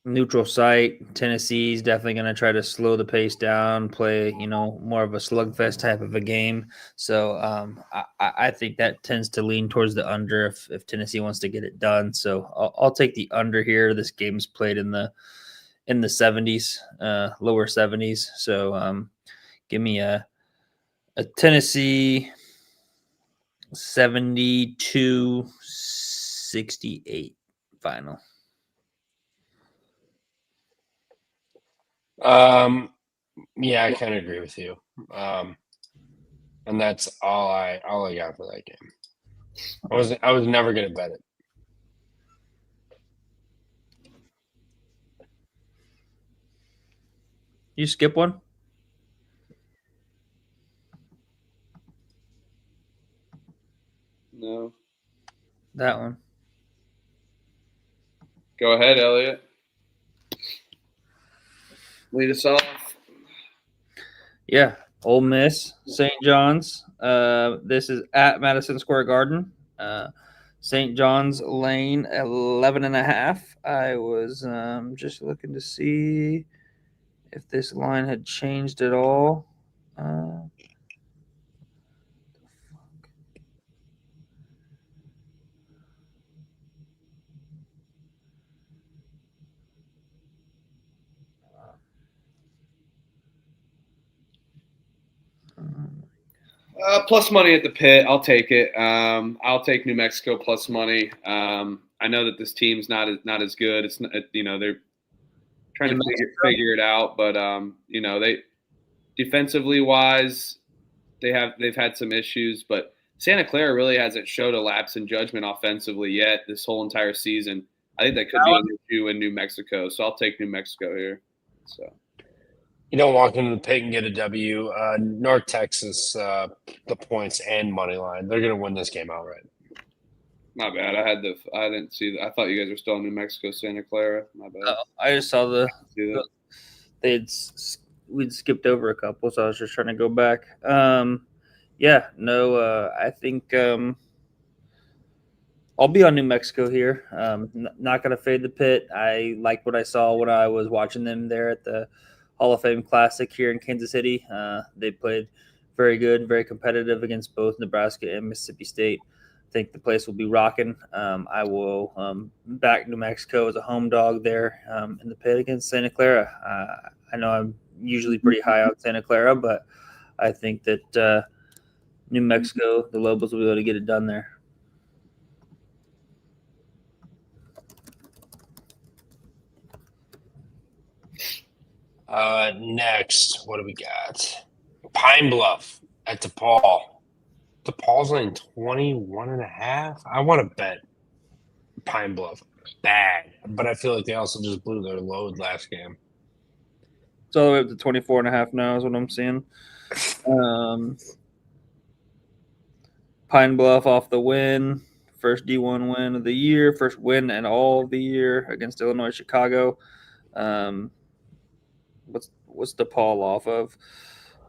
neutral site. Tennessee's definitely going to try to slow the pace down, play, more of a slugfest type of a game. So I think that tends to lean towards the under if Tennessee wants to get it done. So I'll take the under here. This game's played in the 70s, lower 70s. So give me a Tennessee 72-68 final. Yeah, I kind of agree with you. And that's all I got for that game. I was never going to bet it. You skip one? No. That one. Go ahead, Elliot. Lead us off. Yeah. Ole Miss, St. John's. This is at Madison Square Garden. St. John's Lane, 11.5. I was just looking to see if this line had changed at all. Plus money at the Pit. I'll take it. I'll take New Mexico plus money. I know that this team's not as good. It's they're trying to figure it out, but they defensively wise, they've had some issues, but Santa Clara really hasn't showed a lapse in judgment offensively yet this whole entire season. I think that could be an issue in New Mexico, so I'll take New Mexico here. So You don't walk into the pit and get a W. North Texas, the points and money line. They're going to win this game outright. My bad. I didn't see that. I thought you guys were still in New Mexico, Santa Clara. My bad. I just saw See that? we'd skipped over a couple, so I was just trying to go back. I think I'll be on New Mexico here. Not going to fade the pit. I liked what I saw when I was watching them there at the Hall of Fame Classic here in Kansas City. They played very good, very competitive against both Nebraska and Mississippi State. I think the place will be rocking. I will back New Mexico as a home dog there in the pit against Santa Clara. I know I'm usually pretty high on Santa Clara, but I think that New Mexico, the Lobos will be able to get it done there. Next, what do we got? Pine Bluff at DePaul. DePaul's laying 21.5. I want to bet Pine Bluff bad, but I feel like they also just blew their load last game. It's all the way up to 24.5 now is what I'm seeing. Pine Bluff off the win. First D1 win of the year. First win and all of the year against Illinois Chicago. What's DePaul off of?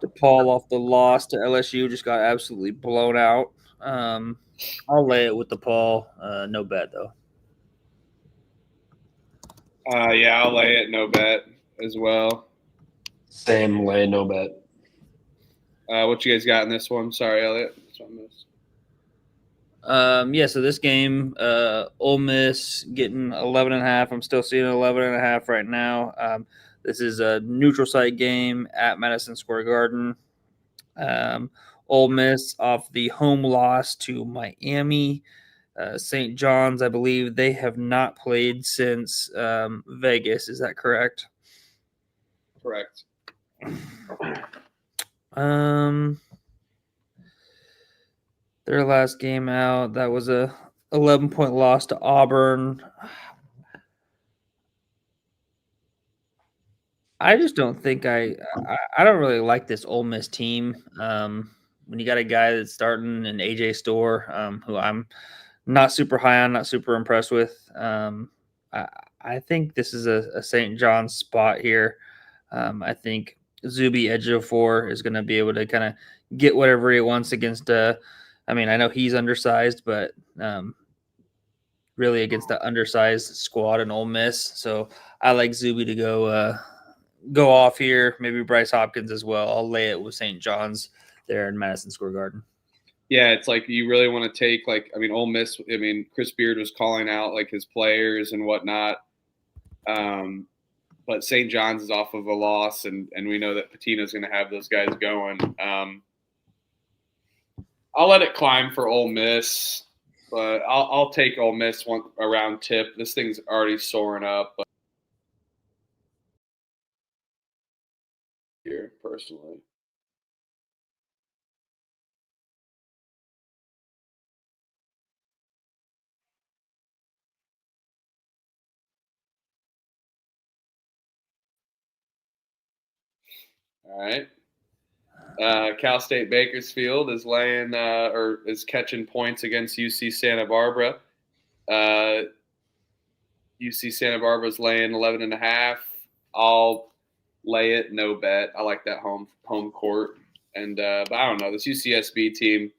DePaul off the loss to LSU just got absolutely blown out. I'll lay it with DePaul. No bet though. Yeah, I'll lay it. No bet as well. Same lay, no bet. What you guys got in this one? Sorry, Elliot. That's what I missed. So this game, Ole Miss getting 11.5. I'm still seeing 11.5 right now. This is a neutral site game at Madison Square Garden. Ole Miss off the home loss to Miami. St. John's, I believe they have not played since Vegas. Is that correct? Correct. Their last game out, that was a 11-point loss to Auburn. I just don't think I don't really like this Ole Miss team. When you got a guy that's starting in AJ Store, who I'm not super high on, not super impressed with. I think this is a St. John's spot here. I think Zuby Ejiofor is going to be able to kind of get whatever he wants against I know he's undersized, but really against the undersized squad in Ole Miss. So I like Zuby to go off here. Maybe Bryce Hopkins as well. I'll lay it with St. John's there in Madison Square Garden. Yeah, it's like you really want to take Ole Miss. Chris Beard was calling out like his players and whatnot. But St. John's is off of a loss, and we know that Patino's going to have those guys going. I'll let it climb for Ole Miss, but I'll take Ole Miss one around tip. This thing's already soaring up. But here, personally. All right. Cal State Bakersfield is laying or is catching points against UC Santa Barbara. UC Santa Barbara's laying 11.5. I'll lay it, no bet. I like that home court. And but I don't know, this UCSB team,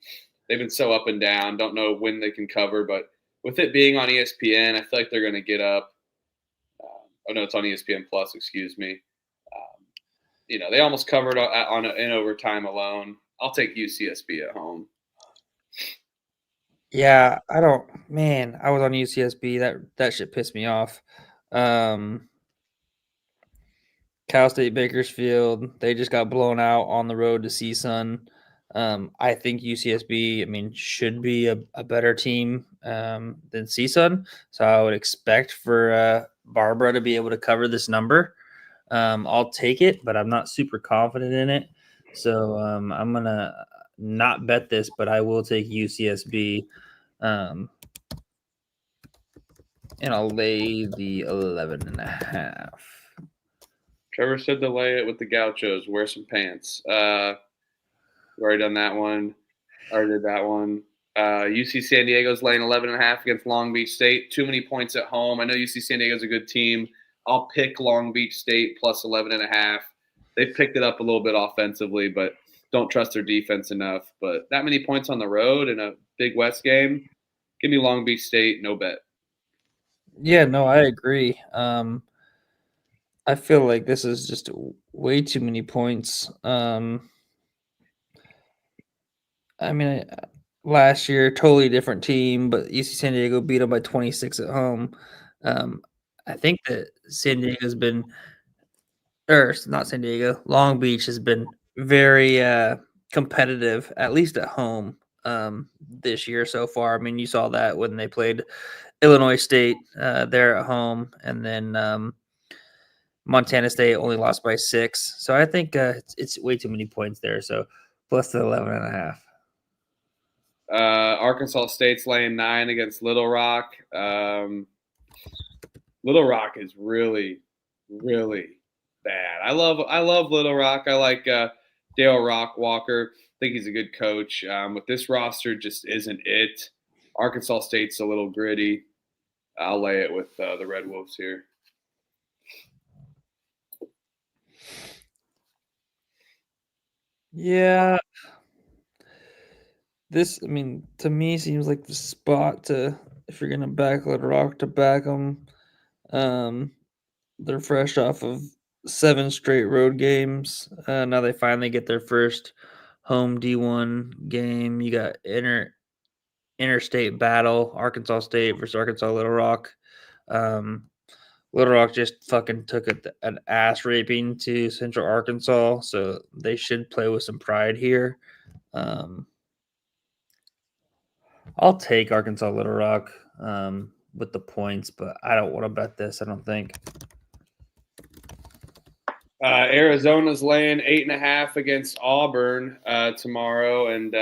they've been so up and down. Don't know when they can cover, but with it being on ESPN, I feel like they're going to get up. It's on ESPN Plus. Excuse me. They almost covered in overtime alone. I'll take UCSB at home. Yeah, I was on UCSB. That shit pissed me off. Cal State Bakersfield, they just got blown out on the road to CSUN. I think UCSB, should be a better team than CSUN. So I would expect for Barbara to be able to cover this number. I'll take it, but I'm not super confident in it. So I'm going to not bet this, but I will take UCSB. And I'll lay the 11.5. Trevor said to lay it with the Gauchos. Wear some pants. We've already done that one. Already did that one. UC San Diego's laying 11.5 against Long Beach State. Too many points at home. I know UC San Diego's a good team. I'll pick Long Beach State plus 11.5. They picked it up a little bit offensively, but don't trust their defense enough. But that many points on the road in a Big West game, give me Long Beach State, no bet. Yeah, no, I agree. I feel like this is just way too many points. I mean, last year, totally different team, but UC San Diego beat them by 26 at home. I think that San Diego's been, or not San Diego, Long Beach has been very competitive, at least at home, this year so far. I mean, you saw that when they played Illinois State there at home, and then Montana State only lost by 6. So I think it's way too many points there. So plus the 11.5. Arkansas State's laying 9 against Little Rock. Little Rock is really, really bad. I love Little Rock. I like Dale Walker. I think he's a good coach. But this roster just isn't it. Arkansas State's a little gritty. I'll lay it with the Red Wolves here. Yeah. This, I mean, to me seems like the spot to, if you're going to back Little Rock, to back them. They're fresh off of 7 straight road games. Now they finally get their first home D1 game. You got interstate battle, Arkansas State versus Arkansas Little Rock. Little Rock just fucking took an ass raping to Central Arkansas, so they should play with some pride here. I'll take Arkansas Little Rock with the points, but I don't want to bet this, I don't think. Arizona's laying 8.5 against Auburn tomorrow, and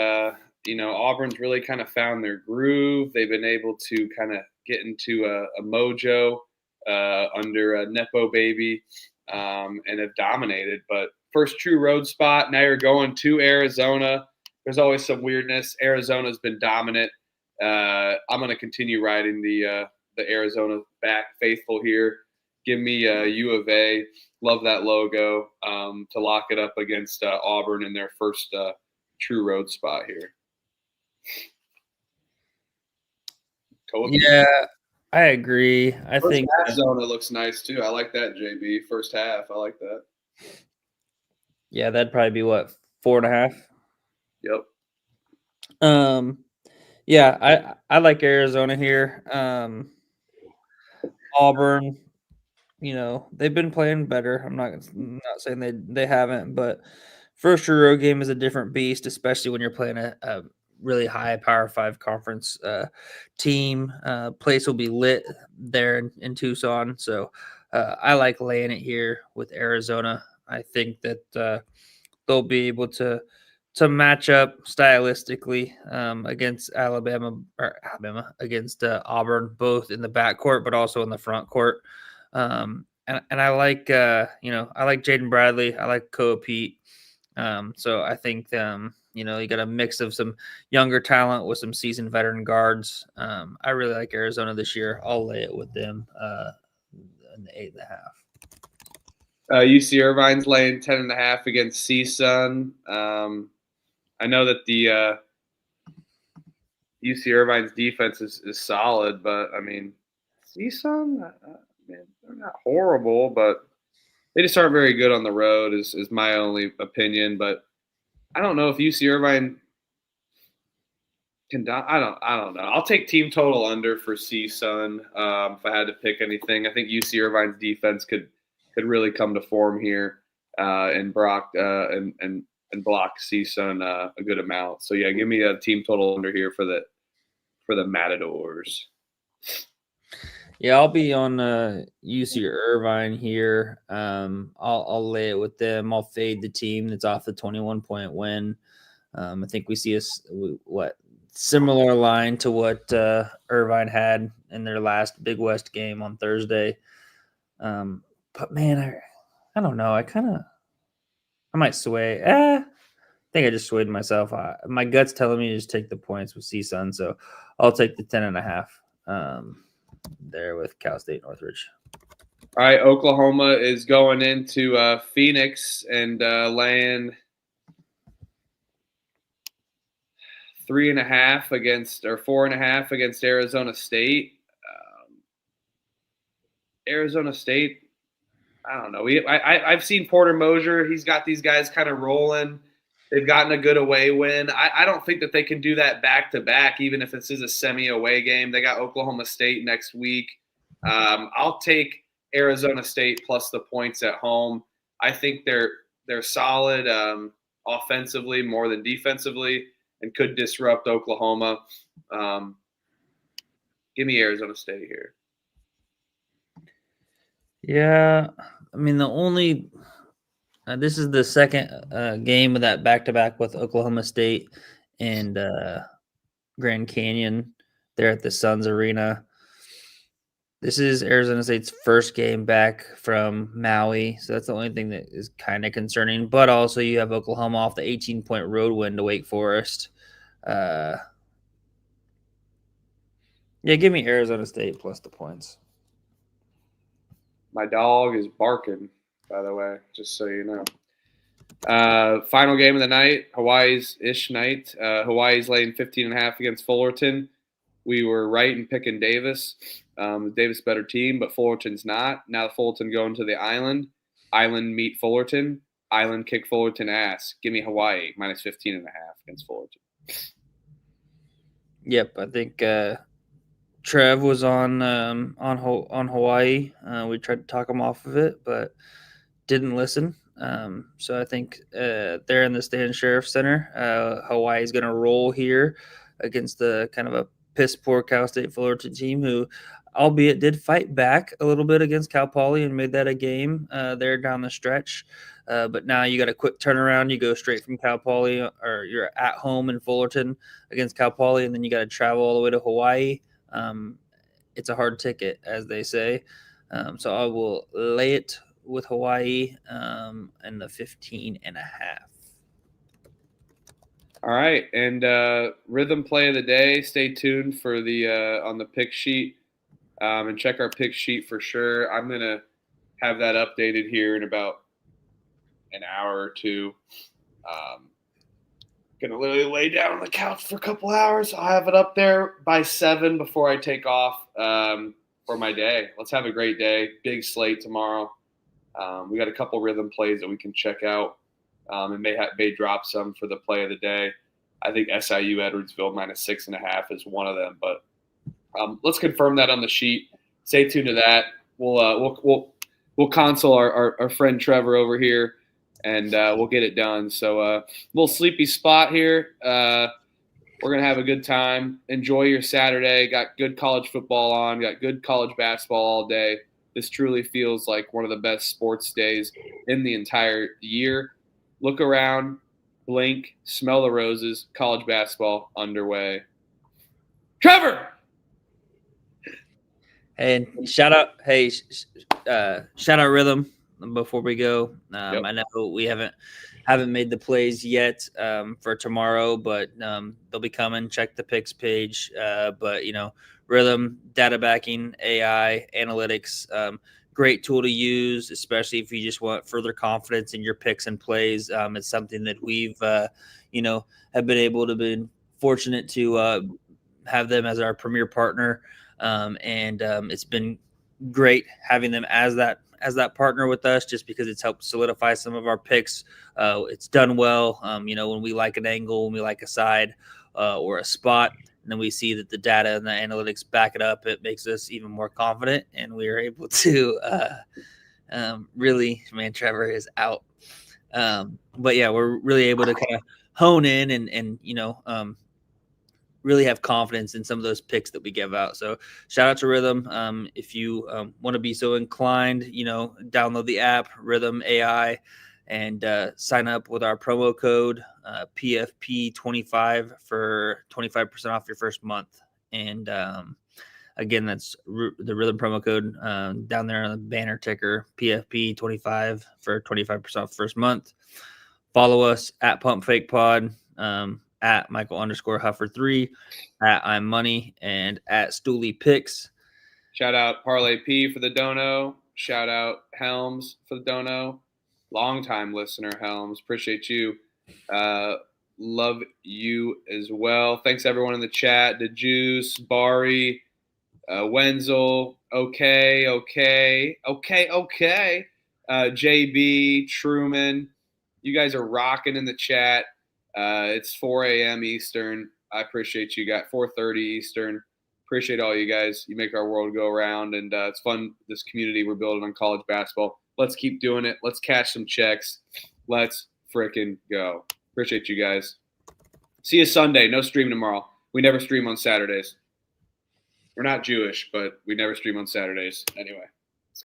Auburn's really kind of found their groove. They've been able to kind of get into a mojo under Nepo Baby and have dominated. But first true road spot. Now you're going to Arizona. There's always some weirdness. Arizona's been dominant. I'm going to continue riding the Arizona back faithful here. Give me U of A. Love that logo to lock it up against Auburn in their first true road spot here. Yeah, I agree. I First think half zona looks nice too. I like that, JB. First half, I like that. Yeah, that'd probably be what, 4.5. Yep. Yeah, I like Arizona here. Auburn, they've been playing better. I'm not saying they haven't, but first road game is a different beast, especially when you're playing a really high Power 5 conference team. Place will be lit there in Tucson, so I like laying it here with Arizona. I think that they'll be able to match up stylistically against Alabama against Auburn, both in the backcourt but also in the front court. And I like I like Jaden Bradley. I like Koa Pete. So I think you got a mix of some younger talent with some seasoned veteran guards. I really like Arizona this year. I'll lay it with them in the 8.5. UC Irvine's laying 10.5 against CSUN. I know that the UC Irvine's defense is solid, but I mean, CSUN, man, they're not horrible, but they just aren't very good on the road. Is my only opinion. But I don't know if UC Irvine can. I don't know. I'll take team total under for CSUN if I had to pick anything. I think UC Irvine's defense could really come to form here and block CSUN a good amount. So yeah, give me a team total under here for the Matadors. Yeah, I'll be on UC Irvine here. I'll lay it with them. I'll fade the team that's off the 21-point win. I think we see a similar line to what Irvine had in their last Big West game on Thursday. But man, I don't know. I might sway. I think I just swayed myself. My gut's telling me to just take the points with CSUN, so I'll take the 10.5 there with Cal State Northridge. All right, Oklahoma is going into Phoenix and laying 3.5 against, or 4.5 against Arizona State. Arizona State, I don't know. I've seen Porter Mosier. He's got these guys kind of rolling. They've gotten a good away win. I don't think that they can do that back-to-back, even if this is a semi-away game. They got Oklahoma State next week. I'll take Arizona State plus the points at home. I think they're solid offensively more than defensively and could disrupt Oklahoma. Give me Arizona State here. Yeah, I mean the only this is the second game of that back-to-back with Oklahoma State and Grand Canyon there at the Suns Arena. This is Arizona State's first game back from Maui, so that's the only thing that is kind of concerning. But also you have Oklahoma off the 18-point road win to Wake Forest. Yeah, give me Arizona State plus the points. My dog is barking, by the way, just so you know. Final game of the night, Hawaii's ish night. Hawaii's laying 15.5 against Fullerton. We were right in picking Davis. Davis better team, but Fullerton's not. Now Fullerton going to the Island. Island meet Fullerton. Island kick Fullerton ass. Give me Hawaii minus 15.5 against Fullerton. Yep, I think Trev was on Hawaii. We tried to talk him off of it, but didn't listen. So I think they're in the Stan Sheriff Center. Hawaii's going to roll here against the kind of a piss poor Cal State Fullerton team who, albeit did fight back a little bit against Cal Poly and made that a game there down the stretch. But now you got a quick turnaround. You go straight from Cal Poly, or you're at home in Fullerton against Cal Poly, and then you got to travel all the way to Hawaii. It's a hard ticket, as they say. So I will lay it with Hawaii and the 15.5. All right, and rhythm play of the day. Stay tuned for the on the pick sheet, and check our pick sheet for sure. I'm gonna have that updated here in about an hour or two. Gonna literally lay down on the couch for a couple hours. I'll have it up there by 7 before I take off for my day. Let's have a great day. Big slate tomorrow. We got a couple rhythm plays that we can check out. And may drop some for the play of the day. I think SIU Edwardsville minus 6.5 is one of them, but let's confirm that on the sheet. Stay tuned to that. We'll console our friend Trevor over here, and we'll get it done. So little sleepy spot here. We're gonna have a good time. Enjoy your Saturday. Got good college football on. Got good college basketball all day. This truly feels like one of the best sports days in the entire year. Look around, blink, smell the roses. College basketball underway. Trevor! And shout out Rhythm before we go. Yep. I know we haven't made the plays yet for tomorrow, but they'll be coming. Check the picks page. But Rhythm, data backing, AI, analytics, great tool to use, especially if you just want further confidence in your picks and plays. It's something that we've, have been able to be fortunate to have them as our premier partner. And it's been great having them as that partner with us, just because it's helped solidify some of our picks. It's done well. When we like an angle, when we like a side or a spot, and then we see that the data and the analytics back it up, it makes us even more confident, and we are able to really, man, Trevor is out. But yeah, we're really able to kind of hone in and really have confidence in some of those picks that we give out. So shout out to Rhythm. If you want to be so inclined, download the app, Rhythm AI, and sign up with our promo code PFP25 for 25% off your first month. And Again, that's the Rhythm promo code down there on the banner ticker, PFP25 for 25% off first month. Follow us at Pump Fake Pod, at Michael_Huffer3, at I'm Money, and at Stooley Picks. Shout out Parlay P for the dono. Shout out Helms for the dono. Longtime listener, Helms. Appreciate you. Love you as well. Thanks everyone in the chat. The Juice, Bari, Wenzel, okay. JB, Truman. You guys are rocking in the chat. It's 4 a.m. Eastern. I appreciate you guys. 4:30 Eastern. Appreciate all you guys. You make our world go around, and it's fun, this community we're building on college basketball. Let's keep doing it. Let's cash some checks. Let's frickin' go. Appreciate you guys. See you Sunday. No stream tomorrow. We never stream on Saturdays. We're not Jewish, but we never stream on Saturdays. Anyway.